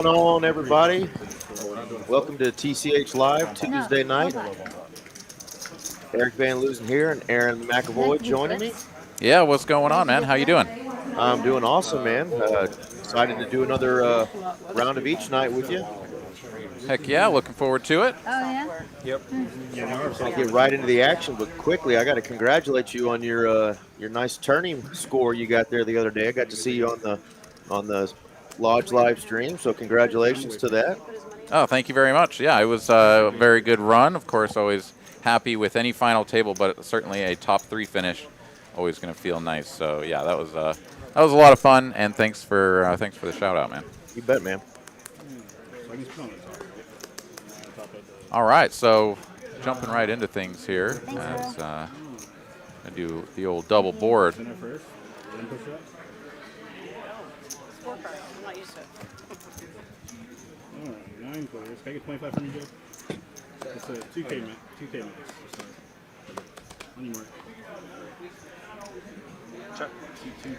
Going on, everybody? Welcome to TCH Live Tuesday night. Eric Van Loosen here and Aaron McAvoy joining me. Yeah, what's going on, man? How you doing? I'm doing awesome, man. Excited to do another round of each night with you. Heck yeah, looking forward to it. Oh, yeah? Yep. I'll get right into the action, but quickly, I got to congratulate you on your nice turning score you got there the other day. I got to see you on the Lodge live stream, so congratulations to that. Oh, thank you very much. Yeah, it was a very good run. Of course, always happy with any final table, but certainly a top 3 finish. Always going to feel nice. So yeah, that was a lot of fun, and thanks for the shout out, man. You bet, man. All right, so jumping right into things here as I do the old double board. Alright, 9 players. Can I get 25 from you, Joe? It's a 2K max. 2K max. On your mark. Check. C2 check.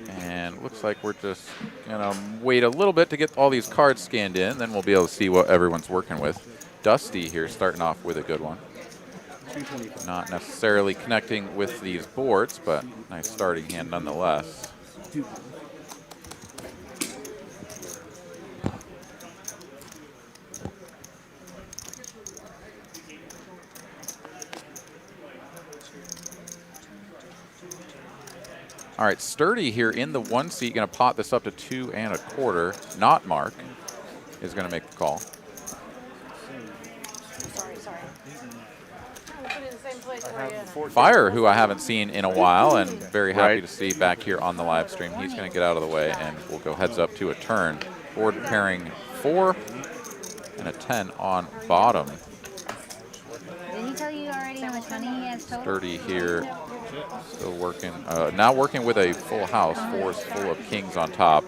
C3. And looks like we're just going to wait a little bit to get all these cards scanned in. Then we'll be able to see what everyone's working with. Dusty here starting off with a good one. Not necessarily connecting with these boards, but nice starting hand nonetheless. All right, Sturdy here in the 1 seat, going to pot this up to 2 1/4. Not Mark is going to make the call. Fire, who I haven't seen in a while, and very happy to see back here on the live stream. He's going to get out of the way, and we'll go heads up to a turn. Board pairing 4 and a 10 on bottom. Didn't he tell you already how much money he has total? Sturdy here, still working. Now working with a full house. 4 is full of kings on top,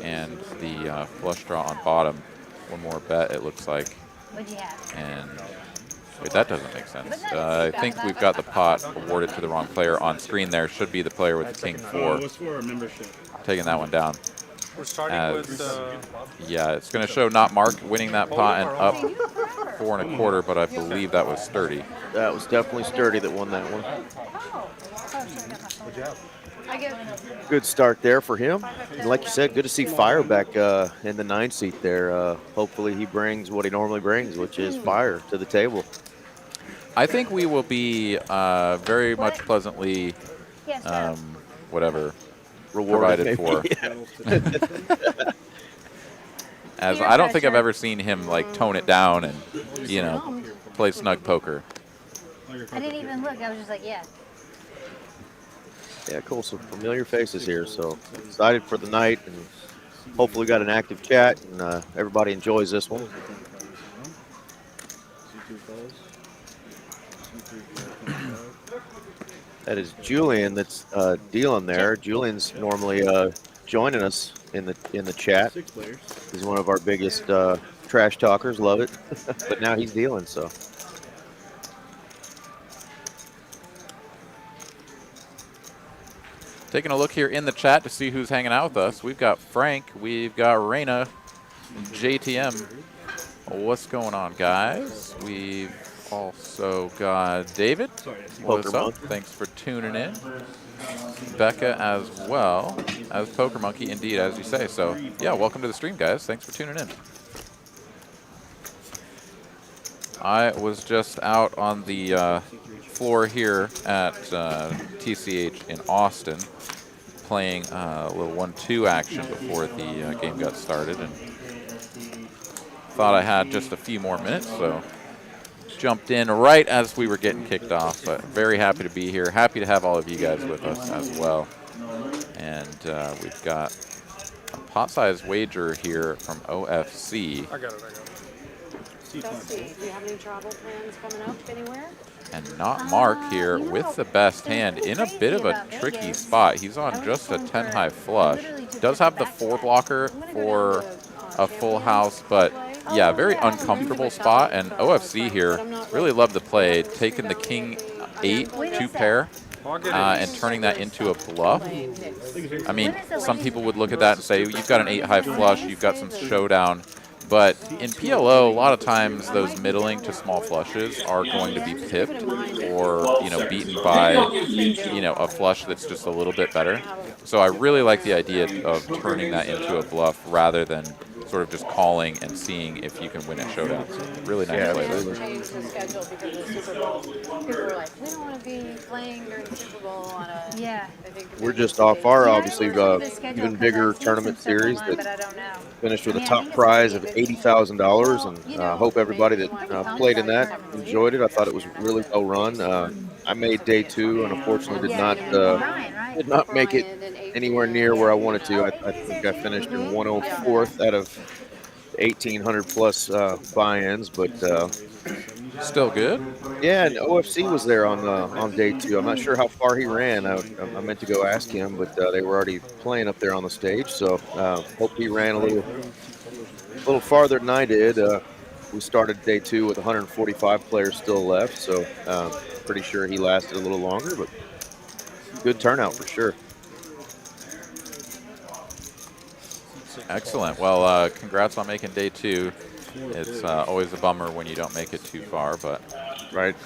and the flush draw on bottom. One more bet, it looks like. What'd you have? And wait, that doesn't make sense. I think we've got the pot awarded to the wrong player on screen there. Should be the player with the king 4. What's for membership? Taking that one down. We're starting with... yeah, it's going to show not Mark winning that pot and up 4 1/4, but I believe that was Sturdy. That was definitely Sturdy that won that one. Good start there for him. And like you said, good to see Fire back in the 9 seat there. Hopefully he brings what he normally brings, which is fire to the table. I think we will be very much pleasantly, whatever, provided for. As I don't think I've ever seen him like tone it down and, you know, play snug poker. I didn't even look. I was just like, yeah. Yeah, cool. Some familiar faces here. So excited for the night, and hopefully got an active chat, and everybody enjoys this one. That is Julian that's dealing there. Julian's normally joining us in the chat. He's one of our biggest trash talkers. Love it. But now he's dealing, so. Taking a look here in the chat to see who's hanging out with us. We've got Frank, we've got Raina, JTM. What's going on, guys? We've also got David. What's up? Thanks for tuning in. Becca as well as Poker Monkey, indeed, as you say. So, yeah, welcome to the stream, guys. Thanks for tuning in. I was just out on the floor here at TCH in Austin, playing a little 1-2 action before the game got started, and thought I had just a few more minutes, so jumped in right as we were getting kicked off. But very happy to be here. Happy to have all of you guys with us as well. And we've got a pot size wager here from OFC. I got it. Dusty, do you have any travel plans coming up anywhere? And not Mark here with the best hand in a bit of a tricky spot. He's on just a 10 high flush. Does have the 4 blocker for a full house, but yeah, very uncomfortable spot. And OFC here really love the play, taking the king 8 2 pair and turning that into a bluff. I mean, some people would look at that and say, you've got an 8-high flush, you've got some showdown. But in PLO, a lot of times those middling to small flushes are going to be pipped or, you know, beaten by, you know, a flush that's just a little bit better. So I really like the idea of turning that into a bluff rather than sort of just calling and seeing if you can win a showdown. Really nice play there. Changed the schedule because of the Super Bowl. People were like, we don't want to be playing during the Super Bowl on a. Yeah. I think We're just off our obviously schedule even 'cause bigger I've seen tournament some stuff series online, that but I don't know. finished with a Yeah, I top think it's prize gonna of be $80,000, Well, and you know, hope everybody that maybe played in that tournaments enjoyed it. I thought it was really well run. I made day 2 and unfortunately Yeah, did Brian, right? not make it Brian and anywhere Adrian. near where I wanted to. I He's think there I too? finished in Mhm. 104th out of 1,800 plus buy-ins, but Still good. yeah, and OFC was there on day 2. I'm not sure how far he ran. I meant to go ask him, but they were already playing up there on the stage. So hope he ran a little farther than I did. We started day 2 with 145 players still left, so pretty sure he lasted a little longer, but good turnout for sure. Excellent. Well, congrats on making day 2. It's always a bummer when you don't make it too far, but Right.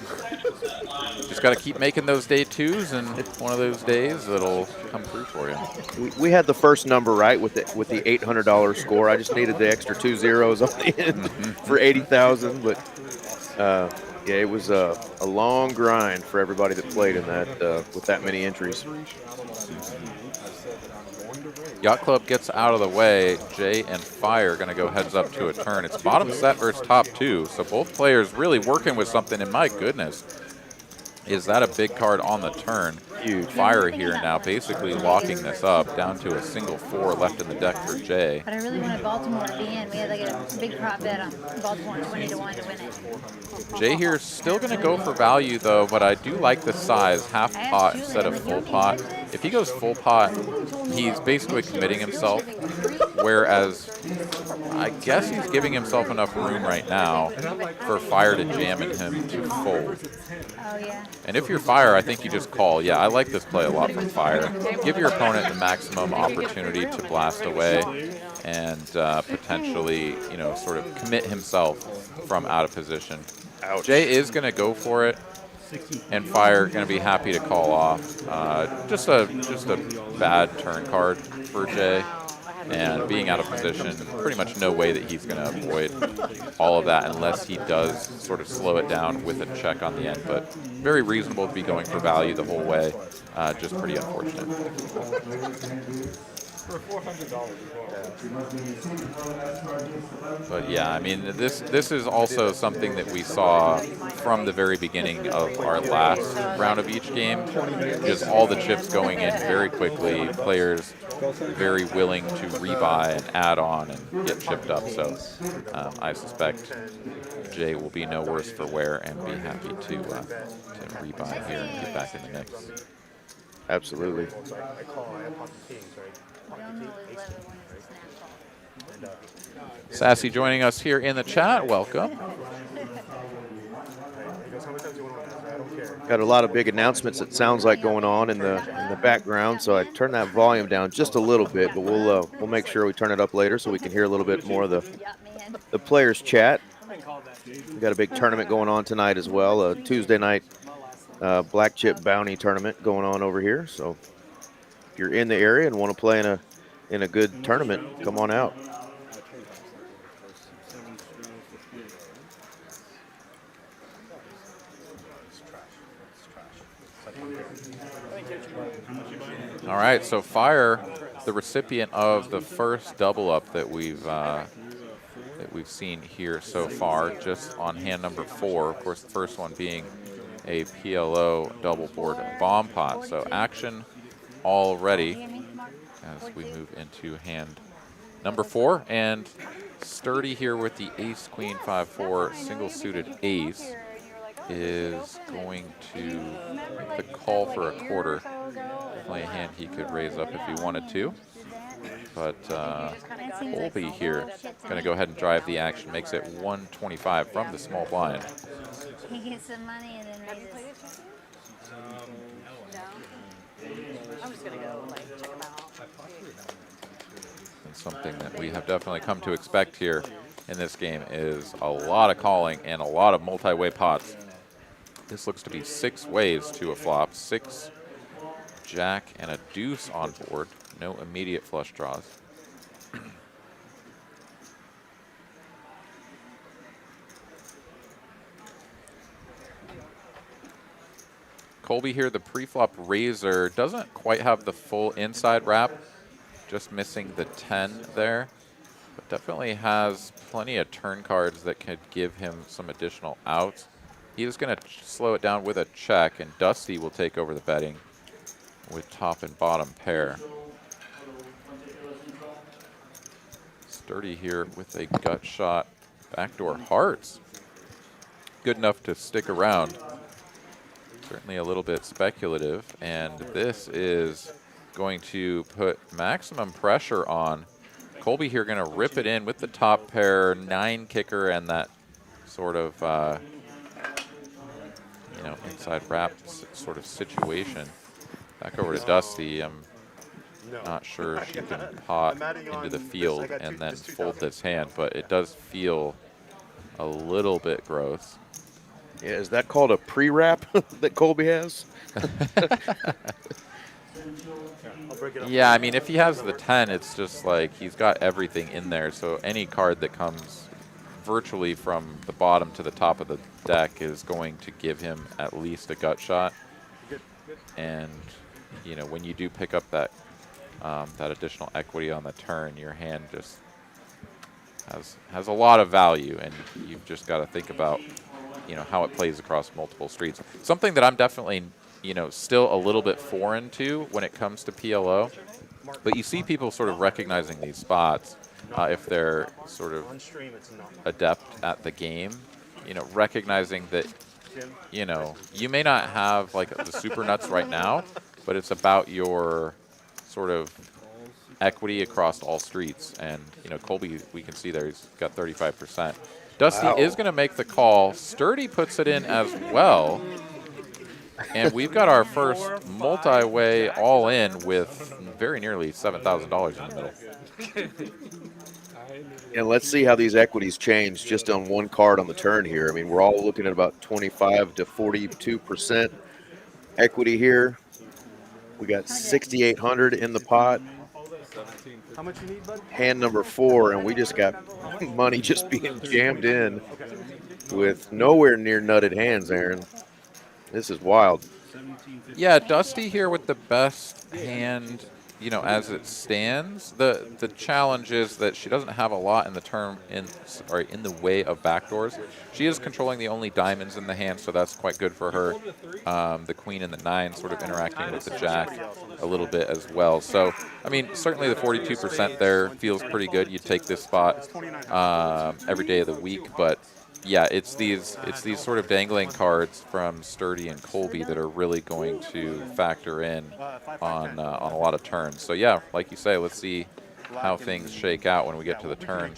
just got to keep making those day 2s, and one of those days it'll come through for you. We had the first number right with the $800 score. I just needed the extra 2 zeros on the end for 80,000. But yeah, it was a long grind for everybody that played in that with that many entries. Yacht Club gets out of the way. Jay and Fire are going to go heads up to a turn. It's bottom set versus top 2, so both players really working with something, and my goodness, is that a big card on the turn? Huge. Fire here now basically locking this up down to a single 4 left in the deck for Jay. But I really wanted Baltimore to be in. We had like a big prop bet on Baltimore 20 to 1 to win it. Jay here is still going to go for value though, but I do like the size, half pot instead of full pot. If he goes full pot, he's basically committing himself, whereas I guess he's giving himself enough room right now for Fire to jam in him to fold. Oh, yeah. And if you're Fire, I think you just call. Yeah, I like this play a lot from Fire. Give your opponent the maximum opportunity to blast away and potentially, you know, sort of commit himself from out of position. Ouch. Jay is going to go for it, and Fire going to be happy to call off. Just a bad turn card for Jay. And being out of position, pretty much no way that he's going to avoid all of that unless he does sort of slow it down with a check on the end. But very reasonable to be going for value the whole way. Just pretty unfortunate. But yeah, I mean, this is also something that we saw from the very beginning of our last round of each game. Just all the chips going in very quickly, players very willing to rebuy and add on and get chipped up. So I suspect Jay will be no worse for wear and be happy to rebuy here and get back in the mix. Absolutely. Sassy joining us here in the chat. Welcome. Got a lot of big announcements, it sounds like, going on in the background, so I turned that volume down just a little bit, but we'll make sure we turn it up later so we can hear a little bit more of the players chat. We got a big tournament going on tonight as well, a Tuesday night black chip bounty tournament going on over here. So if you're in the area and want to play in a good tournament, come on out. All right, so Fire, the recipient of the first double up that we've seen here so far, just on hand number 4. Of course, the first one being a PLO double board bomb pot. So action already as we move into hand number 4, and Sturdy here with the ace queen 5-4 single suited ace is going to make the call for a quarter. Play a hand he could raise up if he wanted to, but Colby here going to go ahead and drive the action, makes it 125 from the small blind. He gets some money and then raises. No. I'm just gonna go like check them out. And something that we have definitely come to expect here in this game is a lot of calling and a lot of multi-way pots. This looks to be 6 ways to a flop, 6 jack and a deuce on board. No immediate flush draws. Colby here, the pre-flop raiser, doesn't quite have the full inside wrap, just missing the 10 there, but definitely has plenty of turn cards that could give him some additional outs. He is going to slow it down with a check, and Dusty will take over the betting with top and bottom pair. Sturdy here with a gut shot, backdoor hearts. Good enough to stick around. Certainly a little bit speculative, and this is going to put maximum pressure on. Colby here going to rip it in with the top pair, 9 kicker, and that sort of, you know, inside wrap sort of situation. Back over to Dusty. I'm not sure she can pot into the field and then fold this hand, but it does feel a little bit gross. Yeah, is that called a pre-wrap that Colby has? Yeah, I mean, if he has the 10, it's just like he's got everything in there. So any card that comes virtually from the bottom to the top of the deck is going to give him at least a gut shot. And, you know, when you do pick up that that additional equity on the turn, your hand just has a lot of value, and you've just got to think about, you know, how it plays across multiple streets. Something that I'm definitely, you know, still a little bit foreign to when it comes to PLO, but you see people sort of recognizing these spots if they're sort of adept at the game, you know, recognizing that, you know, you may not have like the super nuts right now, but it's about your sort of equity across all streets. And, you know, Colby, we can see there, he's got 35%. Dusty is going to make the call. Sturdy puts it in as well. And we've got our first multi-way all-in with very nearly $7,000 in the middle. And let's see how these equities change just on one card on the turn here. I mean, we're all looking at about 25 to 42% equity here. We got 6,800 in the pot. How much you need, bud? Hand number 4, and we just got money just being jammed in with nowhere near nutted hands, Aaron. This is wild. Yeah, Dusty here with the best hand, you know, as it stands. The challenge is that she doesn't have a lot in the way of backdoors. She is controlling the only diamonds in the hand, so that's quite good for her. The queen and the 9 sort of interacting with the jack a little bit as well. So, I mean, certainly the 42% there feels pretty good. You take this spot every day of the week, but yeah, it's these sort of dangling cards from Sturdy and Colby that are really going to factor in on a lot of turns. So yeah, like you say, let's see how things shake out when we get to the turn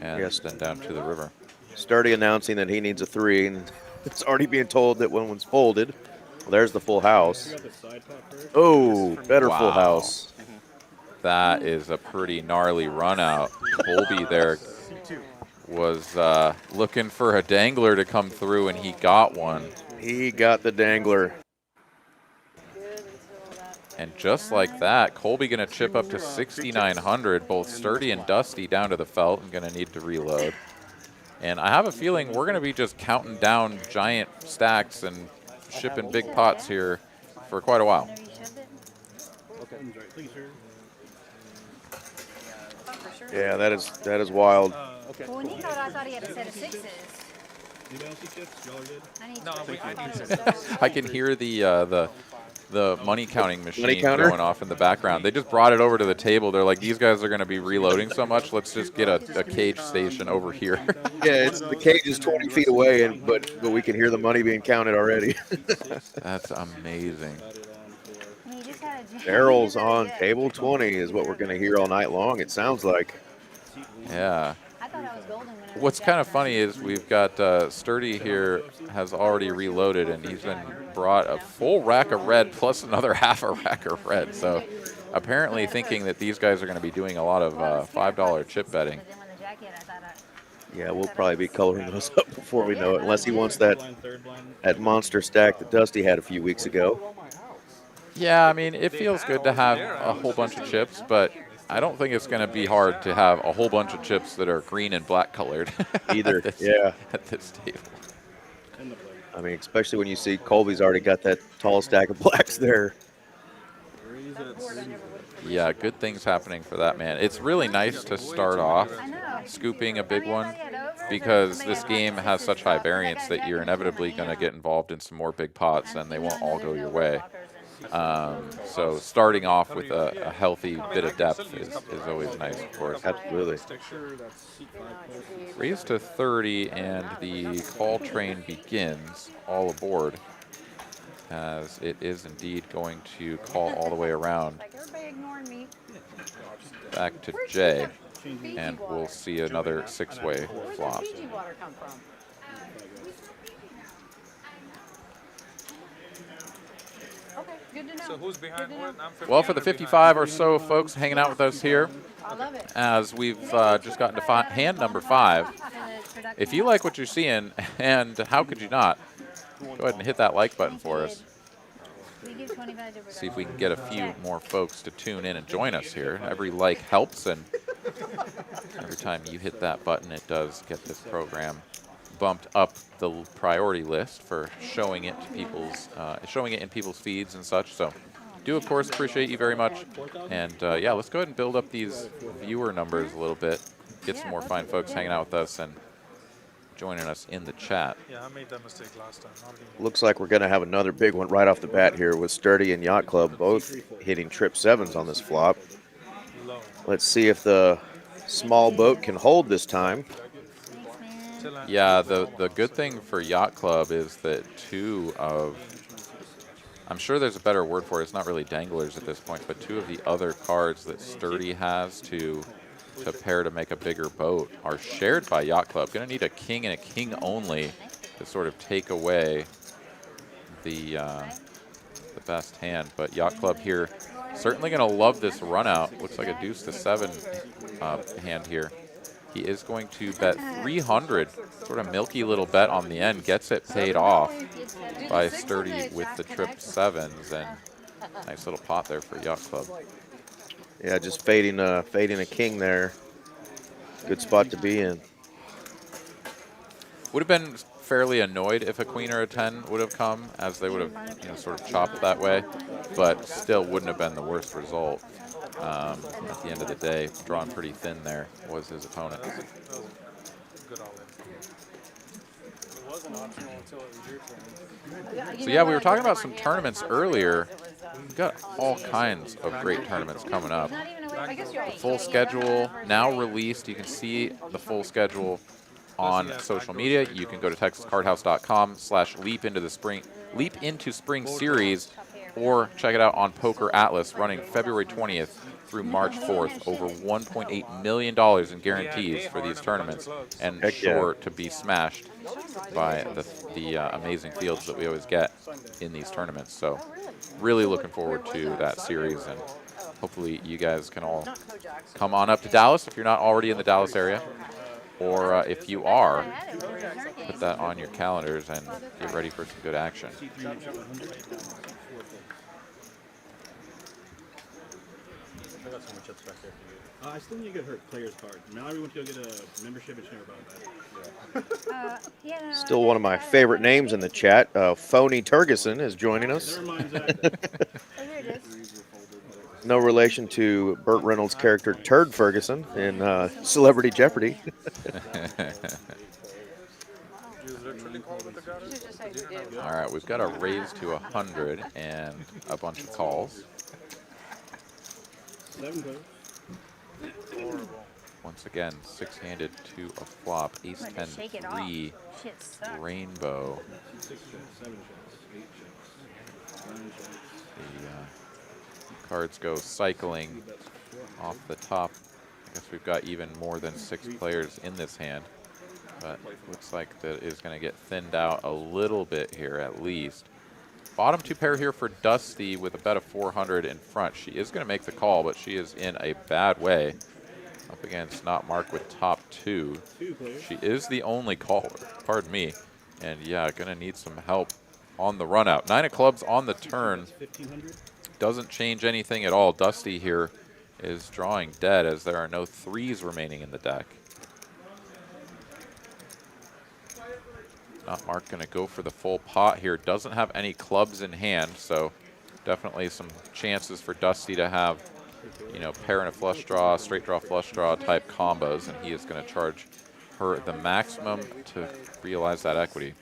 and then down to the river. Sturdy announcing that he needs a 3, and it's already being told that when one's folded. Well, there's the full house. Oh, better full house. That is a pretty gnarly run out. Colby there was looking for a dangler to come through, and he got one. He got the dangler. And just like that, Colby going to chip up to 6,900. Both Sturdy and Dusty down to the felt and going to need to reload. And I have a feeling we're going to be just counting down giant stacks and shipping big pots here for quite a while. Yeah, that is wild. Well, when he thought, I thought he had a set of 6s. I can hear the money counting machine counter? going off in the background. They just brought it over to the table. They're like, these guys are going to be reloading so much. Let's just get a cage station over here. Yeah, the cage is 20 feet away, but we can hear the money being counted already. That's amazing. Barrels on table 20 is what we're going to hear all night long, it sounds like. Yeah. thought I was golden when I What's was kind of jacking funny is we've got Sturdy here has already reloaded, and he's been brought a full rack of red plus another half a rack of red. So apparently thinking that these guys are going to be doing a lot of $5 chip betting. But then when the jack hit, I thought Yeah, we'll probably be coloring those up before we know it, unless he wants Second that blind, third blind. monster stack that Dusty had a few weeks ago. Yeah, I mean, it feels good to have a whole bunch of chips, but I don't think it's going to be hard to have a whole bunch of chips that are green and black colored. Either, at this, yeah. At this table. And the play. I mean, especially when you see Colby's already got that tall stack of blacks there. Yeah, good things happening for that man. It's really nice to start off I know. scooping a big one because this game has such high variance that you're inevitably going to get involved in some more big pots and they won't all go your way. So starting off with a healthy bit of depth is always nice, of course. Absolutely. Raise to 30 and the call train begins. All aboard, as it is indeed going to call all the way around Like everybody ignoring me. back to J, and we'll see another 6-way Where's flop. the Fiji water come from? Okay, good to know. So who's behind Good to know. what? I'm Well, for the 55 or so folks hanging out with us here, I love it. as we've just gotten to hand number 5. If you like what you're seeing, and how could you not, go ahead and hit that like button for us. We give 25 to See if we can get a few more folks to tune in and join us here. Every like helps, and every time you hit that button, it does get this program bumped up the priority list for showing it to people's, showing it in people's feeds and such. So, do of course appreciate you very much. And yeah, let's go ahead and build up these viewer numbers a little bit. Get some more fine folks hanging out with us and joining us in the chat. Yeah, I made that mistake last time. Not anymore. Looks like we're going to have another big one right off the bat here with Sturdy and Yacht Club both hitting trip 7s on this flop. Low. Let's see if the small boat can hold this time. Yeah, the good thing for Yacht Club is that I'm sure there's a better word for it, it's not really danglers at this point, but 2 of the other cards that Sturdy has to pair to make a bigger boat are shared by Yacht Club. Going to need a king and a king only to sort of take away the best hand. But Yacht Club here certainly going to love this run out. Looks like a deuce to 7 hand here. He is going to bet 300, sort of milky little bet on the end, gets it paid off by Sturdy with the trip 7s, and nice little pot there for Yacht Club. Yeah, just fading a king there. Good spot to be in. Would have been fairly annoyed if a queen or a 10 would have come, as they would have, sort of chopped that way, but still wouldn't have been the worst result. At the end of the day, drawn pretty thin there was his opponent. Good all in. So yeah, we were talking about some tournaments earlier. We've got all kinds of great tournaments coming up. The full schedule now released. You can see the full schedule on social media. You can go to texascardhouse.com/leap into spring series, or check it out on Poker Atlas, running February 20th through March 4th. Over $1.8 million in guarantees for these tournaments, and sure to be smashed by the amazing fields that we always get in these tournaments. So really looking forward to that series, and hopefully you guys can all come on up to Dallas if you're not already in the Dallas area, or if you are, put that on your calendars and get ready for some good action. I got some more chips back there for you. I still need to get her player's card. Mallory went to go get a membership and she never brought it back. Still one of my favorite names in the chat. Phony Turgeson is joining us. Never mind, Zach. No relation to Burt Reynolds' character Turd Ferguson in Celebrity Jeopardy. You literally called with the guy? Just say who did. All right, we've got a raise to 100 and a bunch of calls. 7 goes. Horrible. Once again, 6-handed to a flop, ace 10 3 Shit sucks. rainbow. 6 shots, 7 shots, 8 shots, 9 shots. The cards go cycling off the top Guess we've got even more than 6 players in this hand. But looks like that is going to get thinned out a little bit here at least. Bottom 2 pair here for Dusty with a bet of 400 in front. She is going to make the call, but she is in a bad way up against Not Mark with top 2. She is the only caller, pardon me. And yeah, going to need some help on the run out. 9 of clubs on the turn. Doesn't change anything at all. Dusty here is drawing dead as there are no 3s remaining in the deck. Not Mark going to go for the full pot here. Doesn't have any clubs in hand, so definitely some chances for Dusty to have, you know, pair and a flush draw, straight draw, flush draw type combos, and he is going to charge her the maximum to realize that equity.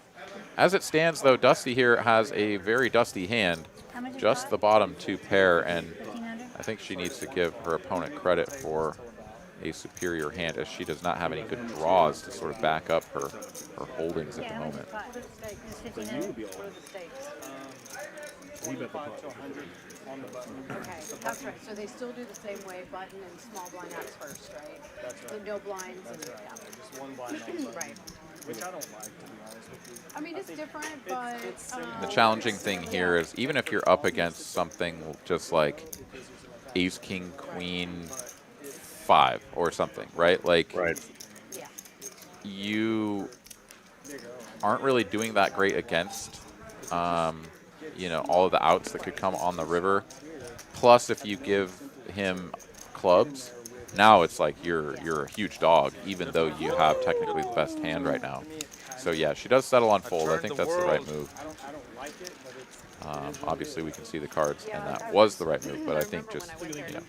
As it stands, though, Dusty here has a very dusty hand, just the bottom 2 pair, and 1,500. I think she needs to give her opponent credit for a superior hand, as she does not have any good draws to sort of back up her holdings at the Yeah, how much moment. is pot? It's 1,500. We bet the pot. Okay, that's right. So they still do the same way, button and small blind acts first, right? That's right. No blinds. That's and, right. yeah. Just one blind on Right. which I don't like, to be honest with you. I mean, it's different, but The challenging thing here is even if you're up against something just like ace, king, queen, 5 or something, right? Like, Right. yeah. you aren't really doing that great against, you know, all of the outs that could come on the river. Plus, if you give him clubs, now it's like you're a huge dog, even though you have technically the best hand right now. So yeah, she does settle on fold. I think that's the right move. I don't like it, but it's Obviously, we can see the cards, and that was the right move. But I think just, you know,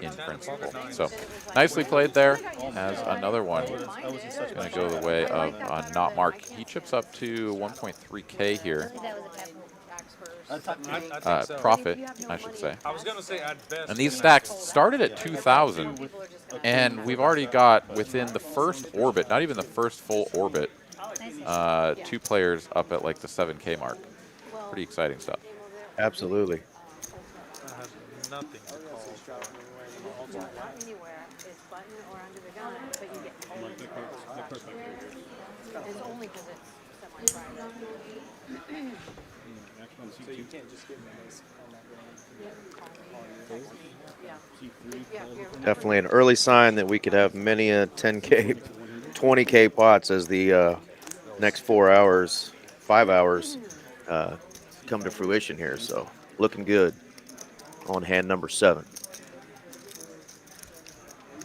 in principle. So nicely played there. Has another one. It's going to go the way of Not Mark. He chips up to 1.3K here. That was a pepper. I think so. Profit, I should say. I was gonna say at best. And these stacks started at 2,000, and we've already got within the first orbit, not even the first full orbit, 2 players up at like the 7K mark. Pretty exciting stuff. Absolutely. I have nothing to call. Anywhere is button or under the gun, but you get told. It's only because it's semi-private. So you can't just give me this on that range. Yeah. Yeah. Definitely an early sign that we could have many a 10K, 20K pots as the next 4 hours, 5 hours come to fruition here. So looking good on hand number 7.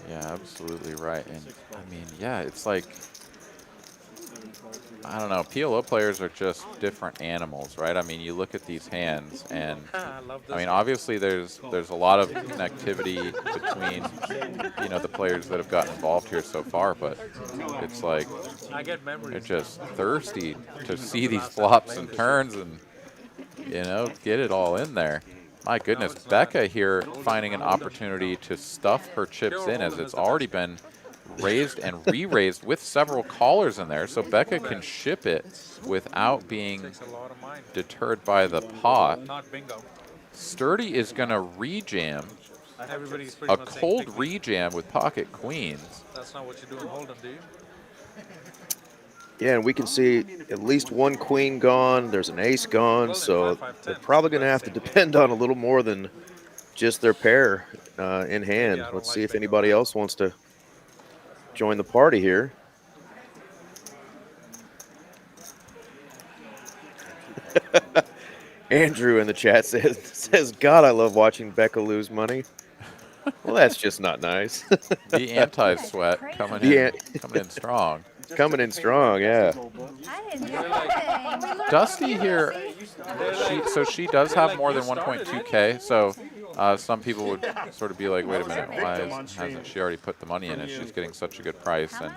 Yeah, absolutely right. And I mean, yeah, it's like, I don't know, PLO players are just different animals, right? I mean, you look at these hands, and I love this. I mean, obviously there's a lot of connectivity between, you know, the players that have gotten involved here so far, but it's like I get they're memories. just thirsty to see these flops and turns and, you know, get it all in there. My goodness, Becca here finding an opportunity to stuff her chips in, as it's already been raised and re-raised with several callers in there, so Becca can ship it without being Takes a lot of mind. deterred by the pot. Not bingo. Sturdy is going to re-jam, Everybody's pretty a much saying cold pick me. re-jam with pocket queens. That's not what you do in Hold'em, do you? Yeah, and we can see at least one queen gone. There's an ace gone, so they're probably going to have to depend on a little more than just their pair in hand. Let's see if anybody else wants to join the party here. Andrew in the chat says, God, I love watching Becca lose money. Well, that's just not nice. The anti-sweat coming in strong. Coming in strong, yeah. I didn't do anything. Dusty here, she does have more than 1.2K, so some people would sort of be like, wait a minute, why hasn't she already put the money in, and she's getting such a good price How and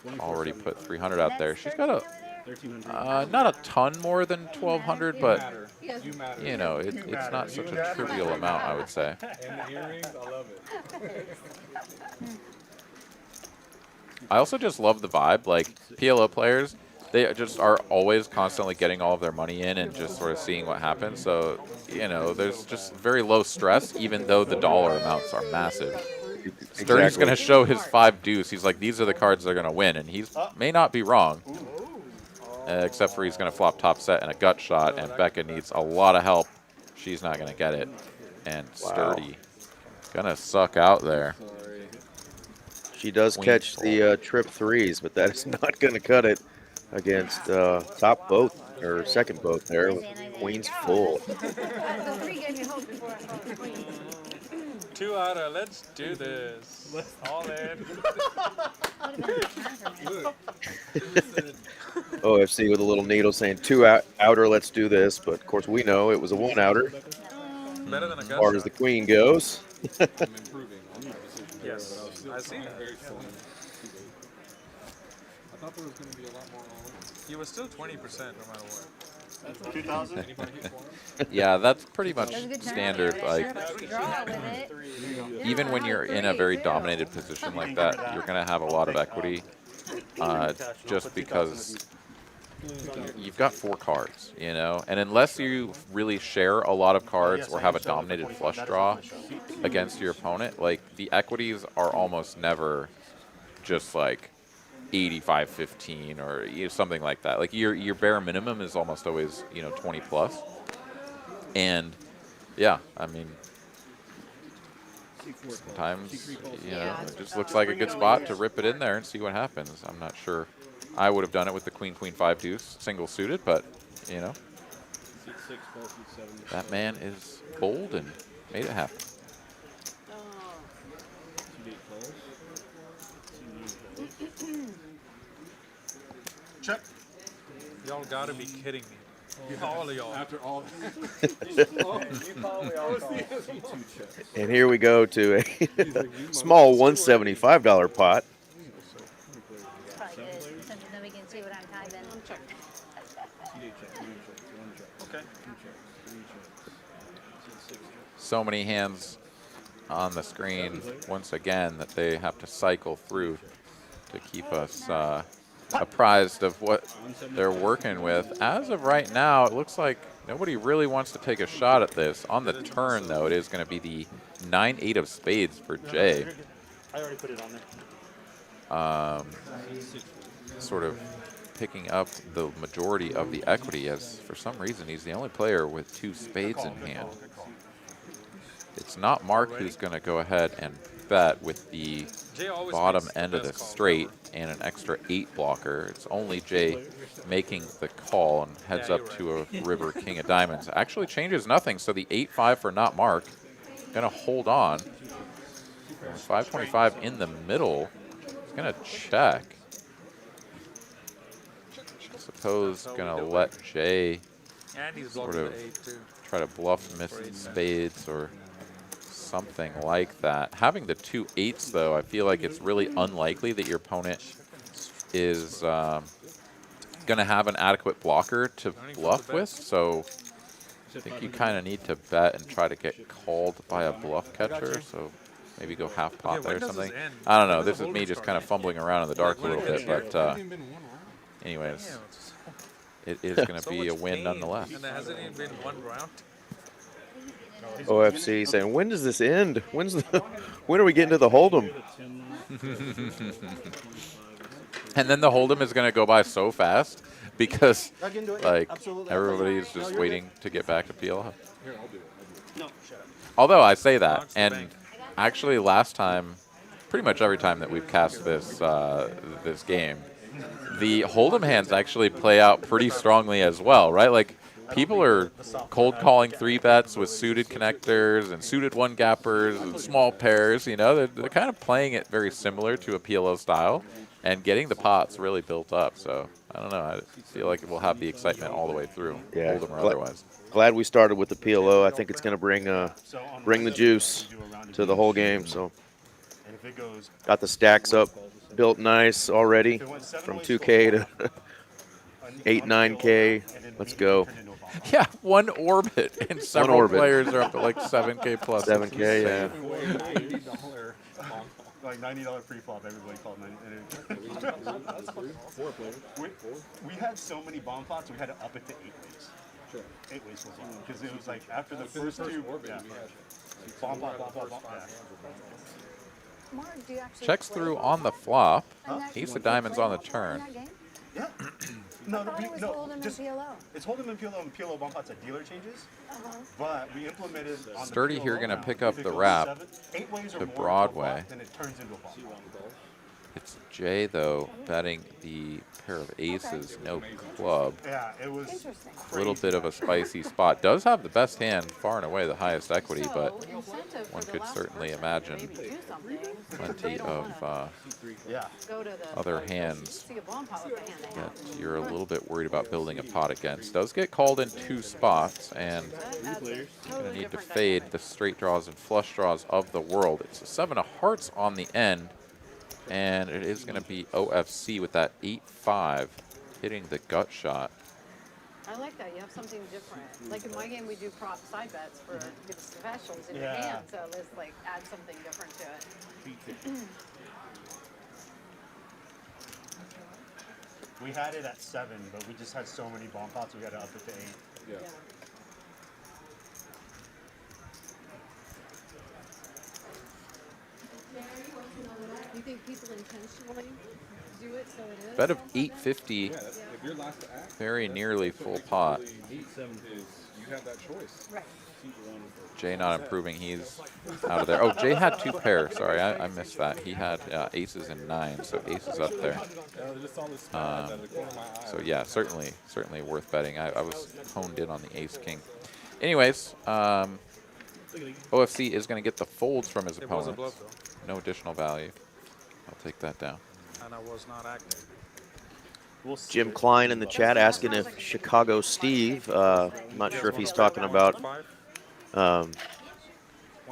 much? already put 300 out there. She's got a, 1,300. not a ton more than 1,200, but, You matter. you know, it's not such a trivial amount, I would say. And the earrings, I love it. I also just love the vibe. Like, PLO players, they just are always constantly getting all of their money in and just sort of seeing what happens. So, you know, there's just very low stress, even though the dollar amounts are massive. Sturdy's going to show his 5 deuce. He's like, these are the cards they're going to win, and he may not be wrong. Except for he's going to flop top set and a gut shot, and Becca needs a lot of help. She's not going to get it. And Sturdy going to suck out there. She does catch the trip threes, but that is not going to cut it against top boat, or second boat there. Queen's full. 2 outer. Let's do this. All in. OFC with a little needle saying 2 outer, let's do this. But of course we know it was a 1 outer Better than a as gut far as shot. the queen goes. Yes, I see that. You were still 20% no matter what. 2,000. Yeah, that's pretty much That was a good turn. standard. Like, Draw with it. even when you're in a very dominated position like that, you're going to have a lot of equity, just because you've got 4 cards, you know? And unless you really share a lot of cards or have a dominated flush draw against your opponent, like, the equities are almost never just like 85-15 or something like that. Like, your bare minimum is almost always, 20 plus. And yeah, I mean, sometimes, it just looks like a good spot to rip it in there and see what happens. I'm not sure. I would have done it with the queen, 5 deuce, single suited, but, that man is bold and made it happen. Check. Y'all gotta be kidding me. All of y'all. After all. And here we go to a small $175 pot. It's probably good, since then we can see what I'm typing. Okay. So many hands on the screen once again that they have to cycle through to keep us apprised of what they're working with. As of right now, it looks like nobody really wants to take a shot at this. On the turn, though, it is going to be the 9-8 of spades for Jay. I already put it on there. Sort of picking up the majority of the equity, as for some reason he's the only player with 2 spades in hand. It's not Mark who's going to go ahead and bet with the bottom end of the straight and an extra 8 blocker. It's only Jay making the call and heads up to a river king of diamonds. Actually changes nothing, so the 8-5 for not Mark. Going to hold on. 525 in the middle. He's going to check. I suppose going to let Jay And he's sort blocking of the 8 too. try to bluff missed spades or something like that. Having the 2 8s, though, I feel like it's really unlikely that your opponent is going to have an adequate blocker to bluff with. So I think you kind of need to bet and try to get called by a bluff catcher. So maybe go half pot there or something. I don't know. This is me just kind of fumbling around in the dark a little bit. But anyways, it is going to be a win nonetheless. And there hasn't even been 1 round. OFC saying, when does this end? When are we getting to the hold'em? And then the hold'em is going to go by so fast because, like, everybody's just waiting to get back to PLO. Although I say that, and actually last time, pretty much every time that we've cast this this game, the hold'em hands actually play out pretty strongly as well, right? Like, people are cold calling 3-bets with suited connectors and suited 1-gappers and small pairs. They're kind of playing it very similar to a PLO style and getting the pots really built up. So I don't know. I feel like it will have the excitement all the way through, Yeah. hold'em or otherwise. Glad we started with the PLO. I think it's going to bring the juice to the whole game. So got the stacks up, built nice already from 2K to 8, 9K. Let's go. Yeah, 1 orbit, and several players are up to like 7K plus. 7K, yeah. Like $90 pre-flop, everybody called 90. We had so many bomb plots, we had to up it to 8 ways. Sure. 8 ways was on, because it was like after the first 2, yeah. Bomb plot, yeah. Mark, do you actually Checks play through golf? on the flop. And that- Ace you of diamonds play on the golf in turn. that game? Yeah. I thought it was Hold'em and PLO. It's Hold'em and PLO bump pots at dealer changes. But we implemented on Sturdy the here PLO gonna round, pick up if it the goes wrap 8 ways or to more Broadway. into a flop, then it turns into a bump pot. It's Jay, though, betting the pair of aces, no club. Yeah, it was Interesting. A little bit of a spicy spot. Does have the best hand, far and away the highest equity, So, but incentive for one the could last certainly person to imagine maybe do something. They plenty don't of wanna yeah. go to the other hands see a bomb pot with a hand they have. that you're a little bit worried about building a pot against. Does get called in 2 spots, and That adds a gonna totally need to different fade dynamic. the straight draws and flush draws of the world. It's a 7 of hearts on the end, and it is going to be OFC with that 8-5 hitting the gut shot. I like that. You have something different. Like in my game, we do prop side bets for the specials in your Yeah. hand. So let's like add something different to it. We had it at 7, but we just had so many bomb pots, we had to up it to 8. Yeah. You think people intentionally do it so it is? Bet of 850, Yeah, if you're last to act, very nearly full pot. is you have that choice. Right. Jay not improving, he's out of there. Oh, Jay had 2 pairs, sorry, I missed that. He had aces and 9, so aces up there. Just saw this out of the corner of my eye. So yeah, certainly worth betting. I was honed in on the ace-king. Anyways, OFC is going to get the folds from his It was a opponent. bluff, though, No additional value. I'll take that down. and I was not active. We'll see. Jim Klein in the chat asking if Chicago Steve, I'm not sure if he's talking about 1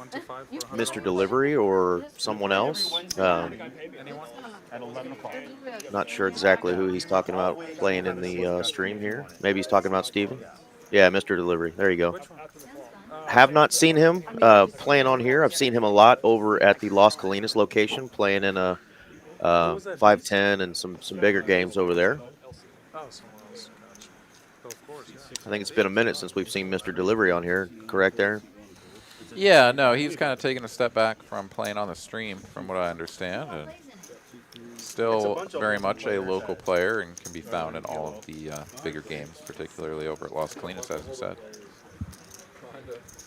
to 5 for 100. Mr. Delivery or someone else. Anyone? At 11 o'clock. Not sure exactly who he's talking about playing in the stream here. Maybe he's talking about Steven. Yeah, Mr. Delivery. There you go. Have not seen him playing on here. I've seen him a lot over at the Las Colinas location, playing in a 5-10 and some bigger games over there. Oh, someone else. Gotcha. So of course, yeah. I think it's been a minute since we've seen Mr. Delivery on here. Correct, Aaron? Yeah, no, he's kind of taken a step back from playing on the stream, from what I understand, and still very much a local player and can be found in all of the bigger games, particularly over at Las Colinas, as you said.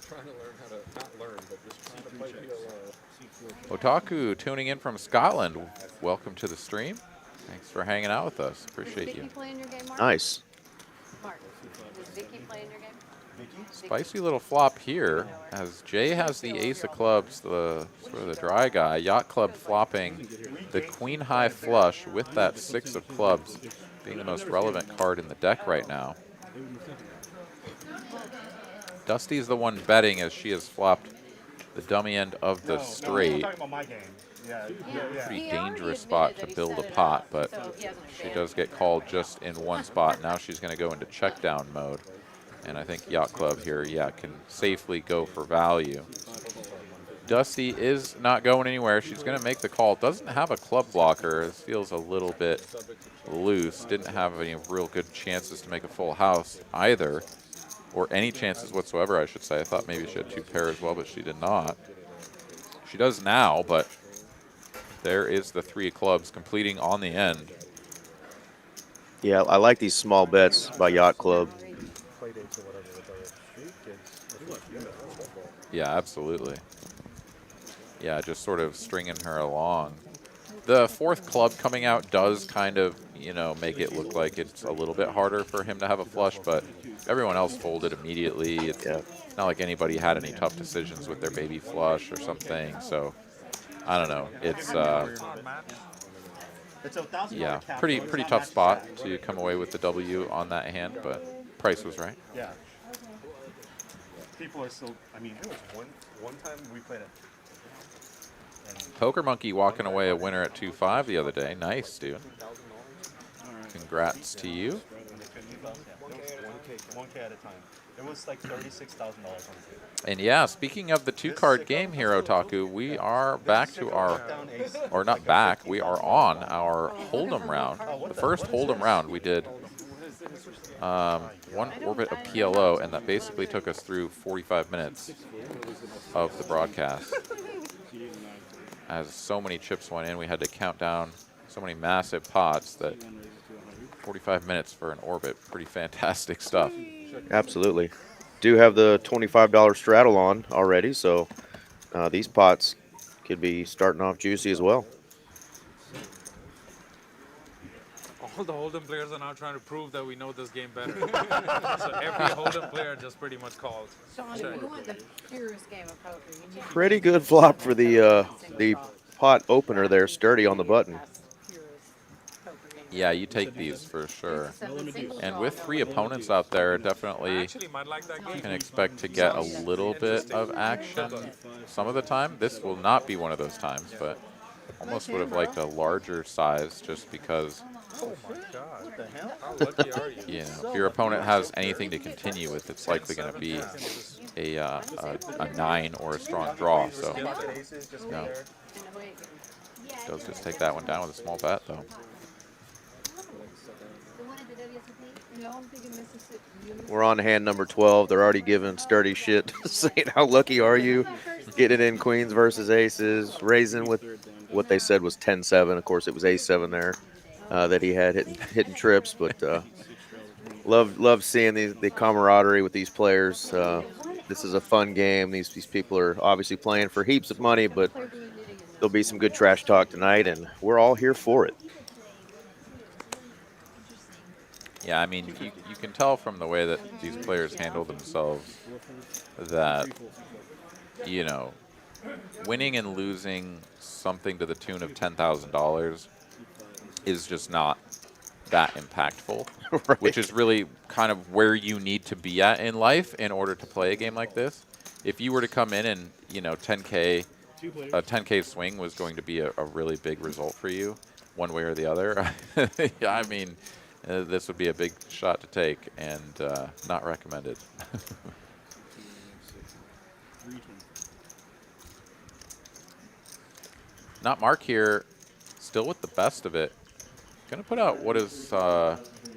Trying to learn how to not learn, but just trying to play PLO. Otaku tuning in from Scotland. Welcome to the stream. Thanks for hanging out with us. Appreciate Does Vicky you. play in your game, Mark? Nice. Mark, does Vicky play in your game? Spicy little flop here, as Jay has the ace of clubs, the sort of the dry guy. Yacht club flopping the queen high flush with that 6 of clubs being the most relevant card in the deck right now. Dusty's the one betting as she has flopped the dummy end of the I'm straight. talking about my game. Yeah, yeah. Pretty He already dangerous admitted spot that to he build a set it pot, up, but so he hasn't she failed. does get called just in one spot. Now she's going to go into check down mode. And I think Yacht Club here, yeah, can safely go for value. Dusty is not going anywhere. She's going to make the call. Doesn't have a club blocker. This feels a little bit loose. Didn't have any real good chances to make a full house either. Or any chances whatsoever, I should say. I thought maybe she had 2 pair as well, but she did not. She does now, but there is the 3 of clubs completing on the end. Yeah, I like these small bets by Yacht Club. Play dates or whatever with our kids. Yeah, absolutely. Yeah, just sort of stringing her along. The 4th club coming out does kind of, you know, make it look like it's a little bit harder for him to have a flush, but everyone else folded immediately. It's not like anybody had any tough decisions with their baby flush or something, so I don't know. It's It's a $1,000 yeah, cap, pretty so it's not tough matched spot back. to come away with the W on that hand, but price was right. Yeah. People are still, I mean, there was one time we played it. Poker Monkey walking away a winner at 2-5 the other day. Nice, dude. Congrats to you. 1K at a time. It was like $36,000 on the table. And yeah, speaking of the 2-card game here, Otaku, we are back to our, or not back, we are on our Hold'em round. The first Hold'em round we did one orbit of PLO, and that basically took us through 45 minutes of the broadcast. as so many chips went in, we had to count down so many massive pots that 45 minutes for an orbit, pretty fantastic stuff. Absolutely. Do have the $25 straddle on already, so these pots could be starting off juicy as well. All the Hold'em players are now trying to prove that we know this game better. So every Hold'em player just pretty much calls. Sean, if you want the purest game of poker, you need to Pretty good flop for the pot opener there, sturdy on the button. Yeah, you take these for sure. And with 3 opponents opponents out there, I definitely actually might like that game. can expect to get a little bit of action some of the time. This will not be one of those times, but almost would have liked a larger size just because, Oh my god. How lucky are you? you know, if your opponent has anything to continue with, it's likely going to be a 9 or a strong draw. So, no, does just take that one down with a small bet, though. No, I'm thinking Mississippi. We're on hand number 12. They're already giving sturdy shit, saying how lucky are you getting in queens versus aces, raising with what they said was 10-7. Of course, it was ace-7 there that he had hitting trips, but love seeing the camaraderie with these players. This is a fun game. These people are obviously playing for heaps of money, but there'll be some good trash talk tonight, and we're all here for it. Yeah, I mean, you can tell from the way that these players handle themselves that, you know, winning and losing something to the tune of $10,000 is just not that impactful, Right. which is really kind of where you need to be at in life in order to play a game like this. If you were to come in and, you know, a 10K swing was going to be a really big result for you, one way or the other, yeah, I mean, this would be a big shot to take and not recommended. Not Mark here, still with the best of it. Gonna put out what is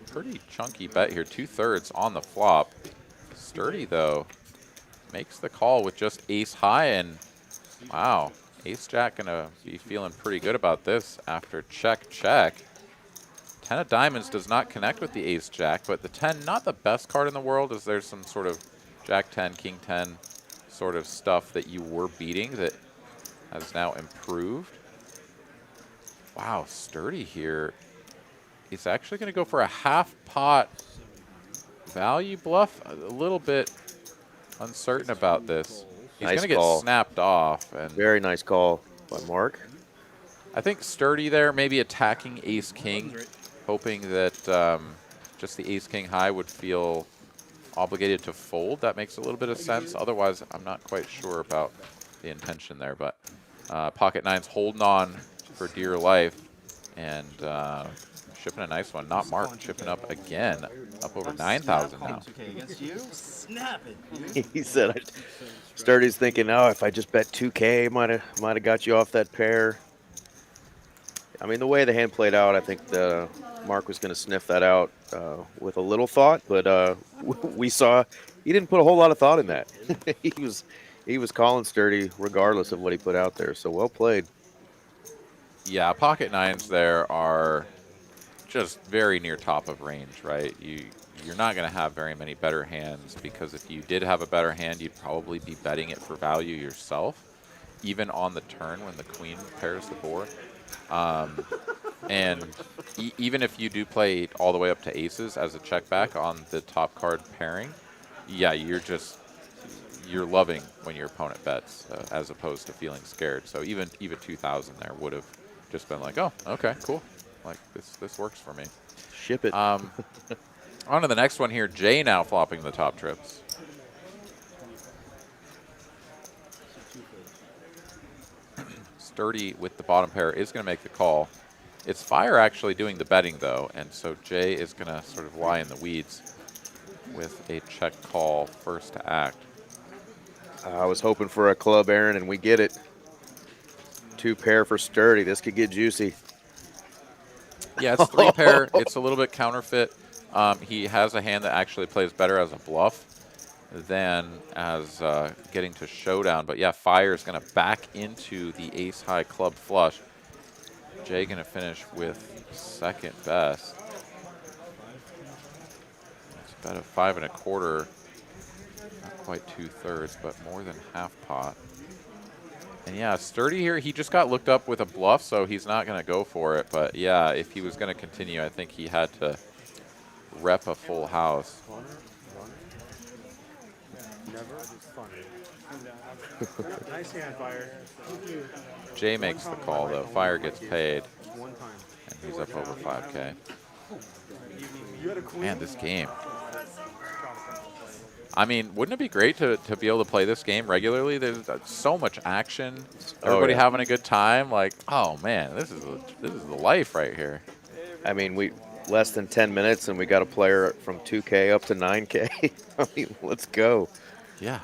pretty chunky bet here, 2/3 on the flop. Sturdy though, makes the call with just ace high, and wow, ace jack gonna be feeling pretty good about this after check check. 10 of diamonds does not connect with the ace jack, but the 10, not the best card in the world, as there's some sort of jack 10, king 10 sort of stuff that you were beating that has now improved. Wow, sturdy here. He's actually going to go for a half pot value bluff. A little bit uncertain about this. He's Nice going to get call. snapped off. And Very nice call by Mark. I think sturdy there, maybe attacking ace king, hoping that just the ace king high would feel obligated to fold. That makes a little bit of sense. Otherwise, I'm not quite sure about the intention there. But pocket nines holding on for dear life and shipping a nice one. Not Mark, chipping up again, up over 9,000 now. He said, Sturdy's thinking, oh, if I just bet 2K, might have got you off that pair. I mean, the way the hand played out, I think Mark was going to sniff that out with a little thought, but we saw he didn't put a whole lot of thought in that. he was calling Sturdy regardless of what he put out there. So well played. Yeah, pocket nines there are just very near top of range, right? You're not going to have very many better hands, because if you did have a better hand, you'd probably be betting it for value yourself, even on the turn when the queen pairs the board. And even if you do play all the way up to aces as a check back on the top card pairing, yeah, you're loving when your opponent bets as opposed to feeling scared. So even 2,000 there would have just been like, oh, okay, cool. Like this works for me. Ship it. On to the next one here. Jay now flopping the top trips. Sturdy with the bottom pair is going to make the call. It's Fire actually doing the betting, though, and so Jay is going to sort of lie in the weeds with a check call first to act. I was hoping for a club, Aaron, and we get it. 2 pair for Sturdy. This could get juicy. Yeah, it's 3 pair. It's a little bit counterfeit. He has a hand that actually plays better as a bluff than as getting to showdown. But yeah, Fire is going to back into the ace high club flush. Jay going to finish with second best. It's about a 5 1/4, not quite 2/3, but more than half pot. And yeah, Sturdy here, he just got looked up with a bluff, so he's not going to go for it. But yeah, if he was going to continue, I think he had to rep a full house. Never funny. Nice hand, Fire. Jay makes the call, though. Fire gets paid, One time. and he's up over 5K. Man, this game. I mean, wouldn't it be great to be able to play this game regularly? There's so much action. Everybody having a good time. Like, oh man, this is the life right here. I mean, we less than 10 minutes and we got a player from 2K up to 9K. I mean, let's go. Yeah.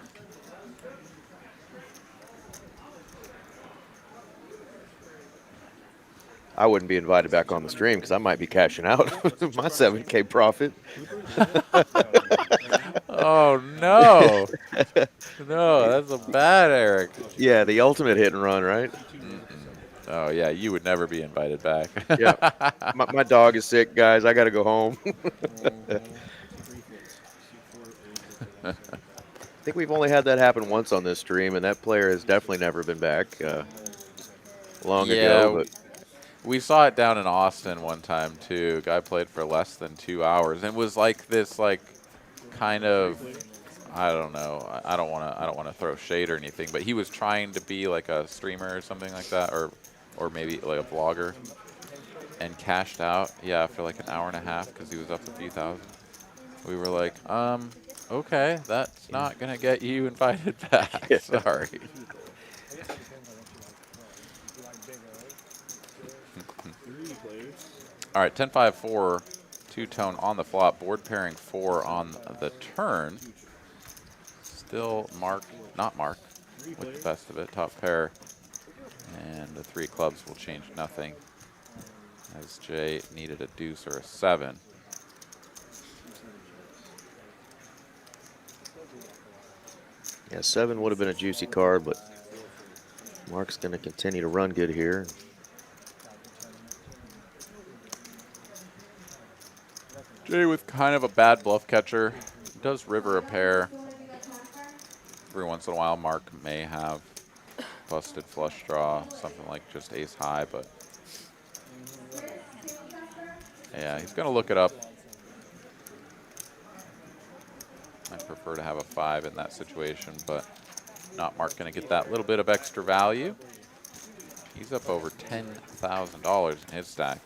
I wouldn't be invited back on the stream because I might be cashing out my 7K profit. Oh no. No, that's a bad Eric. Yeah, the ultimate hit and run, right? Oh yeah, you would never be invited back. Yeah. My dog is sick, guys. I got to go home. I think we've only had that happen once on this stream, and that player has definitely never been back long ago. But we saw it down in Austin one time too. Guy played for less than 2 hours and was like this, like kind of, I don't know. I don't want to throw shade or anything, but he was trying to be like a streamer or something like that, or maybe like a vlogger, and cashed out. Yeah, after like an hour and a half because he was up a few thousand. We were like, okay, that's not gonna get you invited back. Sorry. All right, 10-5-4, two-tone on the flop, board pairing 4 on the turn. Still Mark, not Mark, with the best of it, top pair. And the 3 clubs will change nothing, as Jay needed a deuce or a 7. yeah, 7 would have been a juicy card, but Mark's going to continue to run good here. Jay with kind of a bad bluff catcher, does river a pair. Every once in a while, Mark may have busted flush draw, something like just ace high, but yeah, he's gonna look it up. I prefer to have a 5 in that situation, but not Mark gonna get that little bit of extra value. He's up over $10,000 in his stack.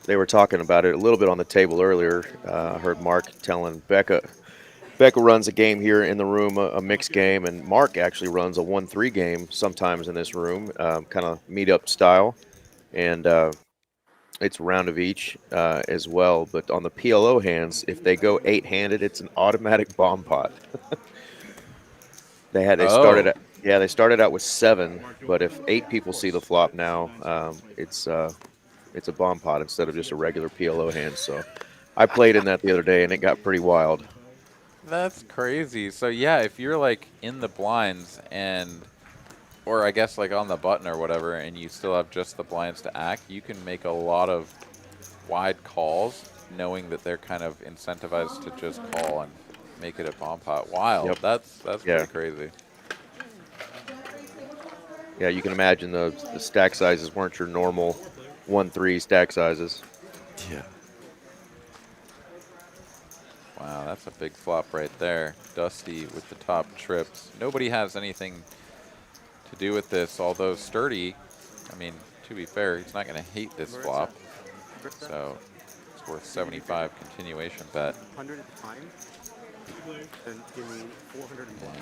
They were talking about it a little bit on the table earlier. I heard Mark telling Becca runs a game here in the room, a mixed game, and Mark actually runs a 1-3 game sometimes in this room, kind of meet-up style. And it's a round of each as well. But on the PLO hands, if they go 8-handed, it's an automatic bomb pot. they started out with 7, but if 8 people see the flop now, it's a bomb pot instead of just a regular PLO hand. So I played in that the other day, and it got pretty wild. That's crazy. So yeah, if you're like in the blinds or I guess like on the button or whatever, and you still have just the blinds to act, you can make a lot of wide calls knowing that they're kind of incentivized to just call and make it a bomb pot. Wild. Yep. That's pretty crazy. Yeah, you can imagine the stack sizes weren't your normal 1-3 stack sizes. Yeah. Wow, that's a big flop right there. Dusty with the top trips. Nobody has anything to do with this, although Sturdy, I mean, to be fair, he's not going to hate this flop. So it's worth 75 continuation bet. 100 at the time. Then give me 400 and one.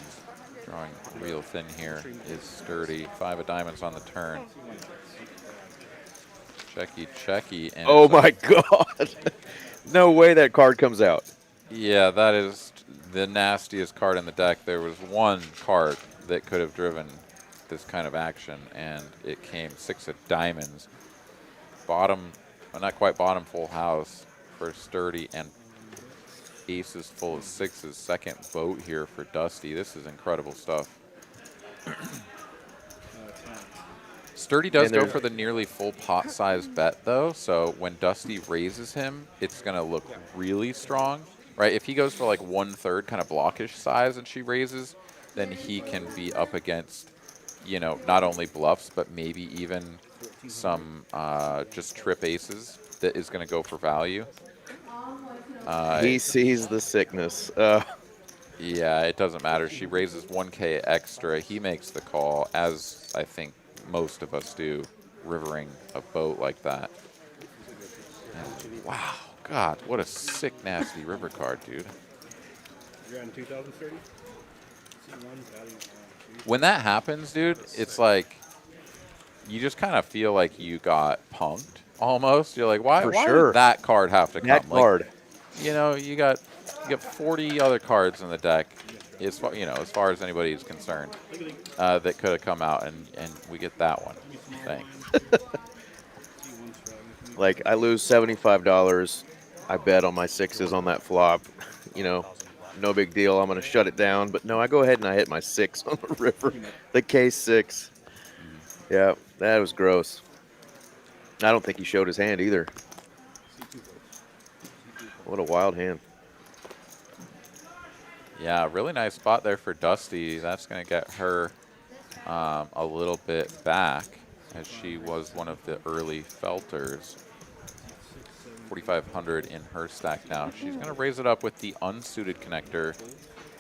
Drawing real thin here is Sturdy. 5 of diamonds on the turn. Checky, and oh my God. No way that card comes out. Yeah, that is the nastiest card in the deck. There was one card that could have driven this kind of action, and it came 6 of diamonds. Bottom well, not quite bottom full house for Sturdy, and aces full of sixes. Second boat here for Dusty. This is incredible stuff. Sturdy does And go there's- for the nearly full pot size bet though, so when Dusty raises him, it's gonna look really strong, right? If he goes for like 1/3 kind of blockish size and she raises, then he can be up against, you know, not only bluffs, but maybe even some just trip aces that is gonna go for value. He sees the sickness. Yeah, it doesn't matter. She raises 1K extra. He makes the call, as I think most of us do, rivering a boat like that. And wow, God, what a sick, nasty river card, dude. You're on 2030? When that happens, dude, it's like you just kind of feel like you got punked almost. You're like, why sure. did that card have to come? That card. Like, you know, you got 40 other cards in the deck, as far, you know, as far as anybody is concerned, that could have come out, and we get that one. Thanks. Like, I lose $75. I bet on my sixes on that flop. You know, no big deal. I'm going to shut it down. But no, I go ahead and I hit my six on the river, the K6. Yeah, that was gross. I don't think he showed his hand either. What a wild hand. Yeah, really nice spot there for Dusty. That's going to get her a little bit back, as she was one of the early felters. 4,500 in her stack now. She's going to raise it up with the unsuited connector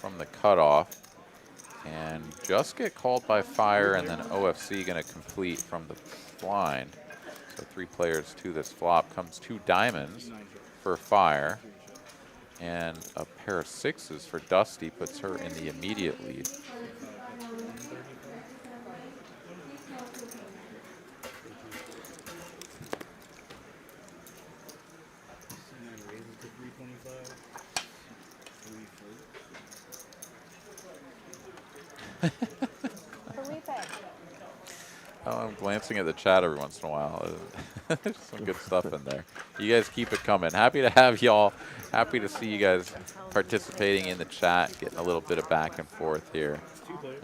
from the cutoff and just get called by Fire, and then OFC going to complete from the blind. So 3 players to this flop. Comes 2 diamonds for Fire, and a pair of sixes for Dusty puts her in the immediate lead. Oh, I'm glancing at the chat every once in a while. There's some good stuff in there. You guys keep it coming. Happy to have y'all. Happy to see you guys participating in the chat, getting a little bit of back and forth here.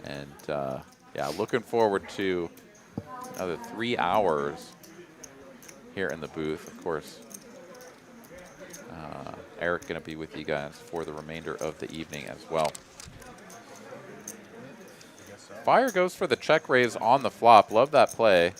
And yeah, looking forward to another 3 hours here in the booth. Of course, Eric going to be with you guys for the remainder of the evening as well. Fire goes for the check raise on the flop. Love that play.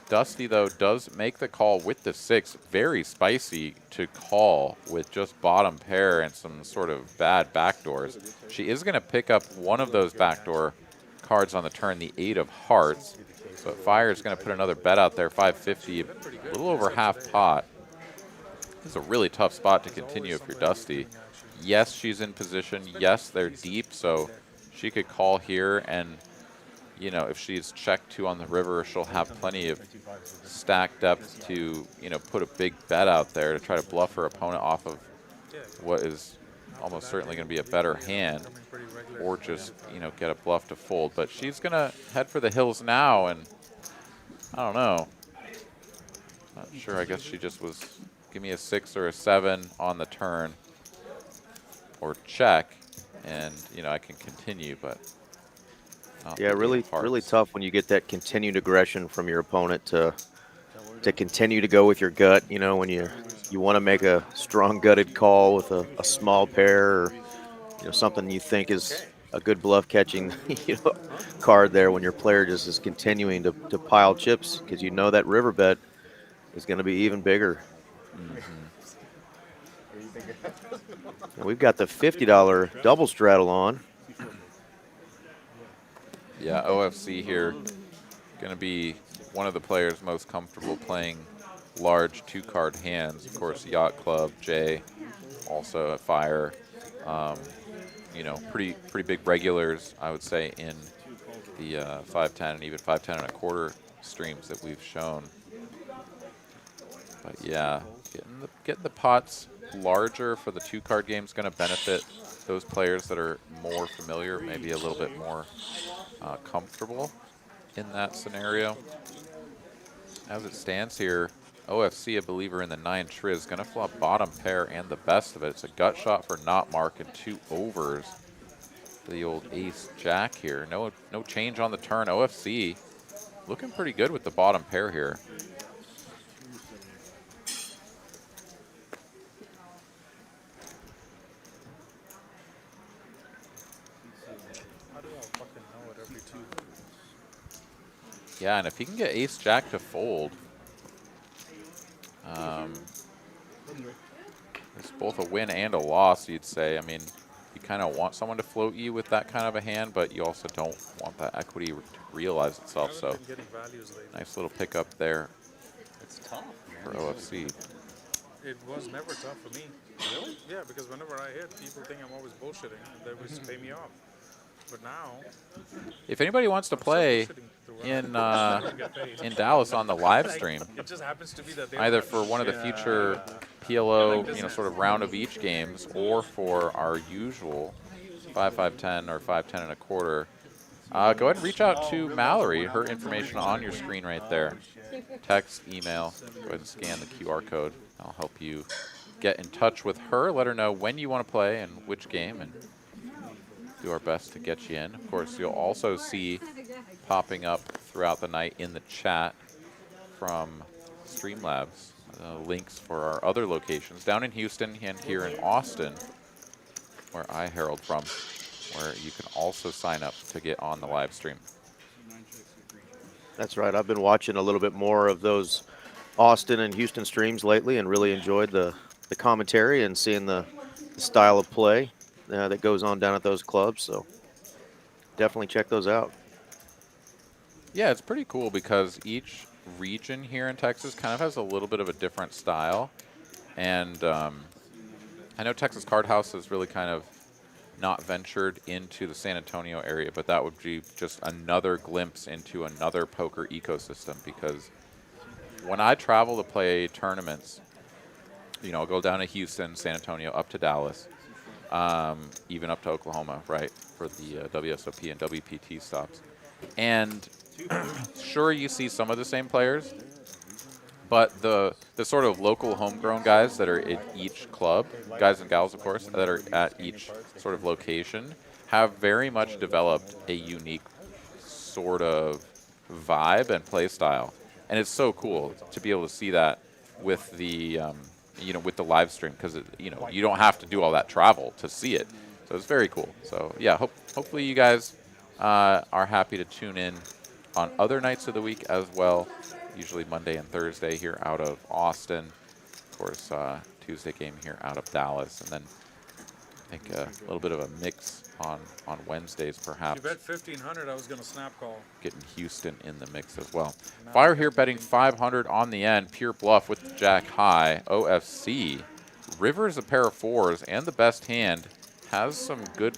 Dusty, though, does make the call with the 6. Very spicy to call with just bottom pair and some sort of bad backdoors. She is going to pick up one of those backdoor cards on the turn, the 8 of hearts. But Fire is going to put another bet out there, 550, a little over half pot. This is a really tough spot to continue if you're Dusty. Yes, she's in position. Yes, they're deep, so she could call here, and you know, if she's checked 2 on the river, she'll have plenty of stack depth to, you know, put a big bet out there to try to bluff her opponent off of what is almost certainly going to be a better hand, or just, you know, get a bluff to fold. But she's going to head for the hills now, and I don't know. Not sure. I guess she just was, give me a 6 or a 7 on the turn, or check, and, you know, I can continue, but Yeah, really tough when you get that continued aggression from your opponent to continue to go with your gut. You know, when you want to make a strong gutted call with a small pair, or you know, something you think is a good bluff catching card there, when your player just is continuing to pile chips because you know that river bet is going to be even bigger. And we've got the $50 double straddle on. Yeah, OFC here, going to be one of the players most comfortable playing large 2-card hands. Of course, Yacht Club, Jay, also at Fire. You know, pretty big regulars, I would say, in the 5-10 and even 5-10 1/4 streams that we've shown. But yeah, getting the pots larger for the 2-card game is going to benefit those players that are more familiar, maybe a little bit more comfortable in that scenario. As it stands here, OFC, a believer in the 9 triz, gonna flop bottom pair and the best of it. It's a gut shot for not marking 2 overs. The old ace jack here. No change on the turn. OFC looking pretty good with the bottom pair here. How do I fucking know it every 2? Yeah, and if he can get ace jack to fold, it's both a win and a loss, you'd say. I mean, you kind of want someone to float you with that kind of a hand, but you also don't want that equity to realize itself. I So haven't been getting values lately. nice little pickup there It's tough, for man. OFC. It was never tough for me. Really? Yeah, because whenever I hit, people think I'm always bullshitting, and they always pay me off. But now, If anybody wants to play in Dallas on the live stream, it just happens to be that they either don't for one of the future PLO, sort of round of each games, or for our usual 5-5-10 or 5-10 and a quarter, go ahead and reach out to Mallory. Her information on your screen right there. Text, email, go ahead and scan the QR code. I'll help you get in touch with her. Let her know when you want to play and which game, and do our best to get you in. Of course, you'll also see popping up throughout the night in the chat from Streamlabs links for our other locations down in Houston and here in Austin, where I herald from, where you can also sign up to get on the live stream. That's right. I've been watching a little bit more of those Austin and Houston streams lately and really enjoyed the commentary and seeing the style of play that goes on down at those clubs. So definitely check those out. Yeah, it's pretty cool because each region here in Texas kind of has a little bit of a different style. And I know Texas Card House has really kind of not ventured into the San Antonio area, but that would be just another glimpse into another poker ecosystem, because when I travel to play tournaments, I'll go down to Houston, San Antonio, up to Dallas, even up to Oklahoma, right, for the WSOP and WPT stops. And sure, you see some of the same players, but the sort of local homegrown guys that are at each club, guys and gals, of course, that are at each sort of location, have very much developed a unique sort of vibe and play style. And it's so cool to be able to see that with the, with the live stream, because, you don't have to do all that travel to see it. So it's very cool. So, yeah, hopefully you guys are happy to tune in on other nights of the week as well. Usually Monday and Thursday here out of Austin. Of course, Tuesday game here out of Dallas. And then I think a little bit of a mix on Wednesdays, perhaps. You bet 1,500, I was going to snap call. Getting Houston in the mix as well. Fire here betting 500 on the end. Pure bluff with the jack high. OFC. River's a pair of 4s and the best hand. Has some good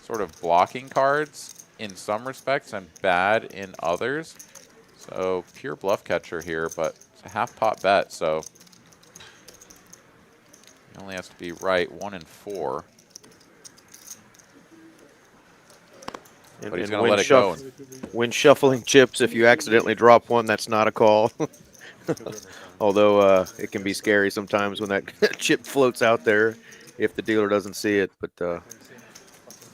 sort of blocking cards in some respects and bad in others. So pure bluff catcher here, but it's a half pot bet, so he only has to be right 1 in 4. But he's going to let it go. When shuffling chips, if you accidentally drop one, that's not a call. Although it can be scary sometimes when that chip floats out there if the dealer doesn't see it. But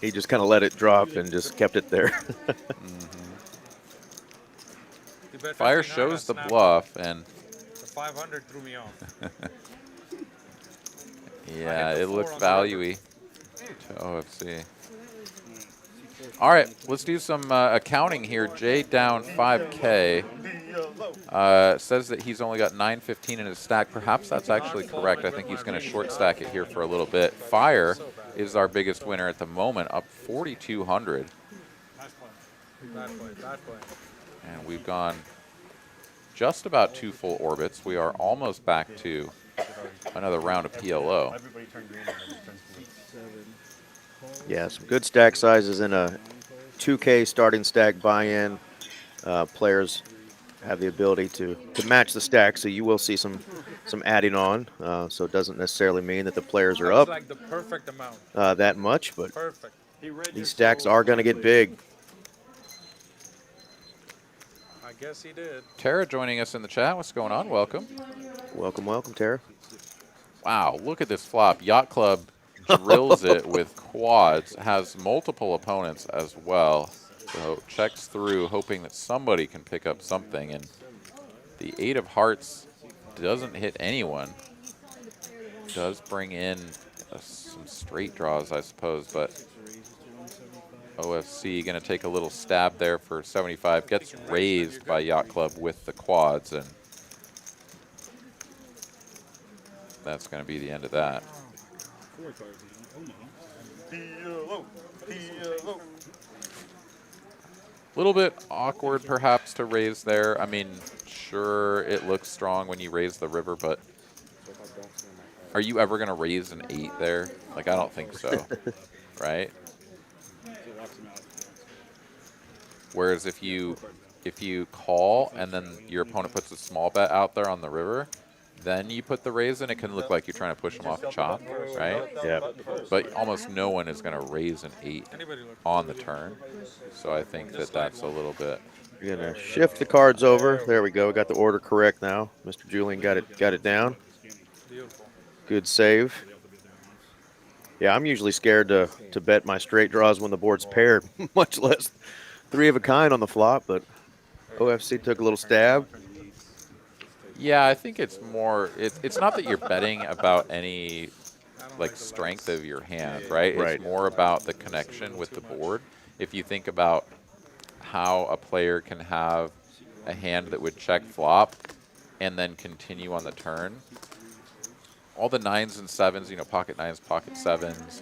he just kind of let it drop and just kept it there. Fire shows the bluff, and the 500 threw me off. Yeah, it looked value-y to OFC. All right, let's do some accounting here. Jay down 5K. Says that he's only got 915 in his stack. Perhaps that's actually correct. I think he's going to short stack it here for a little bit. Fire is our biggest winner at the moment, up 4,200. Bad play. And we've gone just about 2 full orbits. We are almost back to another round of PLO. Everybody turned green and then it turns blue. Yeah, some good stack sizes in a 2K starting stack buy-in. Players have the ability to match the stack, so you will see some adding on. So it doesn't necessarily mean that the players are up Like the perfect amount. that much, but Perfect. these stacks are going to get big. I guess he did. Tara joining us in the chat. What's going on? Welcome. Welcome, welcome, Tara. Wow, look at this flop. Yacht Club drills it with quads, has multiple opponents as well. So checks through, hoping that somebody can pick up something. And the 8 of hearts doesn't hit anyone. Does bring in some straight draws, I suppose, but OFC going to take a little stab there for 75. Gets raised by Yacht Club with the quads, and that's going to be the end of that. A little bit awkward, perhaps, to raise there. I mean, sure, it looks strong when you raise the river, but are you ever going to raise an 8 there? Like, I don't think so, right? Whereas if you call and then your opponent puts a small bet out there on the river, then you put the raise in, it can look like you're trying to push them off a chop, right? Yeah. But almost no one is going to raise an 8 on the turn. So I think that that's a little bit. You're gonna shift the cards over. There we go. We got the order correct now. Mr. Julian got it down. Good save. Yeah, I'm usually scared to bet my straight draws when the board's paired, much less 3 of a kind on the flop, but OFC took a little stab. Yeah, I think it's more, it's not that you're betting about any like strength of your hand, right? Right. It's more about the connection with the board. If you think about how a player can have a hand that would check flop and then continue on the turn, all the 9s and 7s, you know, pocket 9s, pocket 7s,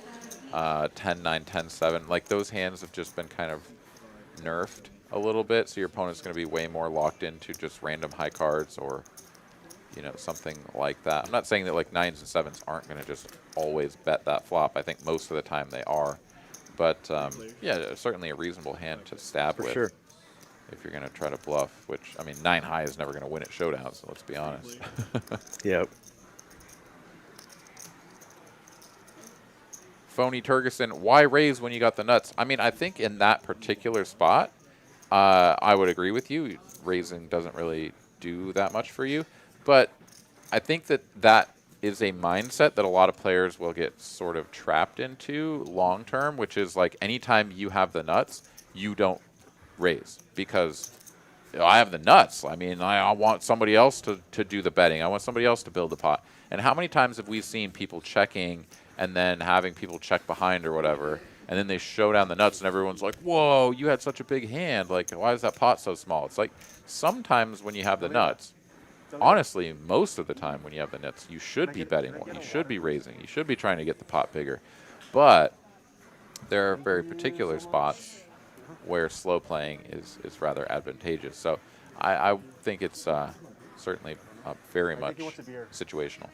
10-9, 10-7, like those hands have just been kind of nerfed a little bit, so your opponent's going to be way more locked into just random high cards or, you know, something like that. I'm not saying that like 9s and 7s aren't going to just always bet that flop. I think most of the time they are. But, yeah, certainly a reasonable hand to stab with. Sure. If you're going to try to bluff, which, I mean, 9 high is never going to win at showdown, so let's be honest. Yep. Phony Turgeson, why raise when you got the nuts? I mean, I think in that particular spot, I would agree with you. Raising doesn't really do that much for you. But I think that that is a mindset that a lot of players will get sort of trapped into long term, which is like anytime you have the nuts, you don't raise because you know, I have the nuts. I mean, I want somebody else to do the betting. I want somebody else to build the pot. And how many times have we seen people checking and then having people check behind or whatever, and then they show down the nuts and everyone's like, whoa, you had such a big hand. Like, why is that pot so small? It's like sometimes when you have the nuts, honestly, most of the time when you have the nuts, you should be betting more. You should be raising. You should be trying to get the pot bigger. But there are very particular spots where slow playing is rather advantageous. So I think it's certainly very much situational.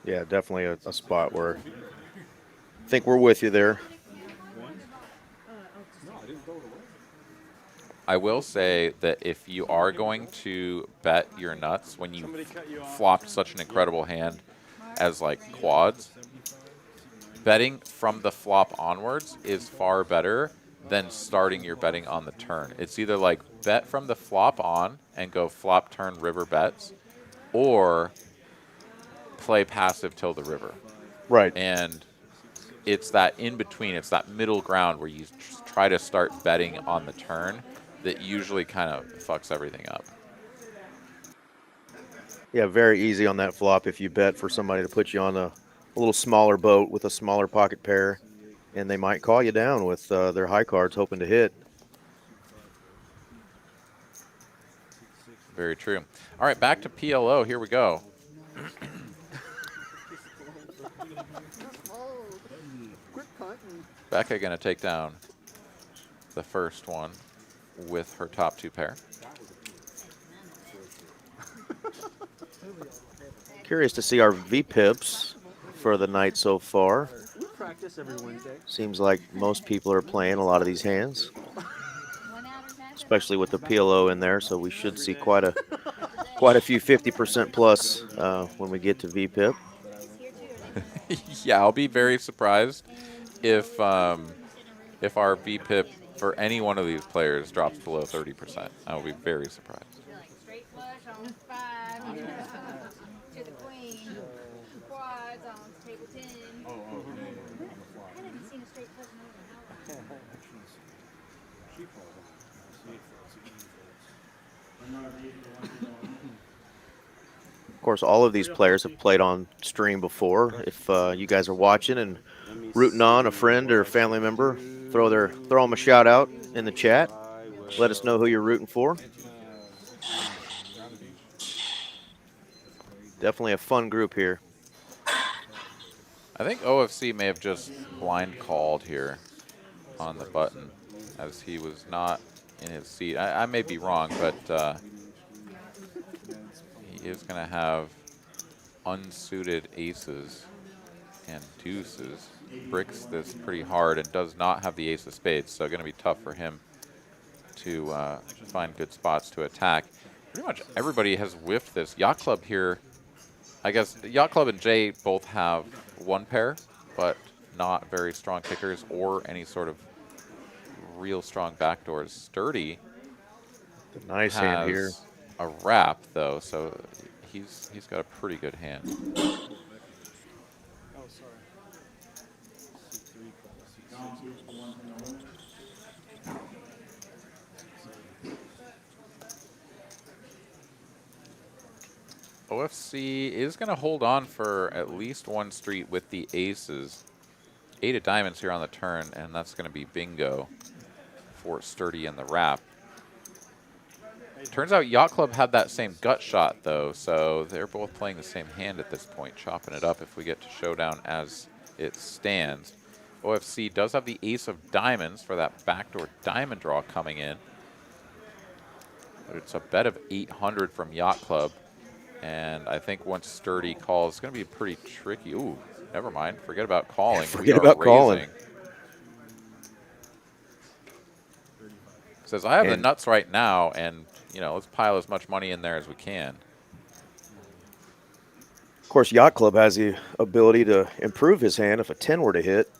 Yeah, definitely a spot where I think we're with you there. I will say that if you are going to bet your nuts when you flopped such an incredible hand as like quads, betting from the flop onwards is far better than starting your betting on the turn. It's either like bet from the flop on and go flop turn river bets, or play passive till the river. Right. And it's that in between, it's that middle ground where you try to start betting on the turn that usually kind of fucks everything up. Yeah, very easy on that flop if you bet for somebody to put you on a little smaller boat with a smaller pocket pair, and they might call you down with their high cards hoping to hit. Very true. All right, back to PLO. Here we go. Becca going to take down the first one with her top 2 pair. Curious to see our VPIPs for the night so far. We practice every Wednesday. Seems like most people are playing a lot of these hands, especially with the PLO in there. So we should see quite a few 50% plus when we get to VPIP. Yeah, I'll be very surprised if our VPIP for any one of these players drops below 30%. I will be very surprised. You're like straight flush on 5 to the queen. Quads on table 10. I haven't seen a straight flush in over an hour. Of course, all of these players have played on stream before. If you guys are watching and rooting on a friend or family member, throw them a shout out in the chat. Let us know who you're rooting for. Definitely a fun group here. I think OFC may have just blind called here on the button, as he was not in his seat. I may be wrong, but he is going to have unsuited aces and deuces. Bricks this pretty hard and does not have the ace of spades, so going to be tough for him to find good spots to attack. Pretty much everybody has whiffed this. Yacht Club here, I guess Yacht Club and Jay both have one pair, but not very strong kickers or any sort of real strong backdoors. Sturdy Nice hand here. has a wrap though, so he's got a pretty good hand. Oh, sorry. OFC is going to hold on for at least one street with the aces. 8 of diamonds here on the turn, and that's going to be bingo for Sturdy and the wrap. Turns out Yacht Club had that same gut shot, though, so they're both playing the same hand at this point, chopping it up if we get to showdown as it stands. OFC does have the ace of diamonds for that backdoor diamond draw coming in. But it's a bet of 800 from Yacht Club. And I think once Sturdy calls, it's going to be pretty tricky. Ooh, never mind. Forget about calling. Forget about calling. Says, I have the nuts right now, and, you know, let's pile as much money in there as we can. Of course, Yacht Club has the ability to improve his hand if a 10 were to hit.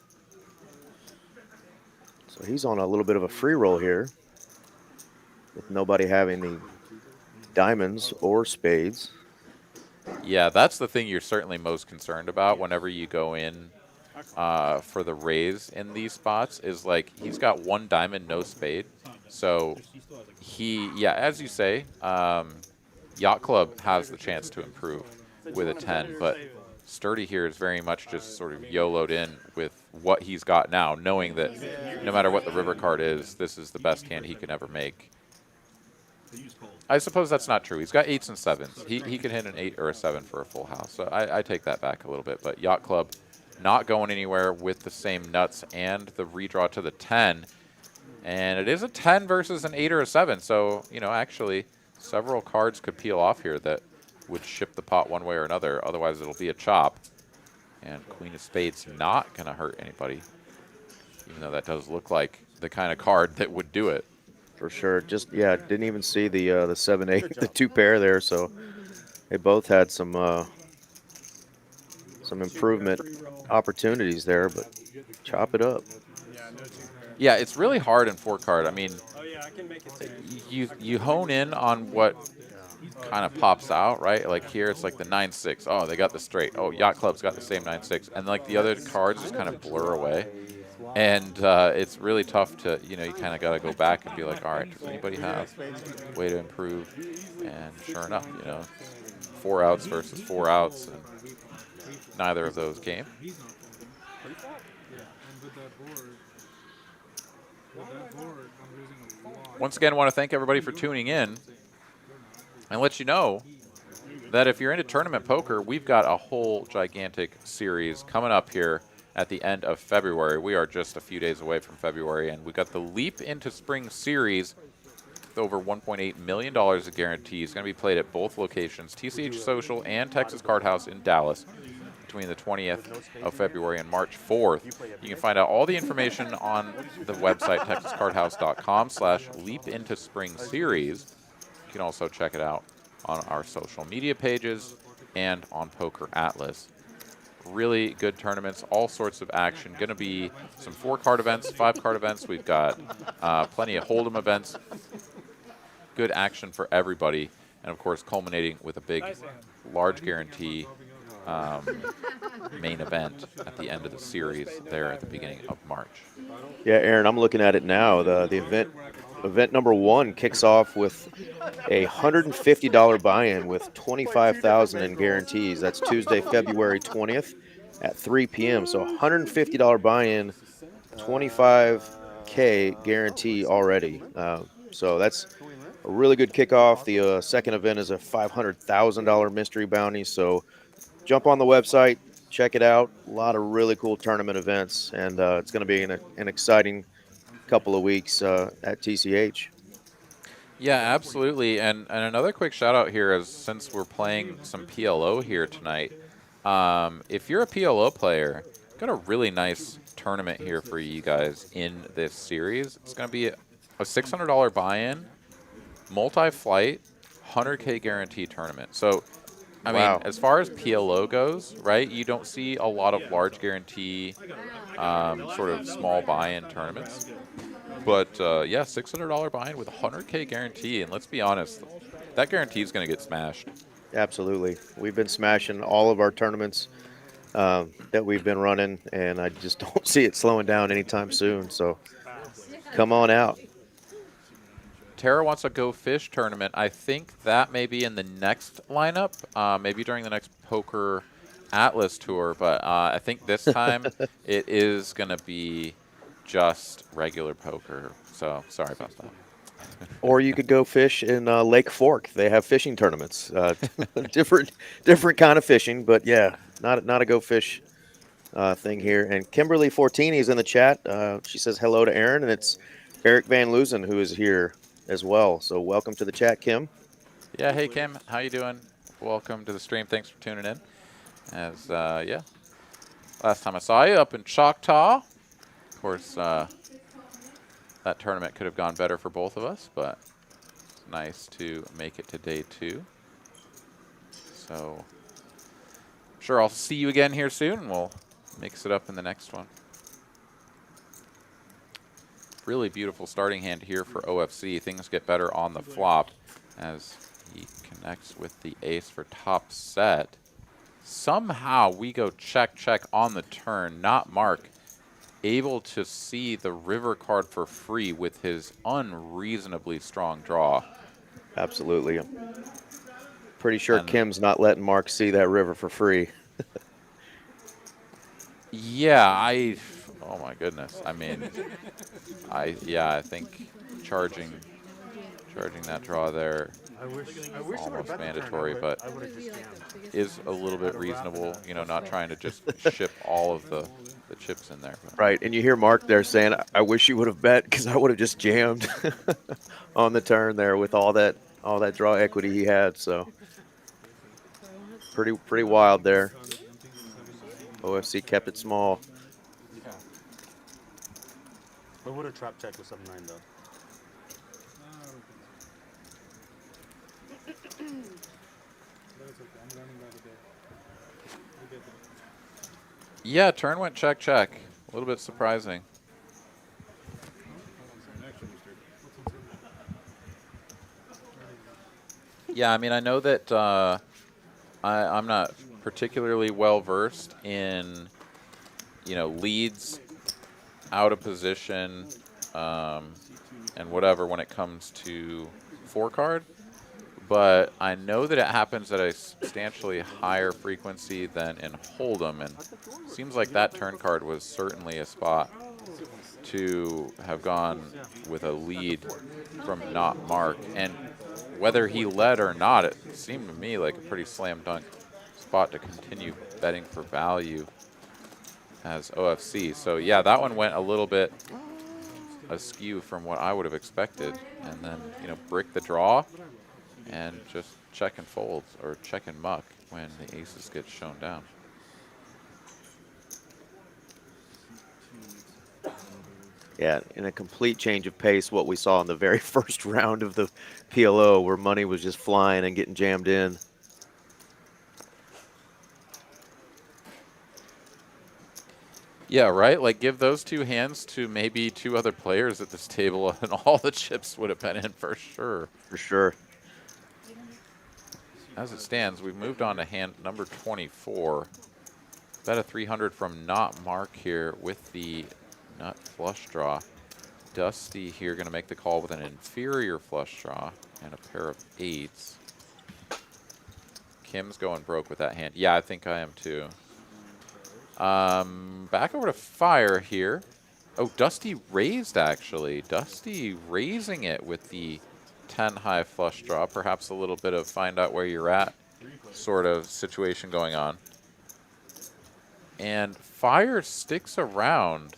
So he's on a little bit of a free roll here, with nobody having the diamonds or spades. Yeah, that's the thing you're certainly most concerned about whenever you go in for the raise in these spots, is like he's got one diamond, no spade. So yeah, as you say, Yacht Club has the chance to improve with a 10, but Sturdy here is very much just sort of YOLO'd in with what he's got now, knowing that no matter what the river card is, this is the best hand he can ever make. I suppose that's not true. He's got 8s and 7s. He can hit an 8 or a 7 for a full house. So I take that back a little bit. But Yacht Club not going anywhere with the same nuts and the redraw to the 10. And it is a 10 versus an 8 or a 7. So, you know, actually several cards could peel off here that would ship the pot one way or another. Otherwise, it'll be a chop. And Queen of Spades not going to hurt anybody, even though that does look like the kind of card that would do it. For sure. Just, yeah, didn't even see the 7-8, the 2 pair there. So they both had some improvement opportunities there, but chop it up. Yeah, it's really hard in 4-card. I mean, Oh yeah, I can make it. you hone in on what kind of pops out, right? Like here, it's like the 9-6. Oh, they got the straight. Oh, Yacht Club's got the same 9-6. And like the other cards just kind of blur away. And it's really tough to, you know, you kind of got to go back and be like, all right, does anybody have a way to improve? And sure enough, you know, 4 outs versus 4 outs, and neither of those came. Once again, I want to thank everybody for tuning in and let you know that if you're into tournament poker, we've got a whole gigantic series coming up here at the end of February. We are just a few days away from February, and we got the Leap into Spring series with over $1.8 million of guarantees. Going to be played at both locations, TCH Social and Texas Card House in Dallas, between the 20th of February and March 4th. You can find out all the information on the website, texascardhouse.com/leapintospringseries. You can also check it out on our social media pages and on Poker Atlas. really good tournaments, all sorts of action. Going to be some 4-card events, 5-card events. We've got plenty of Hold'em events. Good action for everybody. And, of course, culminating with a big, large guarantee main event at the end of the series there at the beginning of March. Yeah, Aaron, I'm looking at it now. The event number 1 kicks off with a $150 buy-in with $25,000 in guarantees. That's Tuesday, February 20th at 3 p.m. So $150 buy-in, $25K guarantee already. So that's a really good kickoff. The second event is a $500,000 mystery bounty. So jump on the website, check it out. A lot of really cool tournament events, and it's going to be an exciting couple of weeks at TCH. Yeah, absolutely. And another quick shout out here is, since we're playing some PLO here tonight, if you're a PLO player, got a really nice tournament here for you guys in this series. It's going to be a $600 buy-in, multi-flight, 100K guarantee tournament. So, I mean, as far as PLO goes, right, you don't see a lot of large guarantee, sort of small buy-in tournaments. But, yeah, $600 buy-in with a 100K guarantee. And let's be honest, that guarantee is going to get smashed. Absolutely. We've been smashing all of our tournaments that we've been running, and I just don't see it slowing down anytime soon. So come on out. Tara wants a Go Fish tournament. I think that may be in the next lineup, maybe during the next Poker Atlas tour. But I think this time it is going to be just regular poker. So sorry about that. Or you could go fish in Lake Fork. They have fishing tournaments. Different kind of fishing, but yeah, not a Go Fish thing here. And Kimberly Fortini is in the chat. She says hello to Aaron, and it's Eric Van Loozen who is here as well. So welcome to the chat, Kim. Yeah, hey Kim, how you doing? Welcome to the stream. Thanks for tuning in. As yeah, last time I saw you up in Choctaw. Of course, that tournament could have gone better for both of us, but it's nice to make it to day 2. So, I'm sure I'll see you again here soon, and we'll mix it up in the next one. Really beautiful starting hand here for OFC. Things get better on the flop as he connects with the ace for top set. Somehow we go check, check on the turn, not Mark able to see the river card for free with his unreasonably strong draw. Absolutely. I'm pretty sure Kim's not letting Mark see that river for free. Yeah, oh my goodness. I mean, I think charging that draw there almost mandatory, but is a little bit reasonable, you know, not trying to just ship all of the chips in there. But. Right, and you hear Mark there saying, I wish you would have bet because I would have just jammed on the turn there with all that draw equity he had. So pretty wild there. OFC kept it small. Yeah. I would have trap checked with 7-9 though. Yeah, turn went check, check. A little bit surprising. Yeah, I mean, I know that I'm not particularly well versed in, you know, leads, out of position, and whatever when it comes to 4-card. But I know that it happens at a substantially higher frequency than in Hold'em, and seems like that turn card was certainly a spot to have gone with a lead from not Mark. And whether he led or not, it seemed to me like a pretty slam dunk spot to continue betting for value as OFC. So yeah, that one went a little bit askew from what I would have expected. And then, you know, brick the draw and just check and fold, or check and muck when the aces get shown down. Yeah, in a complete change of pace, what we saw in the very first round of the PLO, where money was just flying and getting jammed in. Yeah, right? Like, give those two hands to maybe 2 other players at this table, and all the chips would have been in for sure. For sure. As it stands, we've moved on to hand number 24. Bet a 300 from Not Mark here with the nut flush draw. Dusty here going to make the call with an inferior flush draw and a pair of 8s. Kim's going broke with that hand. Yeah, I think I am too. Back over to Fire here. Oh, Dusty raised, actually. Dusty raising it with the 10 high flush draw. Perhaps a little bit of find out where you're at sort of situation going on. And Fire sticks around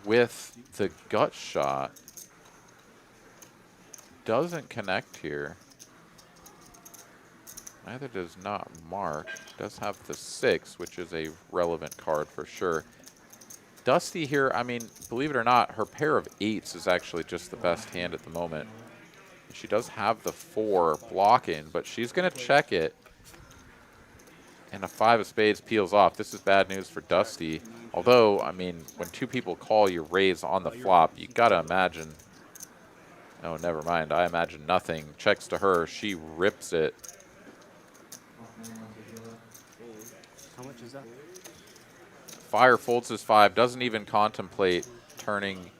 with the gut shot. Doesn't connect here. Neither does Not Mark. Does have the 6, which is a relevant card for sure. Dusty here, I mean, believe it or not, her pair of 8s is actually just the best hand at the moment. She does have the 4 blocking, but she's going to check it. And a 5 of spades peels off. This is bad news for Dusty. Although, I mean, when 2 people call you raise on the flop, you got to imagine. Oh, never mind. I imagine nothing. Checks to her. She rips it. How much is that? Fire folds his 5. Doesn't even contemplate turning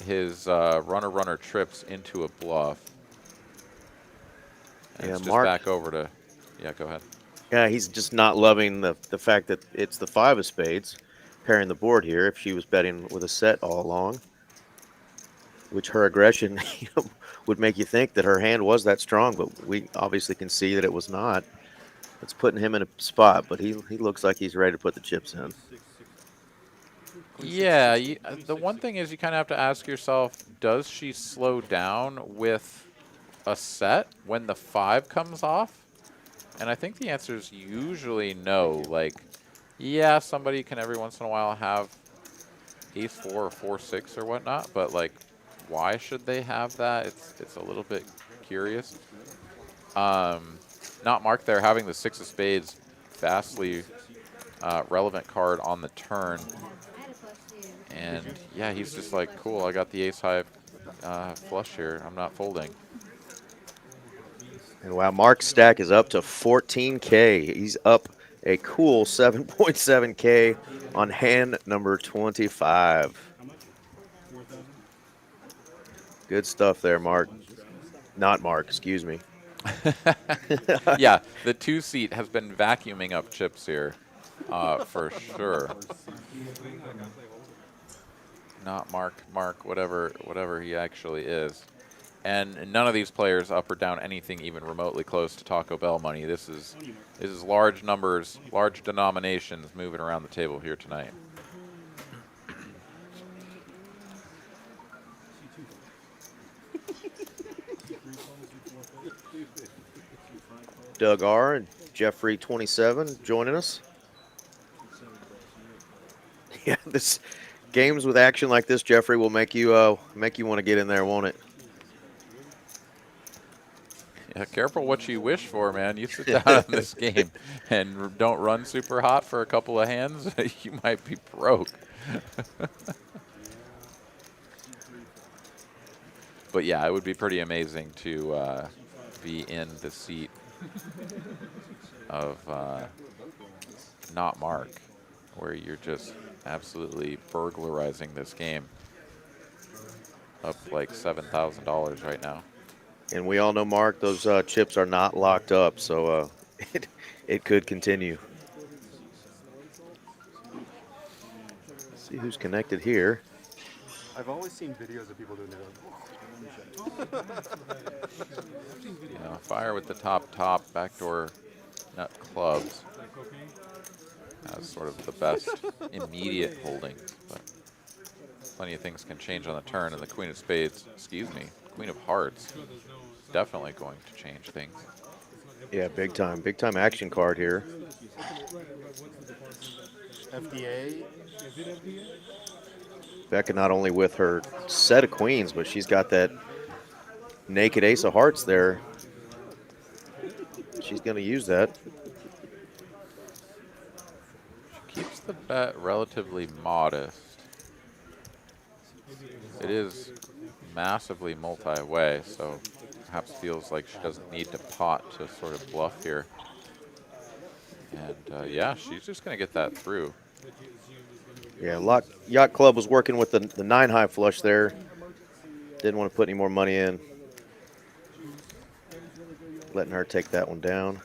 his runner trips into a bluff. And Yeah, it's just Mark. back over to. Yeah, go ahead. Yeah, he's just not loving the fact that it's the 5 of spades pairing the board here. If she was betting with a set all along, which her aggression would make you think that her hand was that strong, but we obviously can see that it was not. It's putting him in a spot, but he looks like he's ready to put the chips in. Yeah, the one thing is you kind of have to ask yourself, does she slow down with a set when the 5 comes off? And I think the answer is usually no. Like, yeah, somebody can every once in a while have ace-4 or 4-6 or whatnot, but like, why should they have that? It's a little bit curious. Not Mark there having the 6 of spades, vastly relevant card on the turn. And yeah, he's just like, cool, I got the ace-high flush here. I'm not folding. And wow, Mark's stack is up to 14K. He's up a cool 7.7K on hand number 25. Good stuff there, Mark. Not Mark, excuse me. Yeah, the 2-seat has been vacuuming up chips here, for sure. Not Mark, whatever he actually is. And none of these players up or down anything even remotely close to Taco Bell money. This is large numbers, large denominations moving around the table here tonight. Doug R. and Jeffrey 27 joining us. Yeah, this games with action like this, Jeffrey, will make you want to get in there, won't it? Yeah, careful what you wish for, man. You sit down in this game and don't run super hot for a couple of hands, you might be broke. But yeah, it would be pretty amazing to be in the seat of Not Mark, where you're just absolutely burglarizing this game. Up like $7,000 right now. And we all know, Mark, those chips are not locked up, so it could continue. Let's see who's connected here. I've always seen videos of people doing that. Yeah, Fire with the top, backdoor nut clubs. That's sort of the best immediate holding, but plenty of things can change on the turn, and the Queen of Spades, excuse me, Queen of Hearts, definitely going to change things. Yeah, big time action card here. FDA. Becca not only with her set of queens, but she's got that naked ace of hearts there. She's going to use that. She keeps the bet relatively modest. It is massively multi-way, so perhaps feels like she doesn't need to pot to sort of bluff here. And yeah, she's just going to get that through. Yeah, Yacht Club was working with the 9 high flush there. Didn't want to put any more money in. Letting her take that one down.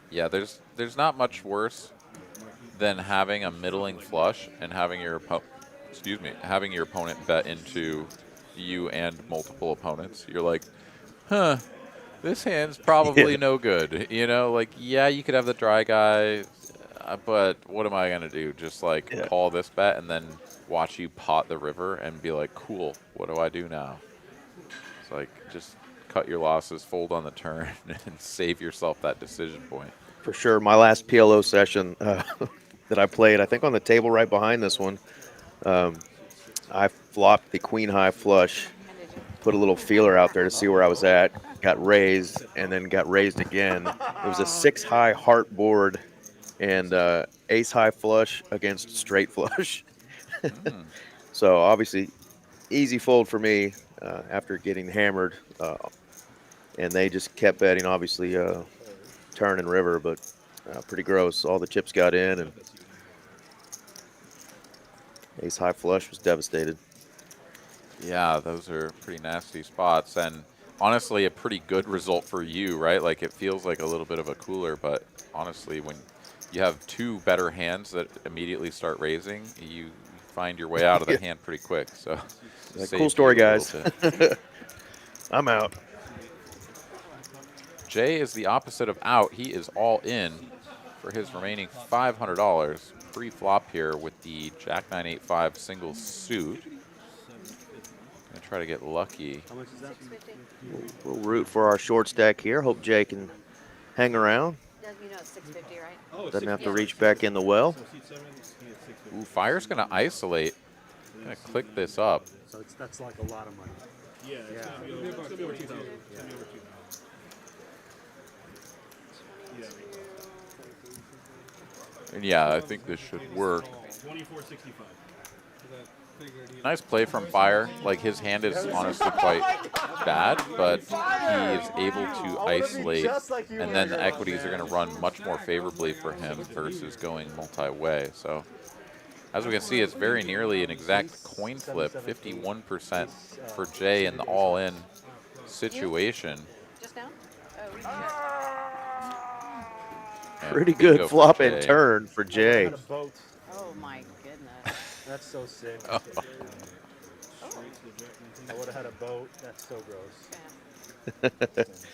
Yeah, there's not much worse than having a middling flush and having your having your opponent bet into you and multiple opponents. You're like, huh, this hand's probably no good. You know, like, yeah, you could have the dry guy, but what am I gonna do? Just like call this bet and then watch you pot the river and be like, cool, what do I do now? It's like, just cut your losses, fold on the turn, and save yourself that decision point. For sure. My last PLO session that I played, I think on the table right behind this one, I flopped the queen high flush, put a little feeler out there to see where I was at, got raised, and then got raised again. It was a 6 high heart board and ace high flush against straight flush. So obviously easy fold for me after getting hammered. And they just kept betting, obviously, turn and river, but pretty gross. All the chips got in, and ace high flush was devastated. Yeah, those are pretty nasty spots, and honestly, a pretty good result for you, right? Like, it feels like a little bit of a cooler, but honestly, when you have 2 better hands that immediately start raising, you find your way out of the hand pretty quick. So, cool story, guys. I'm out. Jay is the opposite of out. He is all in for his remaining $500 pre-flop here with the Jack 9-8-5 single suit. Gonna try to get lucky. How much is that? We'll root for our short stack here. Hope Jay can hang around. You know it's 650, right? Doesn't have to reach back in the well. Ooh, Fire's gonna isolate. I'm gonna click this up. So that's like a lot of money. Yeah, it's gonna be over 2,000. Yeah. And yeah, I think this should work. 24.65. Nice play from Fire. Like, his hand is honestly quite bad, but he is able to isolate, and then the equities are going to run much more favorably for him versus going multi-way. So, as we can see, it's very nearly an exact coin flip, 51% for Jay in the all-in situation. Just now? And Pretty bingo good for flop and Jay. turn for Jay. Oh my goodness. That's so sick. Oh. I would have had a boat. That's so gross.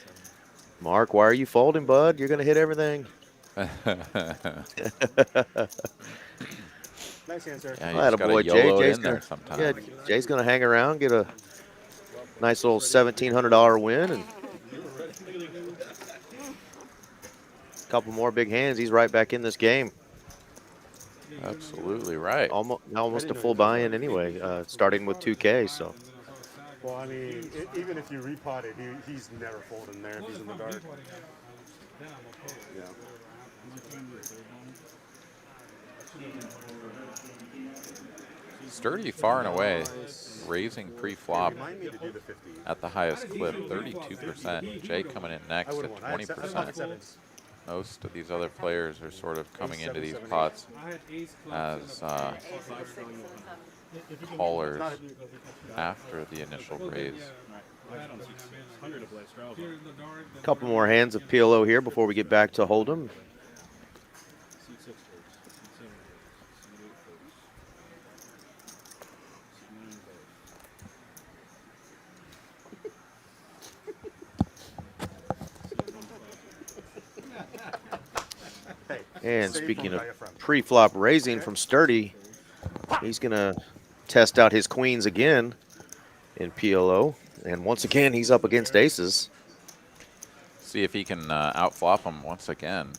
Mark, why are you folding, bud? You're going to hit everything. Nice answer. Yeah, you Well, just gotta boy, YOLO it Jay's in gonna, there sometimes. yeah, Jay's going to hang around, get a nice little $1,700 win, and a couple more big hands. He's right back in this game. Absolutely right. Almost a full buy-in anyway, starting with 2K. So. Well, I mean, even if you repot it, he's never folding there if he's in the dark. Yeah. Sturdy far and away, raising pre-flop Remind me to do the 50. at the highest clip, 32%. Jay coming in next at 20%. Most of these other players are sort of coming into these pots as callers after the initial raise. A couple more hands of PLO here before we get back to Hold'em. And speaking of pre-flop raising from Sturdy, he's going to test out his queens again in PLO. And once again, he's up against aces. See if he can outflop him once again.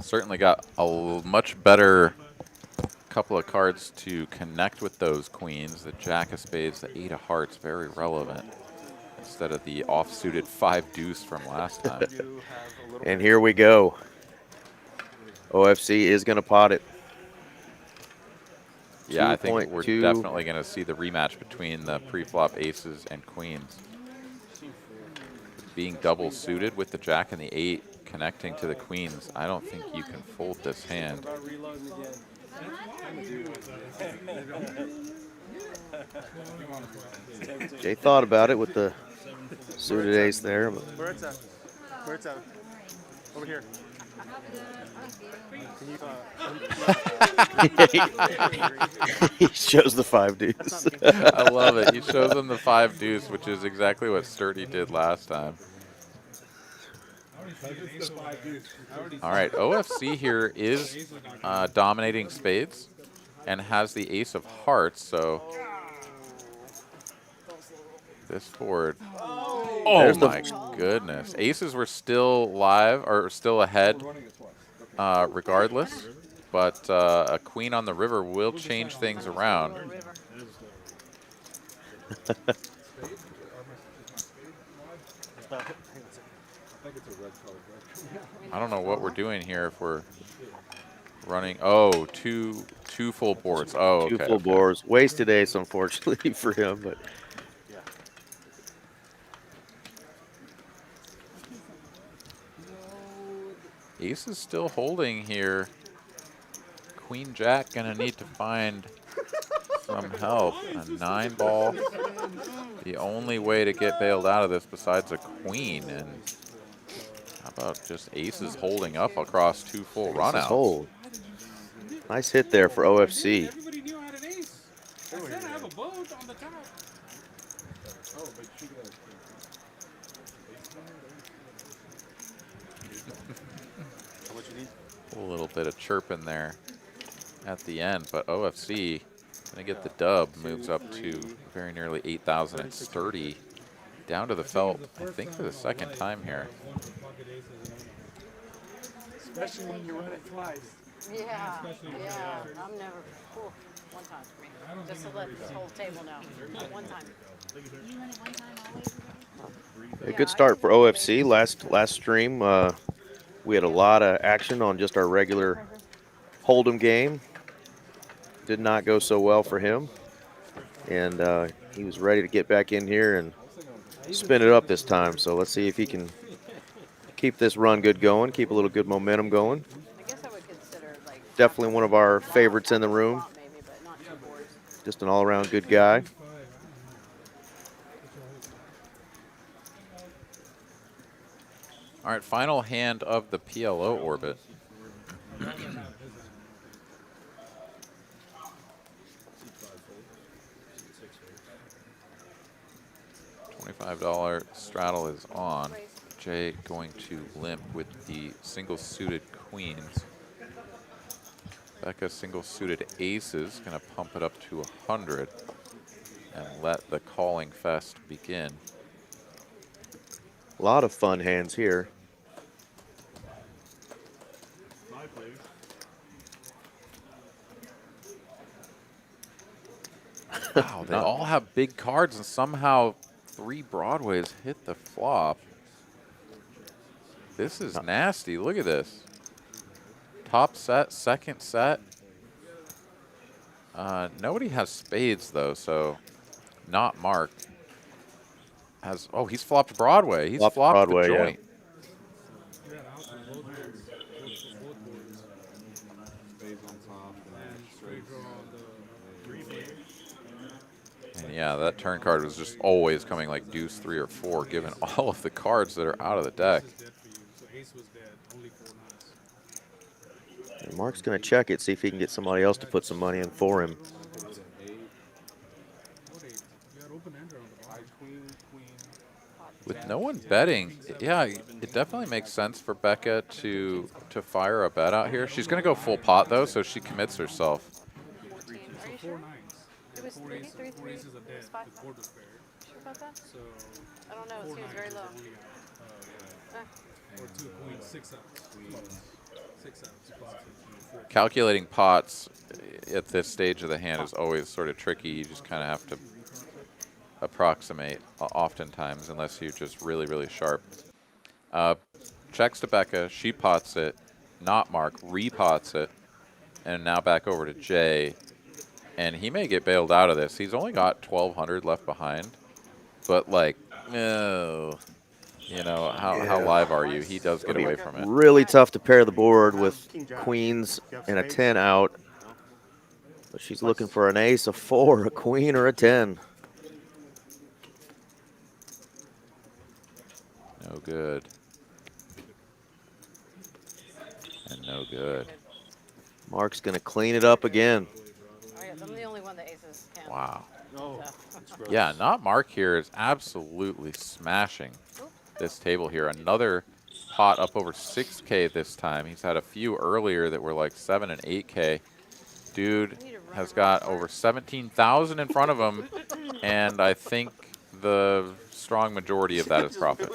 Certainly got a much better couple of cards to connect with those queens. The Jack of Spades, the 8 of Hearts, very relevant, instead of the off-suited 5 deuce from last time. And here we go. OFC is going to pot it. Yeah, I think we're 2.2. definitely going to see the rematch between the pre-flop aces and queens. Being double suited with the jack and the 8 connecting to the queens, I don't think you can fold this hand. About reloading again. Jay thought about it with the suited ace there. But Where it's at? Where it's at? Over here. Can you, he shows the 5 deuce. I love it. He shows them the 5 deuce, which is exactly what Sturdy did last time. All right, OFC here is dominating spades and has the ace of hearts, so this board. Oh my goodness. Aces were still live, or still ahead regardless, but a queen on the river will change things around. I don't know what we're doing here if we're running. Oh, two full boards. Oh, okay. 2 full boards. Wasted ace, unfortunately, for him. But Ace is still holding here. Queen Jack gonna need to find some help. A 9 ball. The only way to get bailed out of this besides a queen. And how about just aces holding up across 2 full runouts? hold. Nice hit there for OFC. Everybody knew I had an ace. I said I have a boat on the top. A little bit of chirping there at the end, but OFC gonna get the dub, moves up to very nearly 8,000 at Sturdy, down to the felt, I think for the second time here. especially when you run it twice. Yeah, yeah. I'm never. Cool. One time for me. Just to let this whole table know. One time. You run it one time always? A good start for OFC. Last stream, we had a lot of action on just our regular Hold'em game. Did not go so well for him. And he was ready to get back in here and spin it up this time. So let's see if he can keep this run good going, keep a little good momentum going. I guess I would consider like. Definitely one of our favorites in the room. Maybe, but not 2 boards. Just an all-around good guy. All right, final hand of the PLO orbit. $25 straddle is on. Jay going to limp with the single suited queens. Becca single suited aces, gonna pump it up to 100 and let the calling fest begin. A lot of fun hands here. Wow, they all have big cards and somehow 3 Broadways hit the flop. This is nasty. Look at this. Top set, second set. Nobody has spades though, so not Mark. Oh, he's flopped Broadway. He's flopped Broadway, the yeah. joint. And yeah, that turn card was just always coming like deuce 3 or 4, given all of the cards that are out of the deck. And Mark's going to check it, see if he can get somebody else to put some money in for him. With no one betting, yeah, it definitely makes sense for Becca to fire a bet out here. She's going to go full pot though, so she commits herself. 14. Are you sure? It was 3, 3, 3. It was 5. Sure about that? I don't know. It seems very low. Or 2 queens, 6 outs. 6 outs. Calculating pots at this stage of the hand is always sort of tricky. You just kind of have to approximate oftentimes, unless you're just really, really sharp. Checks to Becca. She pots it. not Mark, repots it, and now back over to Jay. And he may get bailed out of this. He's only got 1,200 left behind. But, like, no. You know, how live are you? He does get away from it. Really tough to pair the board with queens and a 10 out. But she's looking for an ace, a 4, a queen, or a 10. No good. And no good. Mark's going to clean it up again. Oh, yeah, I'm the only one that aces can. Wow. Oh, Yeah, not Mark here is absolutely smashing this table here. Another pot up over 6K this time. He's had a few earlier that were like 7 and 8K. Dude has got over 17,000 in front of him, and I think the strong majority of that is profit.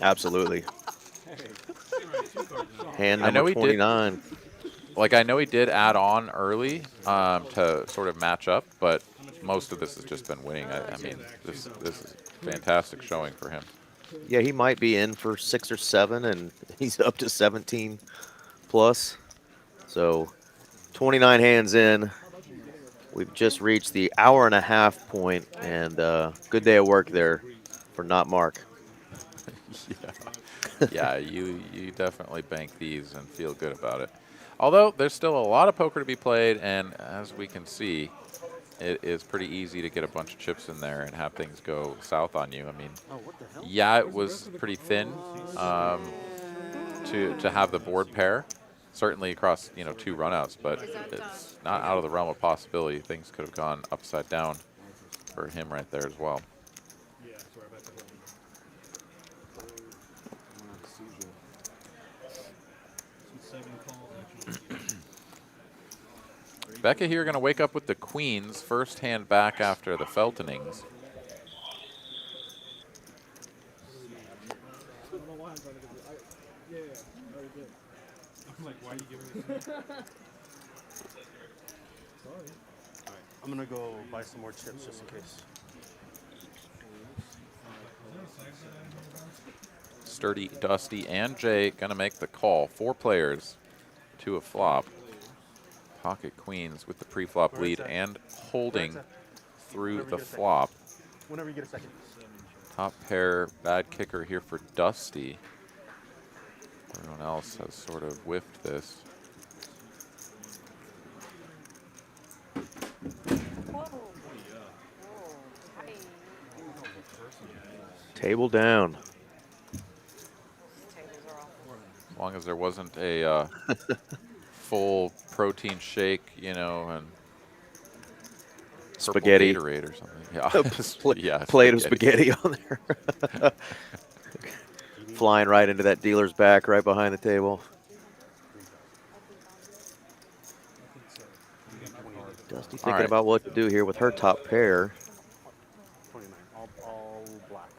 Absolutely. Hand I know number he did. 29. Like, I know he did add on early to sort of match up, but most of this has just been winning. I mean, this is fantastic showing for him. Yeah, he might be in for 6 or 7, and he's up to 17 plus. So 29 hands in. We've just reached the hour-and-a-half point, and good day of work there for not Mark. Yeah, you definitely bank these and feel good about it. Although there's still a lot of poker to be played, and as we can see, it is pretty easy to get a bunch of chips in there and have things go south on you. I mean, yeah, it was pretty thin to have the board pair, certainly across 2 runouts, but it's not out of the realm of possibility. Things could have gone upside down for him right there as well. Becca here going to wake up with the queens, first hand back after the Feltonings. I'm gonna go buy some more chips just in case. Sturdy, Dusty, and Jay going to make the call. 4 players to a flop. Pocket queens with the pre-flop lead and holding through the flop. Whenever you get a second. Top pair, bad kicker here for Dusty. Everyone else has sort of whiffed this. Table down. As long as there wasn't a full protein shake, and Spaghetti. Gatorade or something. Yeah, Plate of spaghetti on there. Flying right into that dealer's back right behind the table. Dusty thinking about what to do here with her top pair. 29, all black.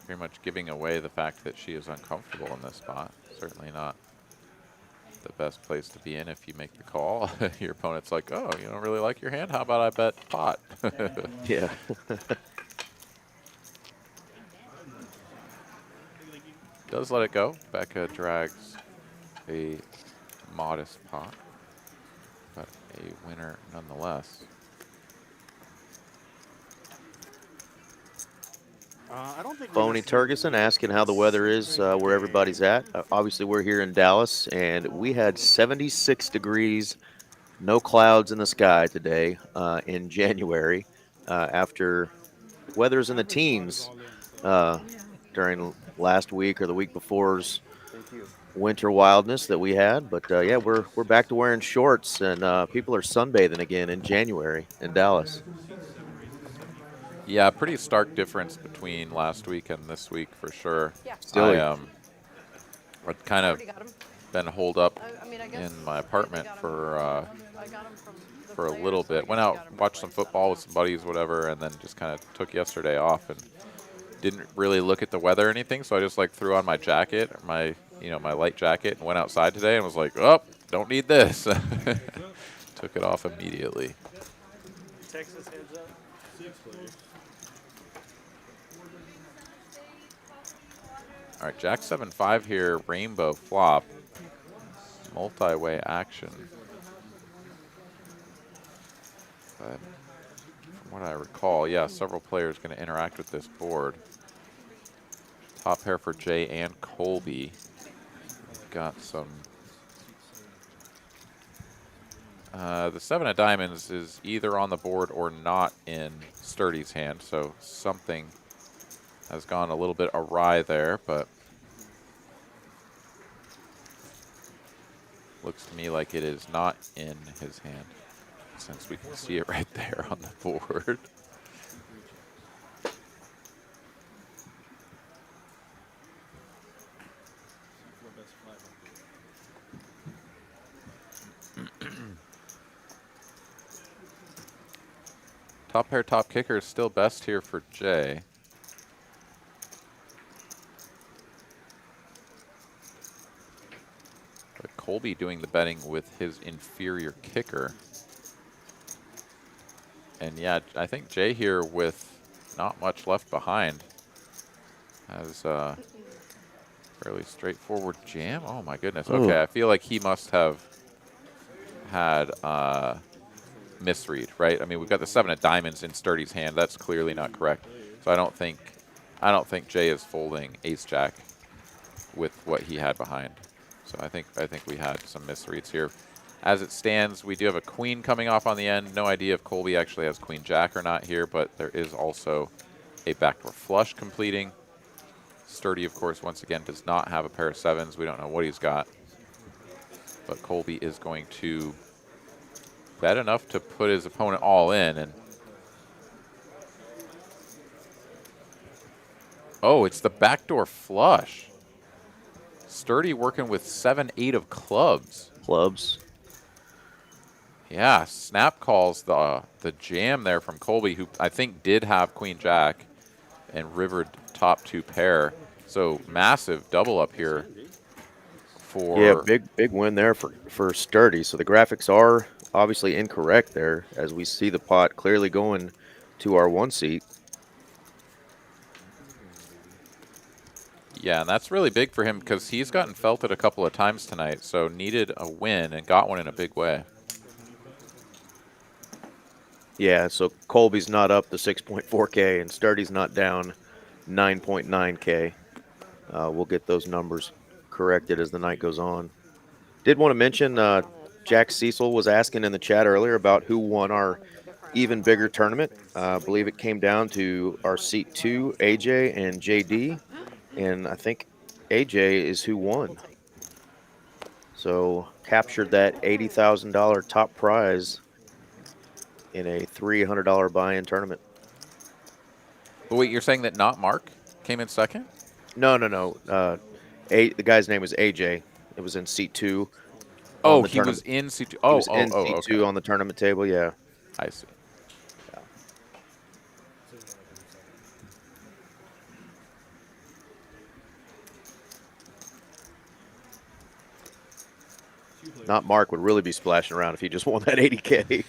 Very much giving away the fact that she is uncomfortable in this spot. Certainly not the best place to be in if you make the call. Your opponent's like, oh, you don't really like your hand? How about I bet pot? Yeah. Does let it go. Becca drags a modest pot, but a winner nonetheless. I don't think Phony Turgeson asking how the weather is where everybody's at. Obviously, we're here in Dallas, and we had 76 degrees, no clouds in the sky today in January after weather's in the teens during last week or the week before's winter wildness that we had. But, yeah, we're back to wearing shorts, and people are sunbathing again in January in Dallas. Yeah, pretty stark difference between last week and this week for sure. Yeah. Still, I've kind of been holed up I guess in my apartment for I got 'em from a little bit. Went out, watched some football with some buddies, whatever, and then just kind of took yesterday off and didn't really look at the weather or anything. So I just like threw on my jacket, my light jacket, and went outside today and was like, oh, don't need this. Took it off immediately. Texas heads up. All right, Jack 7-5 here, rainbow flop, multi-way action. But from what I recall, yeah, several players going to interact with this board. Top pair for Jay and Colby. Got some. The 7 of diamonds is either on the board or not in Sturdy's hand, so something has gone a little bit awry there, but looks to me like it is not in his hand, since we can see it right there on the board. Top pair, top kicker is still best here for Jay. But Colby doing the betting with his inferior kicker. And yeah, I think Jay here with not much left behind has a fairly straightforward jam. Oh my goodness. Okay, Ooh. I feel like he must have had misread, right? I mean, we've got the 7 of diamonds in Sturdy's hand. That's clearly not correct. So I don't think Jay is folding ace jack with what he had behind. So I think we had some misreads here. As it stands, we do have a queen coming off on the end. No idea if Colby actually has queen jack or not here, but there is also a backdoor flush completing. Sturdy, of course, once again, does not have a pair of 7s. We don't know what he's got. But Colby is going to bet enough to put his opponent all in. And oh, it's the backdoor flush. Sturdy working with 7-8 of clubs. Clubs. Yeah, snap calls the jam there from Colby, who I think did have queen jack and rivered top 2 pair. So massive double up here for... Yeah, big win there for Sturdy. So the graphics are obviously incorrect there, as we see the pot clearly going to our 1 seat. Yeah, and that's really big for him because he's gotten felted a couple of times tonight, so needed a win and got one in a big way. Yeah, so Colby's not up to 6.4K and Sturdy's not down 9.9K. We'll get those numbers corrected as the night goes on. Did want to mention Jack Cecil was asking in the chat earlier about who won our even bigger tournament. I believe it came down to our seat 2, AJ and JD, and I think AJ is who won. So captured that $80,000 top prize in a $300 buy-in tournament. But wait, you're saying that not Mark came in second? No. The guy's name was AJ. It was in seat 2. Oh, he was in seat 2. Oh, seat 2 okay. on the tournament table, yeah. I see. Not Mark would really be splashing around if he just won that 80K.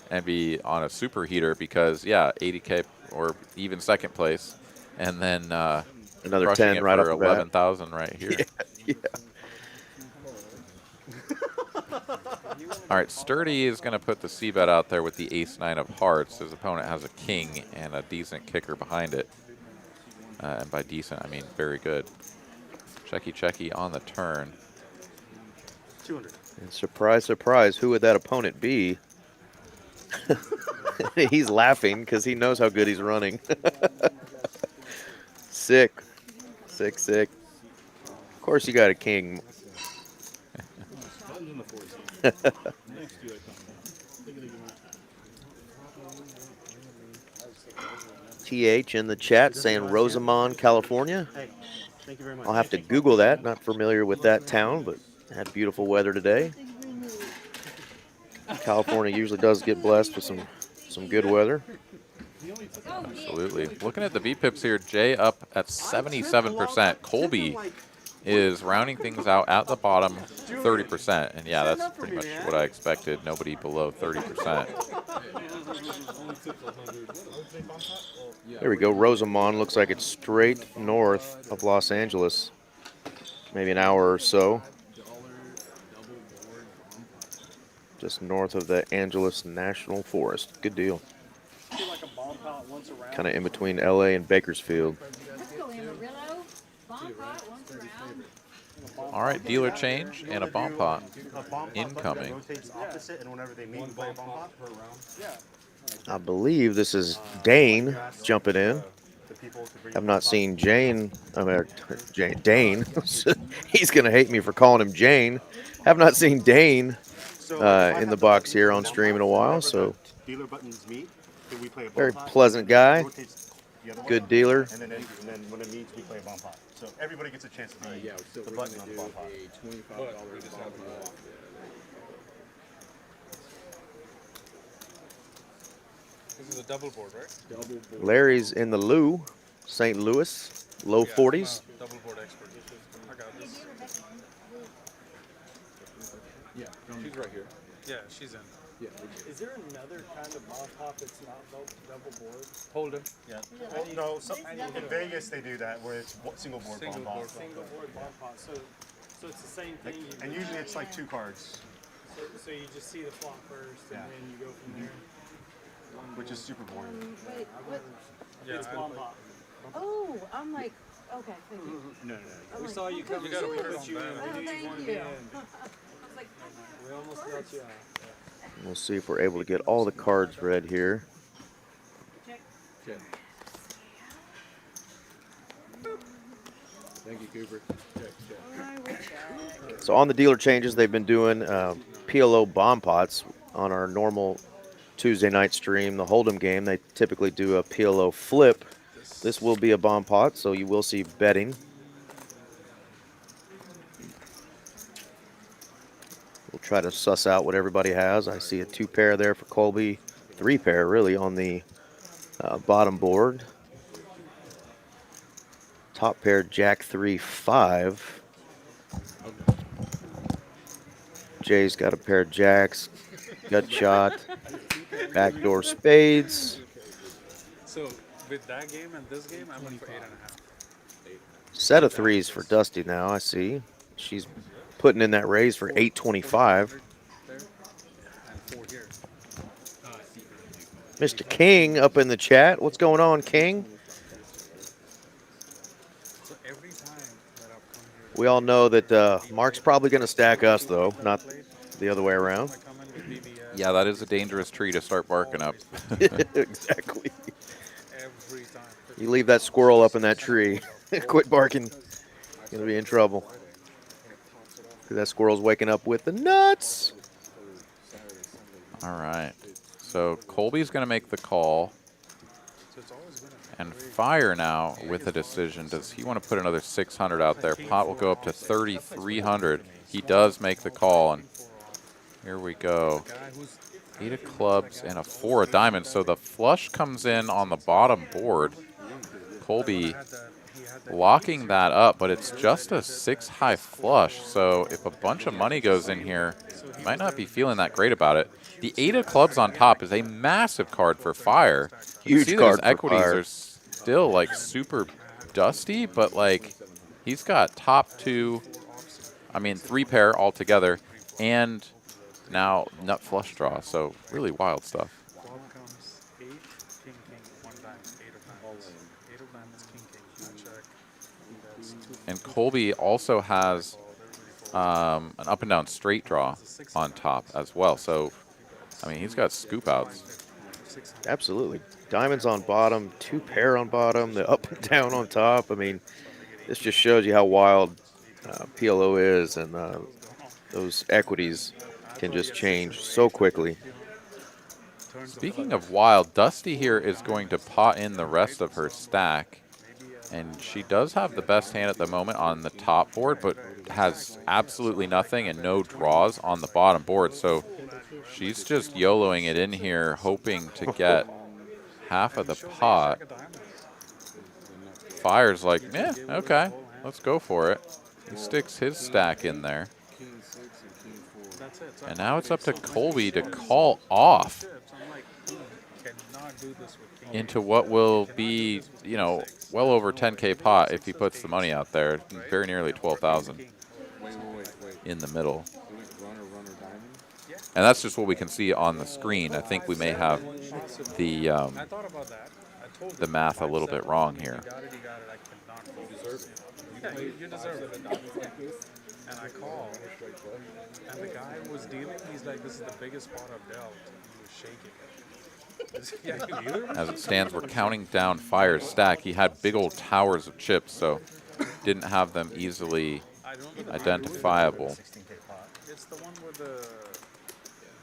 And be on a super heater because, yeah, 80K or even second place. And then another 10 right off the bat. 11,000 right here. Yeah. All right, Sturdy is going to put the C-bet out there with the ace-9 of hearts. His opponent has a king and a decent kicker behind it. And by decent, I mean very good. Checky on the turn. 200. And surprise, surprise, who would that opponent be? He's laughing because he knows how good he's running. Sick. Of course you got a king. TH in the chat saying Rosamond, California. Hey, thank you very much. I'll have to Google that. Not familiar with that town, but had beautiful weather today. California usually does get blessed with some good weather. Absolutely. Looking at the VPIPs here, Jay up at 77%. Colby is rounding things out at the bottom 30%. And yeah, that's pretty much what I expected. Nobody below 30%. There we go. Rosamond looks like it's straight north of Los Angeles. Maybe an hour or so. Just north of the Angeles National Forest. Good deal. Kind of in between LA and Bakersfield. Let's go Amarillo. Bomb pot once around. All right, dealer change and a bomb pot A bomb pot incoming. rotates opposite, and whenever they meet, you play a bomb pot. I believe this is Dane jumping in. I've not seen Jane. I mean, Dane. He's going to hate me for calling him Jane. Have not seen Dane in the box here on stream in a while. So Dealer buttons meet. We play a very bomb pot, pleasant guy. rotates the other way, Good dealer. And then when it meets, we play a bomb pot. So everybody gets a chance to be the button on the bomb pot. This is a double board, right? Larry's in the Lou, St. Louis, low 40s. Double board expert. I got this. She's right here. Yeah, she's in. Is there another kind of bomb pot that's not double board? Hold him. Yeah. Well, no, in Vegas they do that where it's single board bomb pot. Single board bomb pot. So it's the same thing. And usually it's like 2 cards, So you just see the flop first, and then you go from there. which is super boring. Wait, what? Yeah, It's bomb pot. Oh, I'm like, okay, thank you. No. We saw you come. You gotta put it on you in. that. Oh, We knew you thank wanted you. in. I was like, We almost got you out. We'll see if we're able to get all the cards read here. Thank you, Cooper. So on the dealer changes, they've been doing PLO bomb pots on our normal Tuesday night stream. The Hold'em game, they typically do a PLO flip. This will be a bomb pot, so you will see betting. We'll try to suss out what everybody has. I see a 2-pair there for Colby, 3-pair really on the bottom board. Top pair, Jack 3-5. Jay's got a pair of jacks, gut shot, backdoor spades. So with that game and this game, I'm in for 8.5. Set of threes for Dusty now, I see. She's putting in that raise for 825. And 4 here. Mr. King up in the chat. What's going on, King? So every time that I've come here, We all know that Mark's probably going to stack us, though, not the other way around. I come in with BBS Yeah, that is a dangerous tree to start barking up. Exactly. every time. You leave that squirrel up in that tree. Quit barking. Going to be in trouble. That squirrel's waking up with the nuts. All right. So Colby's going to make the call. So it's always been And Fire now with a decision. Does he want to put another 600 out there? Pot will go up to 3,300. He does make the call, and here we go. a guy who's 8 of clubs and a 4 of diamonds. So the flush comes in on the bottom board. Colby had that. He had that. locking that up, but it's just a 6 high flush. So if a bunch of money goes in here, you might not be feeling that great about it. The 8 of clubs on top is a massive card for Fire. You Huge see that card his for equities Fire. are still like super dusty, but like he's got top 2, I mean 3 pair altogether, and now nut flush draw. So really wild stuff. Flop comes 8, king, 1 diamond, 8 of diamonds. 8 of diamonds, king, I check. That's 2. And Colby also has an up and down straight draw on top as well. So, I mean, he's got scoop outs. Absolutely. Diamonds on bottom, 2 pair on bottom, the up and down on top. I mean, this just shows you how wild PLO is, and those equities can just change so quickly. Speaking of wild, Dusty here is going to pot in the rest of her stack. And she does have the best hand at the moment on the top board, but has absolutely nothing and no draws on the bottom board. So she's just YOLOing it in here, hoping to get half of the pot. Fire's like, yeah, okay, let's go for it. He sticks his stack in there. That's it. So And I'm now it's up to so many Colby to chips, call off chips. I'm like, he cannot do this with king. into what will be, you know, well over 10K pot if he puts the money out there. Very nearly 12,000 in the middle. And that's just what we can see on the screen. I think we may have the I thought about that. I told the him math a little bit wrong here. You got it. I cannot fold. You deserve it. Yeah, you deserve it. And I called, and the guy was dealing. He's like, "This is the biggest pot I've dealt." He was shaking. Yeah, you either? As it stands, we're counting down Fire's stack. He had big old towers of chips, so didn't have them easily identifiable. It's the one with the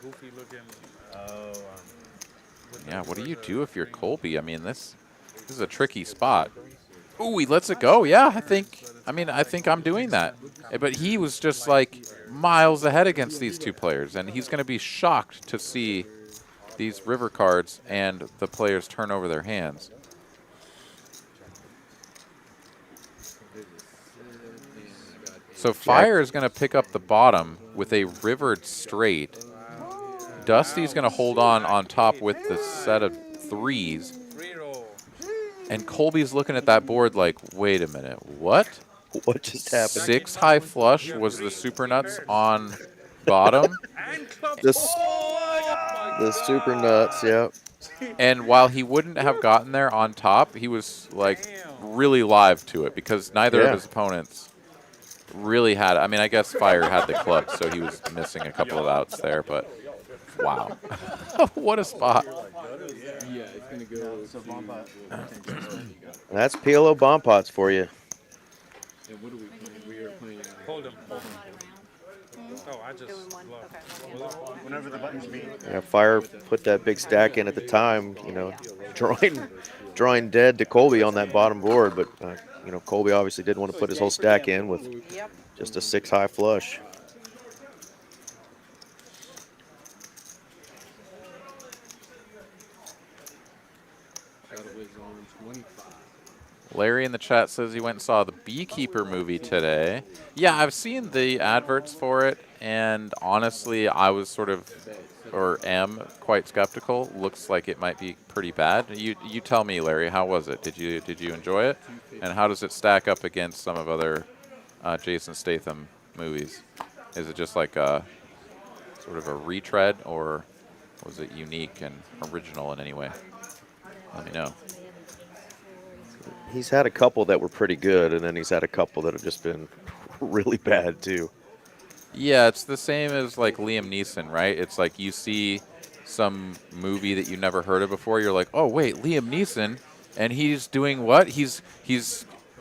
goofy looking. Yeah, what do you do if you're Colby? I mean, this is a tricky spot. Ooh, he lets it go. Yeah, I think I'm doing that. But he was just like miles ahead against these two players, and he's going to be shocked to see these river cards and the players turn over their hands. So Fire is going to pick up the bottom with a rivered straight. Dusty's going to hold on top with the set of threes. And Colby's looking at that board like, wait a minute, what? What just happened? 6 high flush was the super nuts on bottom. The super nuts, yep. And while he wouldn't have gotten there on top, he was like really live to it because neither of his opponents really had. I mean, I guess Fire had the club, so he was missing a couple of outs there, but wow. What a spot. Yeah, it's going to go That's PLO bomb pots for you. And what are we playing? We are playing. Hold him. Oh, I just love. Whenever the buttons meet. Yeah, Fire put that big stack in at the time, you know, drawing dead to Colby on that bottom board. But, you know, Colby obviously didn't want to put his whole stack in with just a 6 high flush. Larry in the chat says he went and saw the Beekeeper movie today. Yeah, I've seen the adverts for it, and honestly, I was sort of, or am, quite skeptical. Looks like it might be pretty bad. You tell me, Larry, how was it? Did you enjoy it? And how does it stack up against some of other Jason Statham movies? Is it just like a sort of a retread, or was it unique and original in any way? Let me know. He's had a couple that were pretty good, and then he's had a couple that have just been really bad, too. Yeah, it's the same as like Liam Neeson, right? It's like you see some movie that you never heard of before. You're like, oh, wait, Liam Neeson, and he's doing what? He's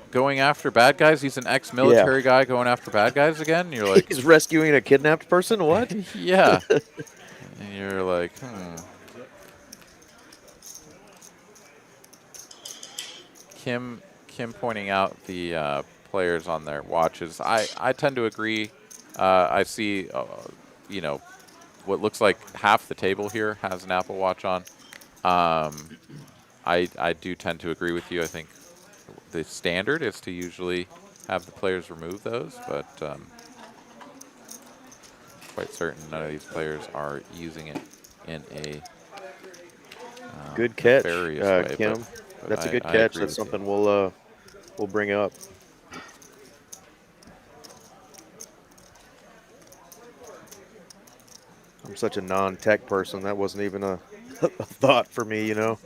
going after bad guys? He's an ex-military guy going after bad guys again? And you're like... He's rescuing a kidnapped person? What? Yeah. And you're like, Kim pointing out the players on their watches. I tend to agree. I see, you know, what looks like half the table here has an Apple Watch on. I do tend to agree with you. I think the standard is to usually have the players remove those, but quite certain none of these players are using it in a good catch, way, Kim. That's a good catch. That's something we'll bring up. I'm such a non-tech person. That wasn't even a thought for me, you know.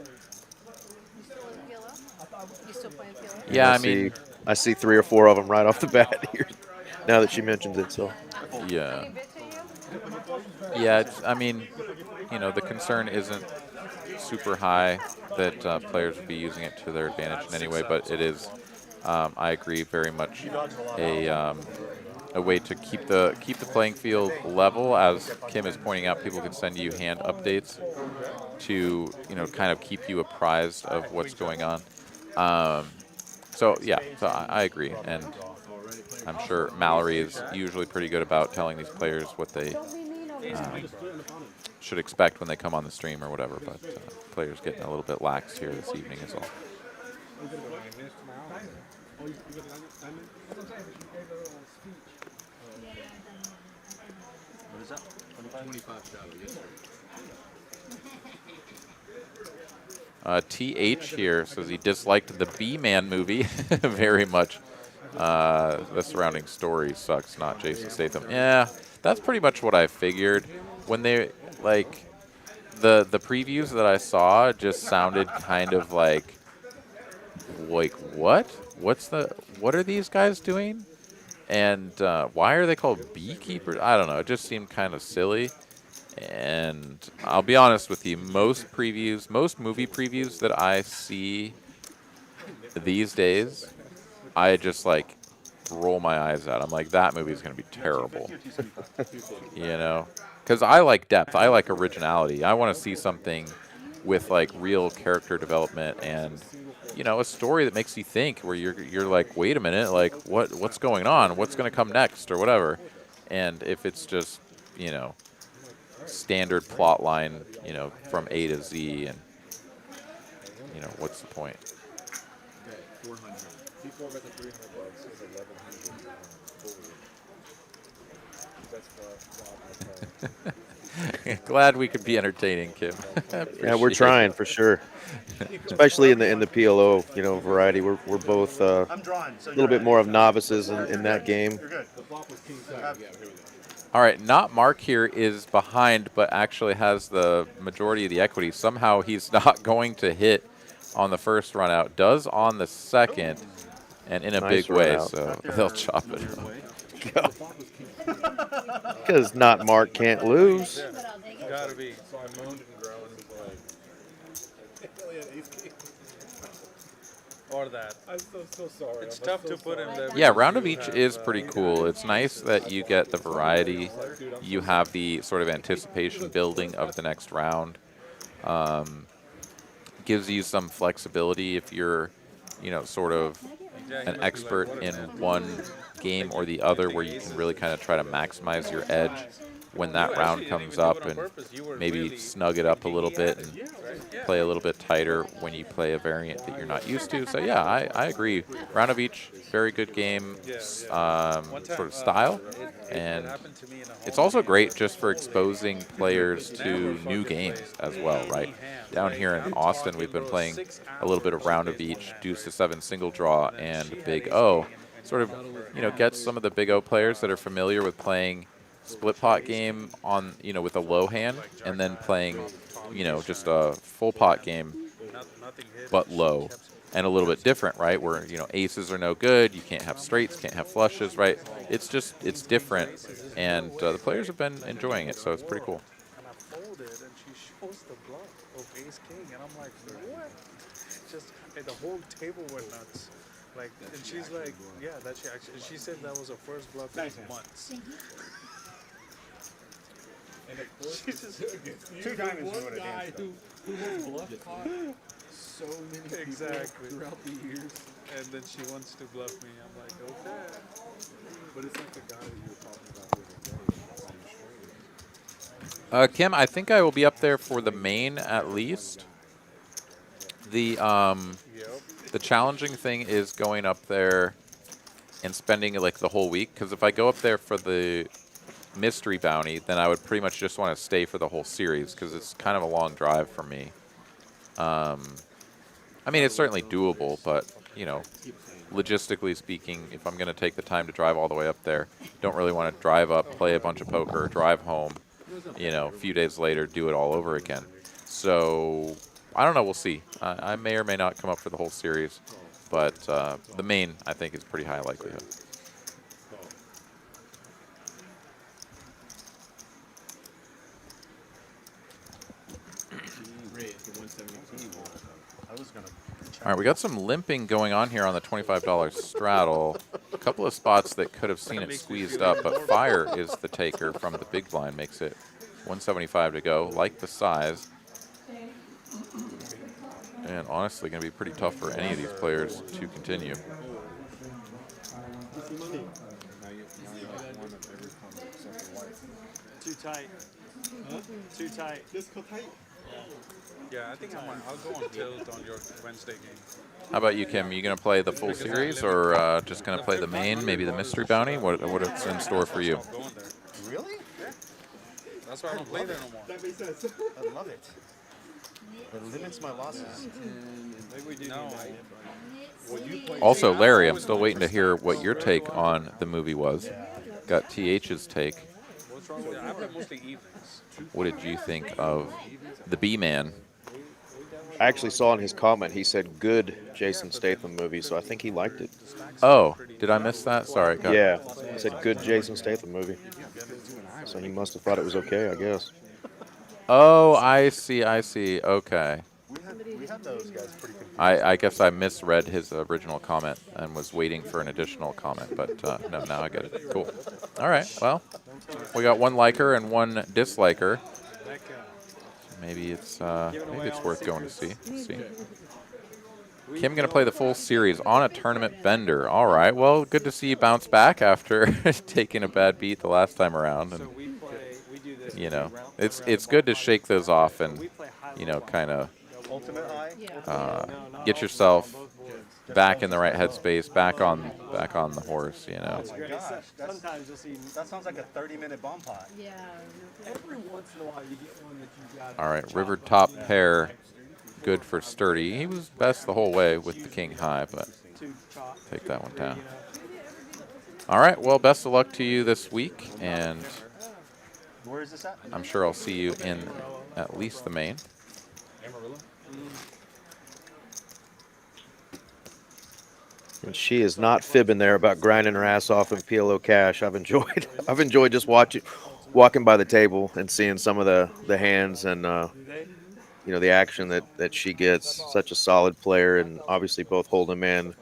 You still playing PLO? Yeah, I mean, I see 3 or 4 of them right off the bat here. Now that she mentions it, so. Yeah. Yeah, I mean, you know, the concern isn't super high that players would be using it to their advantage in any way, but it is, I agree, very much a way to keep the playing field level. As Kim is pointing out, people can send you hand updates to, you know, kind of keep you apprised of what's going on. So yeah, so I agree, and I'm sure Mallory is usually pretty good about telling these players what they should expect when they come on the stream or whatever, but players getting a little bit lax here this evening is all. What is that? 25? TH here says he disliked the B-Man movie very much. The surrounding story sucks, not Jason Statham. Yeah, that's pretty much what I figured. When they, like, the previews that I saw just sounded kind of like what? What are these guys doing? And why are they called beekeepers? I don't know. It just seemed kind of silly. And I'll be honest with you, most movie previews that I see these days, I just like roll my eyes at. I'm like, that movie's going to be terrible. You know? Because I like depth. I like originality. I want to see something with like real character development and, you know, a story that makes you think, where you're like, wait a minute, like what's going on? What's going to come next or whatever? And if it's just, you know, standard plot line, you know, from A to Z, and, you know, what's the point? Glad we could be entertaining, Kim. Yeah, we're trying for sure. Especially in the PLO, you know, variety. We're both I'm drawing. a little bit more of novices in that game. You're good. All right, not Mark here is behind, but actually has the majority of the equity. Somehow he's not going to hit on the first run out. Does on the second, and in a Nice big way, run out. so they'll chop it up. Because not Mark can't lose. Gotta be. So I moaned and groaned Or that. I'm so sorry. It's tough to put in there. Yeah, because round of you each have, is pretty cool. It's nice that you get the variety. You have the sort of anticipation building of the next round. Gives you some flexibility if you're, you know, sort of an expert in one game or the other, where you can really kind of try to maximize your edge when that round comes up, and maybe snug it up a little bit and play a little bit tighter when you play a variant that you're not used to. So yeah, I agree. Round of each, very good game, sort of style, and it's also great just for exposing players to new games as well, right? Down here in Austin, we've been playing a little bit of round of each, deuce to seven single draw, and big O. Sort of, you know, gets some of the big O players that are familiar with playing split pot game on, you know, with a low hand, and then playing, you know, just a full pot game but low and a little bit different, right? Where, you know, aces are no good, you can't have straights, can't have flushes, right? It's just, it's different, and the players have been enjoying it, so it's pretty cool. And I folded, and she shows the bluff of ace king, and I'm like, what? Just, and the whole table went nuts. Like, and she's like, yeah, that she actually, she said that was her first bluff in months. And of course, Two diamonds one ruined it, guy damn who has bluff caught so many people Exactly. throughout the years. And then she wants to bluff me. I'm like, okay. But it's like the guy that you were talking about the other day on the stream. Kim, I think I will be up there for the main at least. The challenging thing is going up there and spending like the whole week, because if I go up there for the mystery bounty, then I would pretty much just want to stay for the whole series, because it's kind of a long drive for me. I mean, it's certainly doable, but, you know, logistically speaking, if I'm going to take the time to drive all the way up there, don't really want to drive up, play a bunch of poker, drive home, you know, a few days later, do it all over again. So I don't know. We'll see. I may or may not come up for the whole series, but the main, I think, is pretty high likelihood. All right, we got some limping going on here on the $25 straddle. A couple of spots that could have seen it squeezed up, but Fire is the taker from the big blind, makes it 175 to go. Like the size. And honestly, going to be pretty tough for any of these players to continue. Too tight. Too tight. Disco tight? Yeah, I think I'll go on tilt on your Wednesday game. How about you, Kim? You going to play the full series or just going to play the main, maybe the mystery bounty? What is in store for you? Stop going there. Really? That's why I don't play there no more. That makes sense. I love it. It limits my losses. Maybe we do No. Also, Larry, I'm still waiting to hear what your take on the movie was. Got TH's take. What's wrong with I play mostly evenings. What did you think of the B-Man? I actually saw in his comment he said good Jason Statham movie, so I think he liked it. Oh, did I miss that? Sorry. Yeah, he said good Jason Statham movie. So he must have thought it was okay, I guess. Oh, I see. Okay. We had those guys pretty confused. I guess I misread his original comment and was waiting for an additional comment, but no, now I get it. Cool. All right, well, we got one liker and one disliker. Maybe it's worth going to see. Let's see. Kim gonna play the full series on a tournament bender. All right, well, good to see you bounce back after taking a bad beat the last time around, and you know, it's good to shake those off and you know, kind of Ultimate high? get yourself back in the right headspace, back on the horse, you know. Oh my gosh, that sounds like a 30-minute bomb pot. Yeah. Every once in a while you get one that you got. All right, river top pair, good for Sturdy. He was best the whole way with the king high, but take that one down. All right, well, best of luck to you this week, and Where is this at? I'm sure I'll see you in at least the main. And she is not fibbing there about grinding her ass off in PLO cash. I've enjoyed just walking by the table and seeing some of the hands and you know, the action that she gets. Such a solid player, and obviously both holding man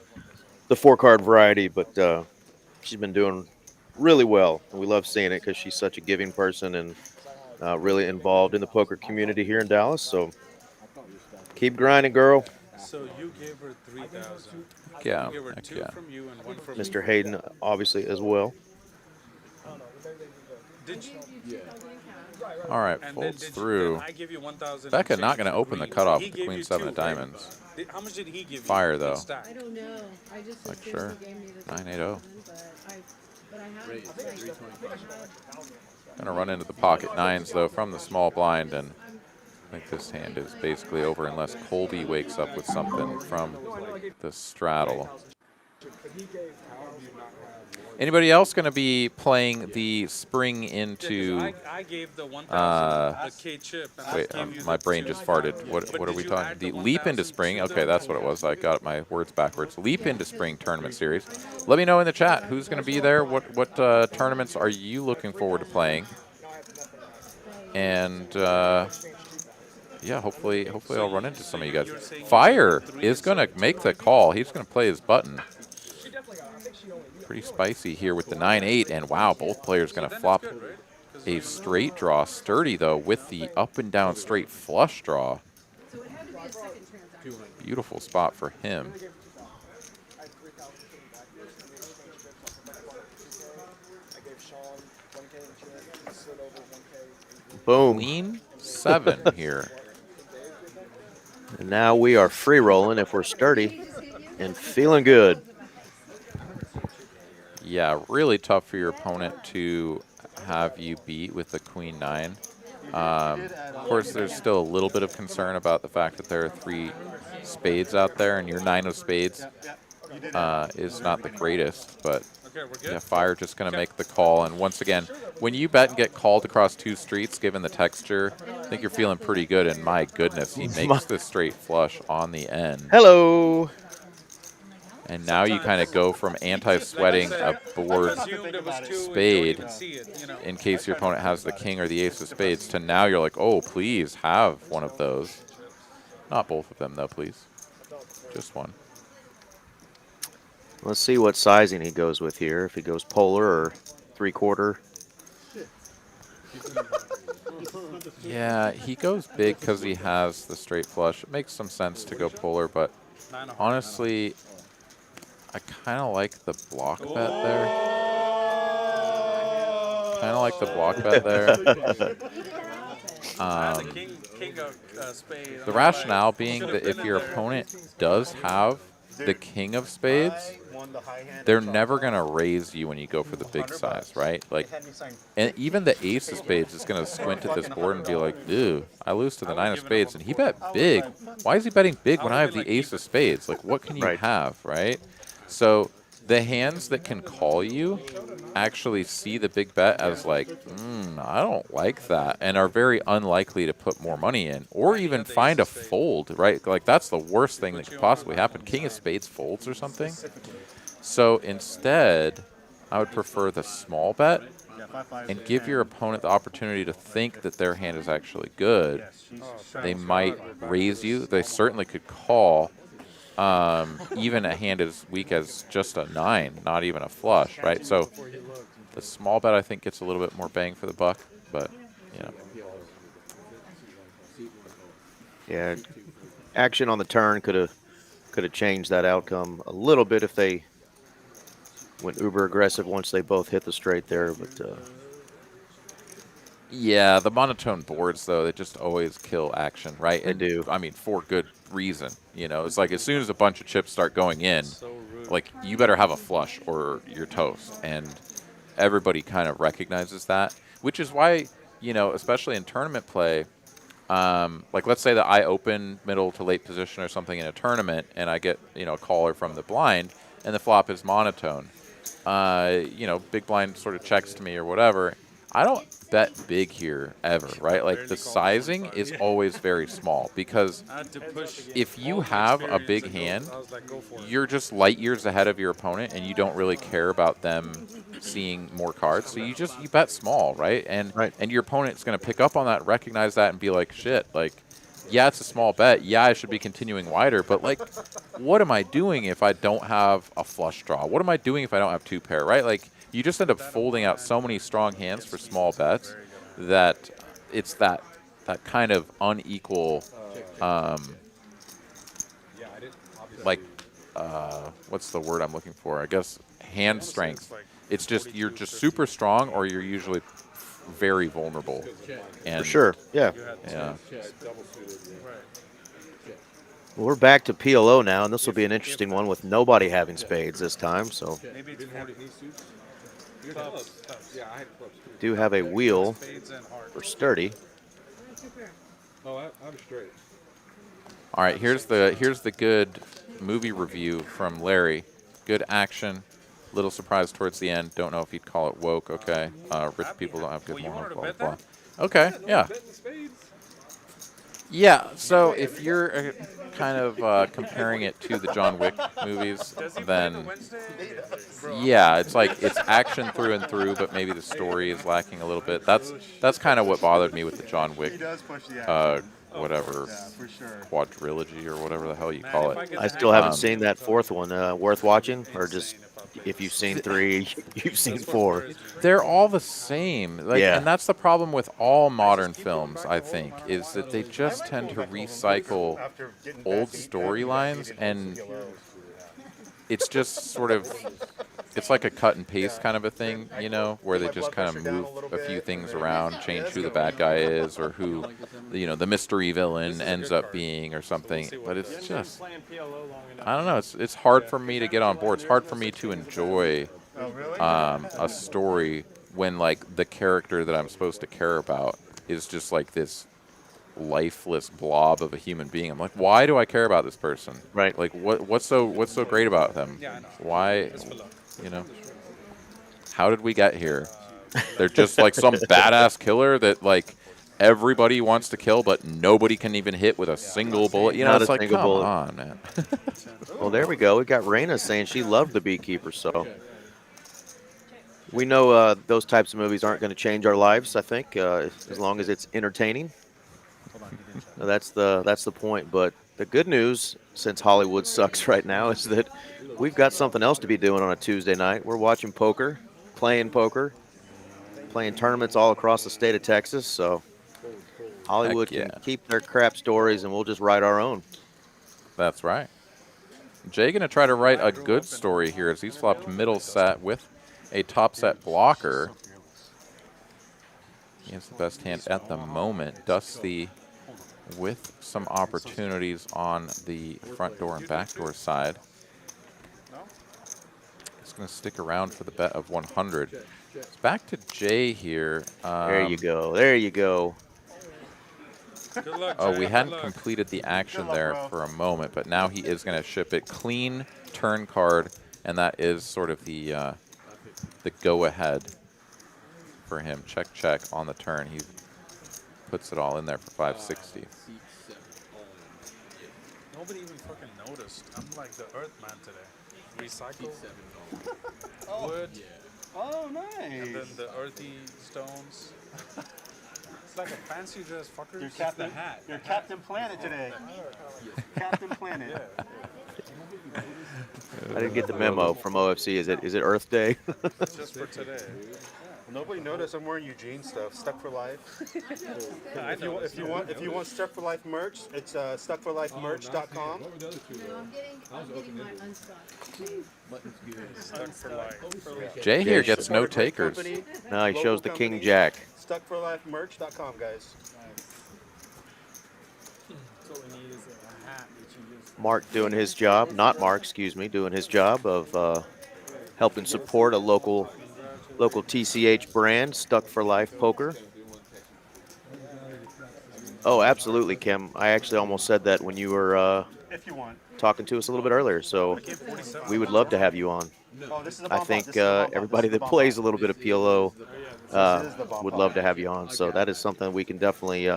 the 4-card variety, but she's been doing really well, and we love seeing it because she's such a giving person and really involved in the poker community here in Dallas. So keep grinding, girl. So you gave her 3,000. Yeah, You gave her heck 2 yeah. from you and 1 from me. Mr. Hayden, obviously, as well. Did you? All right, And then folds did through. You, then I give you 1,000. Becca in not change going to for open the green. cutoff He with the gave queen you 7 of 2, right? diamonds. How much did he give you? Fire, in though. stack? I don't know. I just Like, assumed sure. he gave me the 980. but I have like, Gonna run into the pocket nines though from the small blind, and I think this hand is basically over unless Colby wakes up with something from the straddle. Anybody else gonna be playing the spring into? I gave the 1,000 the K chip. And Wait, I gave you my the brain 2. just farted. What But are did we you talking? add The the leap into 1,000 spring. to Okay, the- that's what it was. I got my words backwards. Leap into spring tournament series. Let me know in the chat who's going to be there. What tournaments are you looking forward to playing? And yeah, hopefully I'll run into some of you guys. Fire is going to make the call. He's going to play his button. Pretty spicy here with the 9-8, and wow, both players going to flop a straight draw. Sturdy though with the up and down straight flush draw. so it had to be a second transaction. Beautiful spot for him. Boom. Queen 7 here. And now we are free rolling if we're sturdy and feeling good. Yeah, really tough for your opponent to have you beat with the Queen 9. Of course, there's still a little bit of concern about the fact that there are 3 spades out there, and your 9 of spades is not the greatest. But Okay, we're good. yeah, Fire just going to make the call. And once again, when you bet and get called across 2 streets, given the texture, I think you're feeling pretty good. And my goodness, he makes the straight flush on the end. Hello. And now you kind of go from anti-sweating a board Assumed it was 2 and you don't spade even see it, you know. in case your opponent has the king or the ace of spades to now you're like, oh, please have one of those. Not both of them, though, please. Just one. Let's see what sizing he goes with here. If he goes polar or 3/4. Yeah, he goes big because he has the straight flush. It makes some sense to go polar, but 9 of honestly, I kind of like the block bet there. Kind of like the block bet there. I had the king king of spades. The rationale being that if your opponent does have the king of spades, they're never going to raise you when you go for the big size, right? Like, and even the ace of spades is going to squint at this board and be like, "Ew, I lose to the nine of spades, and he bet big. Why is he betting big when I have the ace of spades? Like, what can you have, right?" So the hands that can call you actually see the big bet as like, I don't like that, and are very unlikely to put more money in or even find a fold, right? Like, that's the worst thing that could possibly happen. King of spades folds or something. So instead, I would prefer the small bet and give your opponent the opportunity to think that their hand is actually good. They might raise you. They certainly could call. Even a hand as weak as just a 9, not even a flush, right? So the small bet, I think, gets a little bit more bang for the buck, but, you know. Yeah, action on the turn could have changed that outcome a little bit if they went uber aggressive once they both hit the straight there, but yeah, the monotone boards, though, they just always kill action, right? They do. I mean, for good reason. You know, it's like as soon as a bunch of chips start going in, like, you better have a flush or you're toast. And everybody kind of recognizes that, which is why, you know, especially in tournament play, like, let's say that I open middle to late position or something in a tournament and I get, you know, a caller from the blind and the flop is monotone. You know, big blind sort of checks to me or whatever. I don't bet big here ever, right? Like, the sizing is always very small because if you have a big hand, you're just light years ahead of your opponent and you don't really care about them seeing more cards. So you bet small, right? And your opponent's going to pick up on that, recognize that, and be like, shit, like, yeah, it's a small bet. Yeah, I should be continuing wider. But, like, what am I doing if I don't have a flush draw? What am I doing if I don't have two pair, right? Like, you just end up folding out so many strong hands for small bets that it's that kind of unequal, what's the word I'm looking for? I guess hand strength. It's just, you're just super strong or you're usually very vulnerable. And for sure, yeah. Yeah. Well, we're back to PLO now, and this will be an interesting one with nobody having spades this time. So do have a wheel for sturdy. Oh, I'm straight. All right, here's the good movie review from Larry. Good action. Little surprise towards the end. Don't know if he'd call it woke. Okay. Rich people don't have good morals. Blah, blah, blah. Okay. Yeah. Yeah. So if you're kind of comparing it to the John Wick movies, then yeah, it's like it's action through and through, but maybe the story is lacking a little bit. That's kind of what bothered me with the John Wick, whatever, quadrilogy or whatever the hell you call it. I still haven't seen that fourth one. Worth watching, or just if you've seen 3, you've seen 4. They're all the same. Like, yeah. And that's the problem with all modern films, I think, is that they just tend to recycle old storylines, and it's just sort of, it's like a cut and paste kind of a thing, you know, where they just kind of move a few things around, change who the bad guy is or who, you know, the mystery villain ends up being or something. But it's just, I don't know, it's hard for me to get on board. It's hard for me to enjoy a story when, like, the character that I'm supposed to care about is just like this lifeless blob of a human being. I'm like, why do I care about this person? Right. Like, what's so great about them? Why, you know? How did we get here? They're just like some badass killer that, like, everybody wants to kill, but nobody can even hit with a single bullet. You know, Not it's a like, single come bullet. on, man. Well, there we go. We got Raina saying she loved The Beekeeper, so we know those types of movies aren't going to change our lives, I think, as long as it's entertaining. That's the point. But the good news, since Hollywood sucks right now, is that we've got something else to be doing on a Tuesday night. We're watching poker, playing tournaments all across the state of Texas. So Hollywood can keep their crap stories, and we'll just write our own. That's right. Jay going to try to write a good story here as he's flopped middle set with a top set blocker. He has the best hand at the moment. Dusts the with some opportunities on the front door and back door side. It's going to stick around for the bet of 100. It's back to Jay here. There you go. There you go. Good luck, Oh, Jay. we Good hadn't luck. completed the action Good luck, there bro. for a moment, but now he is going to ship it clean turn card, and that is sort of the go-ahead for him. Check, check on the turn. He puts it all in there for 560. Nobody even fucking noticed. I'm like the Earth man today. Recycle wood, Oh, and then nice. the earthy stones. It's like a fancy dress, fuckers. You're It's Captain. the hat. You're Captain Planet today. Captain Planet. Yeah. I didn't get the memo from OFC. Is it Earth Day? Just for today. Nobody noticed I'm wearing Eugene stuff. Stuck for life. I know. If you want Stuck for Life merch, it's stuckforlifemerch.com. What were the other two? I'm getting my unstuck. Stuck for life. Jay here Yeah, gets no Support a great takers. company, No, he local shows the King company. Jack. Stuckforlifemerch.com, guys. Mark doing his job, not Mark, excuse me, doing his job of helping support a local TCH brand, Stuck for Life Poker. Oh, absolutely, Kim. I actually almost said that when you were If you want. talking to us a little bit earlier, so we would love to have you on. Oh, this is the I bomb pot. think This is the bomb pot. everybody This is that the plays a bomb little bit of PLO pot. This is the bomb would pot. love to have you on. So that is something we can definitely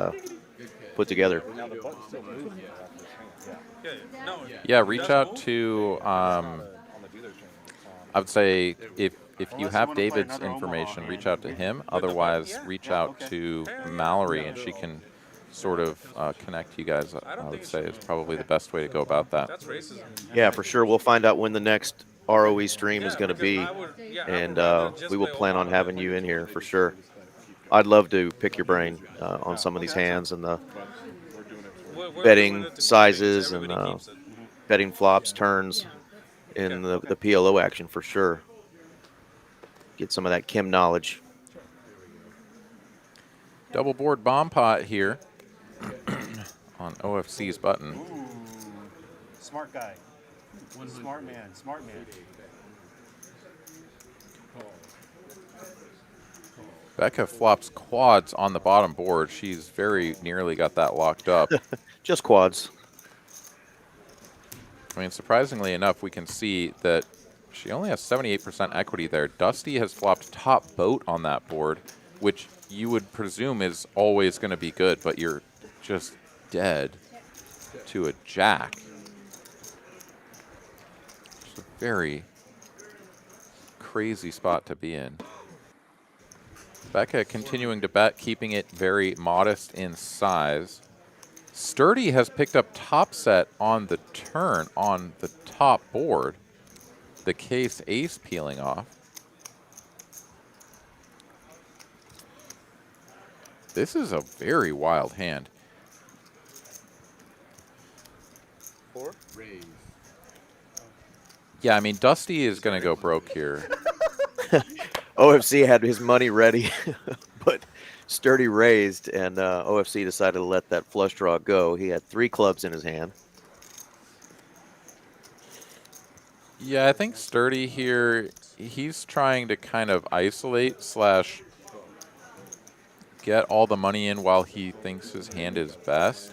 put together. Now the button still moves. Yeah, no. Yeah, reach out to, I would say, if you Unless you have wanna play David's another information, Omaha reach hand. out to him. Otherwise, reach out okay. to Mallory, and she can sort of connect you guys, I would say, is probably the best way to go about that. That's racism. Yeah, for sure. We'll find out when the next ROE stream is Yeah, going to because be, I would- yeah, I would and rather just we will play plan on Omaha having than you play in here for sure. I'd love to pick your brain on some of these hands and the We're betting doing it to sizes keep it. and Everybody keeps it. betting flops, turns in the PLO action for sure. Get some of that Kim knowledge. Double board bomb pot here on OFC's button. Ooh, smart guy. Smart man. Smart man. Becca flops quads on the bottom board. She's very nearly got that locked up. Just quads. I mean, surprisingly enough, we can see that she only has 78% equity there. Dusty has flopped top boat on that board, which you would presume is always going to be good, but you're just dead to a jack. It's a very crazy spot to be in. Becca continuing to bet, keeping it very modest in size. Sturdy has picked up top set on the turn on the top board. The case ace peeling off. This is a very wild hand. Four. Raise. Yeah, I mean, Dusty is going to go broke here. OFC had his money ready, but Sturdy raised, and OFC decided to let that flush draw go. He had 3 clubs in his hand. Yeah, I think Sturdy here, he's trying to kind of isolate slash get all the money in while he thinks his hand is best.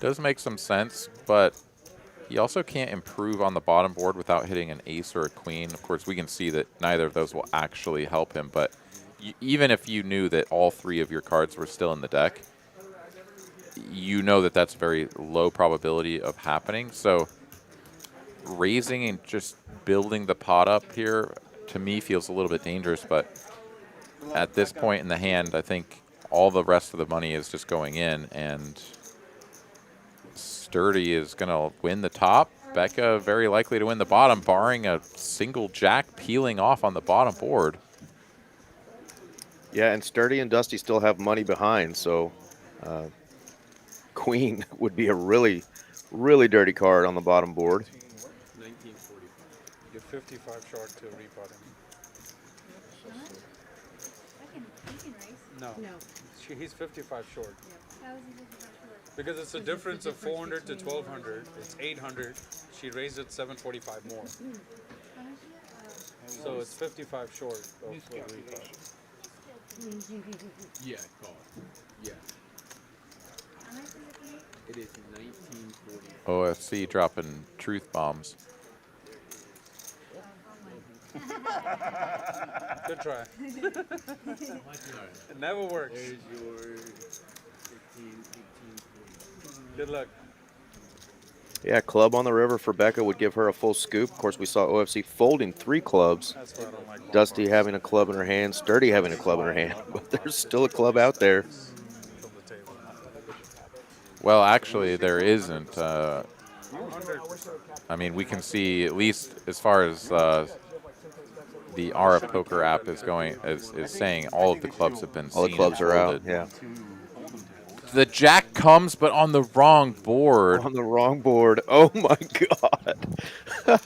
Does make some sense, but he also can't improve on the bottom board without hitting an ace or a queen. Of course, we can see that neither of those will actually help him, but even if you knew that all 3 of your cards were still in the deck, you know that that's very low probability of happening. So raising and just building the pot up here, to me, feels a little bit dangerous, but at this point in the hand, I think all the rest of the money is just going in, and Sturdy is going to win the top. Becca very likely to win the bottom, barring a single jack peeling off on the bottom board. Yeah, and Sturdy and Dusty still have money behind, so Queen would be a really, really dirty card on the bottom board. 1945. You're 55 short to repot him. I can raise. No. No. He's 55 short. How is he 55 short? Because it's a difference of 400 to 1200. It's 800. She raised it 745 more. So it's 55 short of Puerto Rico. Yeah, call. Yeah. It is 1940. OFC dropping truth bombs. Good try. It never works. There's your 15, 18, 20. Good luck. Yeah, club on the river for Becca would give her a full scoop. Of course, we saw OFC folding 3 clubs. That's why I don't like Dusty having a club in her hand, Sturdy having a club in her hand, but there's still a club out there. from the table. Well, actually, there isn't. 100%. I mean, we can see, at least as far as the R.O.E Poker app is going, is saying all of the clubs have been All the seen clubs and are out, folded. yeah. The jack comes, but on the wrong board. On the wrong board. Oh, my God.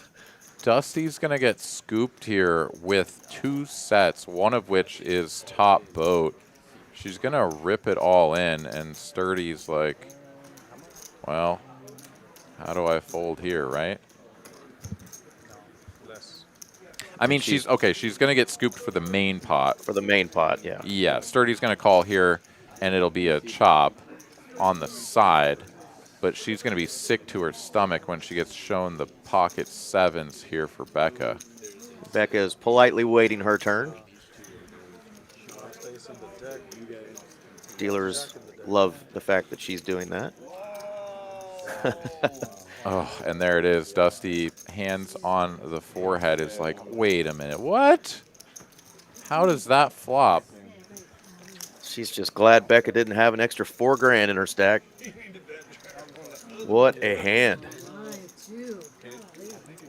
Dusty's going to get scooped here with 2 sets, one of which is top boat. She's going to rip it all in, and Sturdy's like, well, how do I fold here, right? Less. I mean, she's going to get scooped for the main pot. For the main pot, yeah. Yeah, Sturdy's going to call here, and it'll be a chop on the side. But she's going to be sick to her stomach when she gets shown the pocket 7s here for Becca. Becca is politely waiting her turn. Face in the deck. Dealers love the fact that she's doing that. Oh, and there it is. Dusty, hands on the forehead, is like, wait a minute, what? How does that flop? She's just glad Becca didn't have an extra $4 grand in her stack. What a hand.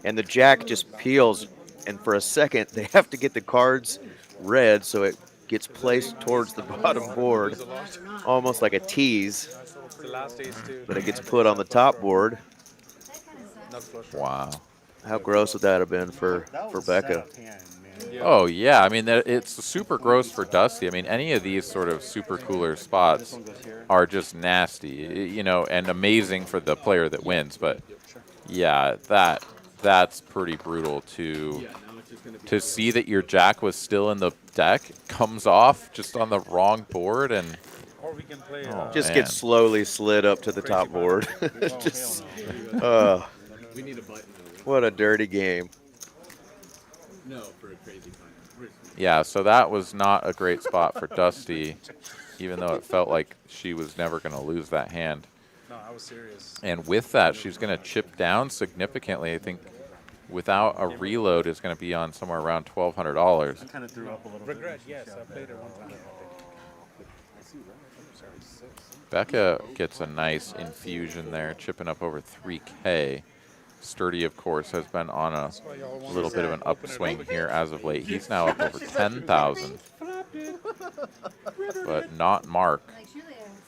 And the jack just peels, and for a second, they have to get the cards red so it gets placed towards the bottom board, almost like a tease, It's the last ace too. but it gets put on the top board. Not flush. Wow. How gross would that have been for Becca? Oh, yeah. I mean, it's super gross for Dusty. I mean, any of these sort of super cooler spots are just nasty, you know, and amazing for the player that wins. But, yeah, that's pretty brutal to see that your jack was still in the deck, comes off just on the wrong board, and Or we can play. Just man. gets slowly slid up to the top board. Just, We need a button. what a dirty game. No, for a crazy fun. yeah, so that was not a great spot for Dusty, even though it felt like she was never going to lose that hand. No, I was serious. And with that, she's going to chip down significantly. I think without a reload is going to be on somewhere around $1,200. Kind of threw up a little Regret, yes, I played it one time. Becca gets a nice infusion there, chipping up over 3K. Sturdy, of course, has been on a little bit of an upswing here as of late. He's now up over 10,000. But not Mark,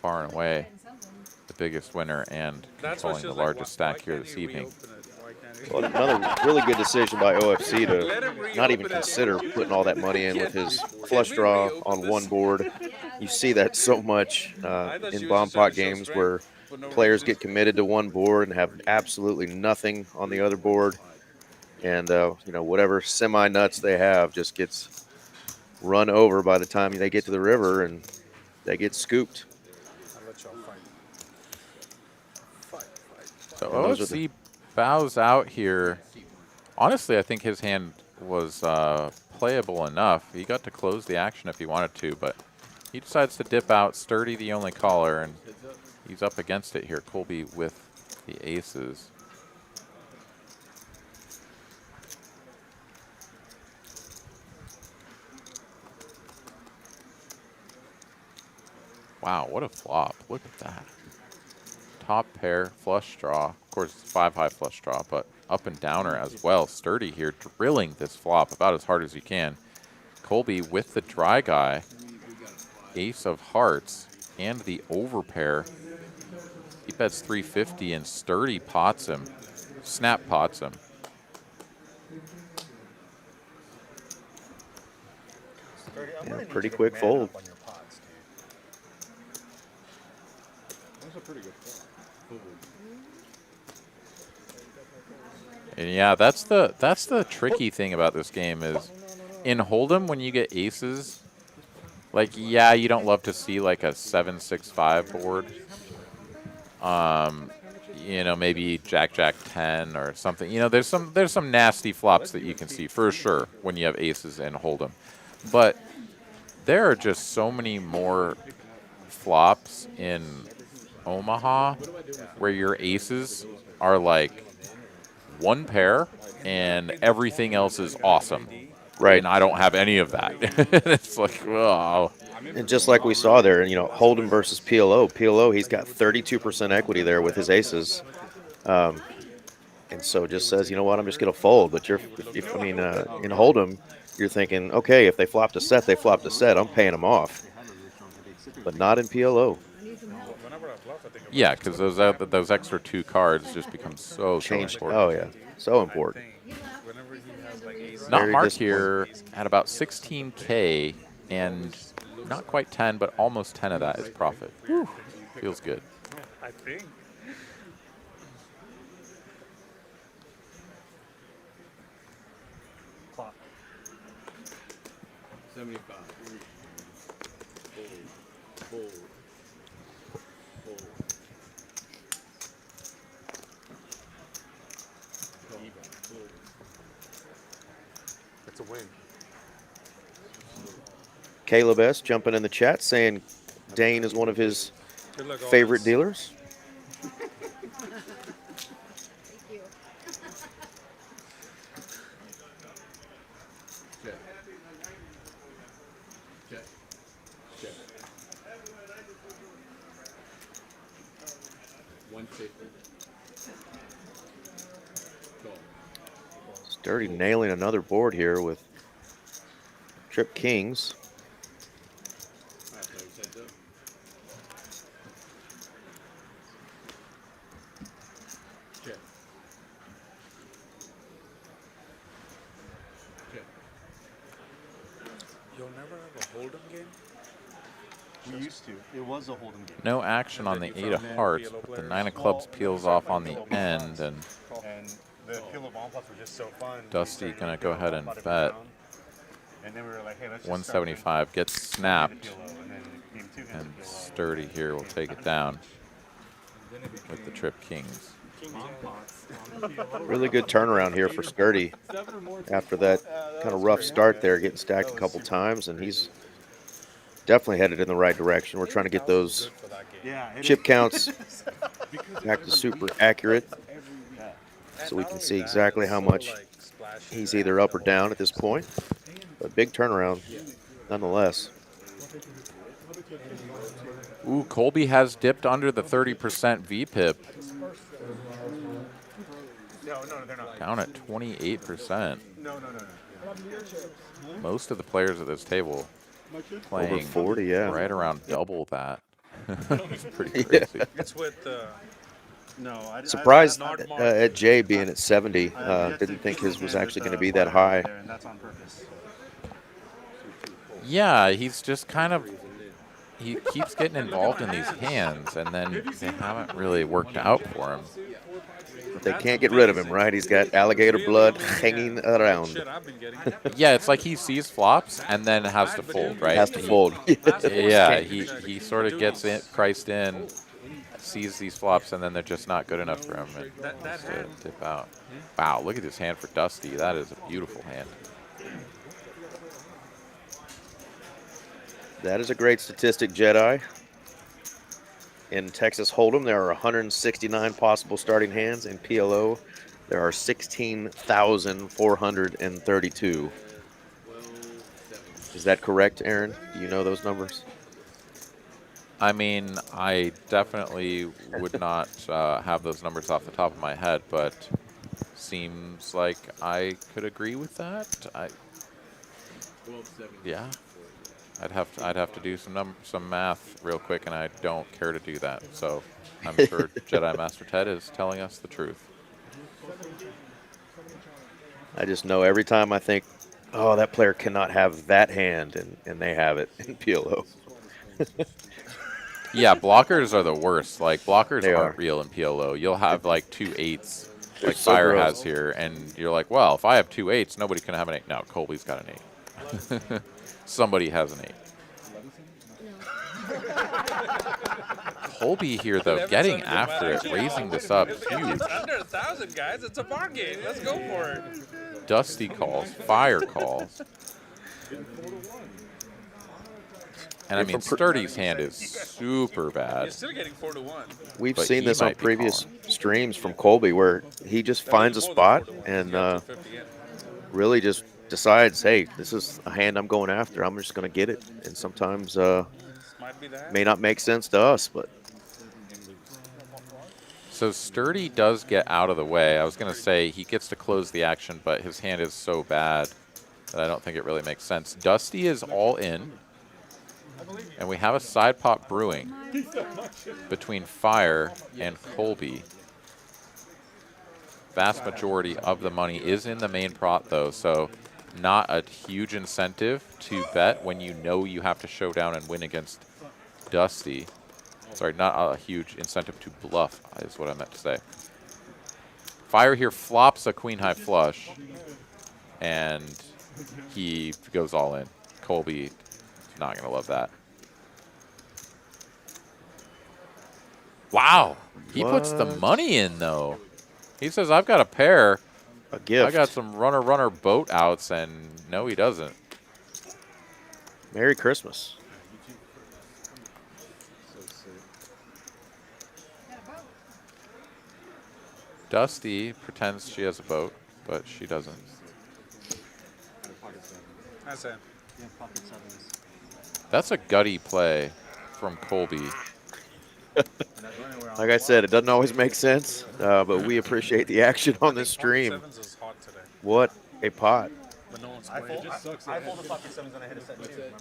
far and away the biggest winner and controlling the largest stack here this evening. Well, another really good decision by OFC to not even consider putting all that money in with his flush draw on one board. You see that so much in bomb pot games where players get committed to one board and have absolutely nothing on the other board. And, you know, whatever semi-nuts they have just gets run over by the time they get to the river, and they get scooped. I'll let y'all fight. So those are OFC bows out here. Honestly, I think his hand was playable enough. He got to close the action if he wanted to, but he decides to dip out. Sturdy, the only caller, and he's up against it here. Colby with the aces. Wow, what a flop. Look at that. Top pair, flush draw. Of course, it's 5-high flush draw, but up and downer as well. Sturdy here drilling this flop about as hard as he can. Colby with the dry guy. Ace of hearts and the overpair. He bets 350 and Sturdy pots him. Snap pots him. Yeah, pretty quick fold. That's a pretty good flop. And yeah, that's the tricky thing about this game is in Hold'em when you get aces, like yeah, you don't love to see like a 7-6-5 board. You know, maybe Jack Jack 10 or something. You know, there's some nasty flops that you can see for sure when you have aces in Hold'em. But there are just so many more flops in Omaha where your aces are like one pair and everything else is awesome. Right. And I don't have any of that. It's like, oh. And just like we saw there, you know, Hold'em versus PLO. PLO, he's got 32% equity there with his aces. And so just says, you know what, I'm just going to fold. But in Hold'em, you're thinking, okay, if they flopped a set, they flopped a set. I'm paying them off. But not in PLO. Yeah, because those extra 2 cards just become so important. Oh, yeah. So important. Not Very Mark here at about 16K, and not quite 10, but almost 10 of that is profit. Whew. Feels good. I think. Clock. 75. Fold. Fold. It's a win. Caleb S. jumping in the chat saying Dane is one of his favorite dealers. Check. Check. Check. 150. Call. Sturdy nailing another board here with trip kings. Check. Check. You'll never have a Hold'em game? We used to. It was a Hold'em game. No action on the 8 of hearts, but the 9 of clubs peels off on the end, and the PLO bomb plots were just so fun. Dusty gonna go ahead and bet. And then we were like, hey, let's just 175 gets snapped, and Sturdy here will take it down with the trip kings. Really good turnaround here for Sturdy after that kind of rough start there, getting stacked a couple times, and he's definitely headed in the right direction. We're trying to get those chip counts back to super accurate so we can see exactly how much he's either up or down at this point. But big turnaround nonetheless. Ooh, Colby has dipped under the 30% VPIP. No, they're not. Down at 28%. No. Most of the players at this table playing Over 40, yeah. right around double that. It's pretty crazy. It's with Surprised at Jay being at 70. Didn't think his was actually going to be that high. And that's on purpose. Yeah, he's just kind of, he keeps getting involved in these hands, and then they haven't really worked out for him. They can't get rid of him, right? He's got alligator blood hanging around. Yeah, it's like he sees flops and then has to fold, right? Has to fold. Yeah, he sort of gets in, priced in, sees these flops, and then they're just not good enough for him, and has to dip out. Wow, look at this hand for Dusty. That is a beautiful hand. That is a great statistic, Jedi. In Texas Hold'em, there are 169 possible starting hands. In PLO, there are 16,432. Is that correct, Aaron? Do you know those numbers? I mean, I definitely would not have those numbers off the top of my head, but seems like I could agree with that. Yeah. I'd have to do some math real quick, and I don't care to do that. So I'm sure Jedi Master Ted is telling us the truth. I just know every time I think, oh, that player cannot have that hand, and they have it in PLO. Yeah, blockers are the worst. Like, blockers They aren't are. real in PLO. You'll have like 2 8s, They're like so Fire gross. has here, and you're like, well, if I have 2 8s, nobody can have an 8. No, Colby's got an 8. Somebody has an 8. Colby here, though, getting after it, raising this up huge. It's under 1,000, guys. It's a bar game. Let's go for it. Dusty calls, Fire calls. And I mean, Sturdy's hand is super You're bad. still getting 4 to 1. We've But seen he this on might be previous calling. streams from Colby where he just finds a More than spot 4 to 1. and Yeah, 250 in. really just decides, hey, this is a hand I'm going after. I'm just going to get it. And sometimes Might be that. may not make sense to us, but So Sturdy does get out of the way. I was going to say he gets to close the action, but his hand is so bad that I don't think it really makes sense. Dusty is all in, and we have a side pot brewing between Fire and Colby. Vast majority of the money is in the main pot, though, so not a huge incentive to bet when you know you have to show down and win against Dusty. Sorry, not a huge incentive to bluff, is what I meant to say. Fire here flops a queen high flush, and he goes all in. Colby, not going to love that. Wow, he puts the What? money in, though. He says, I've got a pair. a gift. I got some runner boat outs, and no, he doesn't. Merry Christmas. Dusty pretends she has a boat, but she doesn't. That's it. That's a gutty play from Colby. Like I said, it doesn't always make sense, but we appreciate the action on this stream. Sevens is hot today, What a pot. but no one's I playing. fold, I fold the pocket sevens and I hit a set too. Remember?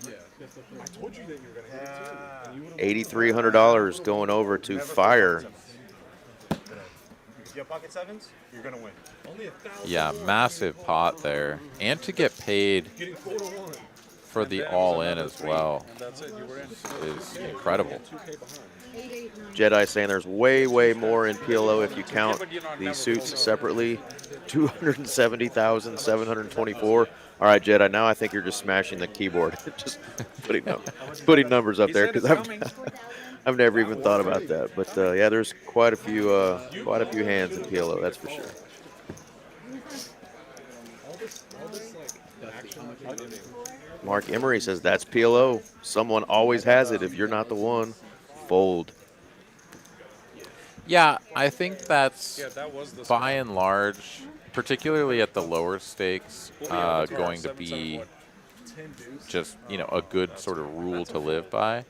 I told you that you were gonna hit it too. And you would've $8,300 going over to Never Fire. fold sevens. If you have pocket sevens, you're gonna win. only 1,000. Yeah, massive pot there. And to get paid Getting 4 to 1. for the all-in as well And that's it. You were in. is incredible. 2K behind. Jedi saying there's way more in PLO if you count these suits separately. 270,724. All right, Jedi. Now I think you're just smashing the keyboard, just putting numbers up He there said it's because coming. I've never even thought about that. But yeah, there's quite a few hands in PLO. That's for sure. All this like action that you're getting. Mark Emery says that's PLO. Someone always has it. If you're not the one, fold. Yeah, I think that's Yeah, that was the by and large, particularly at the lower stakes, going to be just, a good sort of rule to live by.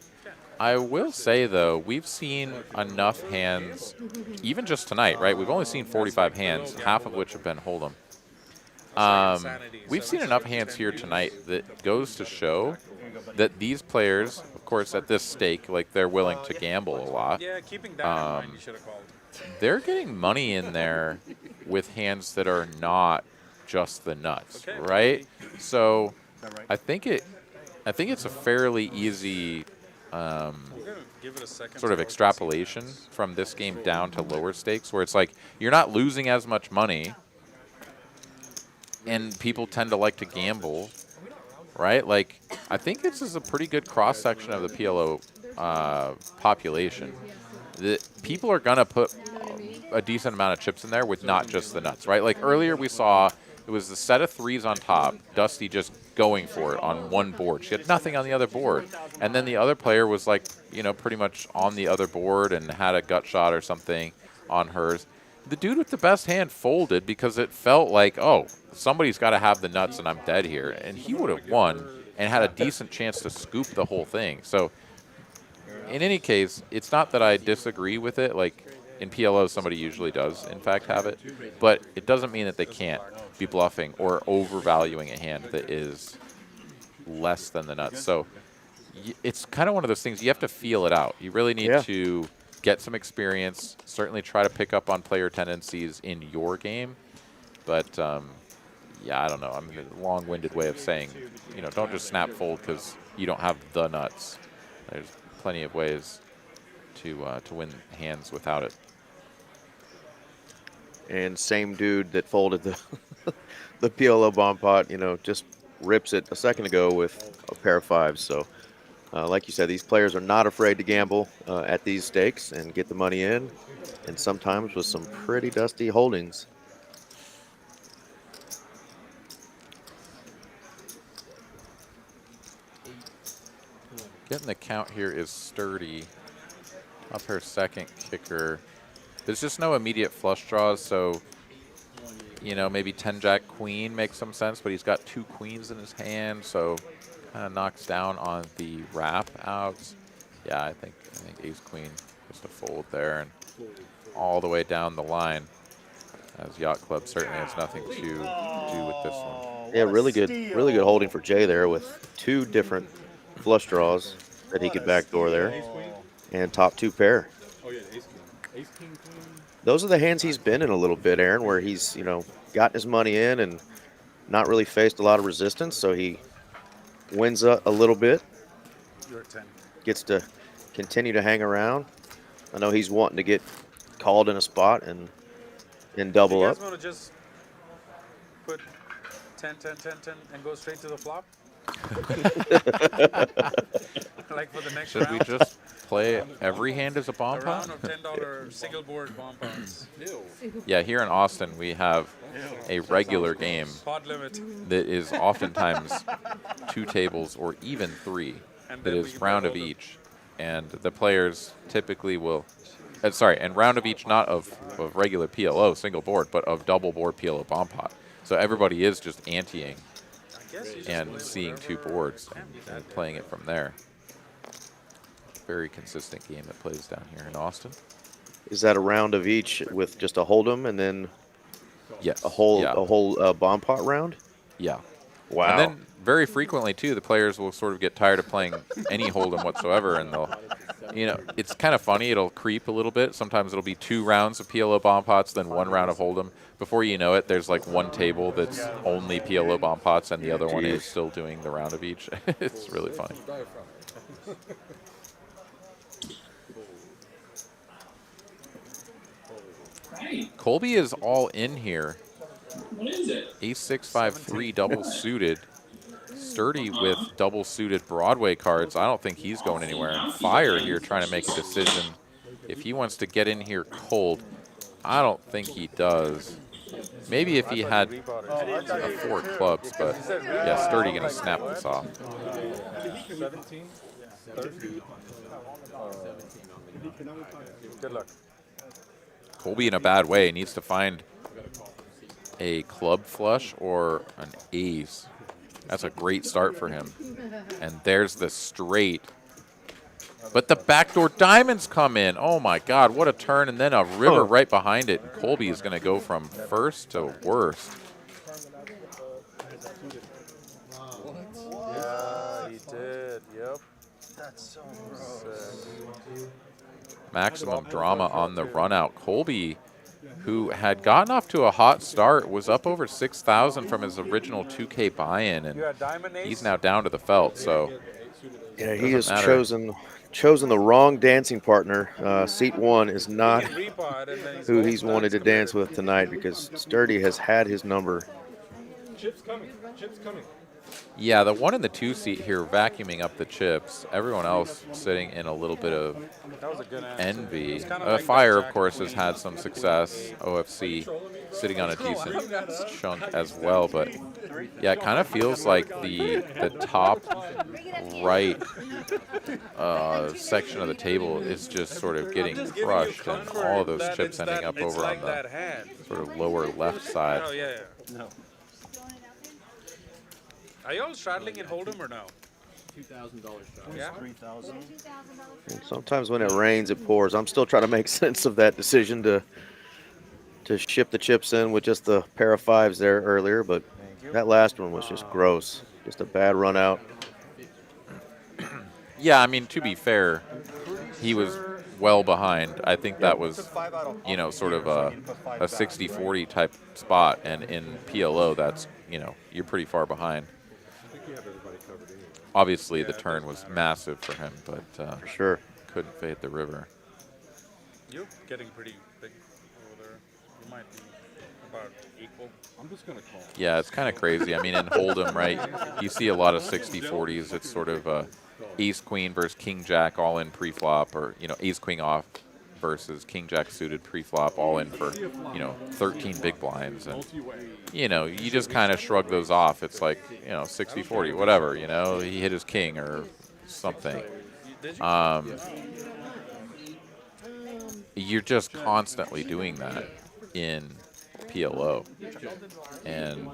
I will say, though, we've seen enough hands, even just tonight, right? We've only seen 45 hands, half of which have been Hold'em. We've seen enough hands here tonight that goes to show that these players, of course, at this stake, like they're willing to gamble a lot. Yeah, keeping that in mind, you should have called. They're getting money in there with hands that are not just the nuts, Okay. right? So that right? I think it's a fairly easy We're gonna give it a second. sort of to extrapolation from this game down to lower stakes, where it's like you're not losing as much money, and people tend to like to gamble, right? Like, I think this is a pretty good cross section of the PLO population. The people are gonna put a decent amount of chips in there with not just the nuts, right? Like earlier we saw it was the set of threes on top, Dusty just going for it on one board. She had nothing on the other board, and then the other player was like, pretty much on the other board and had a gut shot or something on hers. The dude with the best hand folded because it felt like, oh, somebody's got to have the nuts and I'm dead here. And he would have won and had a decent chance to scoop the whole thing. So in any case, it's not that I disagree with it. Like in PLO, somebody usually does, in fact, have it. But it doesn't mean that they can't be bluffing or overvaluing a hand that is less than the nuts. So it's kind of one of those things you have to feel it out. You really need to get some experience, certainly try to pick up on player tendencies in your game. But, yeah, I don't know. I'm a long-winded way of saying, don't just snap fold because you don't have the nuts. There's plenty of ways to win hands without it. And same dude that folded the the PLO bomb pot, you know, just rips it a second ago with a pair of fives. So, like you said, these players are not afraid to gamble at these stakes and get the money in, and sometimes with some pretty dusty holdings. Getting the count here is Sturdy. Up her second kicker. There's just no immediate flush draws, so, you know, maybe 10 Jack Queen makes some sense, but he's got 2 queens in his hand, so kind of knocks down on the wrap outs. Yeah, I think Ace Queen just a fold there and all the way down the line. As Yacht Club certainly has nothing to do with this one. Yeah, really good holding for Jay there with 2 different flush draws that he could backdoor there, and top 2 pair. Oh yeah, ace king. Ace king queen. Those are the hands he's been in a little bit, Aaron, where he's, you know, gotten his money in and not really faced a lot of resistance, so he wins a little bit, You're at 10. gets to continue to hang around. I know he's wanting to get called in a spot and double You up. guys want to just put 10, 10, 10, 10 and go straight to the flop? Like for the next Should round? we just play every hand as a bomb A pot? round of $10 single board bomb pots. Yeah, here in Austin we have a regular game Pot limit. that is oftentimes 2 tables or even 3. And That then we is can round of hold 'em. each, and the players typically will. Sorry, and round of each, not of regular PLO single board, but of double board PLO bomb pot. So everybody is just anteing I guess you just and play seeing 2 whatever boards can be and that playing it from there. Very consistent game that plays down here in Austin. Is that a round of each with just a hold'em and then Yes. a whole Yeah. bomb pot round? Yeah. Wow. And then very frequently too, the players will sort of get tired of playing any hold'em whatsoever, and they'll, you know, it's kind of funny. It'll creep a little bit. Sometimes it'll be 2 rounds of PLO bomb pots, then 1 round of hold'em. Before you know it, there's like 1 table that's only PLO bomb pots, and the other one is still doing the round of each. It's really funny. Colby is all in here. What is it? Ace 6 5 3 double suited. Sturdy with double suited Broadway cards. I don't think he's going anywhere. And Fire here trying to make a decision if he wants to get in here cold. I don't think he does. Maybe if he had a 4 clubs, but yeah, Sturdy gonna snap this off. 17? 30? Good luck. Colby in a bad way, needs to find a club flush or an ace. That's a great start for him. And there's the straight. But the backdoor diamonds come in. Oh my God, what a turn. And then a river right behind it. And Colby is going to go from first to worst. Yeah, he did. Yep. That's so gross. Maximum drama on the run out. Colby, who had gotten off to a hot start, was up over 6,000 from his original 2K buy-in, and You had diamond ace? he's now down to the felt. So Yeah, he has doesn't matter. chosen the wrong dancing partner. Seat 1 is not Repot, and then he's who going he's nuts wanted to compared dance with tonight, because Sturdy has had his number. Chips coming. Chips coming. yeah, the 1 and the 2 seat here vacuuming up the chips. Everyone else sitting in a little bit of That was a good answer. envy. It's kinda like Fire, that of Jack course, Queen. has had some success. OFC sitting on a decent chunk as well, but yeah, it kind of feels like the top right section of the table is just sort of getting Just giving you crushed, and comfort all of those that chips it's ending that- up it's over like on that the hand. sort of lower left side. Oh, yeah. No. Are you all straddling in Hold'em or no? Yeah. And sometimes when it rains, it pours. I'm still trying to make sense of that decision to ship the chips in with just the pair of 5s there earlier, but that last one was just gross. Just a bad run out. Yeah, I mean, to be fair, he was well behind. I think that was, you know, sort of a 60-40 type spot, and in PLO, that's, you know, you're pretty far behind. I think you have everybody covered anyway. Obviously, the turn was massive for him, but For sure. couldn't fade the river. You're getting pretty big over there. You might be about equal. I'm just gonna call. Yeah, it's kind of crazy. I mean, in Hold'em, right, you see a lot of 60-40s. It's sort of ace queen versus king jack all in pre-flop, or ace queen off versus king jack suited pre-flop all in for 13 big blinds, and you just kind of shrug those off. It's like 60-40, whatever. He hit his king or something. You're just constantly doing that in PLO, and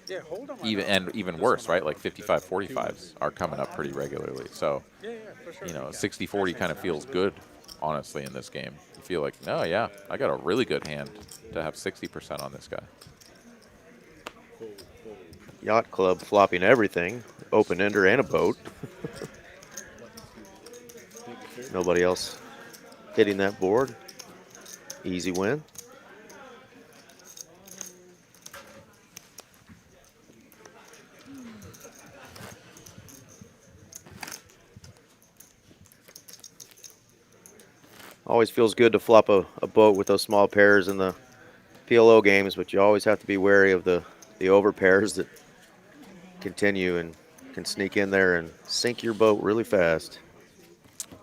Yeah, hold on. even worse, right? Like 55-45s are coming up pretty regularly. So, Yeah, for sure. 60-40 kind of feels good, honestly, in this game. You feel like, no, yeah, I got a really good hand to have 60% on this guy. Yacht Club flopping everything, open ender and a boat. Nobody else hitting that board. Easy win. Always feels good to flop a boat with those small pairs in the PLO games, but you always have to be wary of the over pairs that continue and can sneak in there and sink your boat really fast.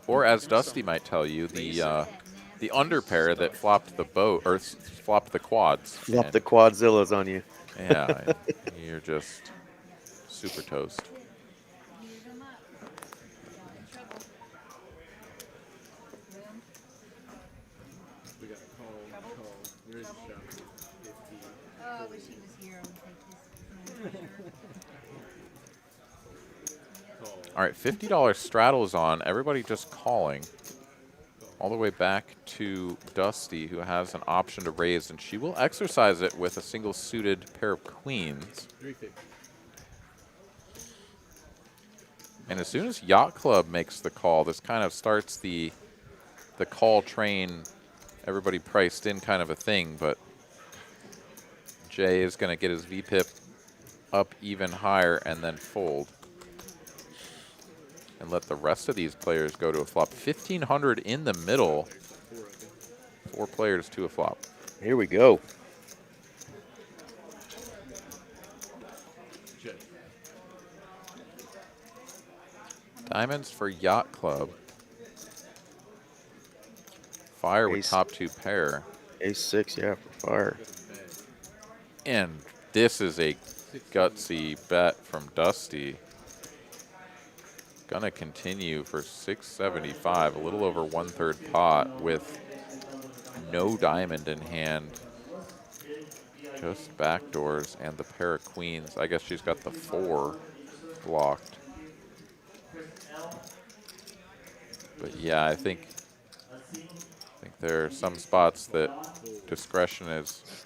Or as Dusty might tell you, the under pair that flopped the boat, or flopped the quads. Flop the quadzillas on you. Yeah, you're just super toast. We got call. Where's the shot? 50. Oh, I wish he was here. I would take this. All right, $50 straddle is on. Everybody just calling. All the way back to Dusty, who has an option to raise, and she will exercise it with a single suited pair of queens. 350. And as soon as Yacht Club makes the call, this kind of starts the call train, everybody priced in kind of a thing, but Jay is going to get his VPIP up even higher and then fold. And let the rest of these players go to a flop. 1,500 in the middle. 4 players to a flop. Here we go. Diamonds for Yacht Club. Fire with Ace. top 2 pair. Ace-6, yeah, for fire. And this is a gutsy bet from Dusty. Gonna continue for 675, a little over 1/3 pot with no diamond in hand. Just backdoors and the pair of queens. I guess she's got the 4 blocked. But yeah, I think there are some spots that discretion is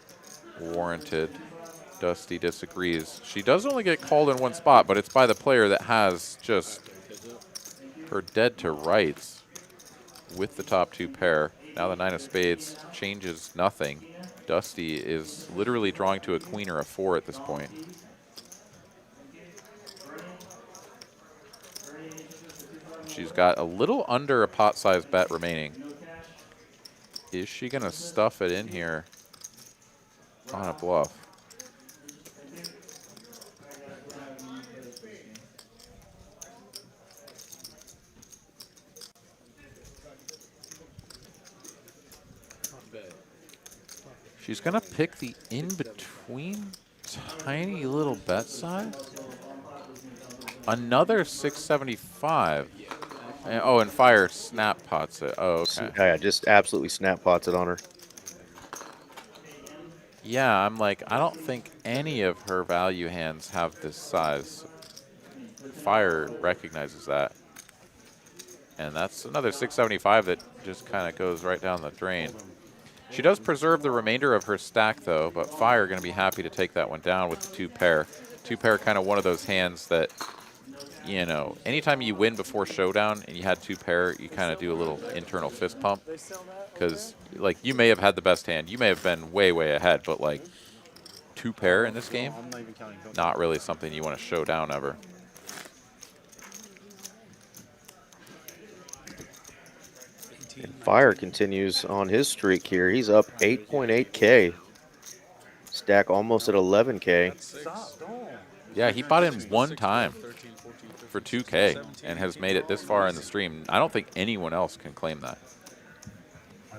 warranted. Dusty disagrees. She does only get called in one spot, but it's by the player that has just her dead to rights with the top 2 pair. Now the 9 of spades changes nothing. Dusty is literally drawing to a queen or a 4 at this point. She's got a little under a pot-sized bet remaining. Is she going to stuff it in here on a bluff? She's going to pick the in-between tiny little bet size. Another 675. And, oh, and Fire snap pots it. Oh, okay. Yeah, just absolutely snap pots it on her. Yeah, I'm like, I don't think any of her value hands have this size. Fire recognizes that. And that's another 675 that just kind of goes right down the drain. She does preserve the remainder of her stack, though, but Fire going to be happy to take that one down with the 2 pair. 2 pair kind of one of those hands that, you know, anytime you win before showdown and you had 2 pair, you kind of do a little internal fist pump. Because, like, you may have had the best hand. You may have been way, way ahead, but, like, 2 pair in this game, not really something you want to show down ever. Fire continues on his streak here. He's up 8.8K. Stack almost at 11K. That's 6. Stop, don't. Yeah, he bought in 13, one 16, time 13, 14, 15, for 16, 2K 17, and has 18. made it this far in the stream. I don't think anyone else can claim that.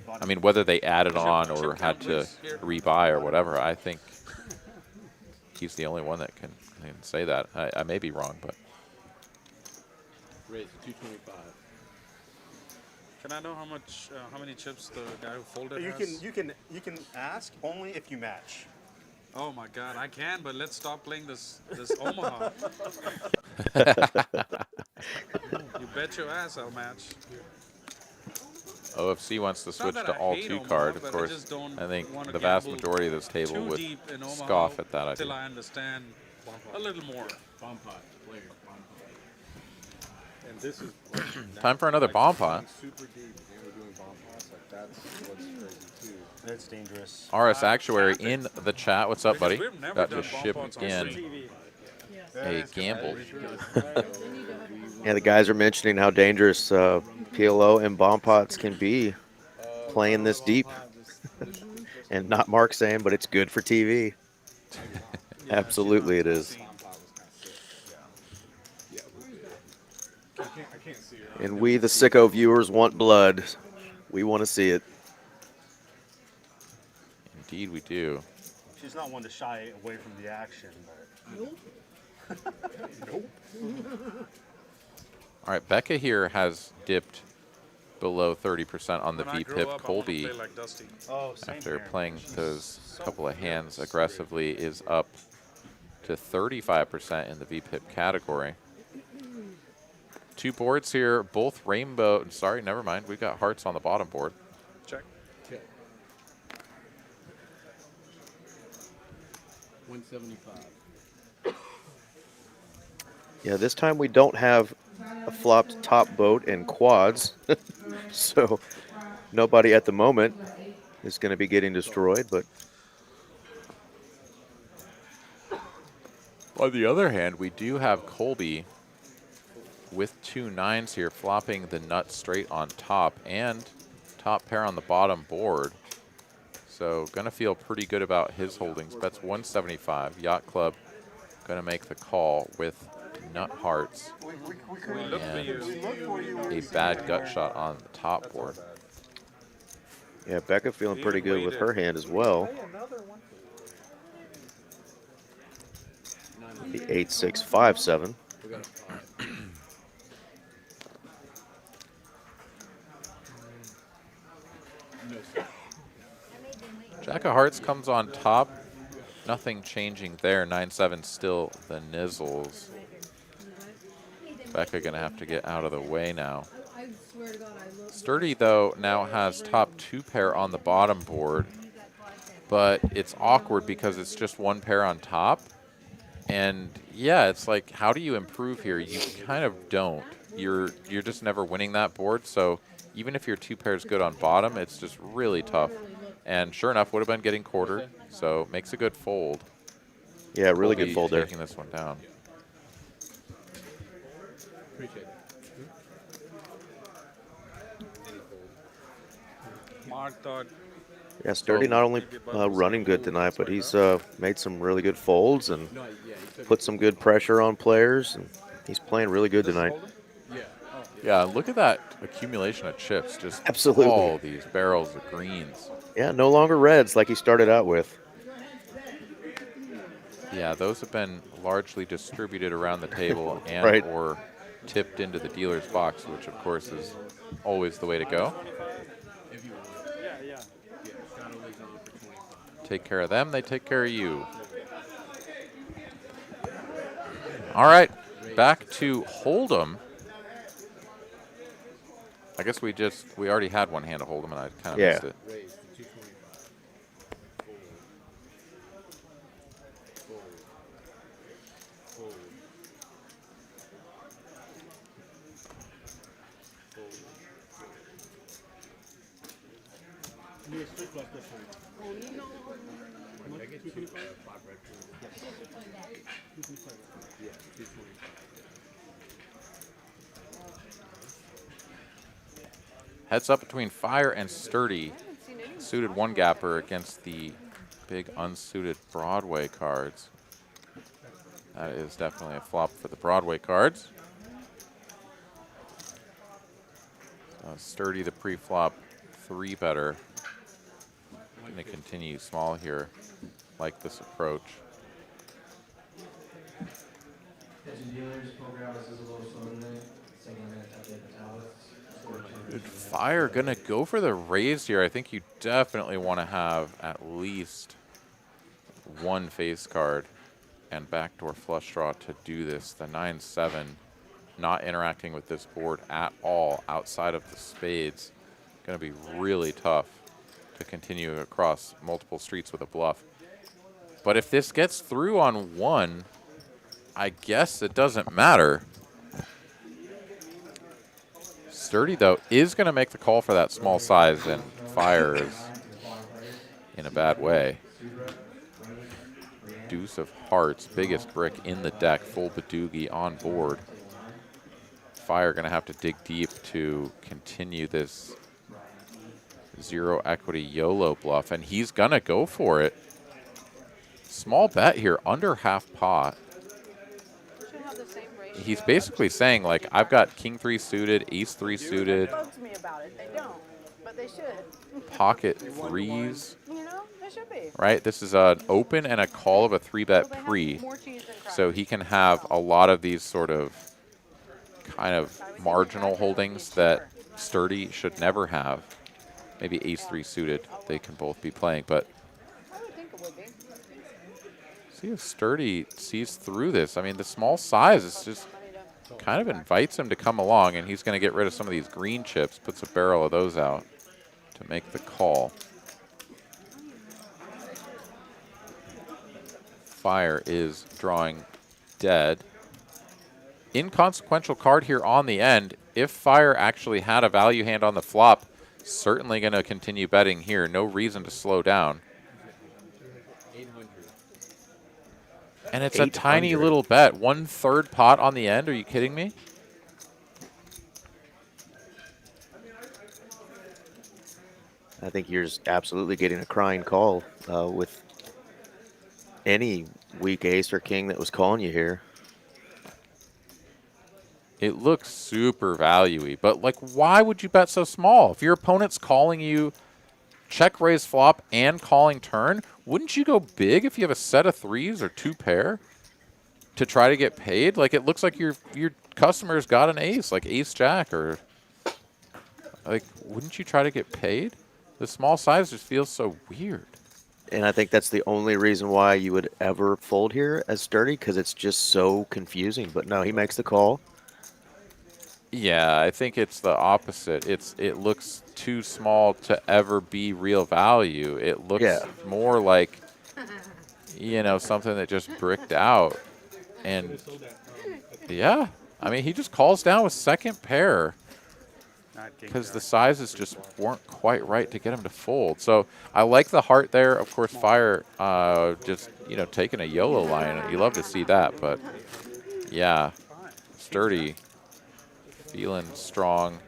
bought I it. mean, whether they added on Chip or had count, to please. Here. rebuy or whatever, I think he's the only one that can say that. I may be wrong, but Raise 225. Can I know how much, how many chips the guy who folded You has? you can ask only if you match. Oh my God, I can, but let's stop playing this Omaha. You bet your ass I'll match. OFC wants to It's not switch that to I all hate 2 Omaha, card. Of but I course, just don't I think wanna the vast gamble majority of this table too would deep in Omaha scoff at that till idea. I understand a little more. Bomb pot. Player. Bomb pot. And this is Time for another bomb pot. super deep and we're doing bomb pots. Like that's what's crazy too. That's dangerous. RS Actuary in the chat. What's up, Because buddy? we've never Got done to bomb ship pots on in stream. a gamble. Yeah, the guys are mentioning how dangerous PLO and bomb pots can be playing this deep. And not Mark saying, but it's good for TV. Absolutely it is. I can't see her. And we, the sicko viewers, want blood. We want to see it. Indeed, we do. She's not one to shy away from the action, but All right, Becca here has dipped below 30% on the When I grow VPIP. up, I wanna Colby, play like Dusty. oh, same after here. playing those couple of hands aggressively, is up to 35% in the VPIP category. 2 boards here, both rainbow. Sorry, never mind. We've got hearts on the bottom board. Check. Okay. 175. Yeah, this time we don't have a flopped top boat and quads. So nobody at the moment is going to be getting destroyed, but On the other hand, we do have Colby with 2 9s here, flopping the nut straight on top and top pair on the bottom board. So gonna feel pretty good about his holdings. Bets 175. Yacht Club gonna make the call with nut hearts We look for you. and a bad gut shot on the top board. yeah, Becca feeling pretty good with her hand as well. The 8-6-5-7. We got a 5. No, sir. Jack of Hearts comes on top. Nothing changing there. 9-7 still the nizzles. Becca gonna have to get out of the way now. Sturdy though now has top 2 pair on the bottom board, but it's awkward because it's just 1 pair on top. And yeah, it's like, how do you improve here? You kind of don't. You're just never winning that board. So even if your 2 pairs good on bottom, it's just really tough. And sure enough, would have been getting quartered. So makes a good fold. Yeah, really Colby good fold there. taking this one down. Appreciate it. Mark thought Yeah, Sturdy not only running good tonight, but he's made some really good folds and No, yeah, he took put some good pressure on players. And he's playing really good tonight. yeah. Yeah, look at that accumulation of chips. Just Absolutely. all these barrels of greens. Yeah, no longer reds like he started out with. Yeah, those have been largely distributed around the table and Right. or tipped into the dealer's box, which of course is always the way to go. If you want. yeah. Yeah, Shadow is on for 25. Take care of them, they take care of you. All right, back to Hold'em. I guess we already had one hand to Hold'em and I kind of Yeah. missed it. Raise to 225. Fold. Fold. Fold. Fold. New street plus this one. I get 5 red. Yeah, 225. Heads up between Fire and Sturdy. Suited one gapper against the big unsuited Broadway cards. That is definitely a flop for the Broadway cards. Sturdy, the pre-flop 3-better. Going to continue small here. Like this approach. Fire gonna go for the raise here. I think you definitely want to have at least one face card and backdoor flush draw to do this. The 9-7 not interacting with this board at all outside of the spades. Gonna be really tough to continue across multiple streets with a bluff. But if this gets through on one, I guess it doesn't matter. Sturdy, though, is going to make the call for that small size, and Fire is in a bad way. Deuce of hearts, biggest brick in the deck, full Badoogie on board. Fire going to have to dig deep to continue this zero equity YOLO bluff, and he's going to go for it. Small bet here, under half pot. He's basically saying, like, I've got King 3 suited, Ace 3 suited. Bugs me about it. They don't, but they should. Pocket threes. You know, they should be. Right? This is an open and a call of a 3-bet pre. So he can have a lot of these sort of kind of marginal holdings that Sturdy should never have. Maybe Ace 3 suited. They can both be playing, but I would think it would be. see if Sturdy sees through this. I mean, the small size is just kind of invites him to come along, and he's going to get rid of some of these green chips, puts a barrel of those out to make the call. Fire is drawing dead. Inconsequential card here on the end. If Fire actually had a value hand on the flop, certainly going to continue betting here. No reason to slow down. And it's a tiny little bet. 1/3 pot on the end. Are you kidding me? I think you're just absolutely getting a crying call with any weak ace or king that was calling you here. It looks super value-y, but like, why would you bet so small? If your opponent's calling you check raise flop and calling turn, wouldn't you go big if you have a set of threes or 2 pair to try to get paid? Like, it looks like your customer's got an ace, like ace jack, or like, wouldn't you try to get paid? The small size just feels so weird. And I think that's the only reason why you would ever fold here as Sturdy, because it's just so confusing. But no, he makes the call. Yeah, I think it's the opposite. It looks too small to ever be real value. It looks more like, you know, something that just bricked out. And yeah, I mean, he just calls down with second pair because the sizes just weren't quite right to get him to fold. So I like the heart there. Of course, Fire just, you know, taking a YOLO line. You love to see that, but yeah, Sturdy feeling strong,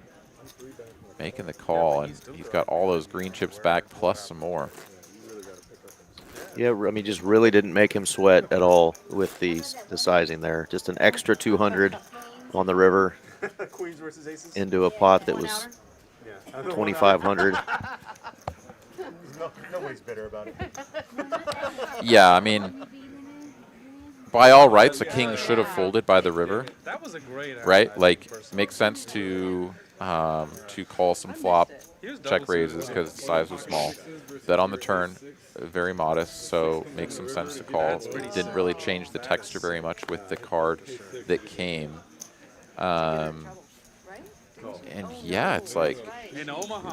making the call, and he's got all those green chips back plus some more. Yeah, I mean, just really didn't make him sweat at all with the sizing there. Just an extra 200 on the river Queens versus aces. into a pot that was 2,500. Nobody's bitter about it. Yeah, I mean, by all rights, a king should have folded by the river. That was a great right? Like, makes sense to call some flop check raises because the size was small. Bet on the turn, very modest, so makes some sense to call. Didn't really change the texture very much with the card that came. And yeah, it's like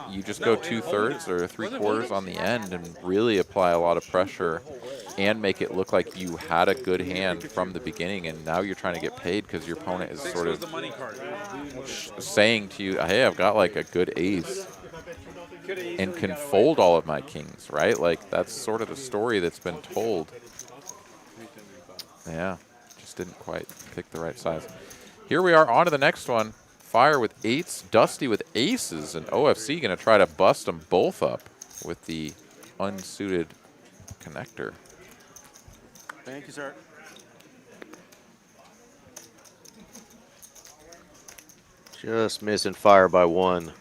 you just go 2/3 or 3/4 on the end and really apply a lot of pressure and make it look like you had a good hand from the beginning, and now you're trying to get paid because your opponent is sort of saying to you, hey, I've got like a good ace and can fold all of my kings, right? Like, that's sort of the story that's been told. Yeah, just didn't quite pick the right size. Here we are on to the next one. Fire with 8s, Dusty with aces, and OFC going to try to bust them both up with the unsuited connector. Thank you, sir. Just missing fire by 1.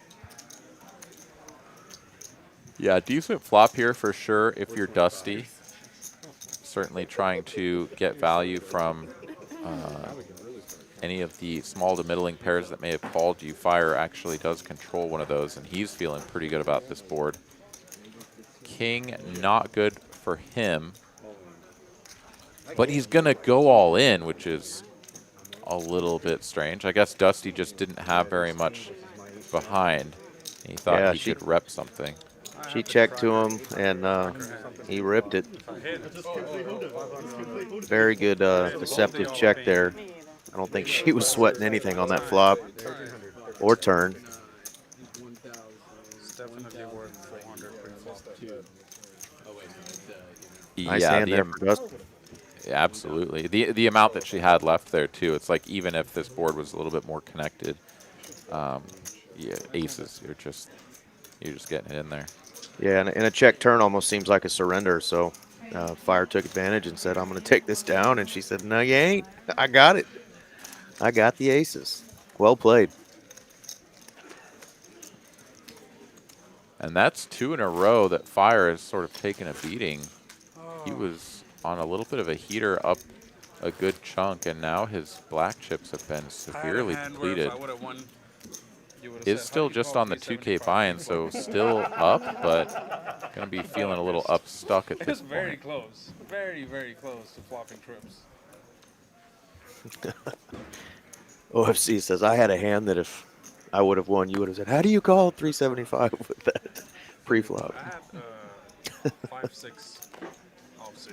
Yeah, decent flop here for sure if you're Dusty. Certainly trying to get value from any of the small to middling pairs that may have called you. Fire actually does control one of those, and he's feeling pretty good about this board. King, not good for him. But he's going to go all in, which is a little bit strange. I guess Dusty just didn't have very much behind. He thought Yeah, he could rep something. She checked to him, and he ripped it. Very good deceptive check there. I don't think she was sweating anything on that flop or turn. It's definitely worth 400 pre-flop. Nice Yeah, hand there for Dusty. yeah, absolutely. The amount that she had left there too. It's like even if this board was a little bit more connected, yeah, aces. You're just getting it in there. Yeah, and a check turn almost seems like a surrender. So Fire took advantage and said, "I'm going to take this down." And she said, "No, you ain't. I got it. I got the aces." Well played. And that's 2 in a row that Fire has sort of taken a beating. He was on a little bit of a heater up a good chunk, and now his black chips have been severely depleted. Is still just on the 2K buy-in, so still up, but going to be feeling a little up stuck at this It's point. very close. Very, very close to flopping trips. OFC says, "I had a hand that if I would have won, you would have said, 'How do you call 375 with that pre-flop?'" I had 5-6 offsuit.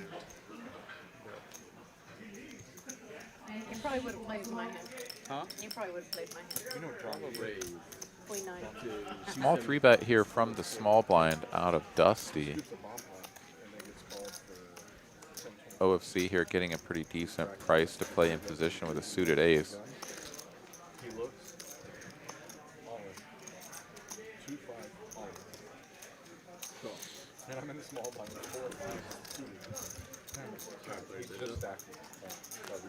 You probably would have played my hand. Huh? You probably would have played my hand. You know, probably. Queen 9. Small 3-bet here from the small blind out of Dusty. OFC here getting a pretty decent price to play in position with a suited ace. He looks all in. 2-5 all in. So, and I'm in the small blind with 4 5. They just stacked me.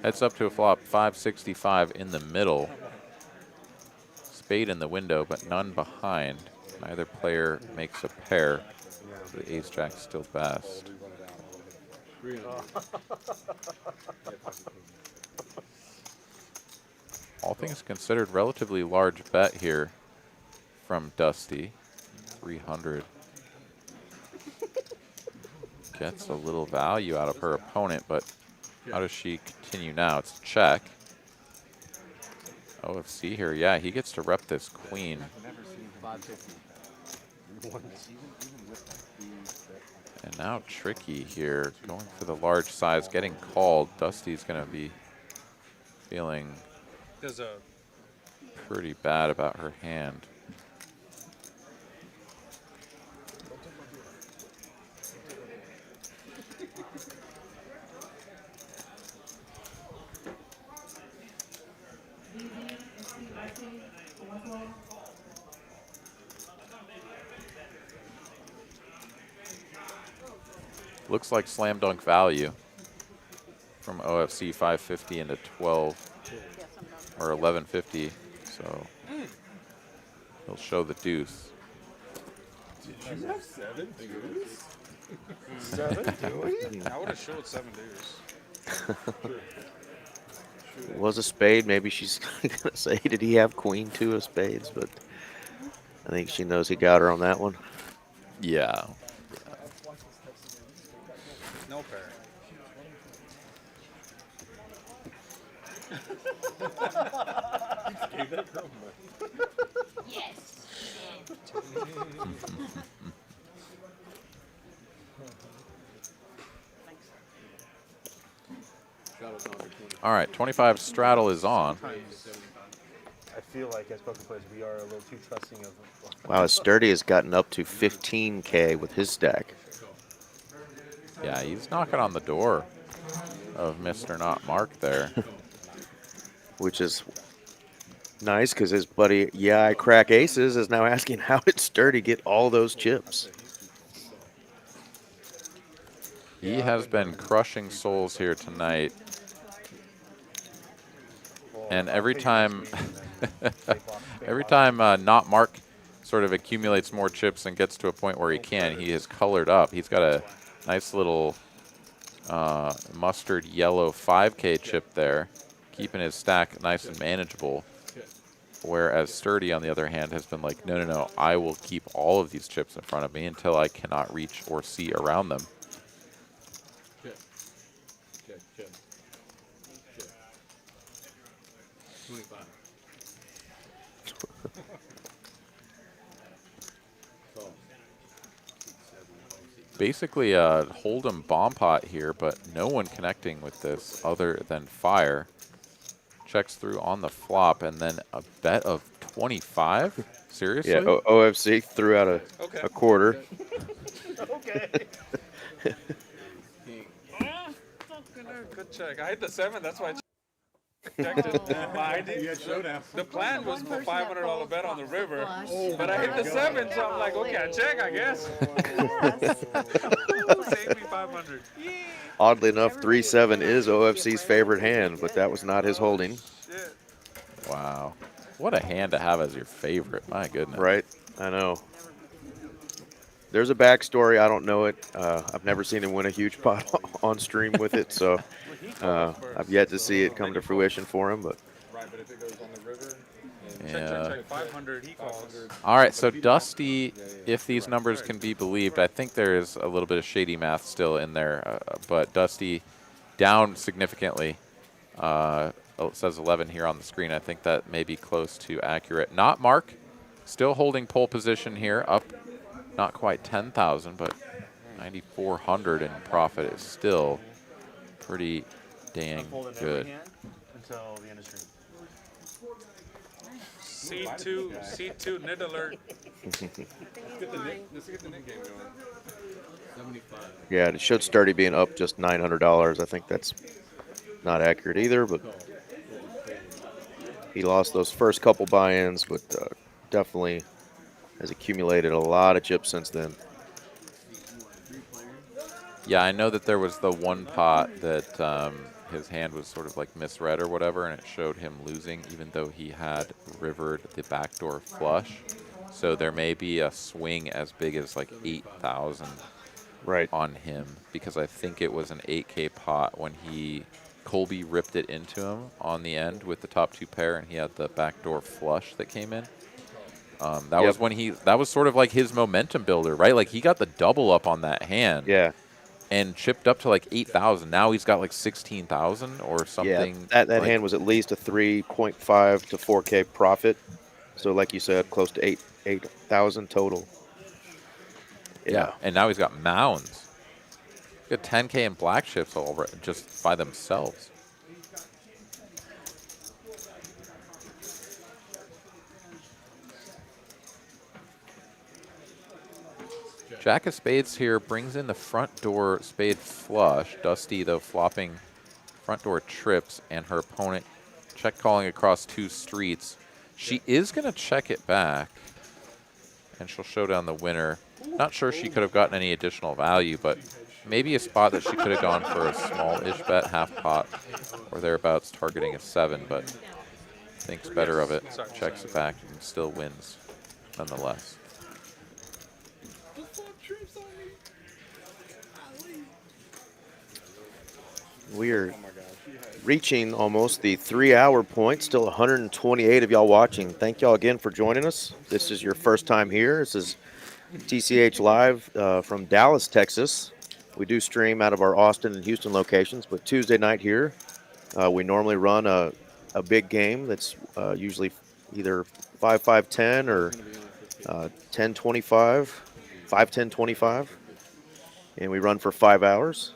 Heads up to a flop 565 in the middle. Spade in the window, but none behind. Neither player makes a pair. The ace jack still best. All things considered, relatively large bet here from Dusty. 300. Gets a little value out of her opponent, but how does she continue now? It's a check. OFC here, yeah, he gets to rep this queen. And now Tricky here, going for the large size, getting called. Dusty's going to be feeling There's a pretty bad about her hand. Looks like slam dunk value from OFC 550 into 12 or 1150. So he'll show the deuce. Did you have 7 deuce? 7 deuce? I would have showed 7 deuce. It was a spade. Maybe she's going to say, "Did he have queen 2 of spades?" But I think she knows he got her on that one. Yeah. No pair. Gave that girl money. Yes. All right, 25 straddle is on. I feel like as poker players, we are a little too trusting of. Wow, Sturdy has gotten up to 15K with his stack. Yeah, he's knocking on the door of Mr. Not Mark there. Which is Nice, because his buddy, Yeah, I Crack Aces, is now asking how did Sturdy get all those chips? He has been crushing souls here tonight. And every time, not Mark sort of accumulates more chips and gets to a point where he can, he is colored up. He's got a nice little mustard yellow 5K chip there, keeping his stack nice and manageable. Whereas Sturdy, on the other hand, has been like, no, no, no, I will keep all of these chips in front of me until I cannot reach or see around them. Chip. Chip, chip. Chip. 25. Basically a hold'em bomb pot here, but no one connecting with this other than Fire. Checks through on the flop, and then a bet of 25? Seriously? Yeah, OFC threw out a quarter. Okay. Good check. I hit the 7. That's why I checked it. I You did. had showdown. The plan was for $500 bet on the river, but I hit the 7, so I'm like, okay, I check, I guess. Save me 500. Oddly enough, 3-7 is OFC's favorite hand, but that was not his holding. Shit. Wow. What a hand to have as your favorite. My goodness. Right? I know. There's a backstory. I don't know it. I've never seen him win a huge pot on stream with it, so I've yet to see it come to fruition for him. But Right, but if it goes on the river, Yeah. Check, 500, he calls. All right, so Dusty, if these numbers can be believed, I think there is a little bit of shady math still in there, but Dusty down significantly. It says 11 here on the screen. I think that may be close to accurate. Not Mark, still holding pole position here, up not quite 10,000, but 9,400 in profit is still pretty dang good. Until the end of stream. C2, nid alert. let's get the net game going. 75. yeah, it showed Sturdy being up just $900. I think that's not accurate either, but he lost those first couple buy-ins, but definitely has accumulated a lot of chips since then. Yeah, I know that there was the one pot that his hand was sort of like misread or whatever, and it showed him losing even though he had rivered the backdoor flush. So there may be a swing as big as like 8,000 Right. on him, because I think it was an 8K pot when Colby ripped it into him on the end with the top 2 pair, and he had the backdoor flush that came in. That was when that was sort of like his momentum builder, right? Like he got the double up on that hand. Yeah. And chipped up to like 8,000. Now he's got like 16,000 or something. Yeah, that hand was at least a 3.5 to 4K profit. So like you said, close to 8,000 total. Yeah, and now he's got mounds. He's got 10K in black chips all just by themselves. Jack of spades here brings in the front door spade flush. Dusty, though, flopping front door trips, and her opponent check calling across 2 streets. She is going to check it back, and she'll show down the winner. Not sure she could have gotten any additional value, but maybe a spot that she could have gone for a small-ish bet, half pot, or thereabouts, targeting a 7, but thinks better of it, checks it back, and still wins nonetheless. We are reaching almost the 3-hour point. Still 128 of y'all watching. Thank y'all again for joining us. This is your first time here. This is TCH Live from Dallas, Texas. We do stream out of our Austin and Houston locations, but Tuesday night here, we normally run a big game that's usually either 5-5-10 or 10-25, 5-10-25, and we run for 5 hours.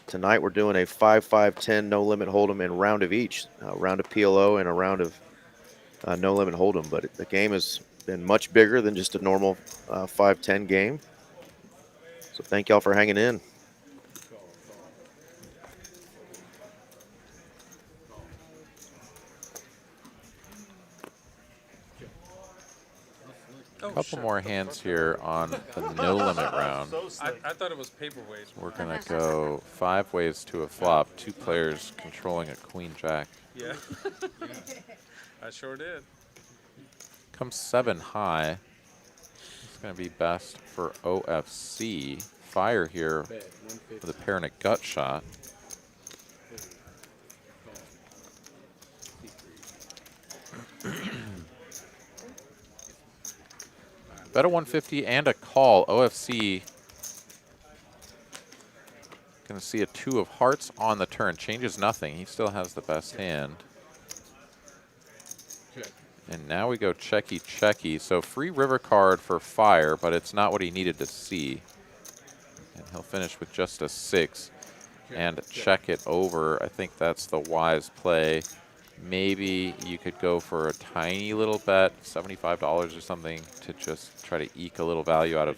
Tonight we're doing a 5-5-10 no limit hold'em and round of each, a round of PLO and a round of no limit hold'em. But the game has been much bigger than just a normal 5-10 game. So thank y'all for hanging in. couple more hands here on the no limit round. So slick. I thought it was paperweight. We're gonna go 5 ways to a flop. 2 players controlling a queen jack. Yeah. I sure did. Comes 7 high. It's gonna be best for OFC. Fire here with a pair and a gut shot. Bet a 150 and a call. OFC gonna see a 2 of hearts on the turn. Changes nothing. He still has the best hand. And now we go checky checky. So free river card for fire, but it's not what he needed to see. And he'll finish with just a 6 and check it over. I think that's the wise play. Maybe you could go for a tiny little bet, $75 or something, to just try to eke a little value out of,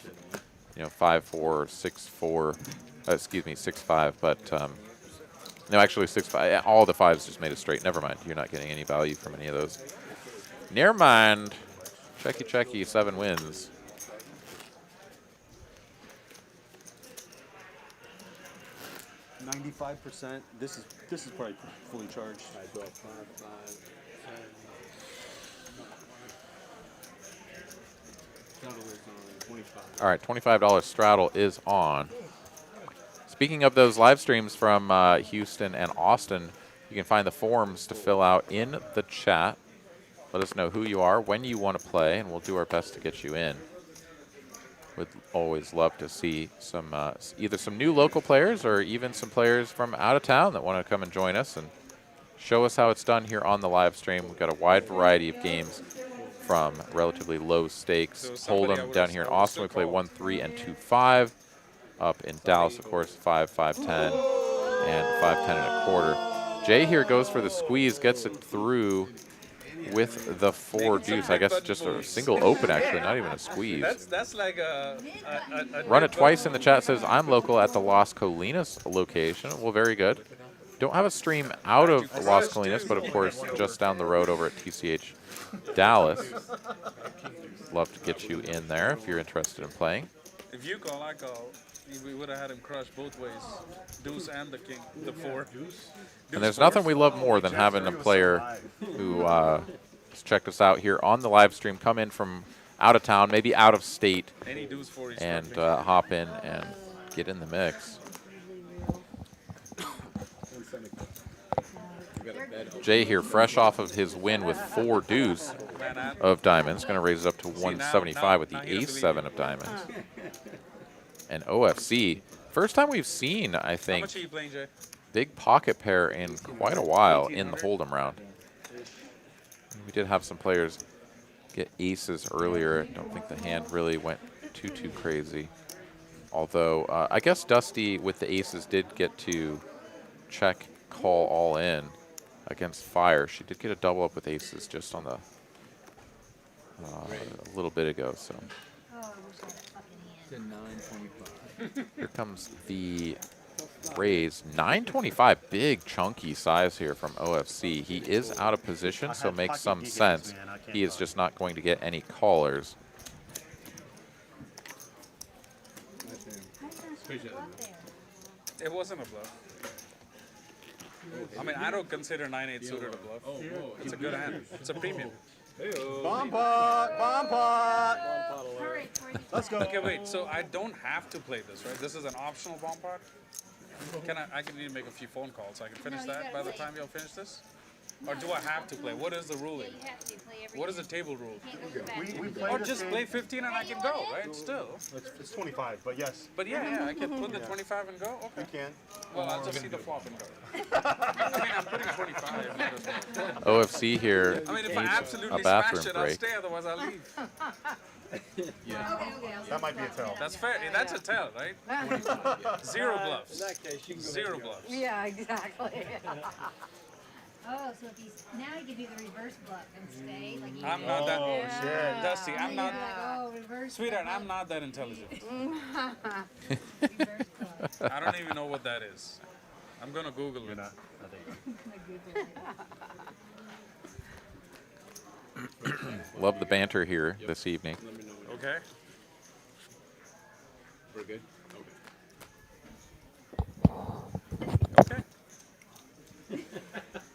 5-4 or 6-4. Excuse me, 6-5. But no, actually 6-5. All the 5s just made it straight. Never mind. You're not getting any value from any of those. Never mind. Checky checky, 7 wins. %. This is probably fully charged. All right, $25 straddle is on. Speaking of those live streams from Houston and Austin, you can find the forms to fill out in the chat. Let us know who you are, when you want to play, and we'll do our best to get you in. Would always love to see some either some new local players or even some players from out of town that want to come and join us and show us how it's done here on the live stream. We've got a wide variety of games from relatively low stakes. Hold'em down here in Austin, we play 1-3 and 2-5. Up in Dallas, of course, 5-5-10 and 5-10 and a quarter. Jay here goes for the squeeze, gets it through with the 4 deuce. I guess just a single open, actually, not even a squeeze. That's like a Run it twice in the chat, says I'm local at the Las Colinas location. Well, very good. Don't have a stream out of Las Colinas, but of course just down the road over at TCH Dallas. Love to get you in there if you're interested in playing. If you call, I call. We would have had him crush both ways, deuce and the king, the 4. And there's nothing we love more than having a player who has checked us out here on the live stream come in from out of town, maybe out of state, Any deuce 4 he's and struck me. hop in and get in the mix. Jay here, fresh off of his win with 4 deuce of diamonds, going to raise it up to 175 with the ace-7 of diamonds. And OFC, first time we've seen, I How think, much are you playing, Jay? big pocket pair in quite a while in the Hold'em round. We did have some players get aces earlier. I don't think the hand really went too crazy. Although, I guess Dusty with the aces did get to check, call all in against Fire. She did get a double up with aces just on the a little bit ago. So here comes the raise. 925, big chunky size here from OFC. He is out of position, so makes some sense. He is just not going to get any callers. It wasn't a bluff. I mean, I don't consider 9-8 suited a bluff. It's a good hand. It's a premium. Bomb pot! Bomb pot! Hurry, Corey. Let's go. Okay, wait. So I don't have to play this, right? This is an optional bomb pot. I can need to make a few phone calls. I can finish No, you that gotta by the wait. time y'all finish this. Or do I have to play? What is the ruling? You have to play every What is the table rule? Can't go back. We Or played this just game. play 15 and I can go, right? Still. It's 25, but yes, But yeah, I can put the 25 and go. you Okay. can. Well, I'll just see the flop and go. I mean, I'm putting 25. might as well. OFC here I mean, if I needs absolutely a smash bathroom it, I'll break. stay. Otherwise, I'll leave. Okay, I'll That might be a tell. That's fair. That's a tell, right? 0 bluffs. 0 bluffs. Yeah, exactly. Oh, so if he's now he can do the reverse bluff and stay like you I'm did. not that. Oh, shit. Dusty, I'm not. Like, oh, reverse Sweetheart, bluff, I'm not that intelligent. reverse bluff. I don't even know what that is. I'm gonna Google it. Love the banter here this evening. Okay. We're good? Okay.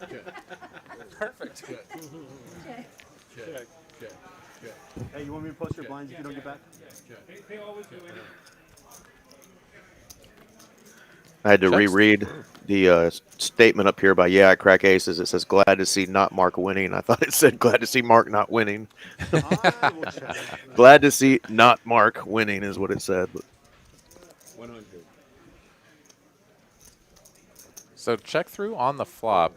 Okay. Perfect. Check. Check. Check. Check. Hey, you want me to post your blinds if you don't get back? I had to Checks. reread the statement up here by I Crack Aces. It says, glad to see not Mark winning. I thought it said, glad to see Mark not winning. I will check. Glad to see not Mark winning is what it said. But 100. So check through on the flop.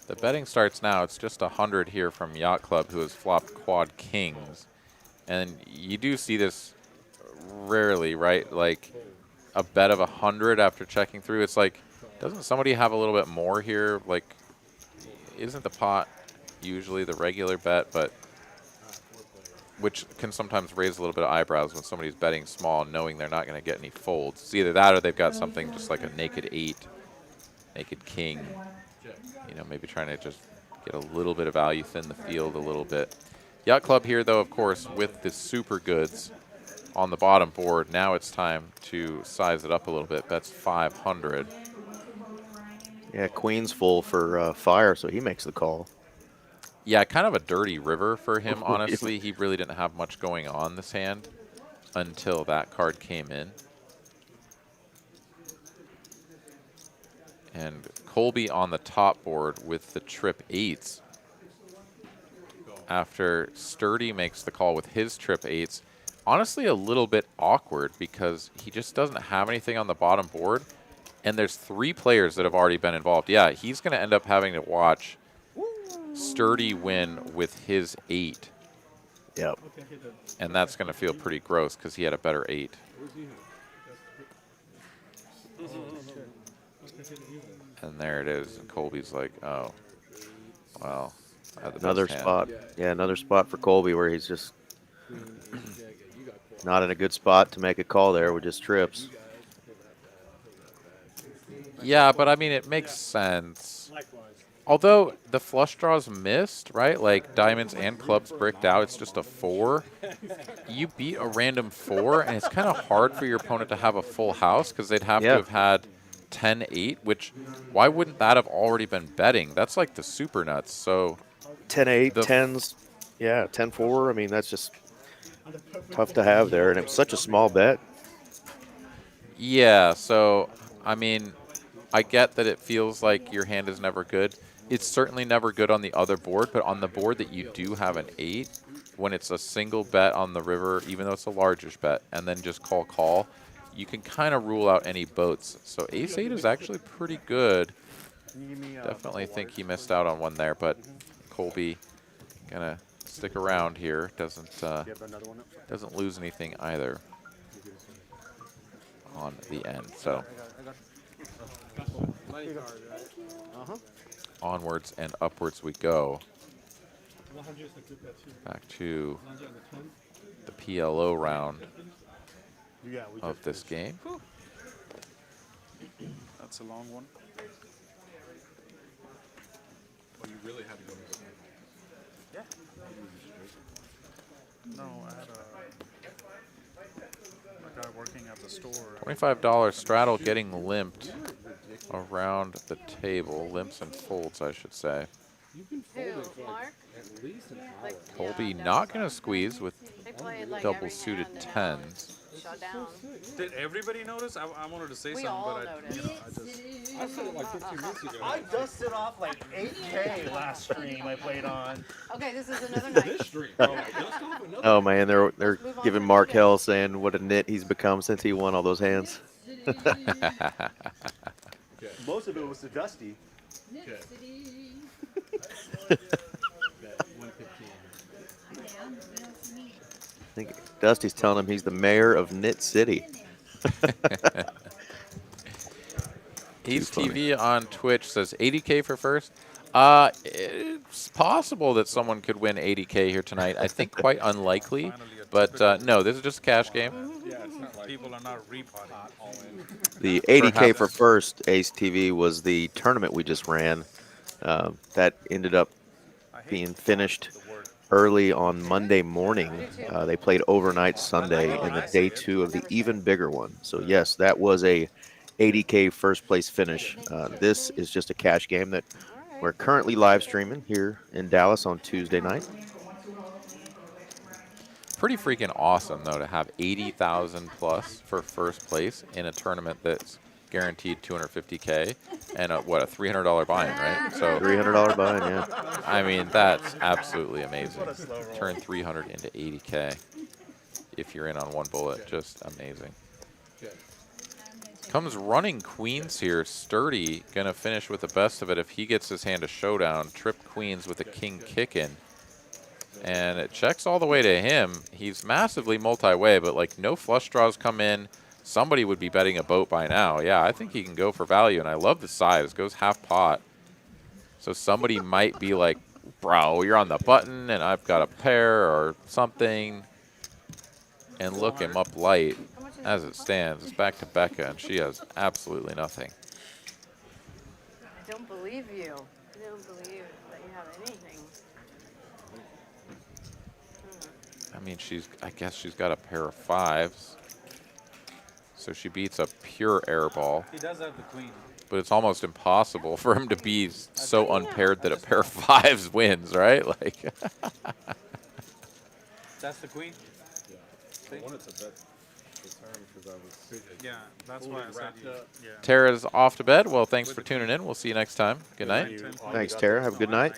The betting starts now. It's just 100 here from Yacht Club, who has flopped quad kings. And you do see this rarely, right? Like a bet of 100 after checking through. It's like, doesn't somebody have a little bit more here? Like, isn't the pot usually the regular bet, but which can sometimes raise a little bit of eyebrows when somebody's betting small, knowing they're not going to get any folds. It's either that or they've got something just like a naked 8, naked king. You know, maybe trying to just get a little bit of value, thin the field a little bit. Yacht Club here, though, of course, with the super goods on the bottom board. Now it's time to size it up a little bit. That's 500. yeah, Queen's full for fire, so he makes the call. Yeah, kind of a dirty river for him, honestly. He really didn't have much going on this hand until that card came in. And Colby on the top board with the trip 8s. After Sturdy makes the call with his trip 8s. Honestly, a little bit awkward because he just doesn't have anything on the bottom board. And there's 3 players that have already been involved. Yeah, he's going to end up having to watch Sturdy win with his 8. Yep. And that's going to feel pretty gross because he had a better 8. And there it is. And Colby's like, oh, well. I had the Another best hand. spot. Yeah, another spot for Colby where he's just not in a good spot to make a call there with just trips. Yeah, but I mean, it makes sense. Although the flush draws missed, right? Like diamonds and clubs bricked out, it's just a 4. You beat a random 4, and it's kind of hard for your opponent to have a full house because they'd have to have had 10-8, which why wouldn't that have already been betting? That's like the super nuts. So 10-8, 10s, yeah, 10-4. I mean, that's just tough to have there, and it was such a small bet. yeah, so I mean, I get that it feels like your hand is never good. It's certainly never good on the other board, but on the board that you do have an 8, when it's a single bet on the river, even though it's a largish bet, and then just call, you can kind of rule out any boats. So ace-8 is actually pretty good. Definitely think he missed out on one there, but Colby gonna stick around here. Doesn't lose anything either on the end. So onwards and upwards we go. Back to the PLO round of this game. That's a long one. Oh, you really had to go to the Yeah. No, I had a guy working at the store. $25 straddle getting limped around the table. Limps and folds, I should say. You've been folding for like at least an hour. Colby not going to squeeze with They played like double every suited now and then. 10s. Showdown. Did everybody notice? I wanted to say We something, all but I just. I said it like 15 minutes ago. I dusted off like 8K last stream I played on. Okay, this is another night. This stream. Oh, like, dust off another. Oh, man, they're move on giving to Mark another Hell saying what a nit he's become since he won all those hands. Most of it was to Dusty. Okay. City. Bet 115. I think Dusty's telling him he's the mayor of Knit City. Ace TV on Twitch says 80K for first. It's possible that someone could win 80K here tonight. I think quite unlikely, but no, this is just a cash game. Yeah, it's not like People are not repotting. all in. The 80K Perhaps. for first, Ace TV, was the tournament we just ran. That ended up I hate being finished the word early on Monday morning. They played overnight Sunday in the day 2 of the even bigger one. So yes, that was a 80K first place finish. This is just a cash game that we're currently live streaming here in Dallas on Tuesday night. Pretty freaking awesome, though, to have 80,000 plus for first place in a tournament that's guaranteed 250K and a $300 buy-in, right? So $300 buy-in, yeah. I mean, that's absolutely amazing. Turn 300 into 80K if you're in on one bullet. Just amazing. Comes running queens here. Sturdy gonna finish with the best of it if he gets his hand a showdown. Trip queens with a king kicking. And it checks all the way to him. He's massively multi-way, but like no flush draws come in. Somebody would be betting a boat by now. Yeah, I think he can go for value, and I love the size. Goes half pot. So somebody might be like, bro, you're on the button, and I've got a pair or something. And look him up light. As it stands, it's back to Becca, and she has absolutely nothing. I don't believe you. I don't believe that you have anything. I mean, I guess she's got a pair of fives. So she beats a pure air ball. He does have the queen. But it's almost impossible for him to be so unpaired that a pair of fives wins, right? Like. That's the queen? I wanted to bet the turn because I was Yeah, that's why I said you. Yeah. Tara's off to bed. Well, thanks for tuning in. We'll see you next time. Good night. Thanks, Tara. Have a good night.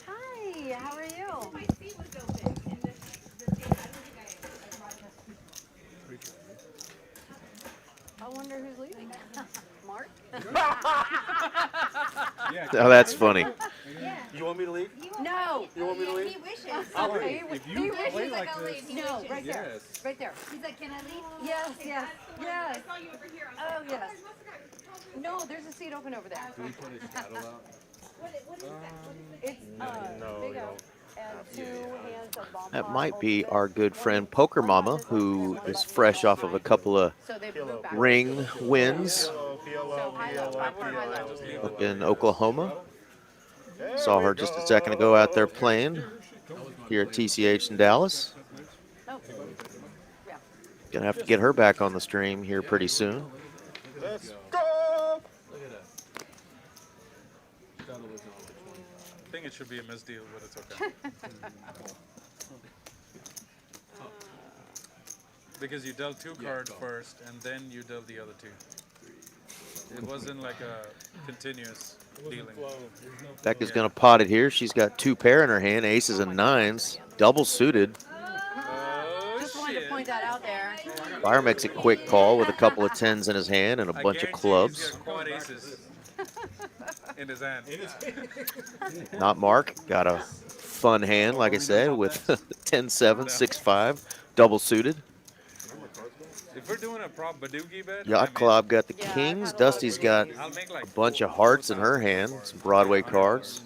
Hi, how are you? My seat was open. And the seat, I wonder who's leaving. Mark? Oh, that's funny. You want me to leave? No. You want me to leave? He wishes. I'll leave. If you play like I'll this, leave. He No, wishes. right there. yes. Right there. He's like, can I leave? Yes, yes, yes. I saw you over here. Oh, yes. No, there's a seat open over there. Do we put his shadow out? What is that? It's big oak and 2 hands of bomb That pot might be ultimate. our good friend Poker Mama, who is fresh off of a couple of So they moved back. ring wins So high low. I put high low. up in Oklahoma. Saw her just a second ago out there playing here at TCH in Dallas. Oh. Yeah. Gonna have to get her back on the stream here pretty soon. Let's go! I think it should be a misdeal, but it's okay. Because you dealt 2 cards first, and then you dealt the other 2. It wasn't like a continuous dealing. Becca's gonna pot it here. She's got 2 pair in her hand, aces and nines, double suited. Oh, Just wanted to point that out there. Fire makes a quick call with a couple of 10s in his hand and a bunch of clubs. He's got quad aces in his hand. Not Mark. Got a fun hand, like I said, with 10-7, 6-5, double suited. If we're doing a prop Badoogie bet, Yacht Club got the Yeah, kings. I've had a Dusty's got I'll make like a bunch of hearts in her hand, some Broadway cards.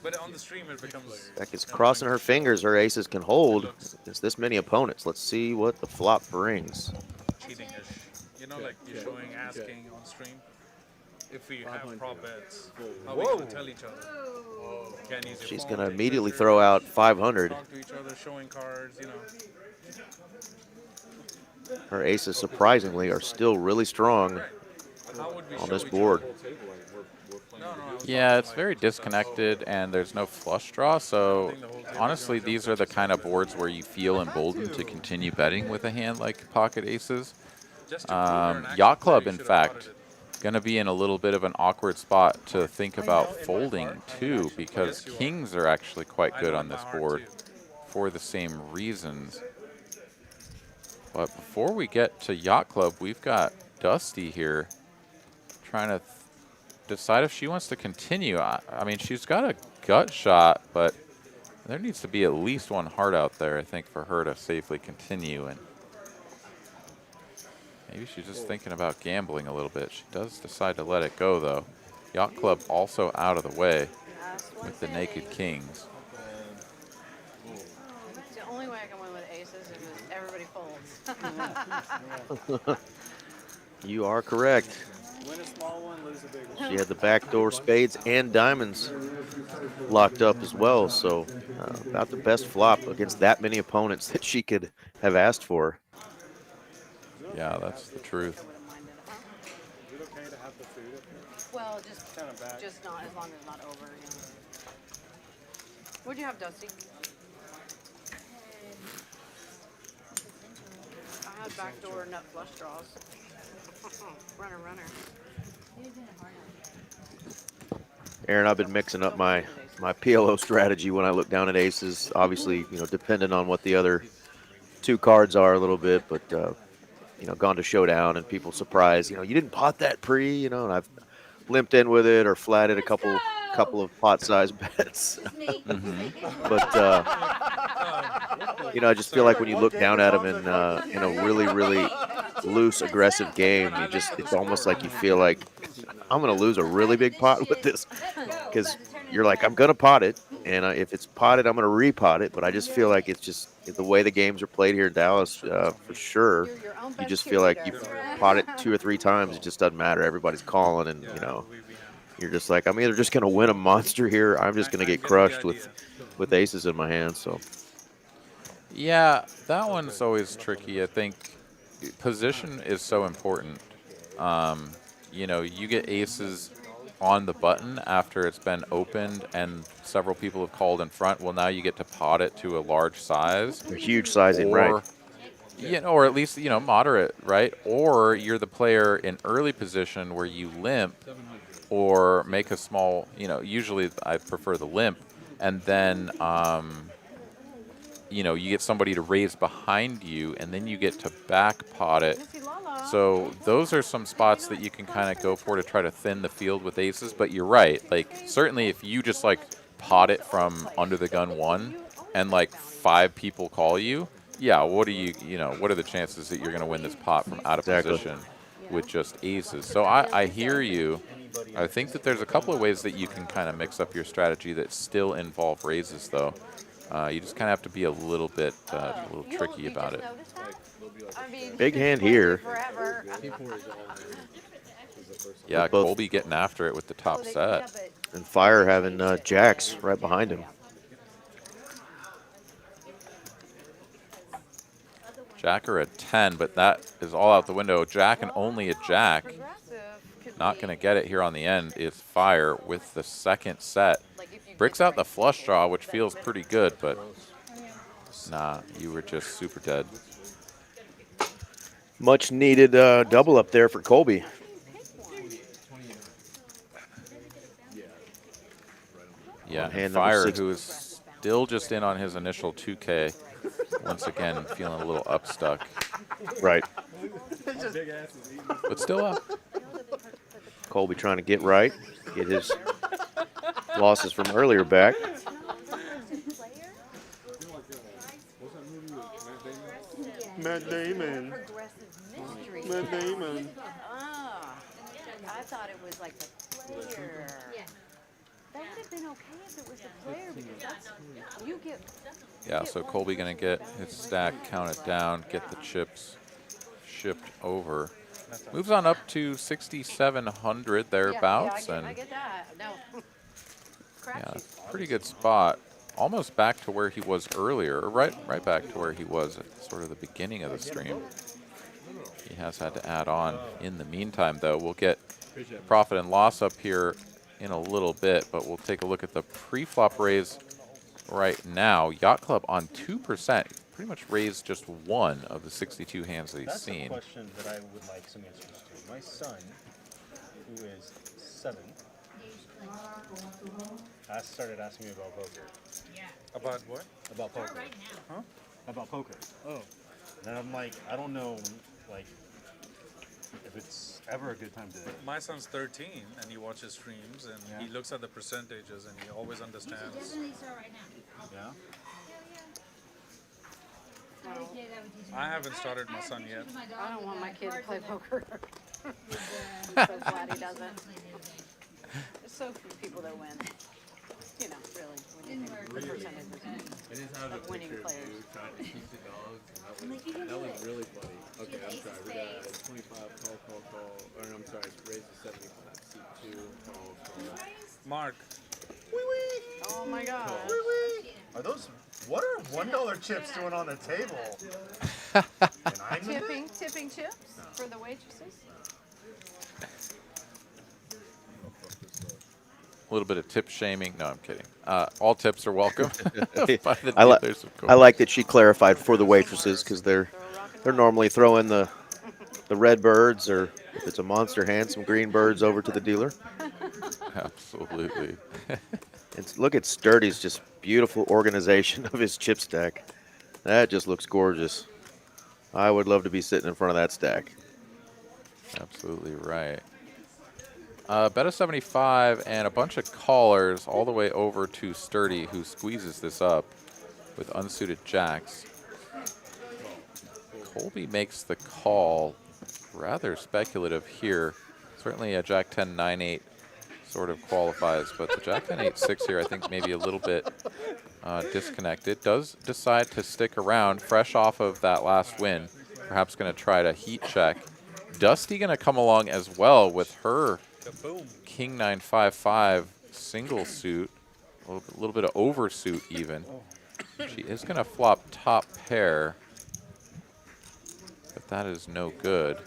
But on the stream it becomes Becca's crossing her fingers her aces can hold against this many opponents. Let's see what the flop brings. cheating-ish. You know, like you're showing asking on stream. If we have prop bets, how we gonna tell each other? Can't use your She's phone, going to take immediately pictures, throw out 500. talk to each other, showing cards, you know. Her aces, surprisingly, are still really strong How would we on show this each board. No, I was Yeah, talking it's like very disconnected, and there's no flush draw. So honestly, these are the kind of boards where you feel emboldened to continue betting with a hand like pocket aces. just to prove you're an actual Yacht Club, player, in you should have fact, potted going to be in a little bit of an awkward spot to think about folding too, because kings are actually quite it. good I on know this in my heart, board too. for the same reasons. But before we get to Yacht Club, we've got Dusty here trying to decide if she wants to continue. I mean, she's got a gut shot, but there needs to be at least one heart out there, I think, for her to safely continue. And maybe she's just thinking about gambling a little bit. She does decide to let it go, though. Yacht Club also out of the way Last one with the naked kings. It's the only way I can win with aces is if everybody folds. You are correct. Win a small one, lose a big one. She had the backdoor spades and diamonds locked up as well. So about the best flop against that many opponents that she could have asked for. Yeah, that's the truth. Is it okay to have the food up here? Well, Kind of back. just not as long as it's not over. You know. What'd you have, Dusty? I had backdoor nut flush draws. Runner. Aaron, I've been mixing up my PLO strategy when I look down at aces. Obviously, you know, depending on what the other two cards are a little bit, but you know, gone to showdown and people surprised, you know, you didn't pot that pre, you know, and I've limped in with it or flatted a couple of pot size bets. But you know, I just feel like when you look down at them in a really loose, aggressive game, it's almost like you feel like I'm going to lose a really big pot with this, because you're like, I'm going to pot it, and if it's potted, I'm going to repot it. But I just feel like it's just the way the games are played here in Dallas, for sure. You just feel like you pot it 2 or 3 times, it just doesn't matter. Everybody's calling, and you know, you're just like, I'm either just going to win a monster here, or I'm just going to get crushed with aces in my hand. So Yeah, that one's always tricky. I think position is so important. You know, you get aces on the button after it's been opened and several people have called in front. Well, now you get to pot it to a large size. a huge sizing, right? You know, or at least, you know, moderate, right? Or you're the player in early position where you limp or make a small, you know, usually I prefer the limp, and then you know, you get somebody to raise behind you, and then you get to back pot it. So those are some spots that you can kind of go for to try to thin the field with aces. But you're right. Like, certainly if you just, like, pot it from under the gun 1 and, like, 5 people call you, yeah, what are the chances that you're going to win this pot from out of position with just aces? So I hear you. I think that there's a couple of ways that you can kind of mix up your strategy that still involve raises, though. You just kind of have to be a little bit tricky about it. Big hand here. Yeah, Colby getting after it with the top set. And Fire having jacks right behind him. Jack or a 10, but that is all out the window. Jack and only a jack. Not going to get it here on the end is Fire with the second set. Bricks out the flush draw, which feels pretty good, but nah, you were just super dead. Much needed double up there for Colby. Yeah, and Fire, who is still just in on his initial 2K, once again feeling a little upstuck. Right. But still up. Colby trying to get right, get his losses from earlier back. Matt Damon. Matt Damon. I thought it was like the player. That would have been okay if it was the player, because that's you get. Yeah, so Colby gonna get his stack counted down, get the chips shipped over. Moves on up to 6,700 thereabouts, I get that. No. Yeah, pretty good spot. Almost back to where he was earlier, or right back to where he was at sort of the beginning of the stream. He has had to add on. In the meantime, though, we'll get profit and loss up here in a little bit, but we'll take a look at the pre-flop raise right now. Yacht Club on 2%. Pretty much raised just 1 of the 62 hands that he's seen. That's a question that I would like some answers to. My son, who is 7, started asking me about poker. About what? About poker. Huh? About poker. Oh. And I'm like, I don't know, like, if it's ever a good time to. My son's 13 and he watches streams and he looks at the percentages and he always understands. Yeah? I haven't started my son yet. I don't want my kid to play poker. So glad he doesn't. There's so few people that win. You know, really, when you think the percentages of winning players. Trying to keep the dogs. That was really funny. Okay, I'm sorry. We got 25 call. Or I'm sorry, raise to 75. C2 call. Mark, Oh my gosh. Are those, what are $1 chips doing on the table? Tipping chips for the waitresses. A little bit of tip shaming. No, I'm kidding. All tips are welcome. By the I like dealers, of I course. like that she clarified for the waitresses because they're normally throwing the red birds, or if it's a monster hand, some green birds over to the dealer. Absolutely. And look at Sturdy's just beautiful organization of his chip stack. That just looks gorgeous. I would love to be sitting in front of that stack. Absolutely right. Bet a 75 and a bunch of callers all the way over to Sturdy, who squeezes this up with unsuited jacks. Colby makes the call. Rather speculative here. Certainly a Jack 10 9-8 sort of qualifies, but the Jack 10 8-6 here I think maybe a little bit disconnected. Does decide to stick around, fresh off of that last win. Perhaps going to try to heat check. Dusty going to come along as well with her King 9-5-5 single suit, a little bit of oversuit even. She is going to flop top pair, but that is no good.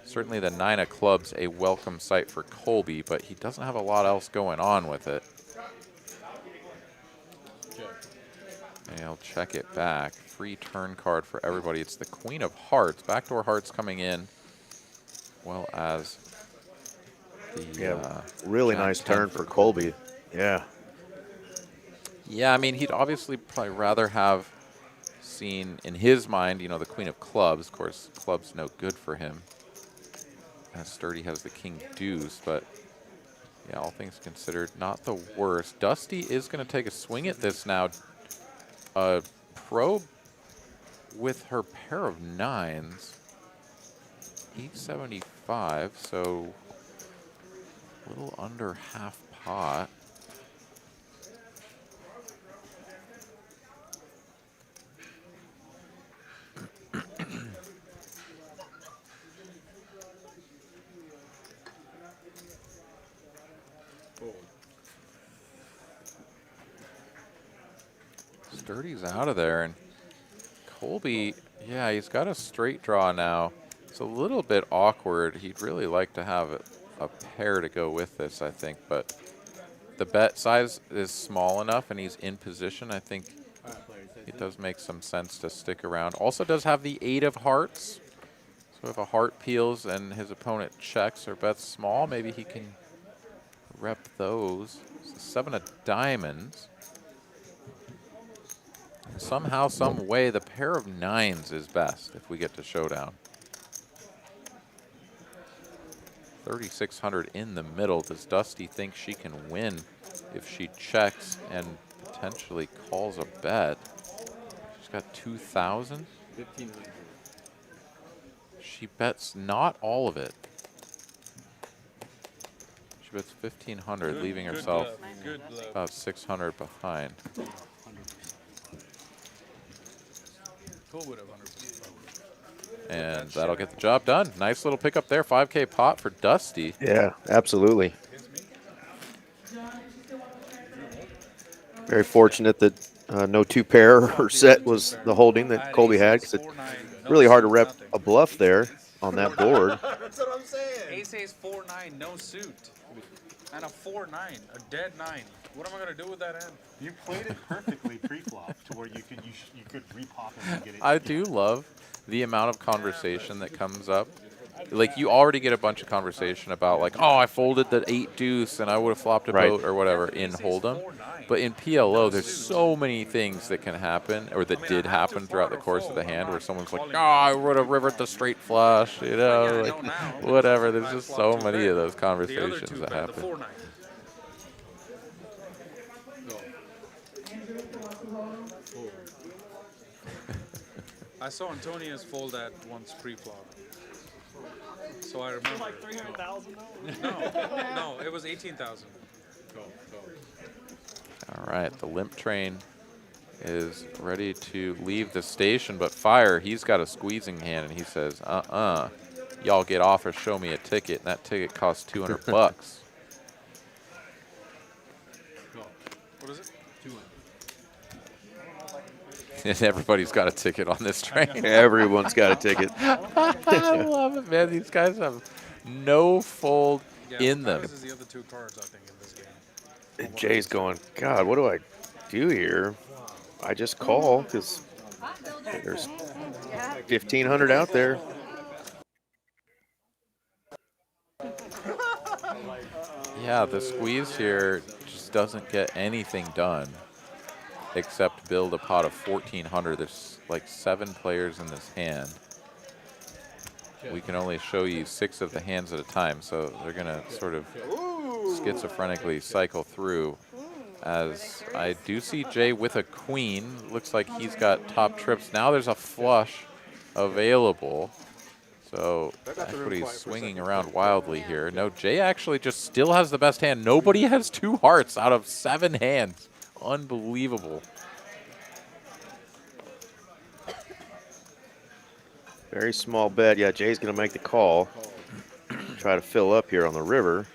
Certainly the 9 of clubs a welcome sight for Colby, but he doesn't have a lot else going on with it. And he'll check it back. Free turn card for everybody. It's the Queen of Hearts. Backdoor Hearts coming in, well as the really Jack nice 10 turn for Colby. Yeah. Yeah, I mean, he'd obviously probably rather have seen, in his mind, you know, the Queen of Clubs. Of course, clubs no good for him, as Sturdy has the King Deuce, but yeah, all things considered, not the worst. Dusty is going to take a swing at this now. Probe with her pair of 9s. 875, so a little under half pot. Sturdy's out of there, and Colby, yeah, he's got a straight draw now. It's a little bit awkward. He'd really like to have a pair to go with this, I think, but the bet size is small enough and he's in position. I think it does make some sense to stick around. Also does have the 8 of hearts. So if a heart peels and his opponent checks or bets small, maybe he can rep those. So 7 of diamonds. Somehow, some way, the pair of 9s is best if we get to showdown. 3,600 in the middle. Does Dusty think she can win if she checks and potentially calls a bet? She's got 2,000. 1,500. She bets not all of it. She bets 1,500, leaving herself about 600 behind. And that'll get the job done. Nice little pickup there. 5K pot for Dusty. Yeah, absolutely. Very fortunate that no 2-pair or set was the holding that Colby had, because it's really hard to rep a bluff there on that board. That's what I'm saying. Ace ace 4-9, no suit, and a 4-9, a dead 9. What am I gonna do with that hand? You played it perfectly pre-flop to where you could repop it and get it. I do love the amount of conversation that comes up. Like, you already get a bunch of conversation about, like, oh, I folded the 8 deuce and I would have flopped a boat or whatever in Hold'em. But in PLO, there's so many things that can happen, or that did happen throughout the course of the hand, where someone's like, oh, I would have rivered the straight flush, you know, like, whatever. There's just so many of those conversations that happen. I saw Antonius fold that once pre-flop. So I remember. Like 300,000 No, it was 18,000. All right, the limp train is ready to leave the station, but Fire, he's got a squeezing hand, and he says, y'all get off or show me a ticket, and that ticket costs 200 bucks. Everybody's got a ticket on this train. Everyone's got a ticket. I love it, man. These guys have no fold in them. This is the other 2 cards, I think, in this game. And Jay's going, God, what do I do here? I just call because there's 1,500 out there. Yeah, the squeeze here just doesn't get anything done except build a pot of 1,400. There's like 7 players in this hand. We can only show you 6 of the hands at a time, so they're going to sort of schizophrenically cycle through. As I do see Jay with a queen. Looks like he's got top trips. Now there's a flush available. So equity's swinging around wildly here. No, Jay actually just still has the best hand. Nobody has 2 hearts out of 7 hands. Unbelievable. Very small bet. Yeah, Jay's going to make the call. Try to fill up here on the river.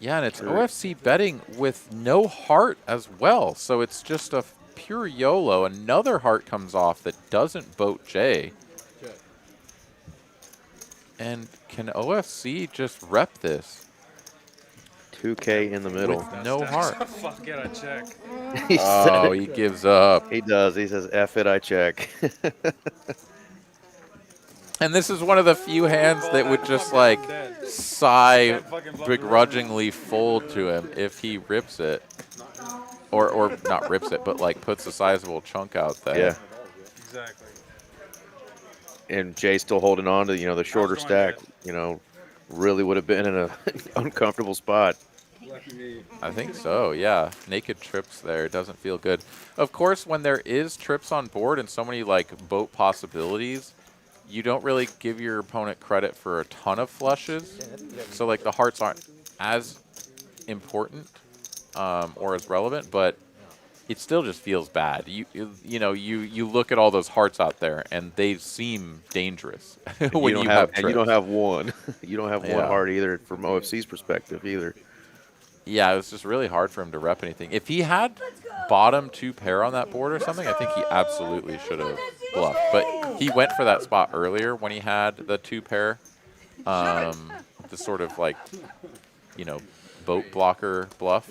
Yeah, and it's OFC betting with no heart as well. So it's just a pure YOLO. Another heart comes off that doesn't boat Jay. And can OFC just rep this? 2K in the middle. With no heart. Fuck it, I check. Oh, he gives up. He does. He says, F it, I check. And this is one of the few hands that would just like sigh begrudgingly fold to him if he rips it. Or not rips it, but like puts a sizable chunk out there. Yeah. Exactly. And Jay's still holding on to, the shorter stack, really would have been in an uncomfortable spot. I think so, yeah. Naked trips there. It doesn't feel good. Of course, when there is trips on board and so many like boat possibilities, you don't really give your opponent credit for a ton of flushes. So like the hearts aren't as important or as relevant, but it still just feels bad. You look at all those hearts out there and they seem dangerous when you have trips. And you don't have one. You don't have one heart either from OFC's perspective either. Yeah, it was just really hard for him to rep anything. If he had bottom 2 pair on that board or something, I think he absolutely should have bluffed. But he went for that spot earlier when he had the 2 pair. The sort of like, boat blocker bluff.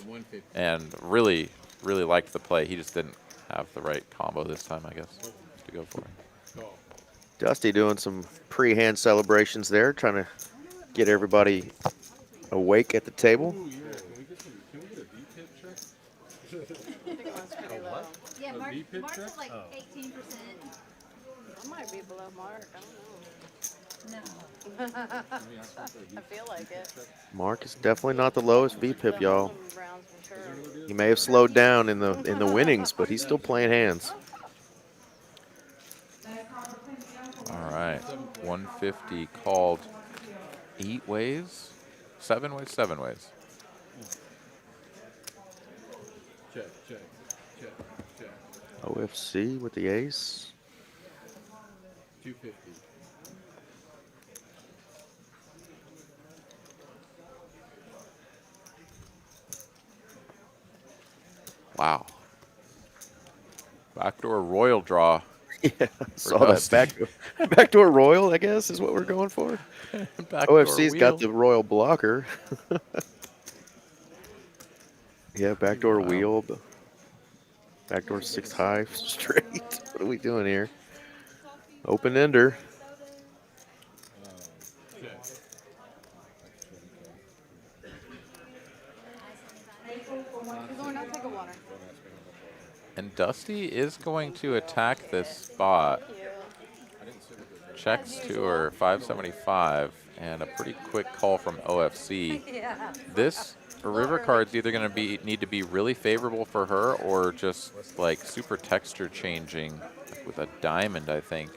And really, really liked the play. He just didn't have the right combo this time, I guess, to go for it. Dusty doing some pre-hand celebrations there, trying to get everybody awake at the table. Yeah, Mark's is like 18%. I might be below Mark. I don't know. No. I feel like it. Mark is definitely not the lowest VPIP, y'all. Rounds for sure. He may have slowed down in the winnings, but he's still playing hands. All right, 150 called 8 ways, 7 ways, 7 ways. Check, check, check, check. OFC with the ace. 250. Wow. Backdoor royal draw. Yeah, saw that backdoor royal, I guess, is what we're going for. OFC's got the royal blocker. Yeah, backdoor wheel. Backdoor 6 high straight. What are we doing here? Open ender. And Dusty is going to attack this spot. Checks to her 575 and a pretty quick call from OFC. This river card's either going to need to be really favorable for her or just like super texture changing with a diamond, I think,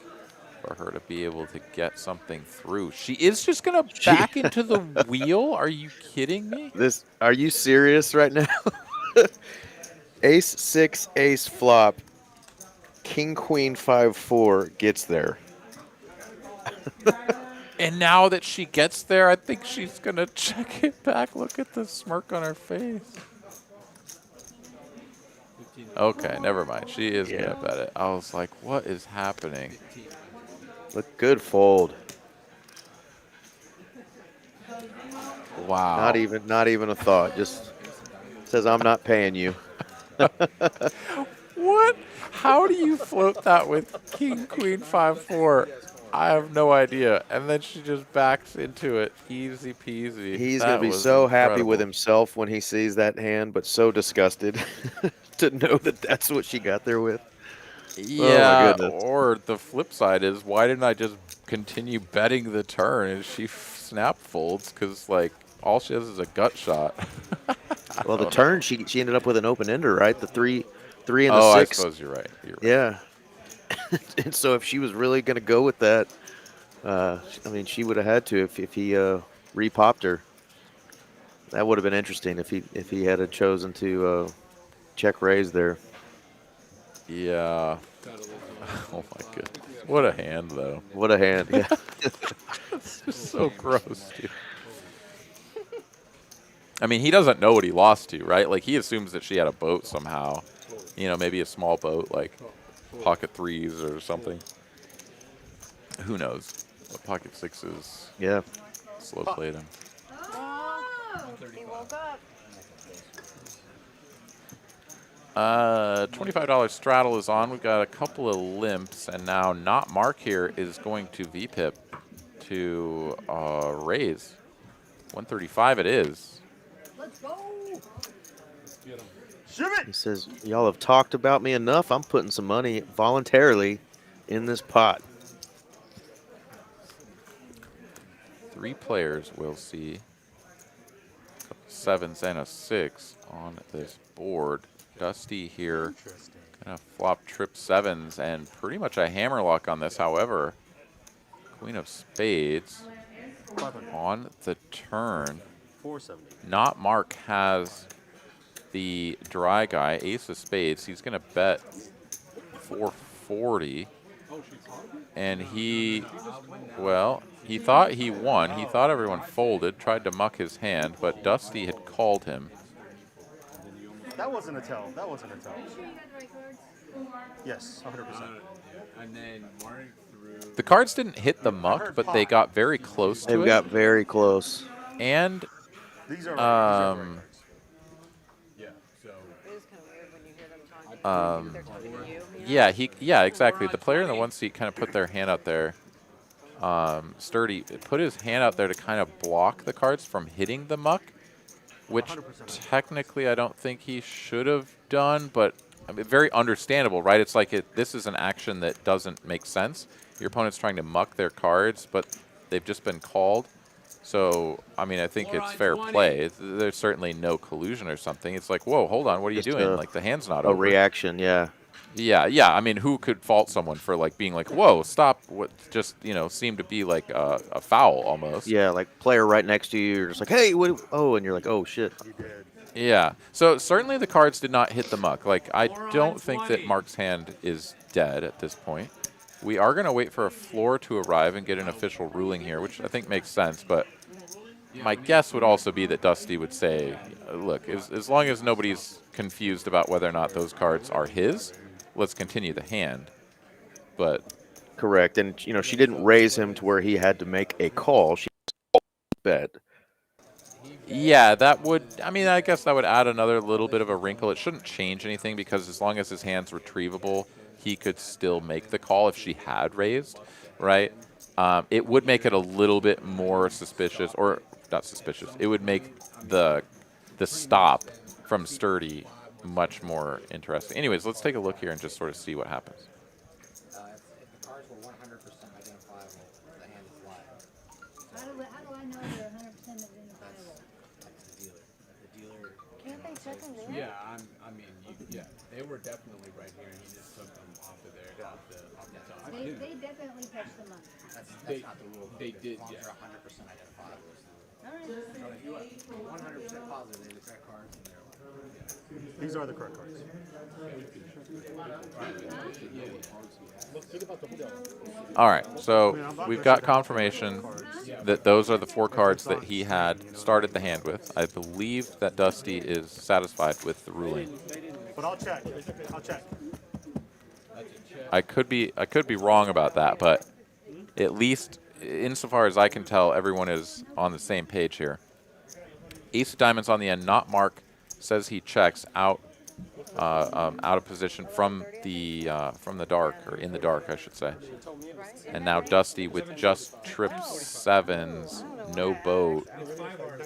for her to be able to get something through. She is just going to back into the wheel? Are you kidding me? Are you serious right now? Ace 6 ace flop. King queen 5-4 gets there. And now that she gets there, I think she's going to check it back. Look at the smirk on her face. Okay, never mind. She is Yeah. gonna bet it. I was like, what is happening? Look good fold. Wow. Not even a thought. Just says I'm not paying you. What? How do you float that with king, queen, 5-4? I have no idea. And then she just backs into it. Easy peasy. He's That going to be was so happy with incredible. himself when he sees that hand, but so disgusted to know that that's what she got there with. Oh my Yeah, goodness. or the flip side is, why didn't I just continue betting the turn and she snap folds? Because, like, all she has is a gut shot. Well, the don't turn know. she ended up with an open ender, right? The three and the Oh, I 6. suppose you're right. You're right. Yeah. And so if she was really going to go with that, I mean, she would have had to if he repopped her. That would have been interesting if he had chosen to check raise there. Yeah. Oh my goodness. What a hand, though. What a hand! Yeah. It's just so gross, dude. I mean, he doesn't know what he lost to, right? Like, he assumes that she had a boat somehow. You know, maybe a small boat, like pocket 3s or something. Who knows? What pocket 6s Yeah. slow played him. He woke up. $25 straddle is on. We've got a couple of limps, and now not Mark here is going to VPIP to raise. 135 it is. Let's go. He says, y'all have talked about me enough. I'm putting some money voluntarily in this pot. 3 players will see 7s and a 6 on this board. Dusty here gonna flop trip 7s and pretty much a hammerlock on this. However, queen of spades on the turn. 470. Not Mark has the dry guy, ace of spades. He's gonna bet 440, and he thought he won. He thought everyone folded, tried to muck his hand, but Dusty had called him. That wasn't a tell. That wasn't a tell. You sure you got the right cards? Yes, 100%. And then Mark threw. The cards didn't hit the muck, but they got very close to They've it. got very close. And These are right. Yeah, so. It is kind of weird when you hear them talking. They're talking to you. yeah, exactly. The player in the 1 seat kind of put their hand out there. Sturdy put his hand out there to kind of block the cards from hitting the muck, which 100%. technically I don't think he should have done, but I mean, very understandable, right? It's like this is an action that doesn't make sense. Your opponent's trying to muck their cards, but they've just been called. So, I mean, I think it's fair play. There's certainly no collusion or something. It's like, whoa, hold on, what are you Just doing? Like, the hand's not A over. reaction, yeah. Yeah. I mean, who could fault someone for, like, being like, whoa, stop, what just, seemed to be like a foul almost. Yeah, like player right next to you, you're just like, hey, what? Oh, and you're like, oh, shit. Yeah. So certainly the cards did not hit the muck. Like, I don't think that Mark's hand is dead at this point. We are going to wait for a floor to arrive and get an official ruling here, which I think makes sense. But my guess would also be that Dusty would say, look, as long as nobody's confused about whether or not those cards are his, let's continue the hand. But Correct. And, she didn't raise him to where he had to make a call. She bet. yeah, that would, I mean, I guess that would add another little bit of a wrinkle. It shouldn't change anything because as long as his hand's retrievable, he could still make the call if she had raised, right? It would make it a little bit more suspicious, or not suspicious. It would make the stop from Sturdy much more interesting. Anyways, let's take a look here and just sort of see what happens. If the cards were 100% identifiable, the hand is live. How do I know they're 100% identifiable? Like the dealer. The dealer. Can't they check them there? Yeah, yeah, they were definitely right here, and he just took them off of there, off the top. They definitely touched the money. That's They- not the rule. they did, As long as yeah. they're 100% identifiable. All right. So if you are 100% positive they're the correct cards, and they're live. These are the correct cards. All right, so we've got confirmation that those are the 4 cards that he had started the hand with. I believe that Dusty is satisfied with the ruling. But I'll check. I'll check. I could be wrong about that, but at least insofar as I can tell, everyone is on the same page here. Ace of diamonds on the end, not Mark, says he checks out out of position from the dark, or in the dark, I should say. And now Dusty with just trip sevens, no boat,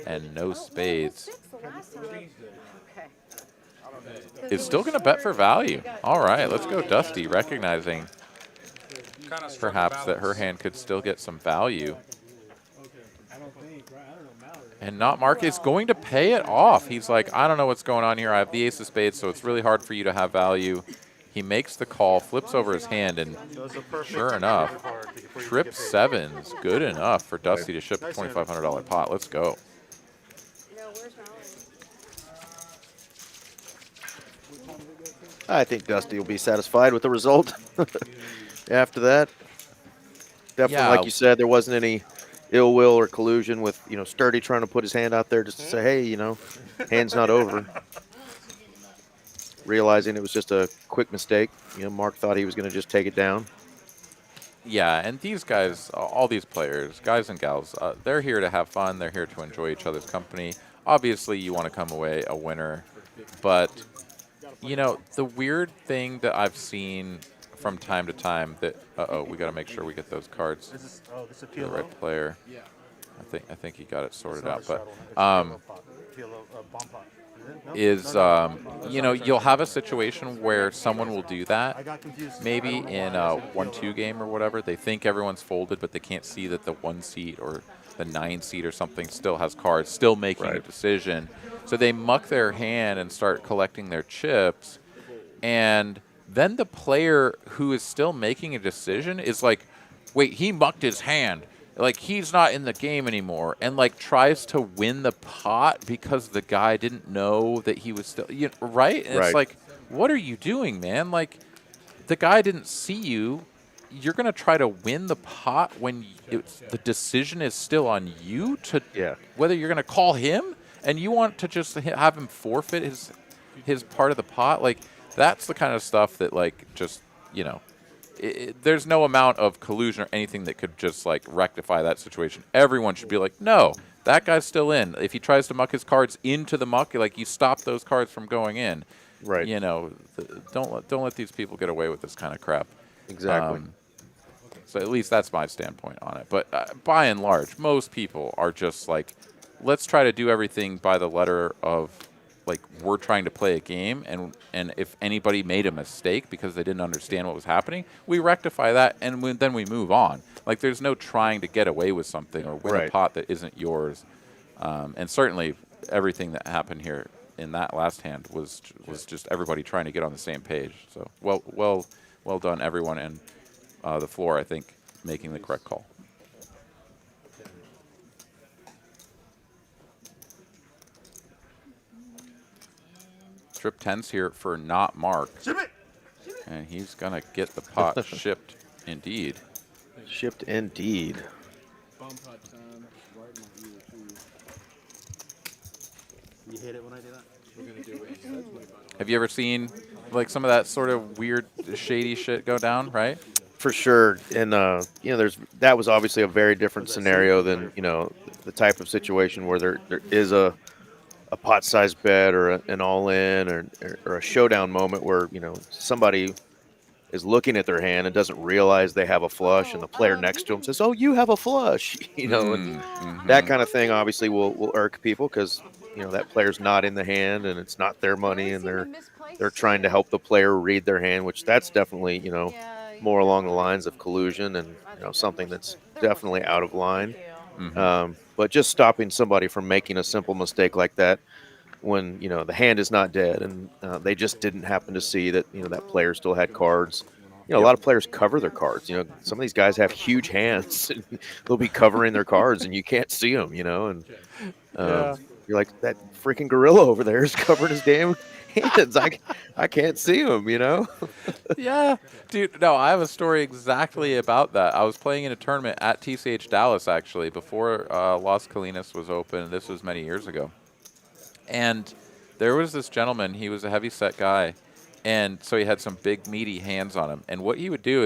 and no spades. Is still going to bet for value. All right, let's go Dusty, recognizing perhaps that her hand could still get some value. And not Mark is going to pay it off. He's like, I don't know what's going on here. I have the ace of spades, so it's really hard for you to have value. He makes the call, flips over his hand, and sure enough, trip sevens, good enough for Dusty to ship a $2,500 pot. Let's go. I think Dusty will be satisfied with the result. After that, definitely, Yeah. like you said, there wasn't any ill will or collusion with, you know, Sturdy trying to put his hand out there just to say, hey, you know, hand's not over. Realizing it was just a quick mistake. You know, Mark thought he was going to just take it down. Yeah, and these guys, all these players, guys and gals, they're here to have fun. They're here to enjoy each other's company. Obviously, you want to come away a winner. But, you know, the weird thing that I've seen from time to time that, we got to make sure we get those cards This is a to the PLO. right player. I think he got it sorted out. But PLO, bomb pot. Is it? No? you know, you'll have a situation where someone will do I that. got confused. Maybe in a 1-2 game or whatever, they think everyone's folded, but they can't see that the 1 seat or the 9 seat or something still has cards, still making a decision. So they muck their hand and start collecting their chips, and then the player who is still making a decision is like, wait, he mucked his hand. Like, he's not in the game anymore, and like tries to win the pot because the guy didn't know that he was still, you know, right? And it's like, what are you doing, man? Like, the guy didn't see you. You're gonna try to win the pot when the decision is still on you to whether you're gonna call him, and you want to just have him forfeit his part of the pot. Like, that's the kind of stuff that, like, just, you know. There's no amount of collusion or anything that could just like rectify that situation. Everyone should be like, no, that guy's still in. If he tries to muck his cards into the muck, like, you stop those cards from going in. Right. You know, don't let these people get away with this kind of crap. Exactly. So at least that's my standpoint on it. But by and large, most people are just like, let's try to do everything by the letter of, like, we're trying to play a game, and if anybody made a mistake because they didn't understand what was happening, we rectify that, and then we move on. Like, there's no trying to get away with something or win a pot that isn't yours. And certainly everything that happened here in that last hand was just everybody trying to get on the same page. So well done, everyone, and the floor, I think, making the correct call. Trip 10's here for not Mark. And he's going to get the pot shipped indeed. Shipped indeed. You hate it when I do that? We're going to do it. Have you ever seen, like, some of that sort of weird, shady shit go down, right? For sure. And, you know, that was obviously a very different scenario than, you know, the type of situation where there is a pot-sized bet or an all-in or a showdown moment where, you know, somebody is looking at their hand and doesn't realize they have a flush, and the player next to them says, oh, you have a flush, you know, and that kind of thing obviously will irk people because, you know, that player's not in the hand and it's not their money, and they're trying to help the player read their hand, which that's definitely, you know, more along the lines of collusion and, you know, something that's definitely out of line. But just stopping somebody from making a simple mistake like that when, you know, the hand is not dead and they just didn't happen to see that, you know, that player still had cards. You know, a lot of players cover their cards. You know, some of these guys have huge hands and they'll be covering their cards and you can't see them, you know, and you're like, that freaking gorilla over there is covering his damn hands. I can't see him, you know? Yeah. Dude, no, I have a story exactly about that. I was playing in a tournament at TCH Dallas, actually, before Las Colinas was open. This was many years ago. And There was this gentleman, he was a heavy set guy, and so he had some big meaty hands on him. And what he would do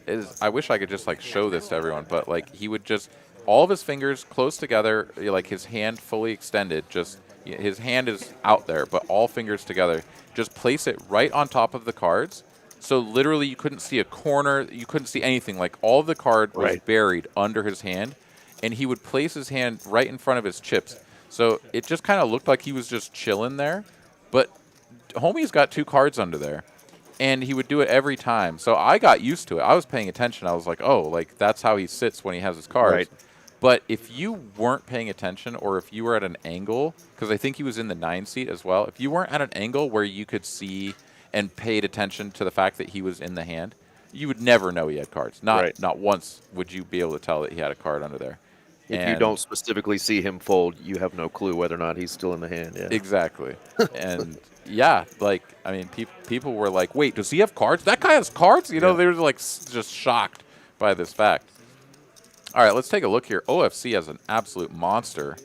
is I wish I could just like show this to everyone, but like he would just all of his fingers close together, like his hand fully extended, just his hand is out there, but all fingers together. Just place it right on top of the cards. So literally you couldn't see a corner, you couldn't see anything. Like all of the card was buried under his hand, and he would place his hand right in front of his chips. So it just kind of looked like he was just chilling there, but homie's got 2 cards under there, and he would do it every time. So I got used to it. I was paying attention. I was like, oh, like that's how he sits when he has his cards. Right. But if you weren't paying attention, or if you were at an angle, because I think he was in the 9 seat as well, if you weren't at an angle where you could see and paid attention to the fact that he was in the hand, you would never know he had cards. Not once would you be able to tell that he had a card under there. If you don't specifically see him fold, you have no clue whether or not he's still in the hand. Yeah. Exactly. And yeah, like, I mean, people were like, wait, does he have cards? That guy has cards? You know, they were like just shocked by this fact. All right, let's take a look here. OFC has an absolute monster.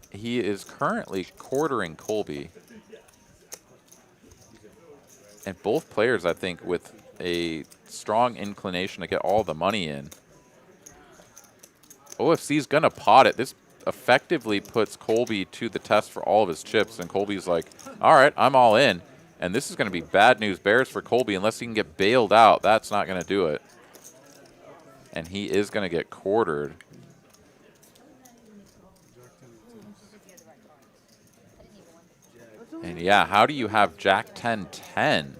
He is currently quartering Colby. And both players, I think, with a strong inclination to get all the money in. OFC's going to pot it. This effectively puts Colby to the test for all of his chips, and Colby's like, all right, I'm all in. And this is going to be bad news bears for Colby. Unless he can get bailed out, that's not going to do it. And he is going to get quartered. And yeah, how do you have Jack 10-10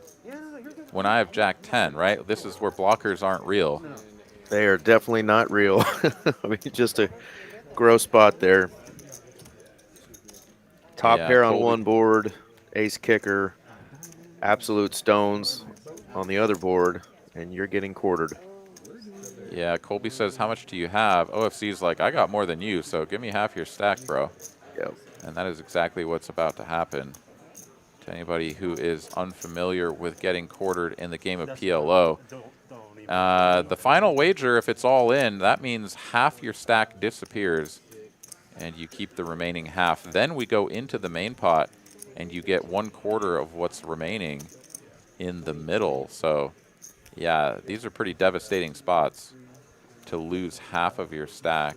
when I have Jack 10, right? This is where blockers aren't real. They are definitely not real. I mean, just a gross spot there. Top pair on one board, ace kicker, absolute stones on the other board, and you're getting quartered. Yeah, Colby says, how much do you have? OFC's like, I got more than you, so give me half your stack, bro. Yep. And that is exactly what's about to happen to anybody who is unfamiliar with getting quartered in the game of PLO. The final wager, if it's all in, that means half your stack disappears, and you keep the remaining half. Then we go into the main pot, and you get 1/4 of what's remaining in the middle. So, yeah, these are pretty devastating spots to lose half of your stack.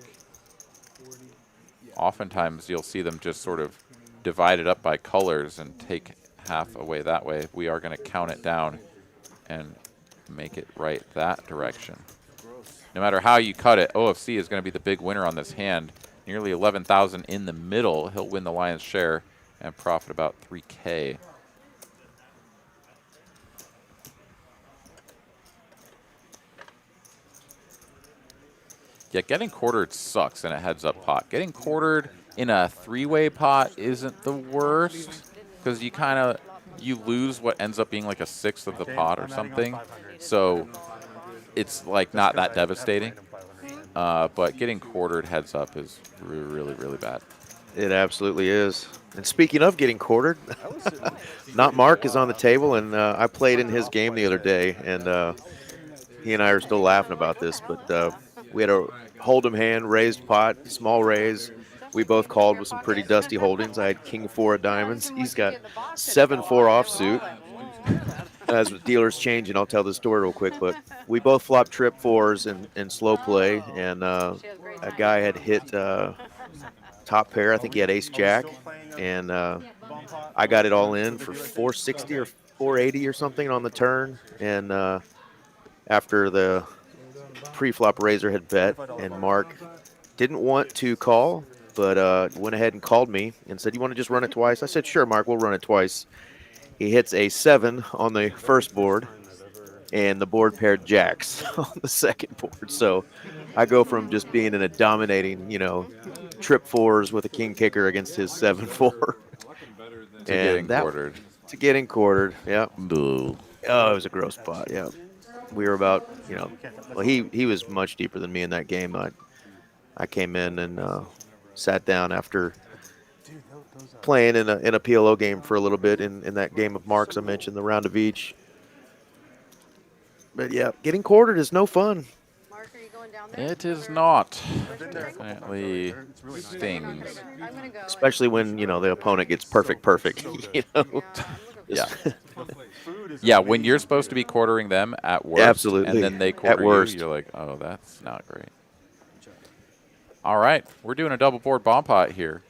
Oftentimes, you'll see them just sort of divided up by colors and take half away that way. We are going to count it down and make it right that direction. No matter how you cut it, OFC is going to be the big winner on this hand. Nearly 11,000 in the middle. He'll win the lion's share and profit about 3K. Yeah, getting quartered sucks in a heads-up pot. Getting quartered in a 3-way pot isn't the worst, because you lose what ends up being like a 1/6 of the pot or something. So it's like not that devastating. But getting quartered heads up is really, really bad. It absolutely is. And speaking of getting quartered, Not Mark is on the table, and I played in his game the other day, and he and I are still laughing about this, but we had a hold'em hand, raised pot, small raise. We both called with some pretty dusty holdings. I had king 4 of diamonds. He's got 7-4 offsuit. As the dealers changing, I'll tell the story real quick, but we both flopped trip 4s in slow play, and a guy had hit top pair. I think he had ace jack, and I got it all in for 460 or 480 or something on the turn, and after the pre-flop raiser had bet, and Mark didn't want to call, but went ahead and called me and said, you want to just run it twice? I said, sure, Mark, we'll run it twice. He hits a 7 on the first board, and the board paired jacks on the second board. So I go from just being in a dominating, trip 4s with a king kicker against his 7-4. To getting quartered. To getting quartered, yeah. Oh, it was a gross spot, yeah. We were about, well, he was much deeper than me in that game. I came in and sat down after playing in a PLO game for a little bit in that game of Marks I mentioned, the round of each. But yeah, getting quartered is no fun. Mark, are you going down there? It is not. Been there a couple times Definitely already. It's really nice. stings. I'm gonna go. Especially when, you know, the opponent gets perfect. You know? Yeah, I'm looking Yeah. Food is Yeah, when amazing. you're supposed to be quartering them at worst, Absolutely. and then they At quarter you, worst. you're like, oh, that's not great. All right, we're doing a double board bomb pot here.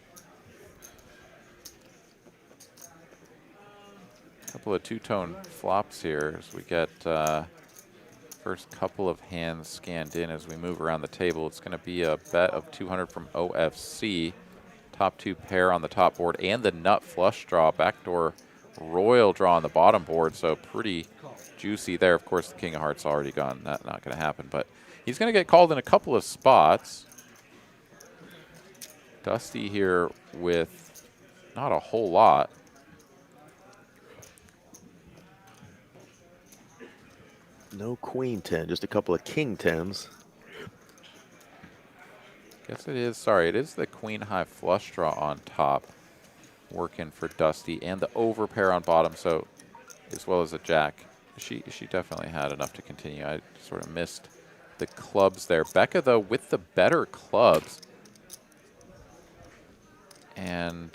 Couple of two-tone flops here as we get first couple of hands scanned in as we move around the table. It's going to be a bet of 200 from OFC. Top two pair on the top board and the nut flush draw. Backdoor royal draw on the bottom board, so pretty juicy there. Of course, the king of hearts already gone. That's not going to happen, but he's going to get called in a couple of spots. Dusty here with not a whole lot. No queen 10, just a couple of king 10s. Guess it is, sorry, it is the queen high flush draw on top working for Dusty and the overpair on bottom, so as well as a jack. She definitely had enough to continue. I sort of missed the clubs there. Becca, though, with the better clubs and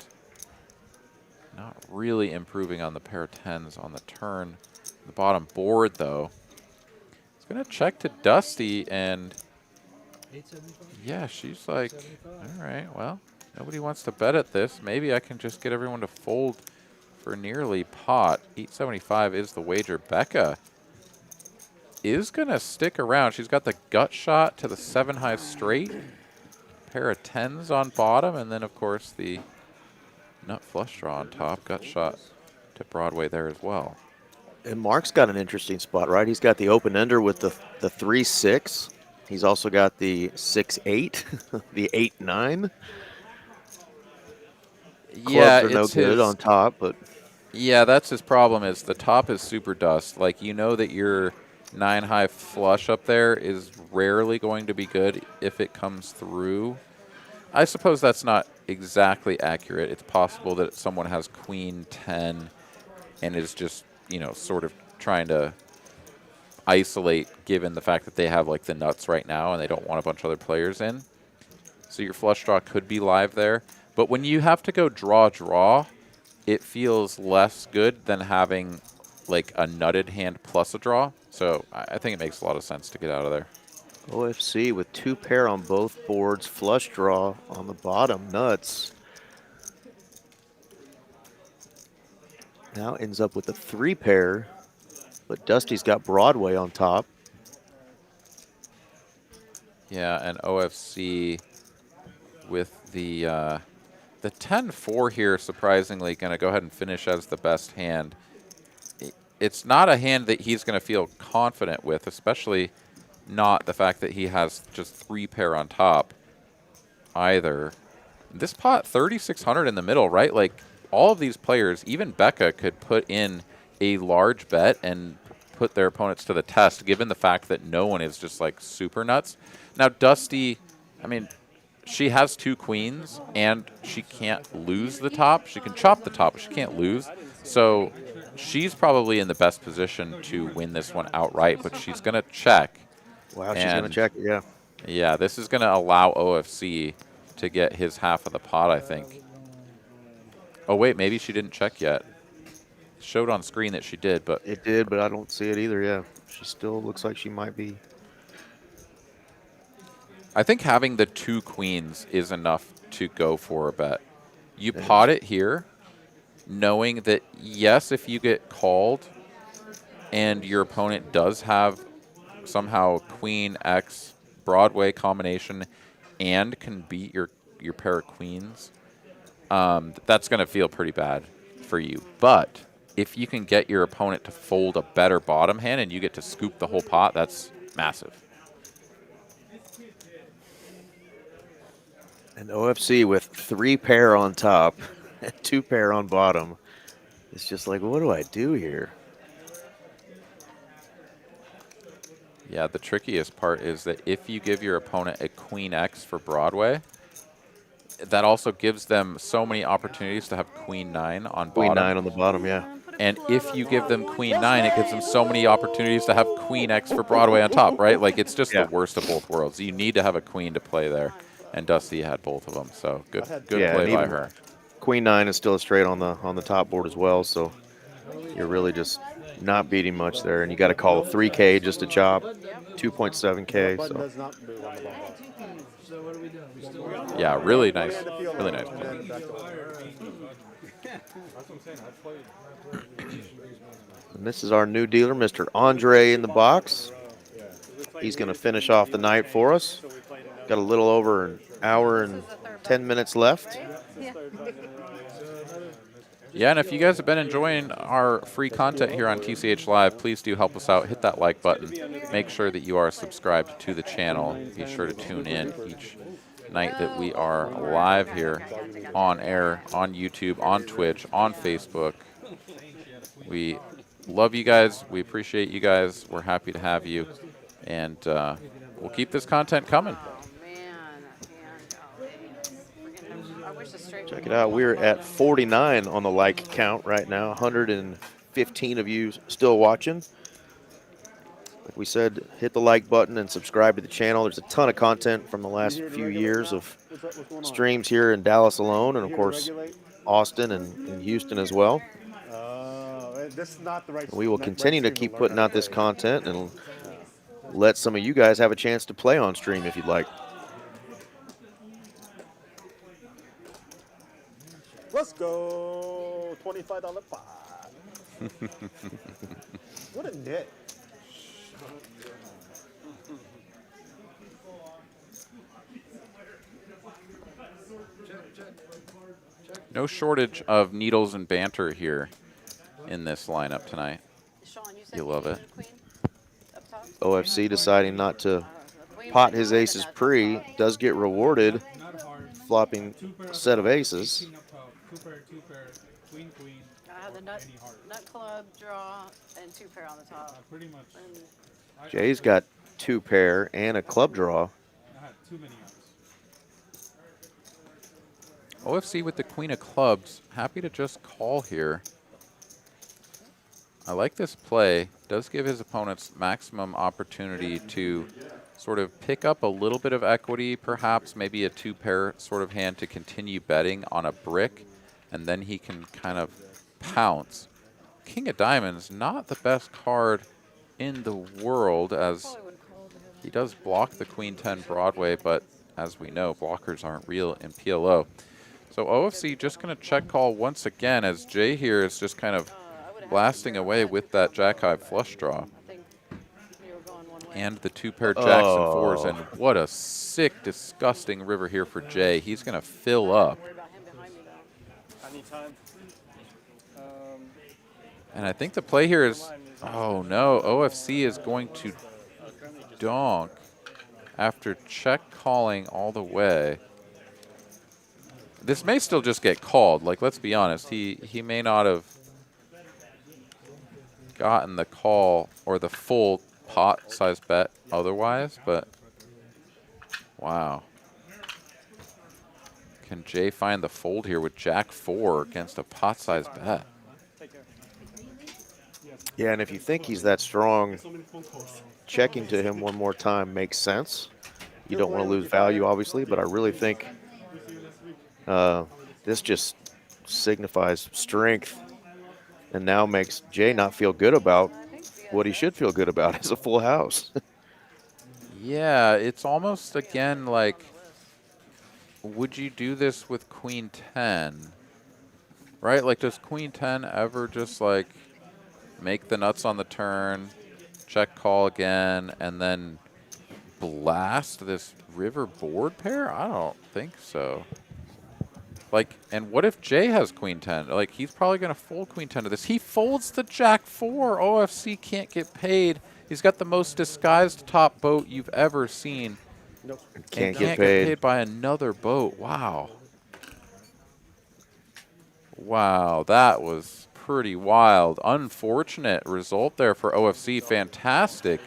not really improving on the pair of tens on the turn. The bottom board, though, it's going to check to Dusty, and yeah, she's like, all right, well, nobody wants to bet at this. Maybe I can just get everyone to fold for nearly pot. 875 is the wager. Becca is going to stick around. She's got the gut shot to the 7 high straight. Pair of tens on bottom, and then, of course, the nut flush draw on top. Gut shot to Broadway there as well. And Mark's got an interesting spot, right? He's got the open ender with the 3-6. He's also got the 6-8, the 8-9. Yeah, Clubs are no it's good on top, but yeah, that's his problem. Is the top is super dust. Like, you know that your 9 high flush up there is rarely going to be good if it comes through. I suppose that's not exactly accurate. It's possible that someone has queen 10 and is just, you know, sort of trying to isolate given the fact that they have like the nuts right now and they don't want a bunch of other players in. So your flush draw could be live there. But when you have to go draw, it feels less good than having like a nutted hand plus a draw. So I think it makes a lot of sense to get out of there. OFC with 2 pair on both boards, flush draw on the bottom, nuts. Now ends up with a 3 pair, but Dusty's got Broadway on top. Yeah, and OFC with the 10-4 here, surprisingly, going to go ahead and finish as the best hand. It's not a hand that he's going to feel confident with, especially not the fact that he has just 3 pair on top either. This pot, 3,600 in the middle, right? Like, all of these players, even Becca, could put in a large bet and put their opponents to the test, given the fact that no one is just, like, super nuts. Now, Dusty, I mean, she has 2 queens, and she can't lose the top. She can chop the top, but she can't lose. So she's probably in the best position to win this one outright, but she's going to check. Wow, she's going to check, yeah. Yeah, this is going to allow OFC to get his half of the pot, I think. Oh, wait, maybe she didn't check yet. Showed on screen that she did, but... It did, but I don't see it either, yeah. She still looks like she might be. I think having the 2 queens is enough to go for a bet. You pot it here, knowing that, yes, if you get called and your opponent does have somehow queen X Broadway combination and can beat your pair of queens, that's going to feel pretty bad for you. But if you can get your opponent to fold a better bottom hand and you get to scoop the whole pot, that's massive. And OFC with 3 pair on top and 2 pair on bottom. It's just like, what do I do here? Yeah, the trickiest part is that if you give your opponent a queen X for Broadway, that also gives them so many opportunities to have queen 9 on bottom. Queen 9 on the bottom, yeah. Put And if you give them queen 9, it gives them so many opportunities to have queen X for Broadway on top, right? Like, it's just the worst of both worlds. You need to have a queen to play there. And Dusty had both of them, so good play by her. Queen 9 is still a straight on the top board as well, so you're really just not beating much there. And you got to call a 3K just to chop, 2.7K. Button So. does not move on the bomb pot. Yeah, really nice. Really nice play. That's what I'm saying. I played. And this is our new dealer, Mr. Andre, in the box. He's going to finish off the night for us. Got a little over an hour and 10 minutes left. Yeah, and if you guys have been enjoying our free content here on TCH Live, please do help us out. Hit that like button. Make sure that you are subscribed to the channel. Be sure to tune in each night that we are live here on air, on YouTube, on Twitch, on Facebook. We love you guys. We appreciate you guys. We're happy to have you. And we'll keep this content coming. Check it out. We're at 49 on the like count right now. 115 of you still watching. Like we said, hit the like button and subscribe to the channel. There's a ton of content from the last few years of streams here in Dallas alone, and of course Austin and Houston as well. This is not the right. We will continue to keep putting out this content and let some of you guys have a chance to play on stream if you'd like. Let's go. $25 pot. What a nit. No shortage of needles and banter here in this lineup tonight. You love it. OFC deciding not to pot his aces pre, does get rewarded flopping a set of aces. I have the nut club draw and 2 pair on the top. Pretty much. Jay's got 2 pair and a club draw. I had too many outs. OFC with the queen of clubs. Happy to just call here. I like this play. Does give his opponents maximum opportunity to sort of pick up a little bit of equity, perhaps maybe a 2-pair sort of hand to continue betting on a brick, and then he can kind of pounce. King of Diamonds, not the best card in the world, as he does block the Queen 10 Broadway, but as we know, blockers aren't real in PLO. So OFC just going to check call once again, as Jay here is just kind of blasting away with that Jack-High flush draw. And the 2-pair jacks and 4s, and what a sick, disgusting river here for Jay. He's going to fill up. And I think the play here is, oh no, OFC is going to donk after check calling all the way. This may still just get called, like, let's be honest. He may not have gotten the call or the full pot size bet otherwise, but wow. Can Jay find the fold here with Jack 4 against a pot size bet? Yeah, and if you think he's that strong, checking to him one more time makes sense. You don't want to lose value, obviously, but I really think this just signifies strength and now makes Jay not feel good about what he should feel good about as a full house. Yeah, it's almost, again, like, would you do this with Queen 10? Right? Like, does Queen 10 ever just, like, make the nuts on the turn, check call again, and then blast this river board pair? I don't think so. Like, and what if Jay has Queen 10? Like, he's probably going to fold Queen 10 to this. He folds the Jack 4. OFC can't get paid. He's got the most disguised top boat you've ever seen. Nope. Can't get paid by another boat. Wow. Wow, that was pretty wild. Unfortunate result there for OFC. Fantastic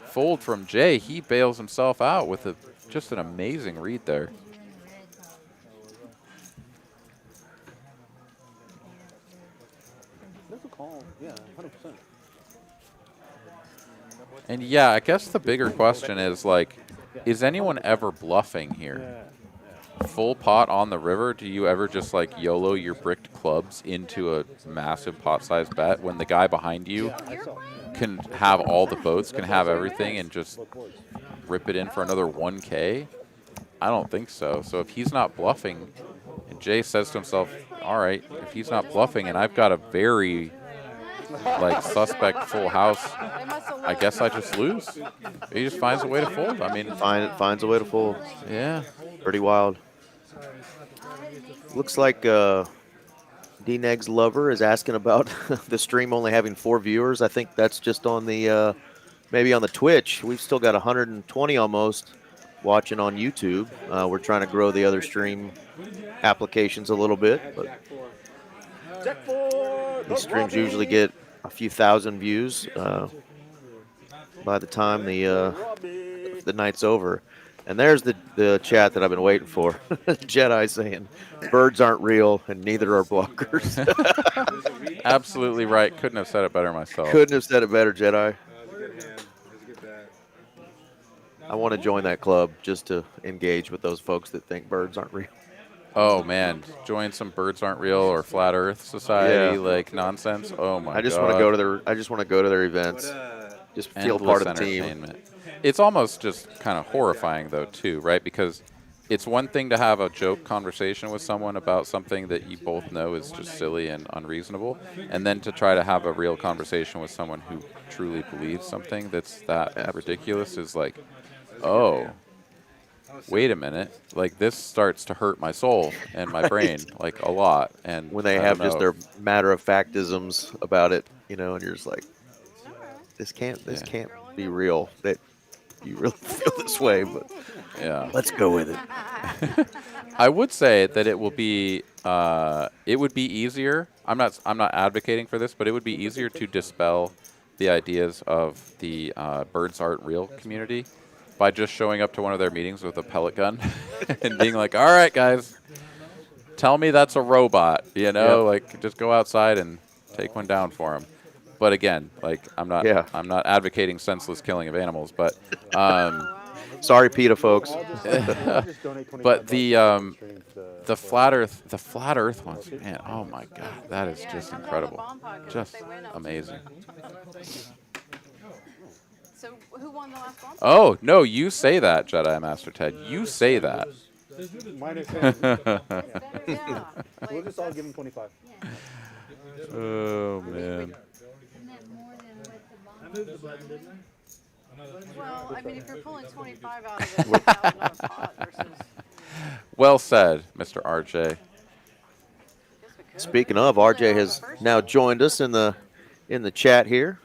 fold from Jay. He bails himself out with just an amazing read there. And yeah, I guess the bigger question is, like, is anyone ever bluffing here? Full pot on the river, do you ever just, like, YOLO your bricked clubs into a massive pot-sized bet when the guy behind you can have all the boats, can have everything, and just rip it in for another 1K? I don't think so. So if he's not bluffing, and Jay says to himself, all right, if he's not bluffing and I've got a very, like, suspect full house, I guess I just lose. He just finds a way to fold. I mean, Finds a way to fold. yeah. Pretty wild. Looks like D-Neg's lover is asking about the stream only having 4 viewers. I think that's just on the maybe on the Twitch. We've still got 120 almost watching on YouTube. We're trying to grow the other stream applications a little bit, but these streams usually get a few thousand views by the time the night's over. And there's the chat that I've been waiting for. Jedi saying, birds aren't real and neither are blockers. Absolutely right. Couldn't have said it better myself. Couldn't have said it better, Jedi. I want to join that club just to engage with those folks that think birds aren't real. Oh, man. Join some Birds Aren't Real or Flat Earth Society, like, nonsense. Oh, my God. I just want to go to their events. Just feel Endless part of the team. entertainment. It's almost just kind of horrifying, though, too, right? Because it's one thing to have a joke conversation with someone about something that you both know is just silly and unreasonable, and then to try to have a real conversation with someone who truly believes something that's that ridiculous is like, oh, wait a minute. Like, this starts to hurt my soul and my brain, like, a lot. And when they have just their matter-of-factisms about it, you know, and you're just like, this can't be real. That you really feel this way, but yeah, let's go with it. I would say that it would be easier. I'm not advocating for this, but it would be easier to dispel the ideas of the Birds Aren't Real community by just showing up to one of their meetings with a pellet gun and being like, all right, guys, tell me that's a robot, you know, like, just go outside and take one down for them. But again, like, I'm not advocating senseless killing of animals, but sorry, PETA folks. But the flat Earth ones, man, oh my God, that is just incredible, just amazing. So who won the last bomb? Oh no, you say that, Jedi Master Ted. You say that. Yeah. We'll just all give him 25. Oh man. Well, I mean, if you're pulling 25 out of it without another pot versus... Well said, Mr. RJ. Speaking of, RJ has now joined us in the chat here.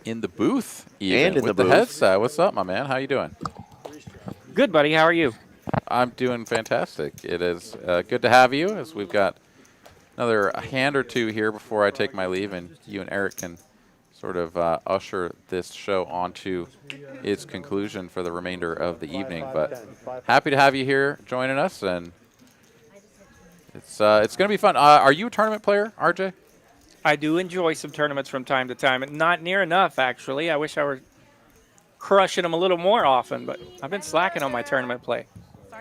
In the booth, even, and in with the booth. headset. What's up, my man? How you doing? Good, buddy. How are you? I'm doing fantastic. It is good to have you, as we've got another hand or two here before I take my leave, and you and Eric can sort of usher this show onto its conclusion for the remainder of the evening. But happy to have you here joining us, and it's going to be fun. Are you a tournament player, RJ? I do enjoy some tournaments from time to time. Not near enough, actually. I wish I were crushing them a little more often, but I've been slacking on my tournament play.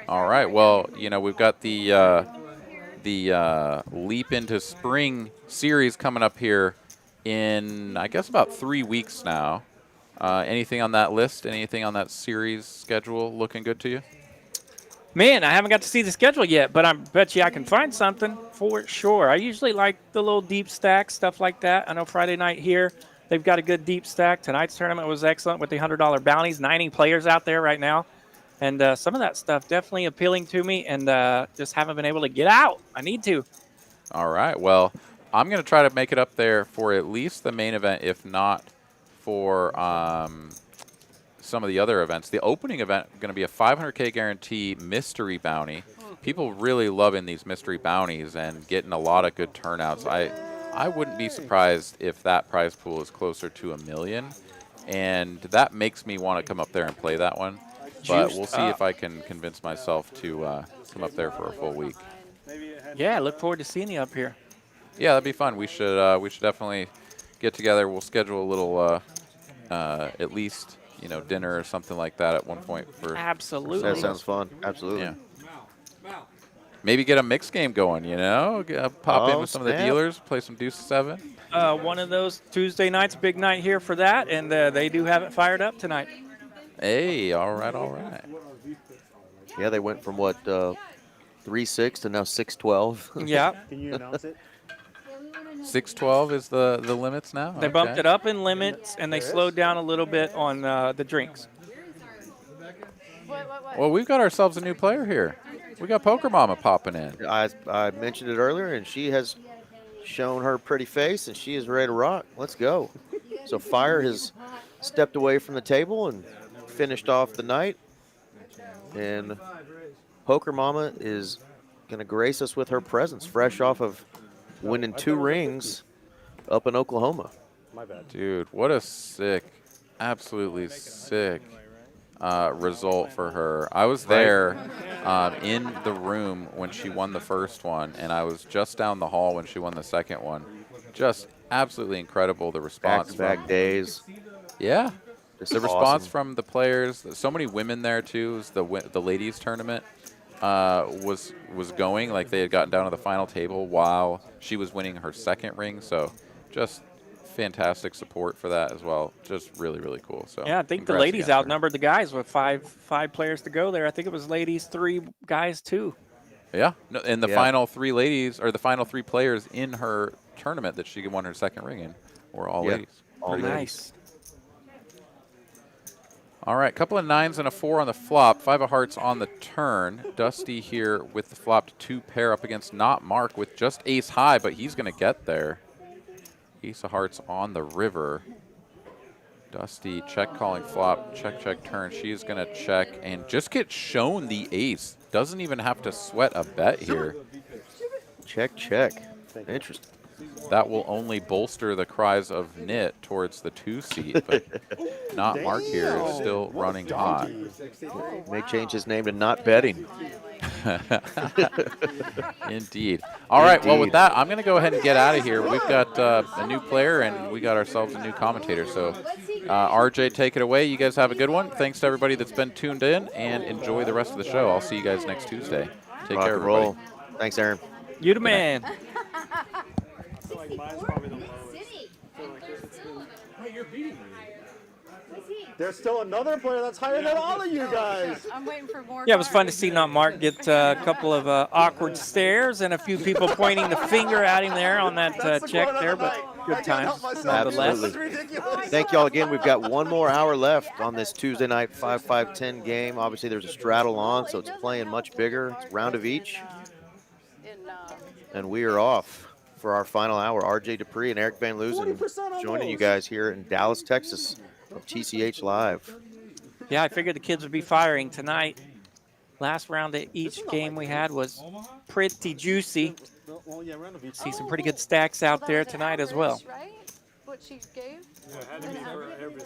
All right. Well, you know, we've got the Leap into Spring series coming up here in, I guess, about 3 weeks now. Anything on that list? Anything on that series schedule looking good to you? Man, I haven't got to see the schedule yet, but I bet you I can find something for sure. I usually like the little deep stack, stuff like that. I know Friday night here, they've got a good deep stack. Tonight's tournament was excellent with the $100 bounties, 90 players out there right now. And some of that stuff definitely appealing to me, and just haven't been able to get out. I need to. All right. Well, I'm going to try to make it up there for at least the main event, if not for some of the other events. The opening event going to be a 500K guarantee mystery bounty. People really loving these mystery bounties and getting a lot of good turnouts. I wouldn't be surprised if that prize pool is closer to $1 million, and that makes me want to come up there and play that one. But we'll see if I can convince myself to come up there for a full week. Yeah, I look forward to seeing you up here. Yeah, that'd be fun. We should definitely get together. We'll schedule a little at least, you know, dinner or something like that at one point for. Absolutely. That sounds fun. Absolutely. Yeah. Maybe get a mixed game going, you know? Pop in Oh, with some of the snap. dealers, play some deuce 7. One of those Tuesday nights, big night here for that, and they do have it fired up tonight. Hey, all right, all right. Yeah, they went from what 3-6 to now 6-12. Yeah, Can you announce it? 6-12 is the limits now? they bumped it up in limits, and they slowed down a little bit on the drinks. What? Well, we've got ourselves a new player here. We got Poker Mama popping in. I mentioned it earlier, and she has shown her pretty face, and she is ready to rock. Let's go. So Fire has stepped away from the table and finished off the night. And Poker Mama is going to grace us with her presence, fresh off of winning 2 rings up in Oklahoma. My bad. Dude, what a sick, absolutely sick result for her. I was there in the room when she won the first one, and I was just down the hall when she won the second one. Just absolutely incredible, the response. Back-to-back days. Yeah. This The is response awesome. from the players, so many women there too. It was the ladies tournament was going, like they had gotten down to the final table while she was winning her second ring. So just fantastic support for that as well. Just really, really cool. So Yeah, I think the congrats ladies again, sir. outnumbered the guys with five players to go there. I think it was ladies 3, guys 2. Yeah, no, and the Yeah. final 3 ladies, or the final 3 players in her tournament that she won her second ring in, were all Yeah, ladies. all Pretty good. Nice. All right, couple of 9s and a 4 on the flop, 5 of hearts on the turn. Dusty here with the flop 2 pair up against not Mark with just ace high, but he's going to get there. Ace of hearts on the river. Dusty check calling flop, check, check, turn. She's going to check and just get shown the ace. Doesn't even have to sweat a bet here. Check, check. Interesting. That will only bolster the cries of Nit towards the 2 seat, but not Mark here is still running hot. May change his name to Not Betting. Indeed. All right, well, with Indeed. that, I'm going to go ahead and get out of here. We've got a new player, and we got ourselves a new commentator. So, RJ, take it away. You guys have a good one. Thanks to everybody that's been tuned in, and enjoy the rest of the show. I'll see you guys next Tuesday. Take Rock care, and everybody. roll. Thanks, Aaron. You the man. Wait, you're beating me. There's still another player that's higher than all of you guys. I'm waiting for more. Yeah, it was fun to cards. see not Mark get a couple of awkward stares and a few people pointing the finger at him there on that That's the check quote of there, the but night. good I can't help times myself. nonetheless. That's ridiculous. Thank y'all again. We've got one more hour left on this Tuesday night 5-5-10 game. Obviously, there's a straddle on, so it's playing much bigger. It's a round of each. And we are off for our final hour. RJ Dupree and Eric Van Loozen 40% joining you almost. guys here in Dallas, Texas of TCH Live. Yeah, I figured the kids would be firing tonight. Last round of each game we had was pretty juicy. Well, yeah, round of each. See some pretty good stacks out there tonight as well. Right? What she gave?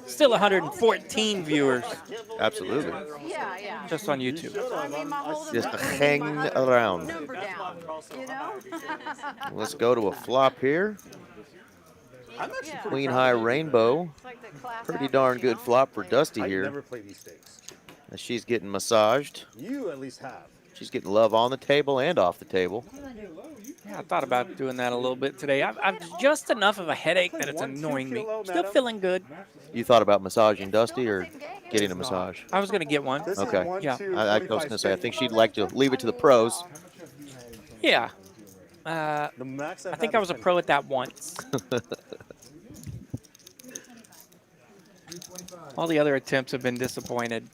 Still 114 viewers Absolutely. Yeah. just on YouTube. So I mean, my whole Just hang around. number down. You know? Let's go to a flop here. I'm actually Yeah. pretty Queen proud High of you. Rainbow. It's like the class Pretty act, darn you good know? flop for Dusty I here. never play these stakes. As she's getting massaged. You at least have. She's getting love on the table and off the table. Yeah, I thought about doing that a little bit today. I've just enough of a headache that it's annoying me. Still feeling good. You thought about massaging Dusty or getting a massage? I was going to get one. This Okay. is 1, Yeah. 2, I was 25 going to say, I stakes. think she'd like to leave it to the pros. Yeah. The max I think I was a pro at that once. All the other attempts have been disappointed.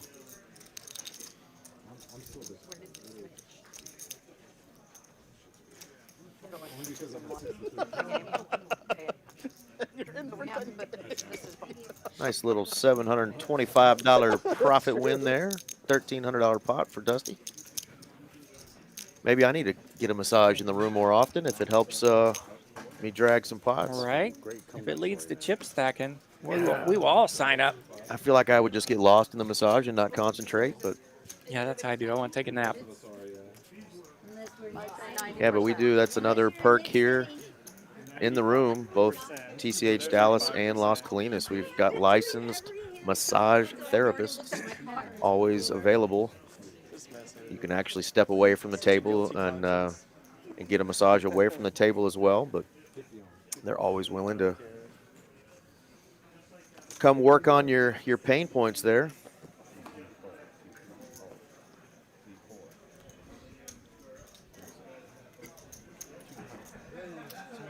Nice little $725 profit win there. $1,300 pot for Dusty. Maybe I need to get a massage in the room more often if it helps me drag some pots. All right. If it leads to chip stacking, we will all sign up. I feel like I would just get lost in the massage and not concentrate, but Yeah, that's how I do. I want to take a nap. yeah, but we do. That's another perk here in the room, both TCH Dallas and Las Colinas. We've got licensed massage therapists always available. You can actually step away from the table and get a massage away from the table as well, but they're always willing to come work on your pain points there.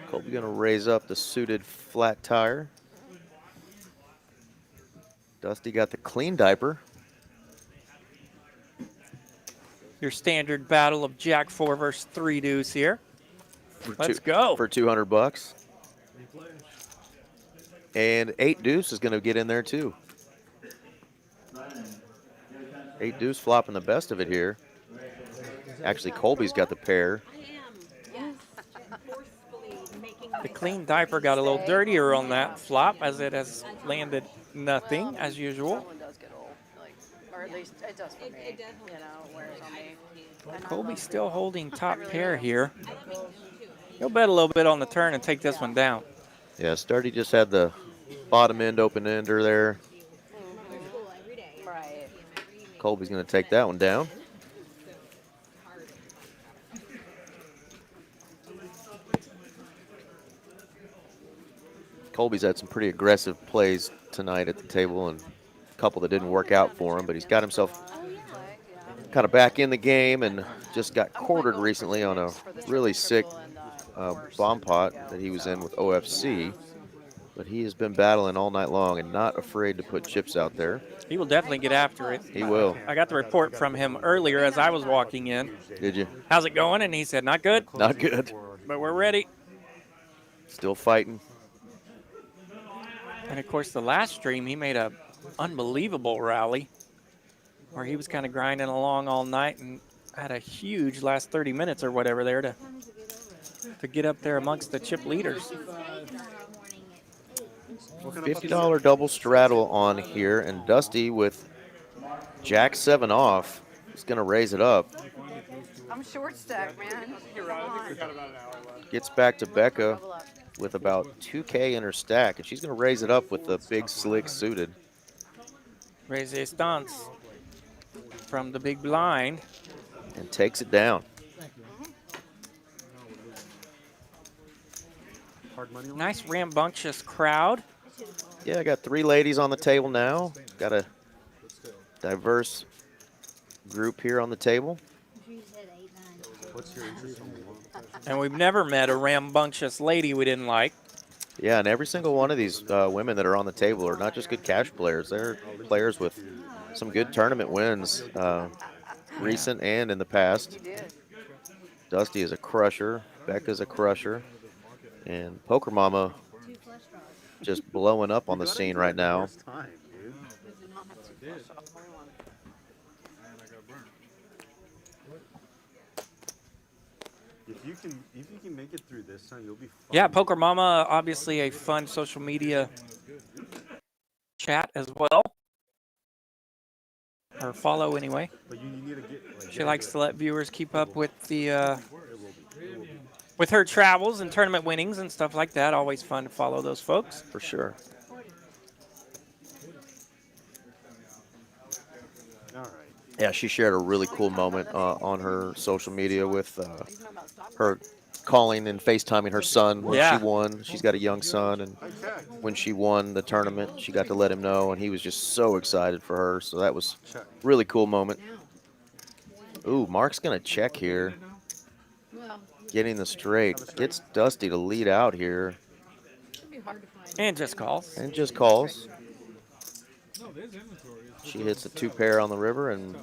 Colby gonna raise up the suited flat tire. Dusty got the clean diaper. Your standard battle of Jack 4 versus 3 deuce here. Let's go. go. For 200 bucks. And 8 deuce is gonna get in there too. 8 deuce flopping the best of it here. Actually, Colby's got the pair. The clean diaper got a little dirtier on that flop as it has landed nothing as usual. One does get old, like, or at least it does for me. You know, it wears on me. And I Colby's love still it. holding top really pair am. here. He'll bet a little bit on the turn and take this one down. Yeah, Sturdy just had the bottom end open ender there. Right. Colby's gonna take that one down. Colby's had some pretty aggressive plays tonight at the table, and a couple that didn't work out for him, but he's got himself kind of back in the game and just got quartered recently on a really sick bomb pot that he was in with OFC. But he has been battling all night long and not afraid to put chips out there. He will definitely get after it. He will. I got the report from him earlier as I was walking in. Did you? How's it going? And he said, not good. Not good. But we're ready. Still fighting. And of course, the last stream, he made a unbelievable rally where he was kind of grinding along all night and had a huge last 30 minutes or whatever there to get up there amongst the chip leaders. $50 double straddle on here, and Dusty with Jack 7 off is going to raise it up. I'm short stack, man. Come on. Gets back to Becca with about 2K in her stack, and she's going to raise it up with the big slick suited. Resistance from the big blind. And takes it down. Nice rambunctious crowd. Yeah, I got 3 ladies on the table now. Got a diverse group here on the table. And we've never met a rambunctious lady we didn't like. Yeah, and every single one of these women that are on the table are not just good cash players. They're players with some good tournament wins, recent and in the past. Dusty is a crusher. Becca's a crusher. And Poker Mama just blowing up on the scene right now. If you can make it through this time, you'll be fine. Yeah, Poker Mama, obviously a fun social media chat as well. Or follow anyway. But you need to get, She likes to let viewers keep up with the with her travels and tournament winnings and stuff like that. Always fun to follow those folks. For sure. All right. Yeah, she shared a really cool moment on her social media with her calling and FaceTiming her son when she won. She's got a young son, and when she won the tournament, she got to let him know, and he was just so excited for her. So that was a really cool moment. Ooh, Mark's going to check here. Getting the straight. Gets Dusty to lead out here. And just calls. And just calls. She hits a 2 pair on the river, and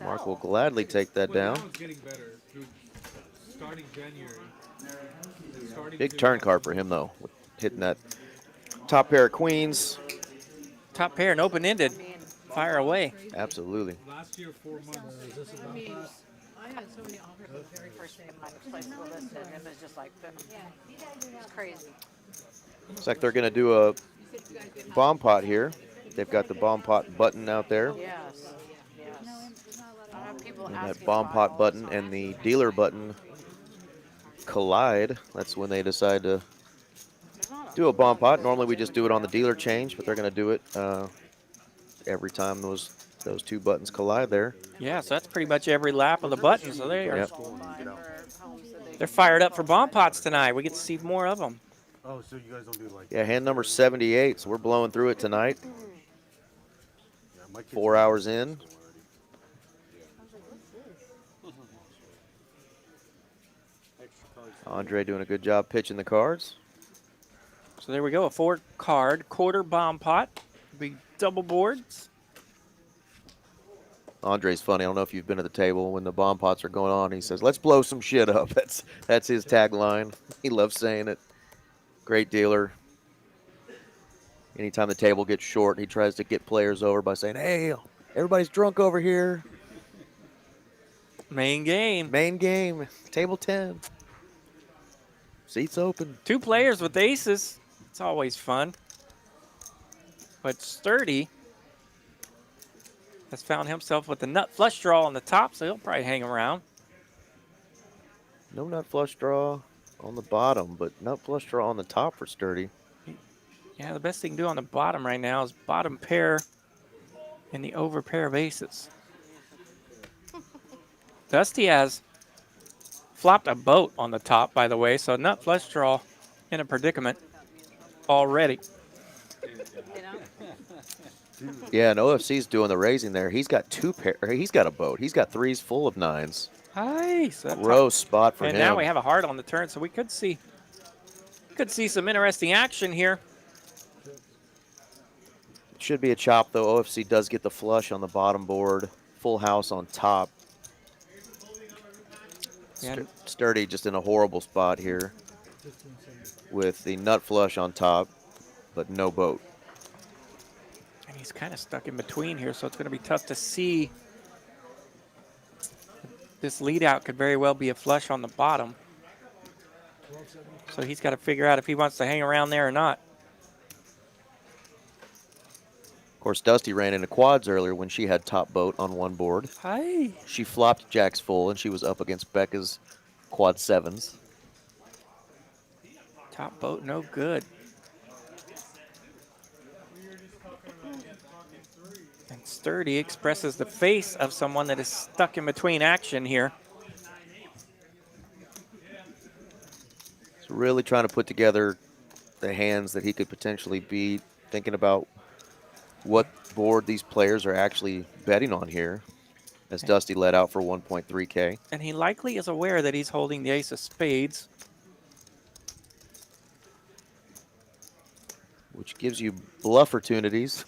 Mark will gladly take that down. Big turn card for him, though, hitting that top pair of queens. Top pair and open-ended. Fire away. Absolutely. Last year, 4 months. I had so many offers the very first day of my place listed. It was just like, it's crazy. Looks like they're going to do a bomb pot here. They've got the bomb pot button out there. Yes. Yes. And that bomb pot button and the dealer button collide, that's when they decide to do a bomb pot. Normally we just do it on the dealer change, but they're going to do it every time those two buttons collide there. Yeah, so that's pretty much every lap of the button. So they are, Yep. they're fired up for bomb pots tonight. We get to see more of them. Oh, so you guys don't do like. Yeah, hand number 78, so we're blowing through it tonight. Yeah, my kids 4 hours in. Andre doing a good job pitching the cards. So there we go, a 4-card quarter bomb pot. Big double boards. Andre's funny. I don't know if you've been at the table when the bomb pots are going on. He says, "Let's blow some shit up." That's his tagline. He loves saying it. Great dealer. Anytime the table gets short, he tries to get players over by saying, "Hey, everybody's drunk over here. Main game. Main game, table 10. Seats open." 2 players with aces. It's always fun. But Sturdy has found himself with the nut flush draw on the top, so he'll probably hang around. No nut flush draw on the bottom, but nut flush draw on the top for Sturdy. Yeah, the best thing to do on the bottom right now is bottom pair and the over pair of aces. Dusty has flopped a boat on the top, by the way, so nut flush draw in a predicament already. Yeah, and OFC's doing the raising there. He's got 2 pair. He's got a boat. He's got 3s full of 9s. Nice. Gross spot for him. And now we have a heart on the turn, so we could see some interesting action here. It should be a chop, though. OFC does get the flush on the bottom board. Full house on top. Sturdy just in a horrible spot here with the nut flush on top, but no boat. And he's kind of stuck in between here, so it's going to be tough to see. This lead out could very well be a flush on the bottom. So he's got to figure out if he wants to hang around there or not. Of course, Dusty ran into quads earlier when she had top boat on one board. Hi. She flopped jacks full, and she was up against Becca's quad 7s. Top boat, no good. And Sturdy expresses the face of someone that is stuck in between action here. He's really trying to put together the hands that he could potentially beat, thinking about what board these players are actually betting on here, as Dusty led out for 1.3K. And he likely is aware that he's holding the ace of spades. Which gives you bluff opportunities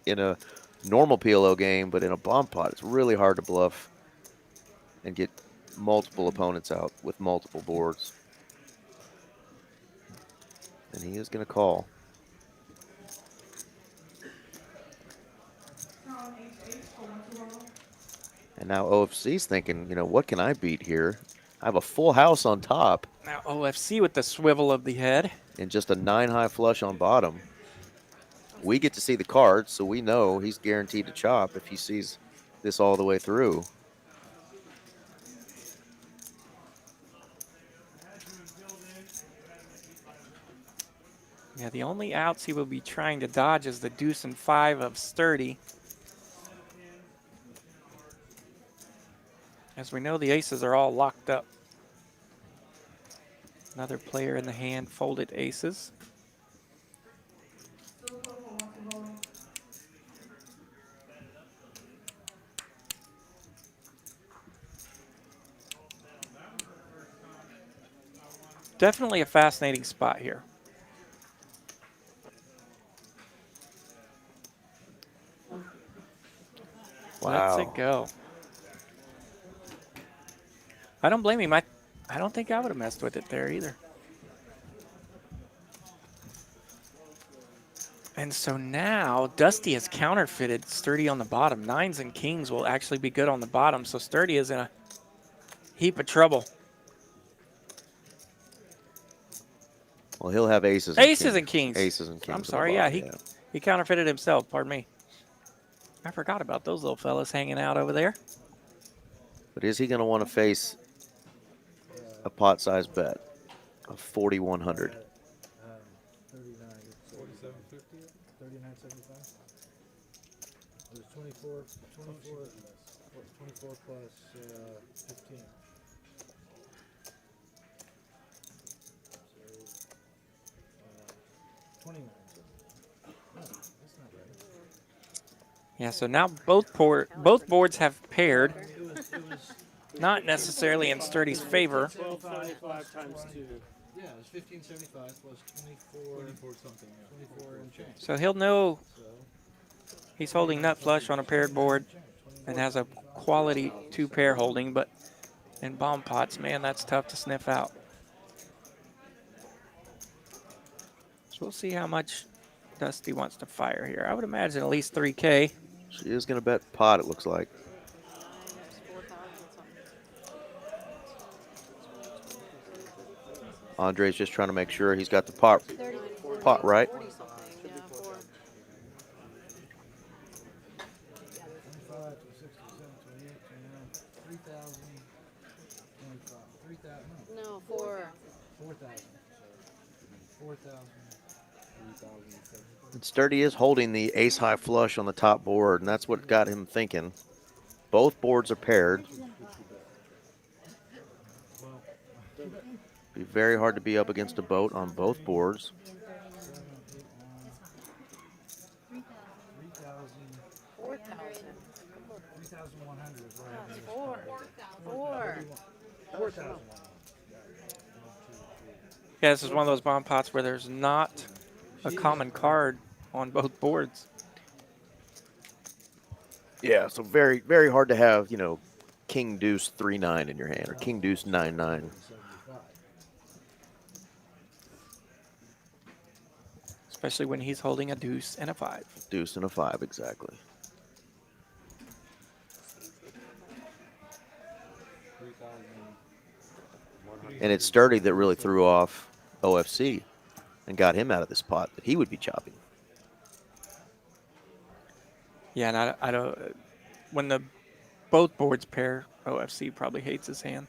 in a normal PLO game, but in a bomb pot, it's really hard to bluff and get multiple opponents out with multiple boards. And he is going to call. And now OFC's thinking, you know, what can I beat here? I have a full house on top. Now OFC with the swivel of the head. And just a 9-high flush on bottom. We get to see the cards, so we know he's guaranteed to chop if he sees this all the way through. Yeah, the only outs he will be trying to dodge is the deuce and 5 of Sturdy. As we know, the aces are all locked up. Another player in the hand, folded aces. Definitely a fascinating spot here. Wow. Let's it go. I don't blame him. I don't think I would have messed with it there either. And so now Dusty has counterfeited Sturdy on the bottom. 9s and kings will actually be good on the bottom. So Sturdy is in a heap of trouble. Well, he'll have aces. Aces and kings. Aces and kings. I'm sorry. Yeah, he counterfeited himself. Pardon me. I forgot about those little fellas hanging out over there. But is he going to want to face a pot size bet of 4,100. 47.50, 39.75. It was 24 plus 15. So, 29. No, that's not right. Yeah, so now both boards have paired. Not necessarily in Sturdy's favor. 12.75 times 2. Yeah, it was 15.75 plus 24 something. 24 and change. So he'll know he's holding nut flush on a paired board and has a quality 2-pair holding, but in bomb pots, man, that's tough to sniff out. So we'll see how much Dusty wants to fire here. I would imagine at least 3K. She is going to bet pot, it looks like. Andre's just trying to make sure he's got the pot right. 40 something, yeah, 4. 25, 26, 27, 28, 29, 3,000, 25, 3,000, no, No, 4. 4,000. 4,000, 3,000. And Sturdy is holding the ace-high flush on the top board, and that's what got him thinking. Both boards are paired. Be very hard to be up against a boat on both boards. 3,100 is what happened. 4. 4,000. Yeah, this is one of those bomb pots where there's not a common card on both boards. Yeah, so very, very hard to have, you know, King Deuce 3-9 in your hand or King Deuce 9-9. Especially when he's holding a deuce and a 5. Deuce and a 5, exactly. And it's Sturdy that really threw off OFC and got him out of this pot that he would be chopping. Yeah, and I don't. When the both boards pair, OFC probably hates his hand.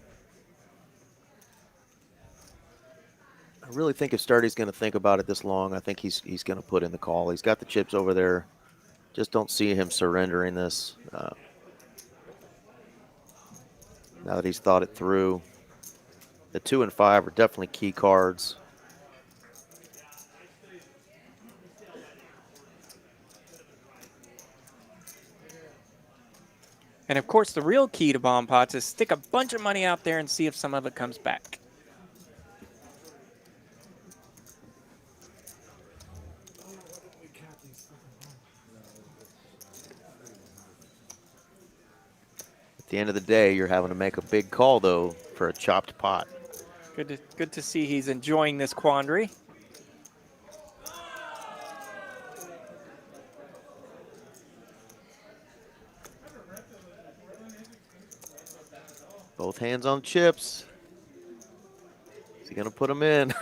I really think if Sturdy's going to think about it this long, I think he's going to put in the call. He's got the chips over there. Just don't see him surrendering this. Now that he's thought it through. The 2 and 5 are definitely key cards. And of course, the real key to bomb pots is stick a bunch of money out there and see if some of it comes back. At the end of the day, you're having to make a big call, though, for a chopped pot. Good to see he's enjoying this quandary. Both hands on chips. Is he going to put them in?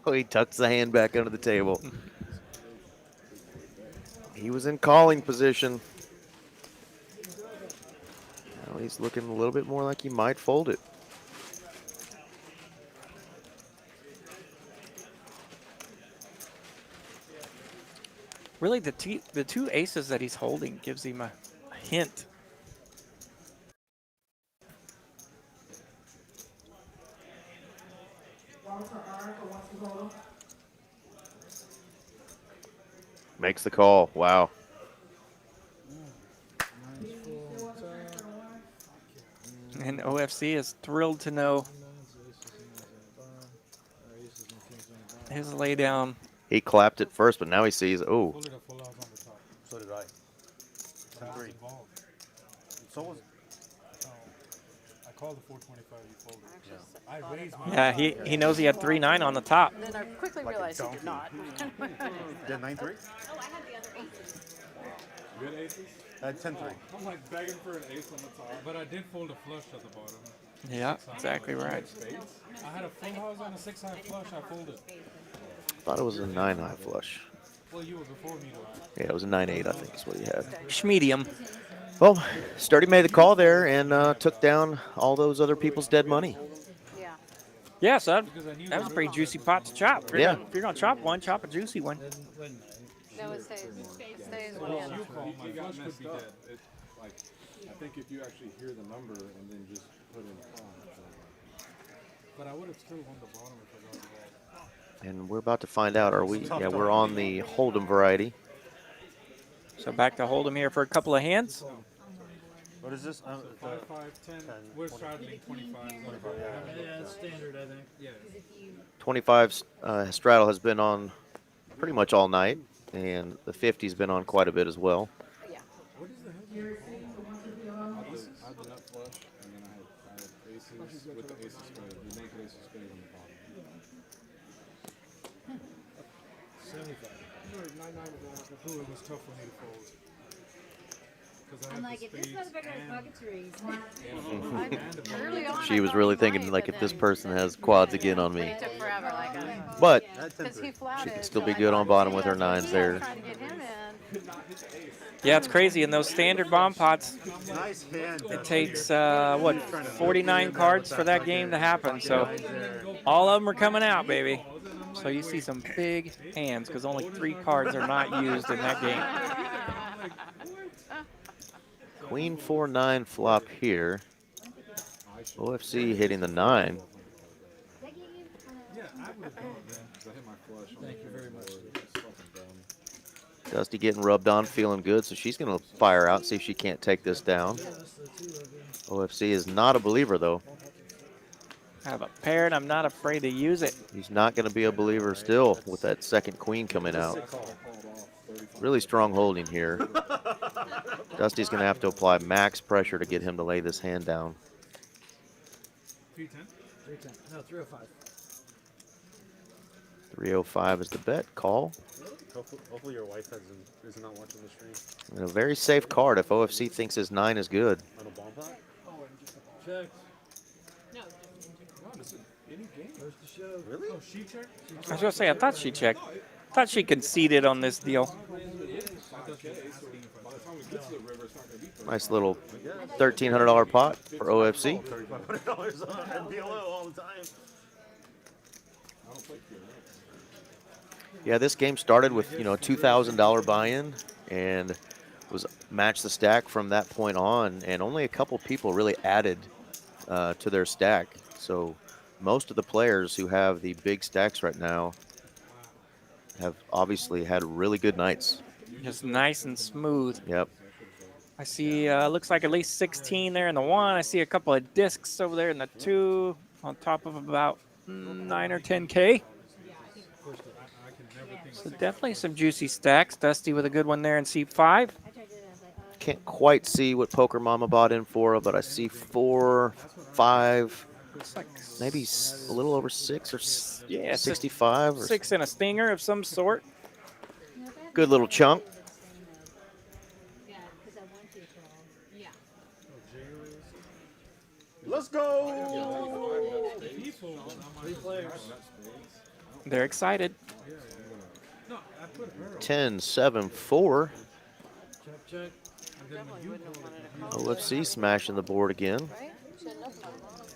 Oh, he tucks the hand back under the table. He was in calling position. Now he's looking a little bit more like he might fold it. Really, the two aces that he's holding gives him a hint. Makes the call. Wow. And OFC is thrilled to know his laydown. He clapped it first, but now he sees, oh. So did I. 10-3. So was. I called the 425, you folded. I raised my. Yeah, he knows he had 3-9 on the top. Then I quickly realized he did not. Did 9-3? Oh, I had the other aces. You had aces? I had 10-3. I'm like begging for an ace on the top. But I did fold a flush at the bottom. Yeah, exactly right. I had a full house and a 6-high flush, I folded. Thought it was a 9-high flush. Well, you were before me, though. Yeah, it was a 9-8, I think is what he had. Schmedium. Well, Sturdy made the call there and took down all those other people's dead money. Yeah. Yeah, so Because I knew that was a the pretty river juicy was pot to chop. Yeah. If you're gonna chop one, chop a juicy one. No, it stays. Stays Well, when you call, my He got flush could messed be up. dead. Like, I think if you actually hear the number and then just put in the prompt. But I would have still won the bottom if I got involved. And we're about to find out. Are we? Yeah, we're on the Hold'em variety. So back to hold him here for a couple of hands. What is this? 5, 5, 10. We're straddling 25. Yeah, that's standard, I think. Yeah. 25's straddle has been on pretty much all night, and the 50's been on quite a bit as well. yeah. What is the hell? I had the nut flush, and then I had aces with the ace of spades, the naked ace of spades on the bottom. 75. Ooh, it was tough for me to fold. 'Cause I I'm had like, the if this spades motherfucker has and- pocketries. Early on, She I was thought really he thinking, might, like, but if this then person has quads again on me. It took forever, like, But because he flatted. she can still be good on bottom with her nines there. Trying to get him in. Yeah, it's crazy. In those standard bomb pots, Nice hand. it takes, what, 49 cards for that game to happen. So all of them are coming out, baby. So you see some big hands because only 3 cards are not used in that game. Queen 4-9 flop here. OFC hitting the 9. Yeah, I would have gone there. I hit my flush. Thank you very much. It's fucking dumb. Dusty getting rubbed on, feeling good, so she's going to fire out, see if she can't take this down. OFC is not a believer, though. I have a pair and I'm not afraid to use it. He's not going to be a believer still with that second queen coming out. Really strong holding here. Dusty's going to have to apply max pressure to get him to lay this hand down. 310? 310. No, 305. 305 is the bet. Call. Hopefully your wife is not watching the stream. And a very safe card if OFC thinks his 9 is good. On a bomb pot? Check. Wow, this is any game. Goes to show. Really? Oh, she checked? I was going to say, I thought she checked. I thought she conceded on this deal. I thought she was asking if I By the time we get to the river, it's not going to be 30. Nice little $1,300 pot for OFC. $3,500 on NPLO all the time. I don't play PLO. Yeah, this game started with, you know, a $2,000 buy-in and was matched the stack from that point on, and only a couple people really added to their stack. So most of the players who have the big stacks right now have obviously had really good nights. Just nice and smooth. Yep. I see, looks like at least 16 there in the 1. I see a couple of discs over there in the 2 on top of about 9 or 10K. So definitely some juicy stacks. Dusty with a good one there in C5. Can't quite see what Poker Mama bought in for, but I see 4, 5, Looks like maybe a little over 6 or yeah, 65. Or 6 and a stinger of some sort. good little chunk. Let's go! 3 players. They're excited. 10, 7, 4. Check, check. Definitely wouldn't have wanted to call. OFC smashing the board again. Right? She had nothing on that.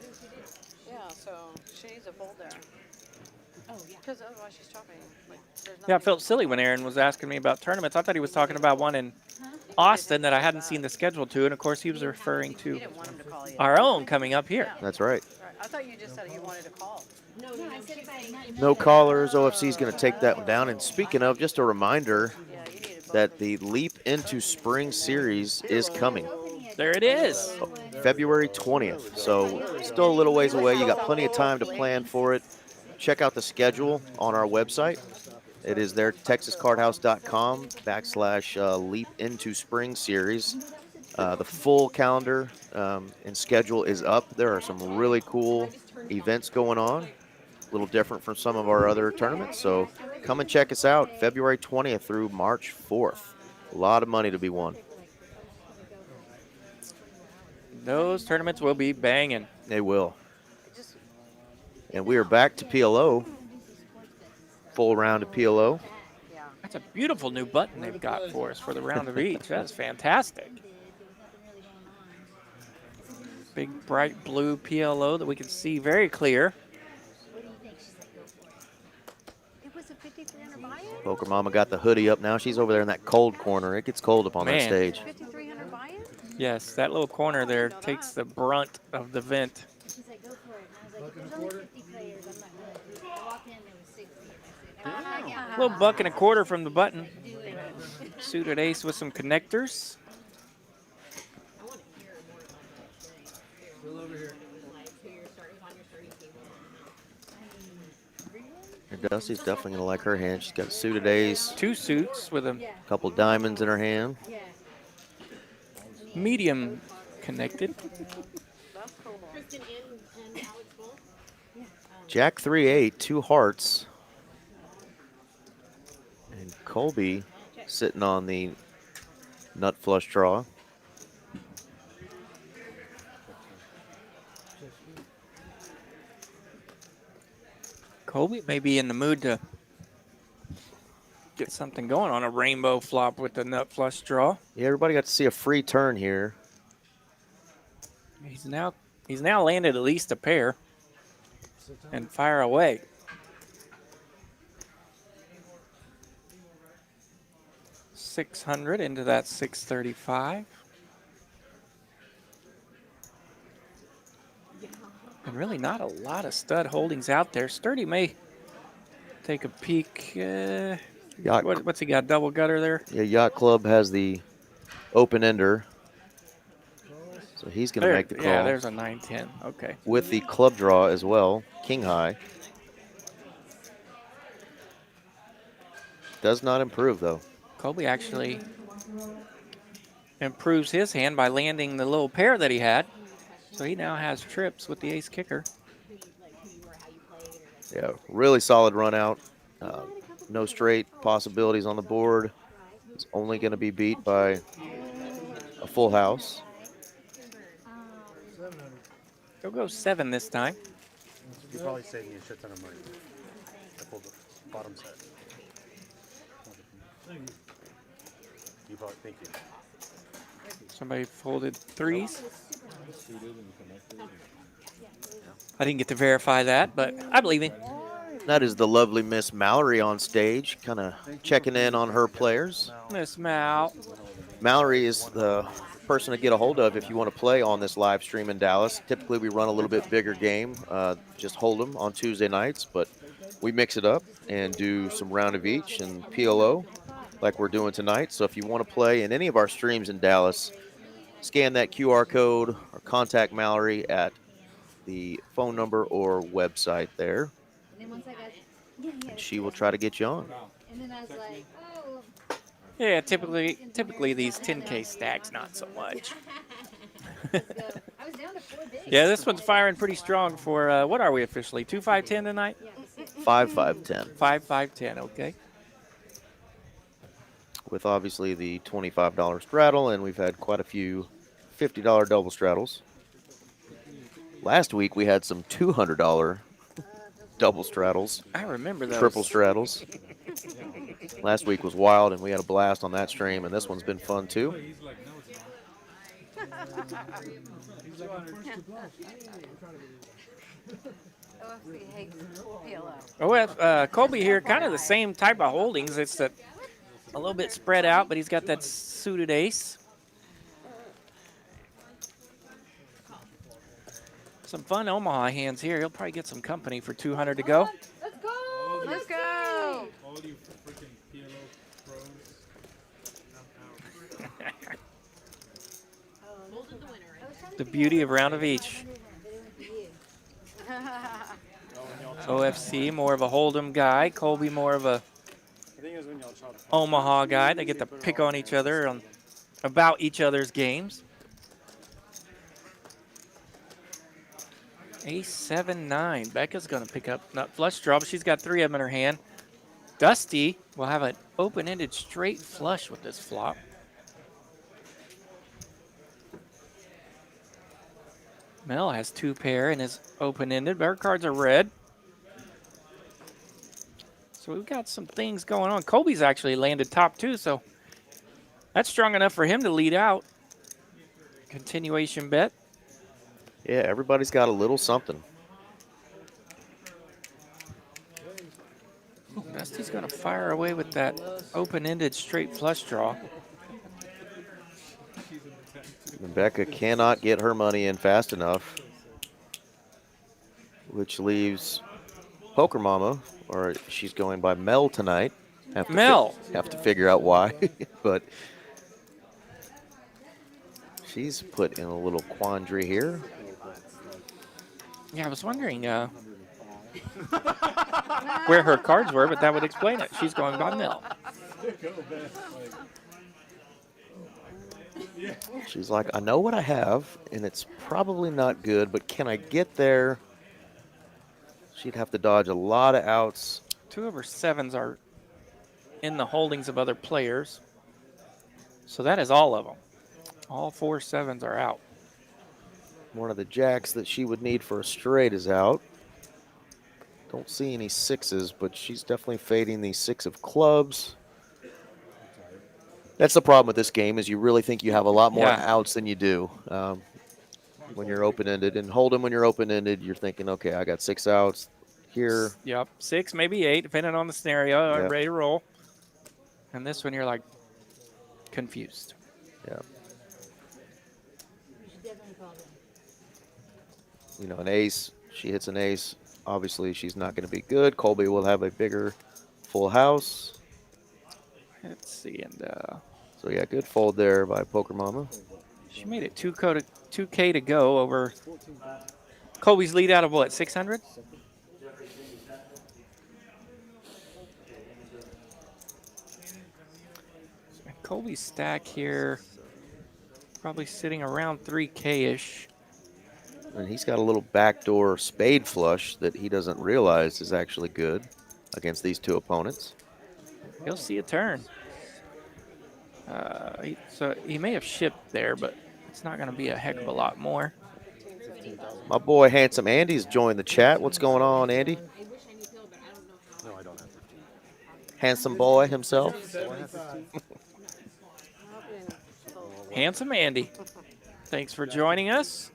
Yeah, so she needs a fold there. Oh, yeah. Because otherwise she's chopping. Like, there's Yeah, I nothing- felt silly when Aaron was asking me about tournaments. I thought he was talking about one in Austin that I hadn't seen the schedule to, and of course he was referring You to didn't want him to call you. our own coming up here. That's right. Right. I thought you just said you wanted to call. No, I said if I No callers. OFC is going to take that one down. And speaking of, just a reminder Yeah, you needed both. that the Leap into Spring series is coming. There it is. February 20th. So still a little ways away. You got plenty of time to plan for it. Check out the schedule on our website. It is there, texascardhouse.com/Leap into Spring series. The full calendar and schedule is up. There are some really cool events going on. A little different from some of our other tournaments. So come and check us out February 20th through March 4th. A lot of money to be won. Those tournaments will be banging. They will. And we are back to PLO. Full round of PLO. Yeah. That's a beautiful new button they've got for us for the round of each. That's fantastic. Big bright blue PLO that we can see very clear. Poker Mama got the hoodie up now. She's over there in that cold corner. It gets cold up on that Man. stage. 5,300 buy-in? Yes, that little corner there takes the brunt of the vent. She's like, go for it. And I was like, there's only 50 players. I'm not going to. I walked in, there was 60. And I said, A little buck and a quarter from the button. do it. Suited ace with some connectors. Still over here. Dusty's definitely going to like her hand. She's got a suited ace, Two suits with a couple diamonds in her hand. Yeah. medium connected. That's cool. Jack 3-8, 2 hearts. And Colby sitting on the nut flush draw. Colby may be in the mood to get something going on a rainbow flop with the nut flush draw. Yeah, everybody got to see a free turn here. He's now landed at least a pair and fire away. $600 into that 635. And really not a lot of stud holdings out there. Sturdy may take a peek. What's he got? Double gutter there? Yeah, Yacht Club has the open ender. So he's going to make the call. Yeah, there's a 9-10. Okay. With the club draw as well, king high. Does not improve, though. Colby actually improves his hand by landing the little pair that he had. So he now has trips with the ace kicker. Yeah, really solid run out. No straight possibilities on the board. It's only going to be beat by a full house. He'll go 7 this time. You probably saved me a shit ton of money. I pulled the bottom set. You probably, thank you. Somebody folded 3s. I didn't get to verify that, but I believe him. That is the lovely Miss Mallory on stage, kind of checking in on her players. Miss Mal. Mallory is the person to get a hold of if you want to play on this live stream in Dallas. Typically, we run a little bit bigger game, just Hold'em on Tuesday nights, but we mix it up and do some round of each and PLO like we're doing tonight. So if you want to play in any of our streams in Dallas, scan that QR code or contact Mallory at the phone number or website there. And then once I got, And she will try to get you on. and then I was like, oh. Yeah, typically these 10K stacks, not so much. I was down to 4 bigs. Yeah, this one's firing pretty strong for, what are we officially, 2-5-10 tonight? 5-5-10. 5-5-10, okay. With obviously the $25 straddle, and we've had quite a few $50 double straddles. Last week we had some $200 double straddles. I remember those. Triple straddles. Last week was wild, and we had a blast on that stream, and this one's been fun too. OFC hates PLO. Colby here, kind of the same type of holdings. It's that a little bit spread out, but he's got that suited ace. Some fun Omaha hands here. He'll probably get some company for 200 to go. Let's go. Let's go. All you freaking PLO pros. The beauty of round of each. OFC, more of a Hold'em guy. Colby, more of a Omaha guy. They get to pick on each other about each other's games. Ace 7-9. Becca's going to pick up nut flush draw, but she's got 3 of them in her hand. Dusty will have an open-ended straight flush with this flop. Mel has 2 pair and is open-ended, but her cards are red. So we've got some things going on. Colby's actually landed top 2, so that's strong enough for him to lead out. Continuation bet. Yeah, everybody's got a little something. Dusty's going to fire away with that open-ended straight flush draw. Rebecca cannot get her money in fast enough, which leaves Poker Mama, or she's going by Mel tonight. Have to figure out why, but she's put in a little quandary here. Yeah, I was wondering where her cards were, but that would explain it. She's going by Mel. She's like, I know what I have, and it's probably not good, but can I get there? She'd have to dodge a lot of outs. 2 of her 7s are in the holdings of other players. So that is all of them. All 4 7s are out. One of the jacks that she would need for a straight is out. Don't see any 6s, but she's definitely fading the 6 of clubs. That's the problem with this game, is you really think you have a lot more outs than you do when you're open-ended. And Hold'em, when you're open-ended, you're thinking, okay, I got 6 outs here. Yep, 6, maybe 8, depending on the scenario. Yep. Ready to roll. And this one, you're like confused. Yeah. You know, an ace, she hits an ace. Obviously, she's not going to be good. Colby will have a bigger full house. Let's see, and so yeah, good fold there by Poker Mama. she made it 2K to go over Colby's lead out of what, 600? Colby's stack here probably sitting around 3K-ish. And he's got a little backdoor spade flush that he doesn't realize is actually good against these 2 opponents. He'll see a turn. So he may have shipped there, but it's not going to be a heck of a lot more. My boy Handsome Andy's joined the chat. What's going on, Andy? No, I don't have 15. Handsome boy himself. Handsome Andy. Thanks for joining us.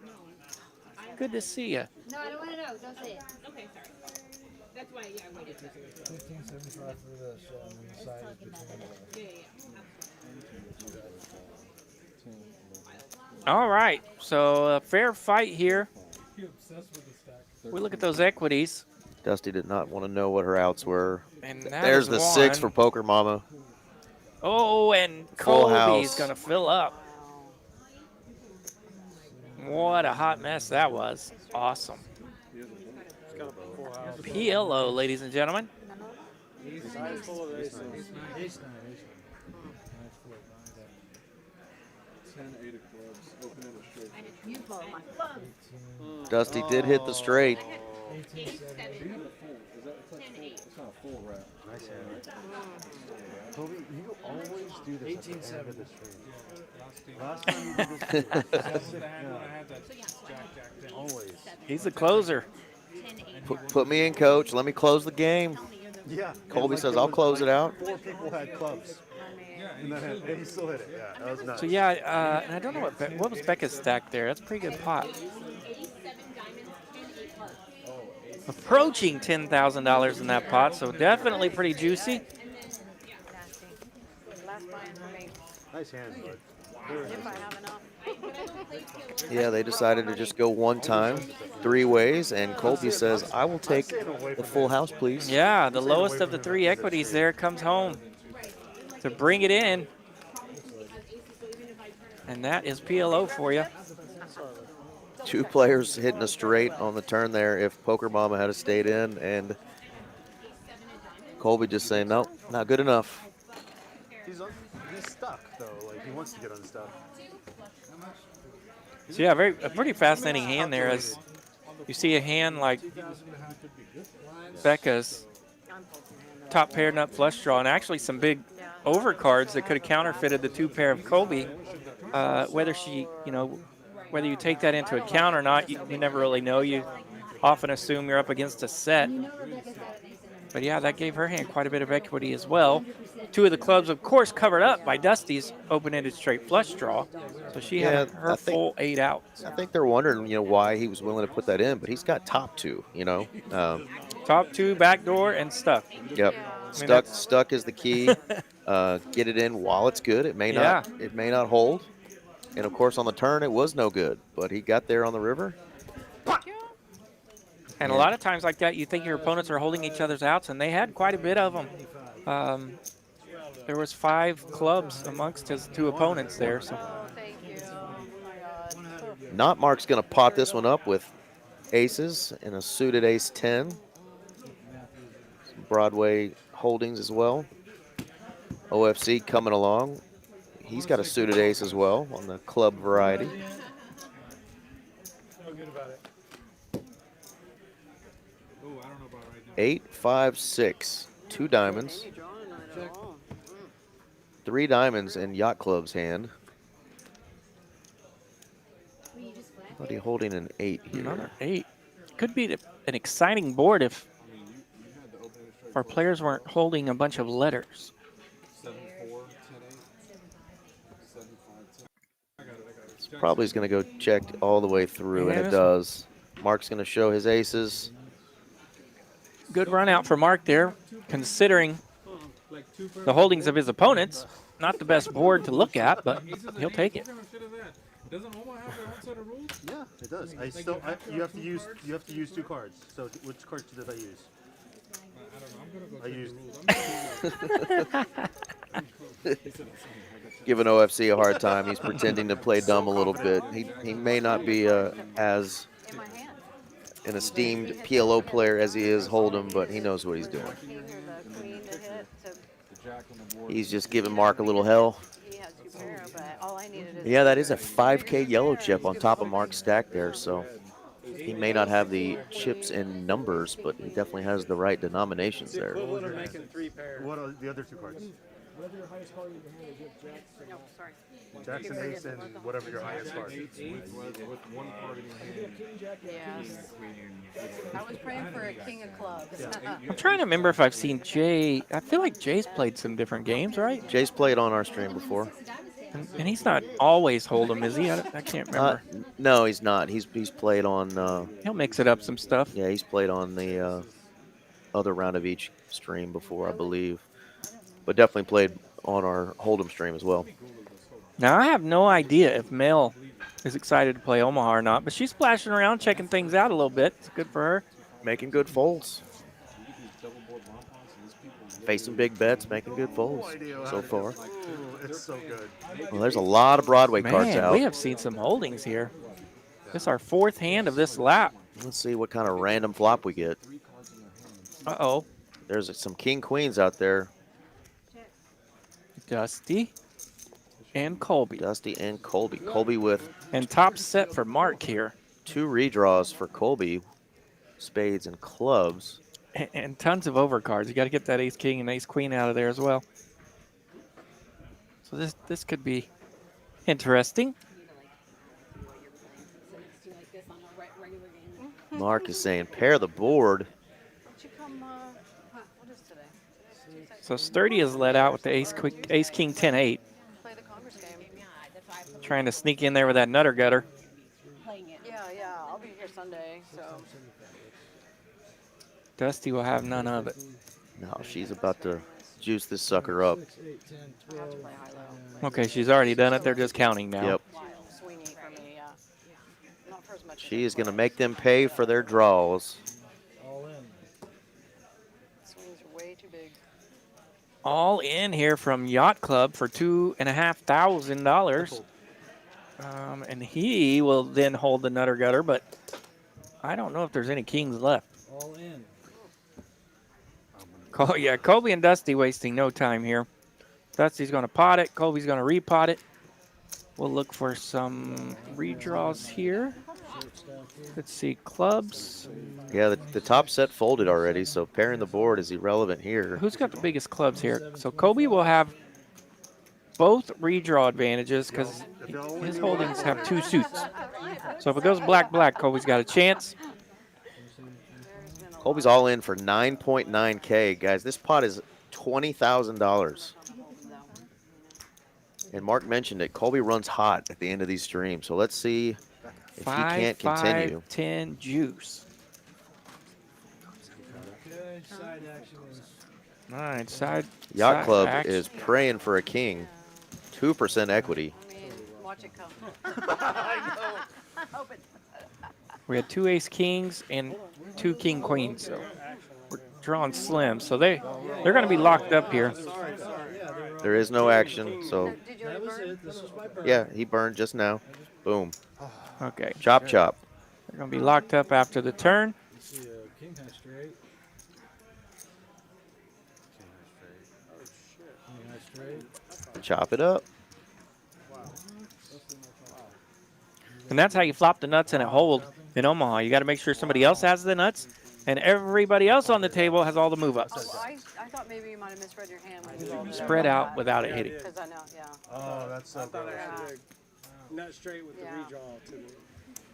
Good to see you. No, I don't want to know. Don't say it. Okay, sorry. That's why, yeah, I waited. 1575 for this, and then the side is between All right, so a fair fight here. We look at those equities. Dusty did not want to know what her outs were. And that there's is the one. 6 for Poker Mama. Oh, and Full Colby's house. going to fill up. What a hot mess that was. Awesome. PLO, ladies and gentlemen. Dusty did hit the straight. Toby, you always do this. 1870. Last time you did this. Always. He's the closer. Put me in, coach. Let me close the game. Yeah. Colby says, I'll close it out. 4 people had clubs. And he still hit it. Yeah, that was nice. So yeah, and I don't know what was Becca's stack there. That's a pretty good pot. Approaching $10,000 in that pot, so definitely pretty juicy. Nice hand, bud. If I have enough. Yeah, they decided to just go one time, 3 ways, and Colby says, I will take the full house, please. Yeah, the lowest of the 3 equities there comes home to bring it in. And that is PLO for you. 2 players hitting a straight on the turn there if Poker Mama had stayed in, and Colby just saying, nope, not good enough. He's stuck, though. Like, he wants to get unstuck. So yeah, a pretty fascinating hand there as you see a hand like Becca's top pair nut flush draw, and actually some big overcards that could have counterfeited the 2 pair of Colby. Whether she, whether you take that into account or not, you never really know. You often assume you're up against a set. But yeah, that gave her hand quite a bit of equity as well. 2 of the clubs, of course, covered up by Dusty's open-ended straight flush draw. So she had her full 8 outs. I think they're wondering, why he was willing to put that in, but he's got top 2, Top 2, backdoor, and stuff. Yep. Stuck is the key. Get it in while it's good. It may not hold. And of course on the turn it was no good, but he got there on the river. And a lot of times like that, you think your opponents are holding each other's outs, and they had quite a bit of them. There was 5 clubs amongst his 2 opponents there. So. Oh, thank you. Oh my God. Not Mark's going to pot this one up with aces and a suited ace 10. Some Broadway holdings as well. OFC coming along. He's got a suited ace as well on the club variety. Feel good about it. 8, 5, 6. 2 diamonds. 3 diamonds in Yacht Club's hand. What are you holding an 8 here? Another 8. Could be an exciting board if our players weren't holding a bunch of letters. 7-4, 10-8, 7-5, 10. Probably is going to go check all the way through, and it does. Mark's going to show his aces. Good run out for Mark there, considering the holdings of his opponents. Not the best board to look at, but he'll take it. Doesn't Omaha have their own set of rules? Yeah, it does. You have to use 2 cards. So which cards did I use? I used. Giving OFC a hard time. He's pretending to play dumb a little bit. He may not be as an esteemed PLO player as he is Hold'em, but he knows what he's doing. He's just giving Mark a little hell. Yeah, that is a 5K yellow chip on top of Mark's stack there, so he may not have the chips in numbers, but he definitely has the right denominations there. What are the other 2 cards? No, sorry. Jackson ace and whatever your highest card. Yes. I was praying for a king of clubs. I'm trying to remember if I've seen Jay. I feel like Jay's played some different games, right? Jay's played on our stream before. And he's not always Hold'em, is he? I can't remember. No, he's not. He's played on... He'll mix it up some stuff. Yeah, he's played on the other round of each stream before, I believe. But definitely played on our Hold'em stream as well. Now, I have no idea if Mel is excited to play Omaha or not, but she's splashing around, checking things out a little bit. It's good for her. Making good folds. Facing big bets, making good folds so far. It's so good. Well, there's a lot of Broadway cards out. We have seen some holdings here. This is our 4th hand of this lap. Let's see what kind of random flop we get. Uh-oh. There's some king queens out there. Dusty and Colby. Dusty and Colby. Colby with... And top set for Mark here. 2 redraws for Colby. Spades and clubs. And tons of overcards. You got to get that ace king and ace queen out of there as well. So this could be interesting. Mark is saying pair the board. So Sturdy is let out with the ace king 10-8. Trying to sneak in there with that nutter gutter. Yeah, I'll be here Sunday, so. Dusty will have none of it. No, she's about to juice this sucker up. Okay, she's already done it. They're just counting now. Yep. She is going to make them pay for their draws. All in here from Yacht Club for $2,500. And he will then hold the nutter gutter, but I don't know if there's any kings left. All in. Yeah, Colby and Dusty wasting no time here. Dusty's going to pot it. Colby's going to repot it. We'll look for some redraws here. Let's see, clubs. Yeah, the top set folded already, so pairing the board is irrelevant here. Who's got the biggest clubs here? So Colby will have both redraw advantages because his holdings have 2 suits. So if it goes black-black, Colby's got a chance. Colby's all in for 9.9K. Guys, this pot is $20,000. And Mark mentioned it. Colby runs hot at the end of these streams. So let's see if he can't continue. 5-10 juice. Good side action is All right, side. Yacht side Club action. is praying for a king. 2% equity. I mean, watch it come. I hope it. We had 2 ace kings and 2 king queens, so we're drawing slim. So they're going to be locked up here. There is no action, so Did you That already was burn? it. This was my burn. yeah, he burned just now. Boom. Okay, Chop, chop. they're going to be locked up after the turn. Let's see, king high straight. King high straight. Chop it up. And that's how you flop the nuts in a hold in Omaha. You got to make sure somebody else has the nuts, and everybody else on the table has all the move ups. Oh, I thought maybe you might have misread your hand when you rolled it. Spread out without it hitting. Because I know, yeah. Oh, that's so good. Yeah. Nut straight with Yeah. the redraw to the.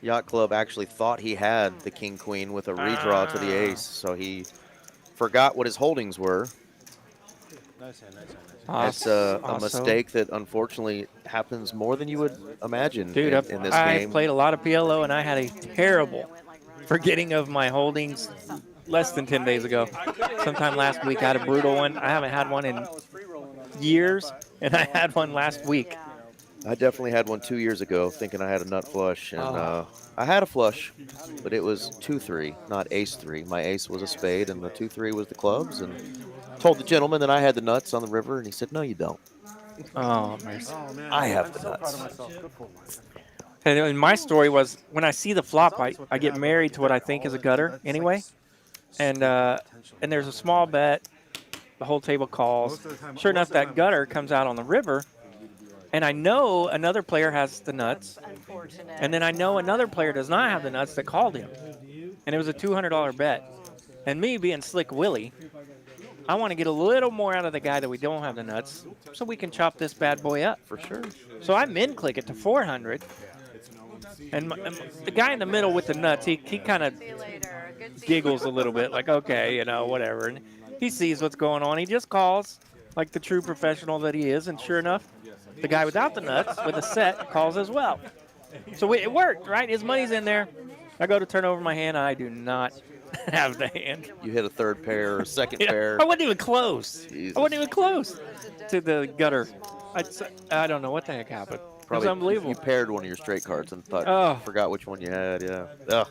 Yacht Club actually thought he had the king queen with a redraw to the ace, so he forgot what his holdings were. Nice hand, nice hand, nice hand. That's a mistake that unfortunately happens more than you would imagine Dude, in this I've game. played a lot of PLO, and I had a terrible forgetting of my holdings less than 10 days ago. Sometime last week, I had a brutal one. I haven't had one in years, and I had one last week. Yeah. I definitely had one 2 years ago, thinking I had a nut flush, and I had a flush, but it was 2-3, not ace-3. My ace was a spade, and the 2-3 was the clubs, and told the gentleman that I had the nuts on the river, and he said, "No, you don't. Oh, mercy. Oh, man. I have I'm the so proud nuts." of myself. Good for myself. And my story was when I see the flop, I get married to what I think is a gutter anyway. And there's a small bet. The whole table calls. Sure enough, that gutter comes out on the river. And I know another player has the nuts. Unfortunate. And then I know another player does not have the nuts that called him. And it was a $200 bet. And me being Slick Willie, I want to get a little more out of the guy that we don't have the nuts so we can chop this bad boy up. For sure. So I min click it to 400. And the guy in the middle with the nuts, he kind of See you later. Good seeing you. giggles a little bit, like, okay, whatever. And he sees what's going on. He just calls like the true professional that he is. And sure enough, the guy without the nuts with a set calls as well. So it worked, right? His money's in there. I go to turn over my hand. I do not have the hand. You hit a third pair or a second Yeah, pair. I wasn't even close. Jesus. I wasn't even close to the gutter. I don't know what the heck happened. It was Probably unbelievable. You paired one of your straight cards and thought, Oh. forgot which one you had. Yeah. Ugh.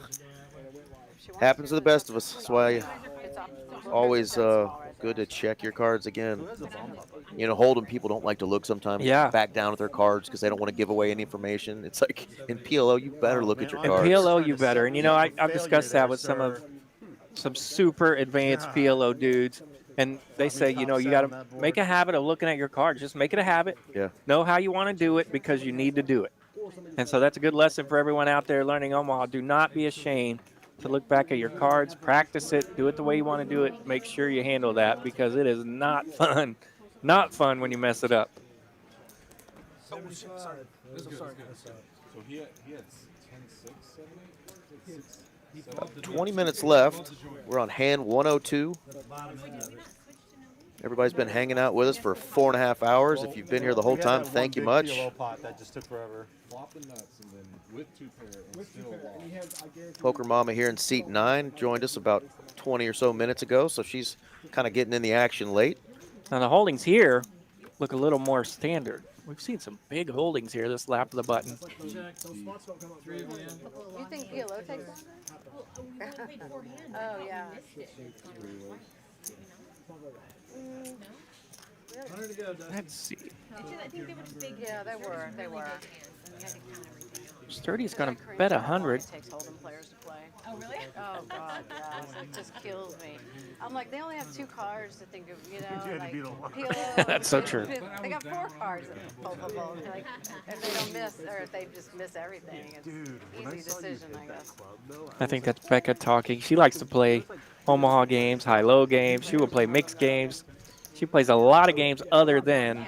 Happens to the best of us. That's why It's always good to check your cards again. Hold'em people don't like to look sometimes. Yeah. Back down at their cards because they don't want to give away any information. It's like in PLO, you better look at your In cards. PLO, you better. And I've discussed that with some super advanced PLO dudes, and they say, you got to make a habit of looking at your cards. Just make it a habit. Yeah. Know how you want to do it because you need to do it. And so that's a good lesson for everyone out there learning Omaha. Do not be ashamed to look back at your cards, practice it, do it the way you want to do it. Make sure you handle that because it is not fun. Not fun when you mess it up. So he had 10, 6, 7, 8, 20 minutes left. We're on hand 102. Everybody's been hanging out with us for 4.5 hours. If you've been here the whole time, thank you much. PLO pot that just took forever. flop the nuts, and then with 2 pair and still lost. Poker Mama here in seat 9 joined us about 20 or so minutes ago, so she's kind of getting in the action late. Now the holdings here look a little more standard. We've seen some big holdings here this lap of the button. You think PLO takes longer? Oh, yeah. Let's see. Yeah, they were. They were. Sturdy's going to bet 100. It takes Hold'em players to play. Oh, really? Oh, God, yeah. It just kills me. I'm like, they only have 2 cards to think of, like PLO. That's so true. They got 4 cards that fold. Like, if they don't miss, or if they just miss everything, it's easy decision, I guess. I think that's Becca talking. She likes to play Omaha games, high-low games. She will play mixed games. She plays a lot of games other than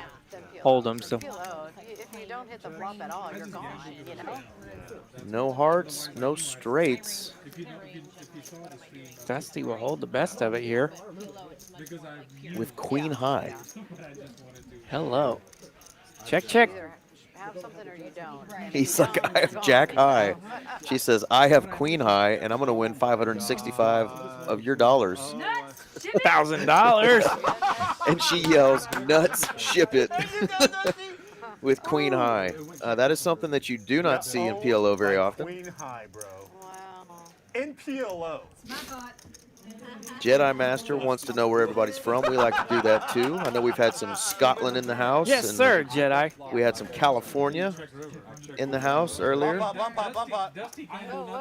Hold'em. So PLO, if you don't hit the flop at all, you're gone, No hearts, no straights. Dusty will hold the best of it here. With queen high. Hello. Check, check. Either have something or you don't. He's like, I have jack high. She says, I have queen high, and I'm going to win 565 of your dollars. Nuts $1,000. And she yells, "Nuts, ship it." With queen high. That is something that you do not see in PLO very often. Queen high, bro. Wow. In PLO. My fault. Jedi Master wants to know where everybody's from. We like to do that too. I know we've had some Scotland in the house. Yes, and sir, Jedi. We had some California in the house earlier.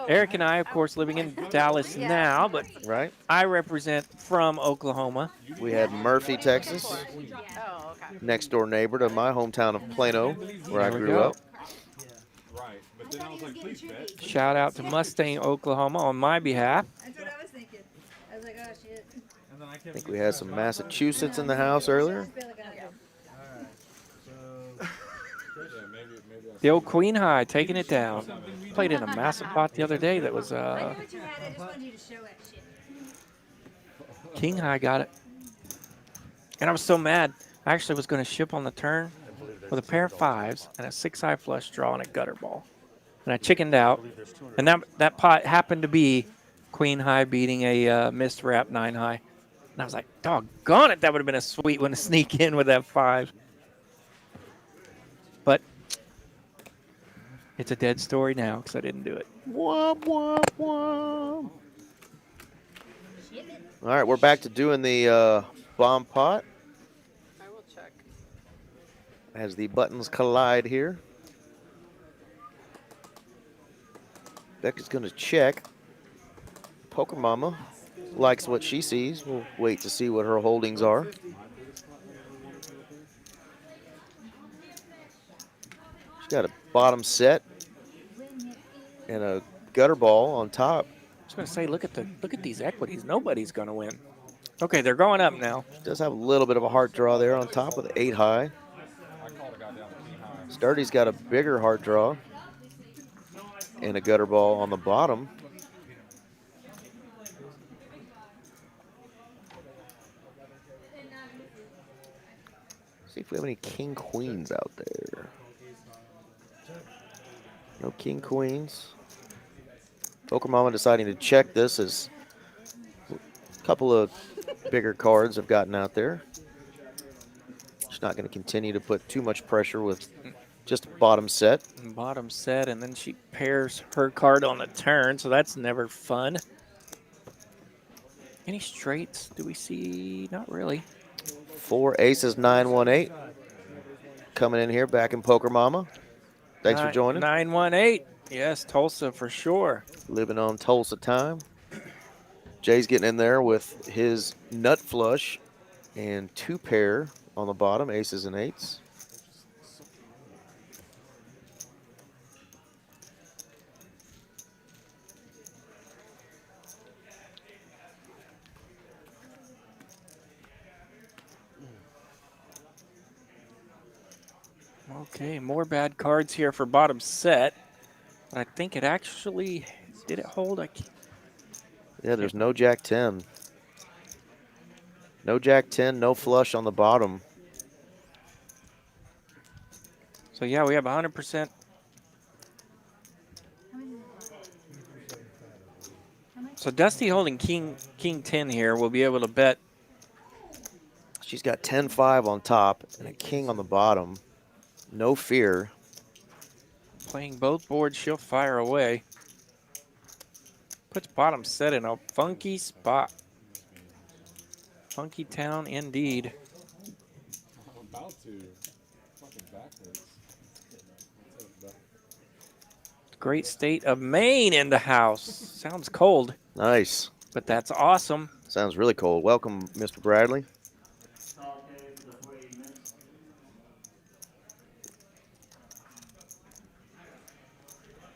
Eric and I, of course, living in Dallas now, but Right. I represent from Oklahoma. We had Murphy, Texas, Oh, okay. next door neighbor to my hometown of Plano, where I There we grew go. up. Right. But then I was like, please bet. Shout out to Mustang, Oklahoma on my behalf. That's what I was thinking. I was like, oh shit. And then I I kept think we had some Massachusetts in the house earlier. Alright, so, Yeah, maybe The old Queen High taking it down. Played in a massive pot the other day that was I knew what you had. I just wanted you to show that shit. King High got it. And I was so mad. I actually was going to ship on the turn with a pair of fives and a 6-high flush draw and a gutter ball. And I chickened out. And that pot happened to be Queen High beating a missed wrap 9-high. And I was like, doggone it, that would have been a sweet one to sneak in with that 5. But it's a dead story now because I didn't do it. Womp, womp, womp. All right, we're back to doing the bomb pot I will check. as the buttons collide here. Becca's going to check. Poker Mama likes what she sees. We'll wait to see what her holdings are. She's got a bottom set and a gutter ball on top. I was going to say, look at these equities. Nobody's going to win. Okay, they're going up now. She does have a little bit of a heart draw there on top with the 8-high. I called a guy down to king high. Sturdy's got a bigger heart draw and a gutter ball on the bottom. See if we have any king queens out there. No king queens. Poker Mama deciding to check this as a couple of bigger cards have gotten out there. She's not going to continue to put too much pressure with just a bottom set. Bottom set, and then she pairs her card on the turn, so that's never fun. Any straights do we see? Not really. 4 aces, 9-1-8. Coming in here, back in Poker Mama. Thanks for joining. 918. Yes, Tulsa for sure. Living on Tulsa time. Jay's getting in there with his nut flush and 2 pair on the bottom, aces and 8s. Okay, more bad cards here for bottom set. But I think it actually, did it hold? Yeah, there's no Jack 10. No Jack 10, no flush on the bottom. So yeah, we have 100%. So Dusty holding King 10 here will be able to bet. She's got 10-5 on top and a king on the bottom. No fear. Playing both boards, she'll fire away. Puts bottom set in a funky spot. Funky town indeed. I'm about to. Fucking backwards. Great state of Maine in the house. Sounds cold, Nice. but that's awesome. Sounds really cold. Welcome, Mr. Bradley.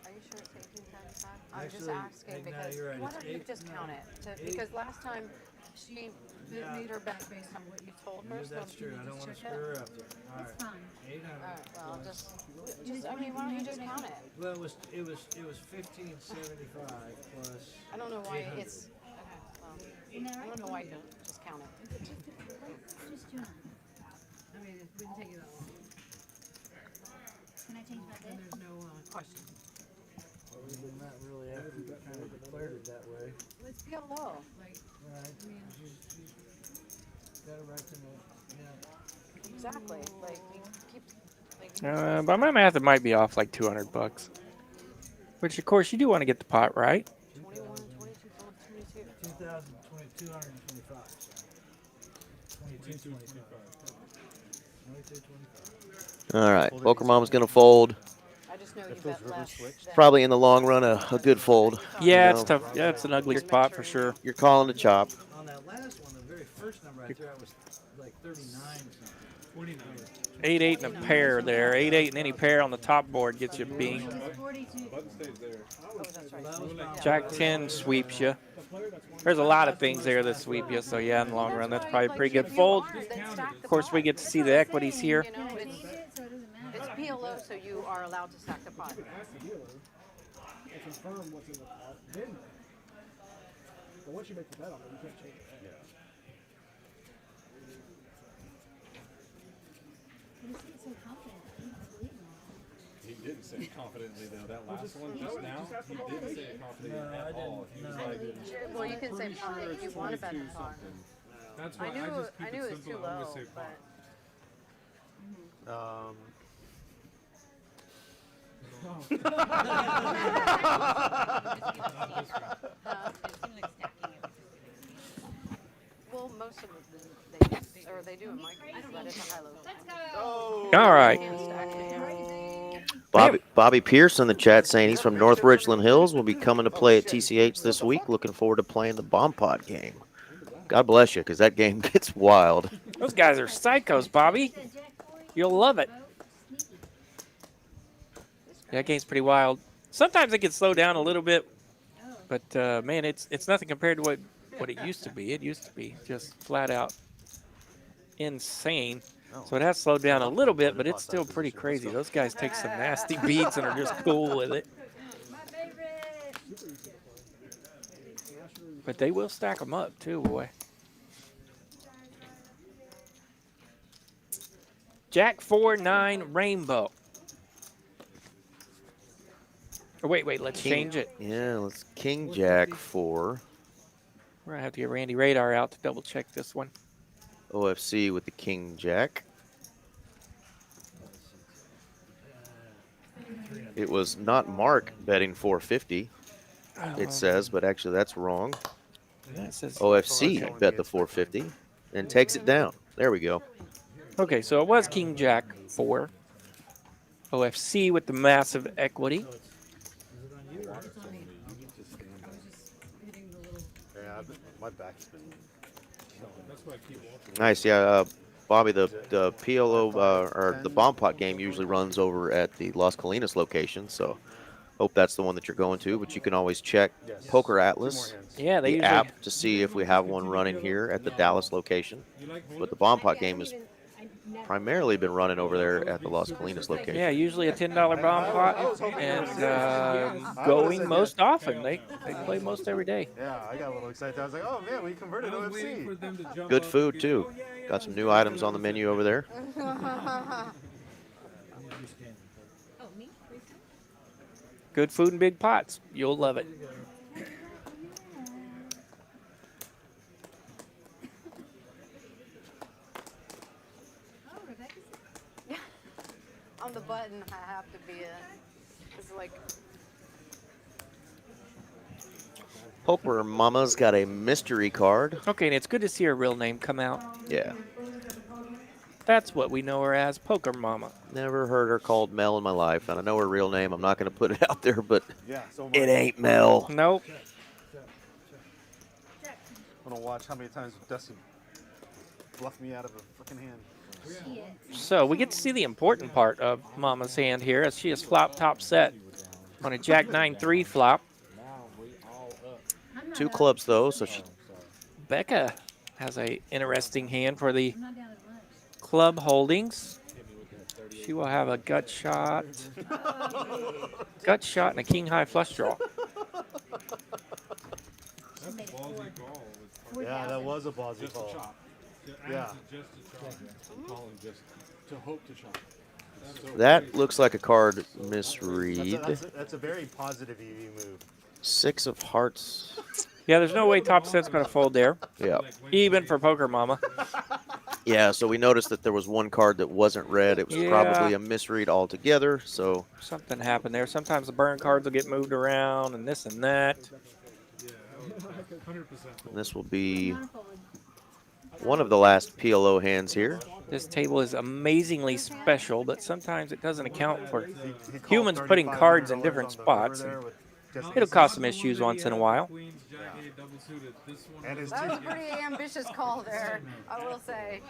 Are you sure it's 1875? I'm just Actually, asking now because you're right, why it's don't you eight- just count it? Because last time she made her bet based on what you told her. So That's true. I don't want to screw her up there. All right. Fine. 800. Alright, well, just, I mean, why don't you just count it? Well, it was 1575 plus. I don't know why it's, okay, well, Isn't that I right? don't know why you don't just count it. Just 200. I mean, it wouldn't take you that long. Can I change my bid? There's no question. We're not really after we kind of declared it that way. It's PLO. Right. You gotta reckon it. Yeah. Exactly. Like, you keep, like, By my math, it might be off like $200. Which, of course, you do want to get the pot right. 21, 22, 22. 2,225. 2225. 2225. All right, Poker Mom's gonna fold. I just know you bet less than Probably in the long run a good fold. Yeah, You it's know, tough. Yeah, it's an ugly spot for sure. You're calling the chop. On that last one, the very first number I threw out was like 39 or something. 49. 8-8 and a pair there. 8-8 and any pair on the top board gets you being. Button stays there. Oh, that's right. Jack 10 sweeps you. There's a lot of things there that sweep you. So yeah, in the long run, that's probably a pretty good fold. Of course, we get to see the equities here. You know, it's PLO, so you are allowed to stack the pot. Confirm what's in the pot. Then, but once you make the bet on it, you can't change it. He didn't say it confidently though. That last one just now, he didn't say it confidently at all. He was like, Well, you can say if you want to bet the pot. That's I why knew, I just keep I knew it it was too simple. I always low, say but well, most of them they do in my group, but it's a high-low. All right. Bobby Pierce in the chat saying he's from North Richland Hills. Will be coming to play at TCH this week. Looking forward to playing the bomb pot game. God bless you, because that game gets wild. Those guys are psychos, Bobby. You'll love it. Yeah, that game's pretty wild. Sometimes it can slow down a little bit, but man, it's nothing compared to what it used to be. It used to be just flat out insane. So it has slowed down a little bit, but it's still pretty crazy. Those guys take some nasty beats and are just cool with it. But they will stack them up too, boy. Jack 4-9 Rainbow. Oh, wait, let's change it. Yeah, let's King Jack 4. We're gonna have to get Randy Radar out to double check this one. OFC with the King Jack. It was not Mark betting 450, it says, but actually that's wrong. That says OFC bet the 450 and takes it down. There we go. Okay, so it was King Jack 4. OFC with the massive equity. Yeah, my back's been. Nice, yeah. Bobby, the PLO or the bomb pot game usually runs over at the Las Colinas location, so hope that's the one that you're going to. But you can always check Poker Atlas, Yeah, they the usually app, to see if we have one running here at the Dallas location. But the bomb pot game has primarily been running over there at the Las Colinas location. Yeah, usually a $10 bomb pot and going most often. They play most every day. Yeah, I got a little excited. I was like, oh man, we converted OFC. Good food too. Got some new items on the menu over there. Good food and big pots. You'll love it. On the button, I have to be it's like, Poker Mama's got a mystery card. Okay, and it's good to see her real name come out. Yeah. That's what we know her as, Poker Mama. Never heard her called Mel in my life, and I know her real name. I'm not going to put it out there, but Yeah, so it ain't Mel. Nope. I'm gonna watch how many times Dustin bluffed me out of a freaking hand. So we get to see the important part of Mama's hand here, as she is flop top set on a Jack 9-3 flop. Two clubs, though, so she... Becca has a interesting hand for the club holdings. She will have a gut shot, and a king high flush draw. Yeah, that was a ballsy Just a call. chop. Yeah. Just a chop. I'm calling just to hope to chop. That looks like a card misread. That's a very positive EV move. 6 of hearts. Yeah, there's no way top set's going to fold there. Yeah. Even for Poker Mama. Yeah, so we noticed that there was one card that wasn't red. It was probably a misread altogether. So something happened there. Sometimes the burn cards will get moved around and this and that. And this will be one of the last PLO hands here. This table is amazingly special, but sometimes it doesn't account for humans putting cards in different spots. It'll cause some issues once in a while. That was a pretty ambitious call there, I will say.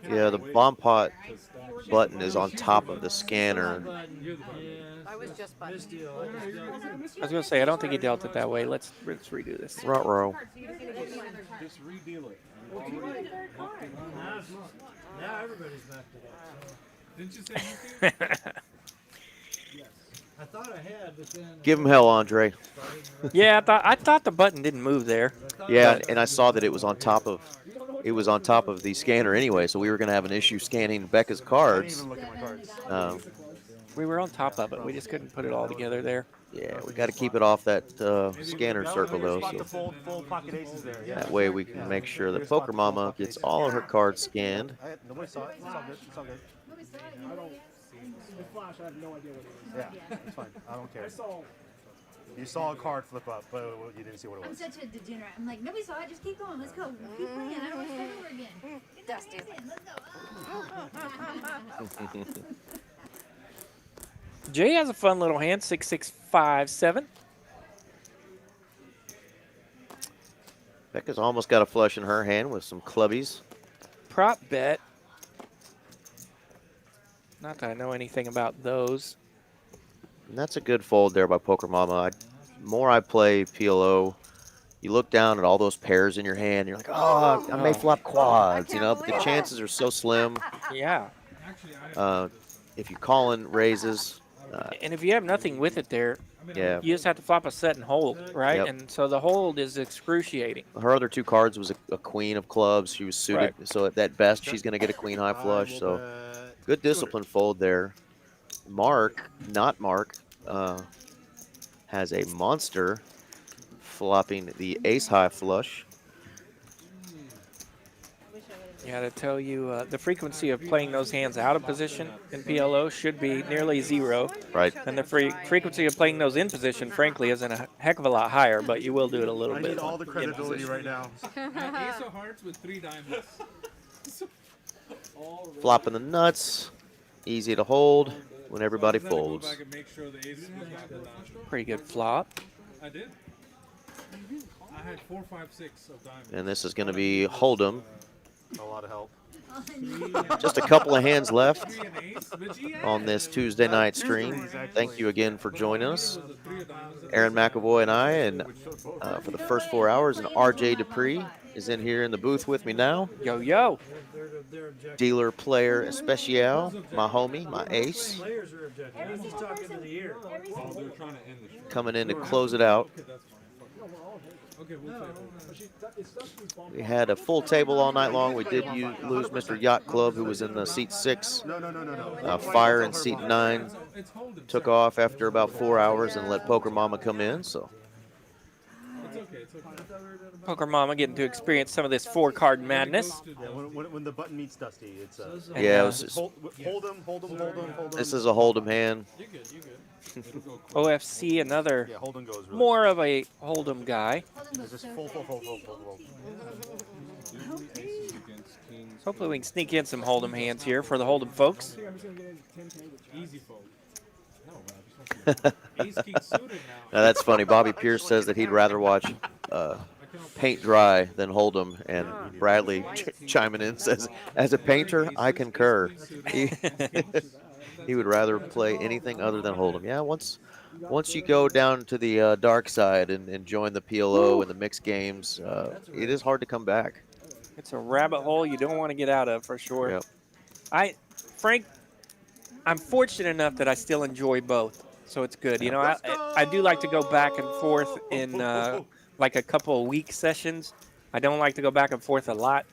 Yeah, the bomb pot button is on top of the scanner. I was just button. I was going to say, I don't think he dealt it that way. Let's redo this. Ruh-roh. Just redeal it. Now everybody's back to that. Didn't you say I thought I had, but then. Give him hell, Andre. Yeah, I thought the button didn't move there. Yeah, and I saw that it was on top of the scanner anyway, so we were going to have an issue scanning Becca's cards. We were on top of it. We just couldn't put it all together there. Yeah, we got to keep it off that scanner circle though, so Full pocket aces there. Yeah. that way we can make sure that Poker Mama gets all of her cards scanned. Nobody saw it. It's all good. It's all good. The flash, I have no idea what it is. Yeah, it's fine. I don't care. I saw. You saw a card flip up, but you didn't see what it I'm was. such a degenerate. I'm like, nobody saw it. Just keep going. Let's go. Keep playing. I don't want to start over again. Get that Dusty. in. Let's go. Jay has a fun little hand, 6-6-5-7. Becca's almost got a flush in her hand with some clubbies. Prop bet. Not that I know anything about those. And that's a good fold there by Poker Mama. More I play PLO, you look down at all those pairs in your hand, you're like, oh, I may flop quads, you know, but the chances are so slim. Yeah. If you call in raises. And if you have nothing with it there, yeah, you just have to flop a set and hold, right? Yep. And so the hold is excruciating. Her other 2 cards was a queen of clubs. She was suited, Right. so at best, she's going to get a queen high flush. So good discipline fold there. Mark, not Mark, has a monster flopping the ace high flush. Yeah, to tell you, the frequency of playing those hands out of position in PLO should be nearly 0. Right. And the frequency of playing those in position, frankly, isn't a heck of a lot higher, but you will do it a little I bit. need all the in credibility position. right now. Ace of hearts with 3 diamonds. Flopping the nuts. Easy to hold when everybody I just had to go folds. back and make sure the aces was not the down. Pretty good flop. I did. I had 4, 5, 6 of diamonds. And this is going to be Hold'em. A lot of help. Just a couple of hands left 3 and ace, but yeah. on this Tuesday night stream. Thank you again for joining us. Aaron McAvoy and I, and for the first 4 hours, and RJ Dupree is in here in the booth with me now. Yo, yo. Dealer player especial, my homie, my ace, Players are objective. He's talking to the ear. They're trying to end the stream. coming in to close it out. Okay, we'll play. We had a full table all night long. We did lose Mr. Yacht Club, who was in the seat 6. No. Fire in seat 9 took off after about 4 hours and let Poker Mama come in. So It's okay, it's okay. Poker Mama getting to experience some of this 4-card madness. Yeah, when the button meets Dusty, it's yeah, it was just, hold him. this is a Hold'em hand. You're good, you're good. OFC, another Yeah, Hold'em goes really more of a Hold'em guy. It's just full. Aces against kings. Hopefully we can sneak in some Hold'em hands here for the Hold'em folks. Easy fold. No, man. Ace king suited now. Now that's funny. Bobby Pierce says that he'd rather watch paint dry than Hold'em, and Bradley chiming in says, as a painter, I concur. He would rather play anything other than Hold'em. Yeah, once you go down to the dark side and join the PLO and the mixed games, it is hard to come back. It's a rabbit hole you don't want to get out of for sure. Yep. Frank, I'm fortunate enough that I still enjoy both, so it's good. You know, I do like to go back and forth in like a couple of week sessions. I don't like to go back and forth a lot.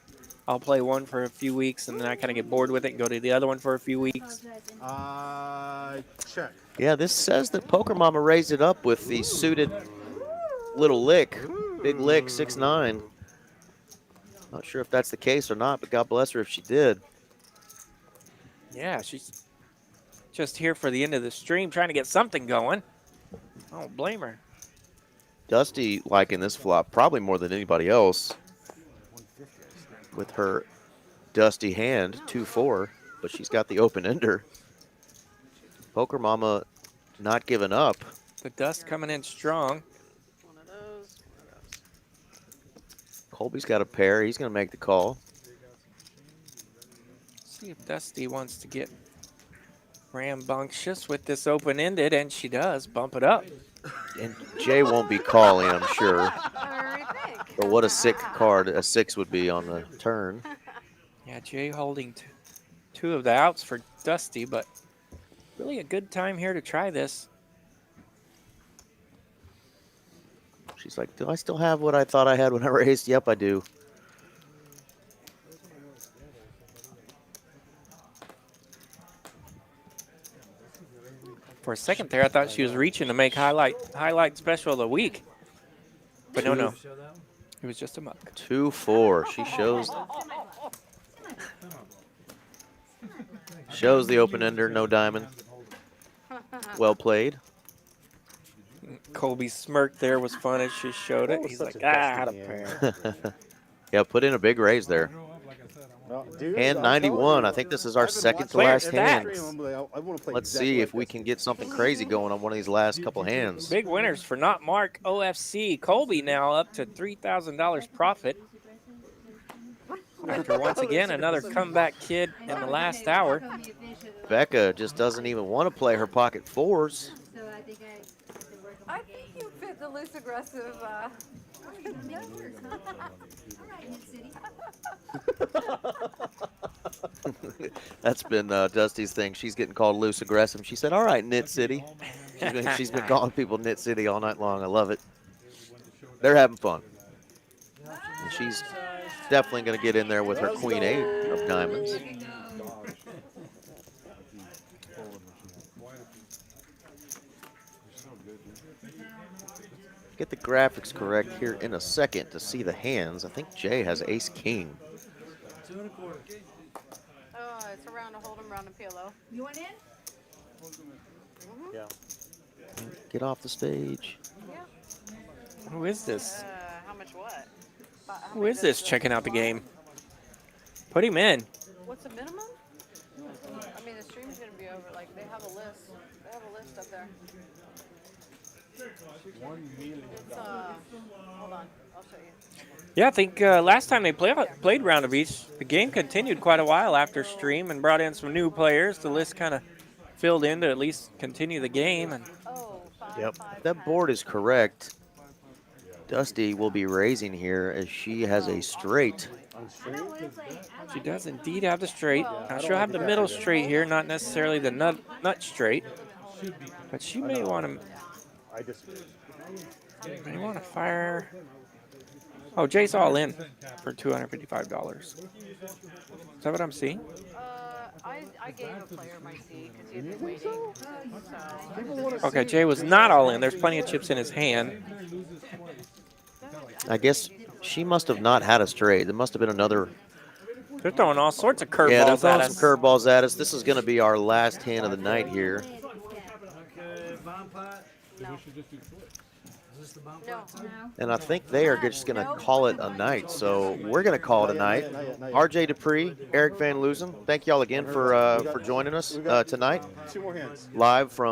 I'll play one for a few weeks, and then I kind of get bored with it and go to the other one for a few weeks. Check. Yeah, this says that Poker Mama raised it up with the suited little lick. Big lick, 6-9. Not sure if that's the case or not, but God bless her if she did. Yeah, she's just here for the end of the stream trying to get something going. I don't blame her. Dusty liking this flop probably more than anybody else with her dusty hand, 2-4, but she's got the open ender. Poker Mama not giving up. The dust coming in strong. One of those. Colby's got a pair. He's going to make the call. See if Dusty wants to get rambunctious with this open-ended, and she does. Bump it up. And Jay won't be calling, I'm sure. But what a sick card a 6 would be on the turn. Yeah, Jay holding two of the outs for Dusty, but really a good time here to try this. She's like, do I still have what I thought I had when I raised? Yep, I do. For a second there, I thought she was reaching to make highlight special of the week. But no. It was just a muck. 2-4. She shows the open ender, no diamond. Well played. Colby's smirk there was fun as she showed it. He's like, I had a pair. Yeah, put in a big raise there. Hand 91. I think this is our second to last hand. Let's see if we can get something crazy going on one of these last couple hands. Big winners for Not Mark OFC. Colby now up to $3,000 profit. After once again another comeback kid in the last hour. Becca just doesn't even want to play her pocket fours. I think you fit the loose aggressive. That's been Dusty's thing. She's getting called loose aggressive. She said, all right, Knit City. She's been calling people Knit City all night long. I love it. They're having fun. And she's definitely going to get in there with her Queen 8 of diamonds. Get the graphics correct here in a second to see the hands. I think Jay has Ace King. Oh, it's a round of Hold'em, round of PLO. You want in? Yeah. Get off the stage. Yeah. Who is this? How much what? Who is this checking out the game? Put him in. What's the minimum? I mean, the stream's gonna be over. Like, they have a list. They have a list up there. It's, hold on, I'll show you. Yeah, I think last time they played Round of Each, the game continued quite a while after stream and brought in some new players. The list kind of filled in to at least continue the game. And yep, if that board is correct, Dusty will be raising here as she has a straight. She does indeed have the straight. Now she'll have the middle straight here, not necessarily the nut straight, but she may want to. May want to fire. Oh, Jay's all in for $255. Is that what I'm seeing? I gave a player my seat because he had been waiting. So. Okay, Jay was not all in. There's plenty of chips in his hand. I guess she must have not had a straight. There must have been another. They're throwing all sorts of curveballs Yeah, they're at throwing us. some curveballs at us. This is going to be our last hand of the night here. No. And I think they are just going to call it a night. So we're going to call it a night. RJ Dupree, Eric Van Loozen, thank y'all again for joining us tonight. Two more hands. Live from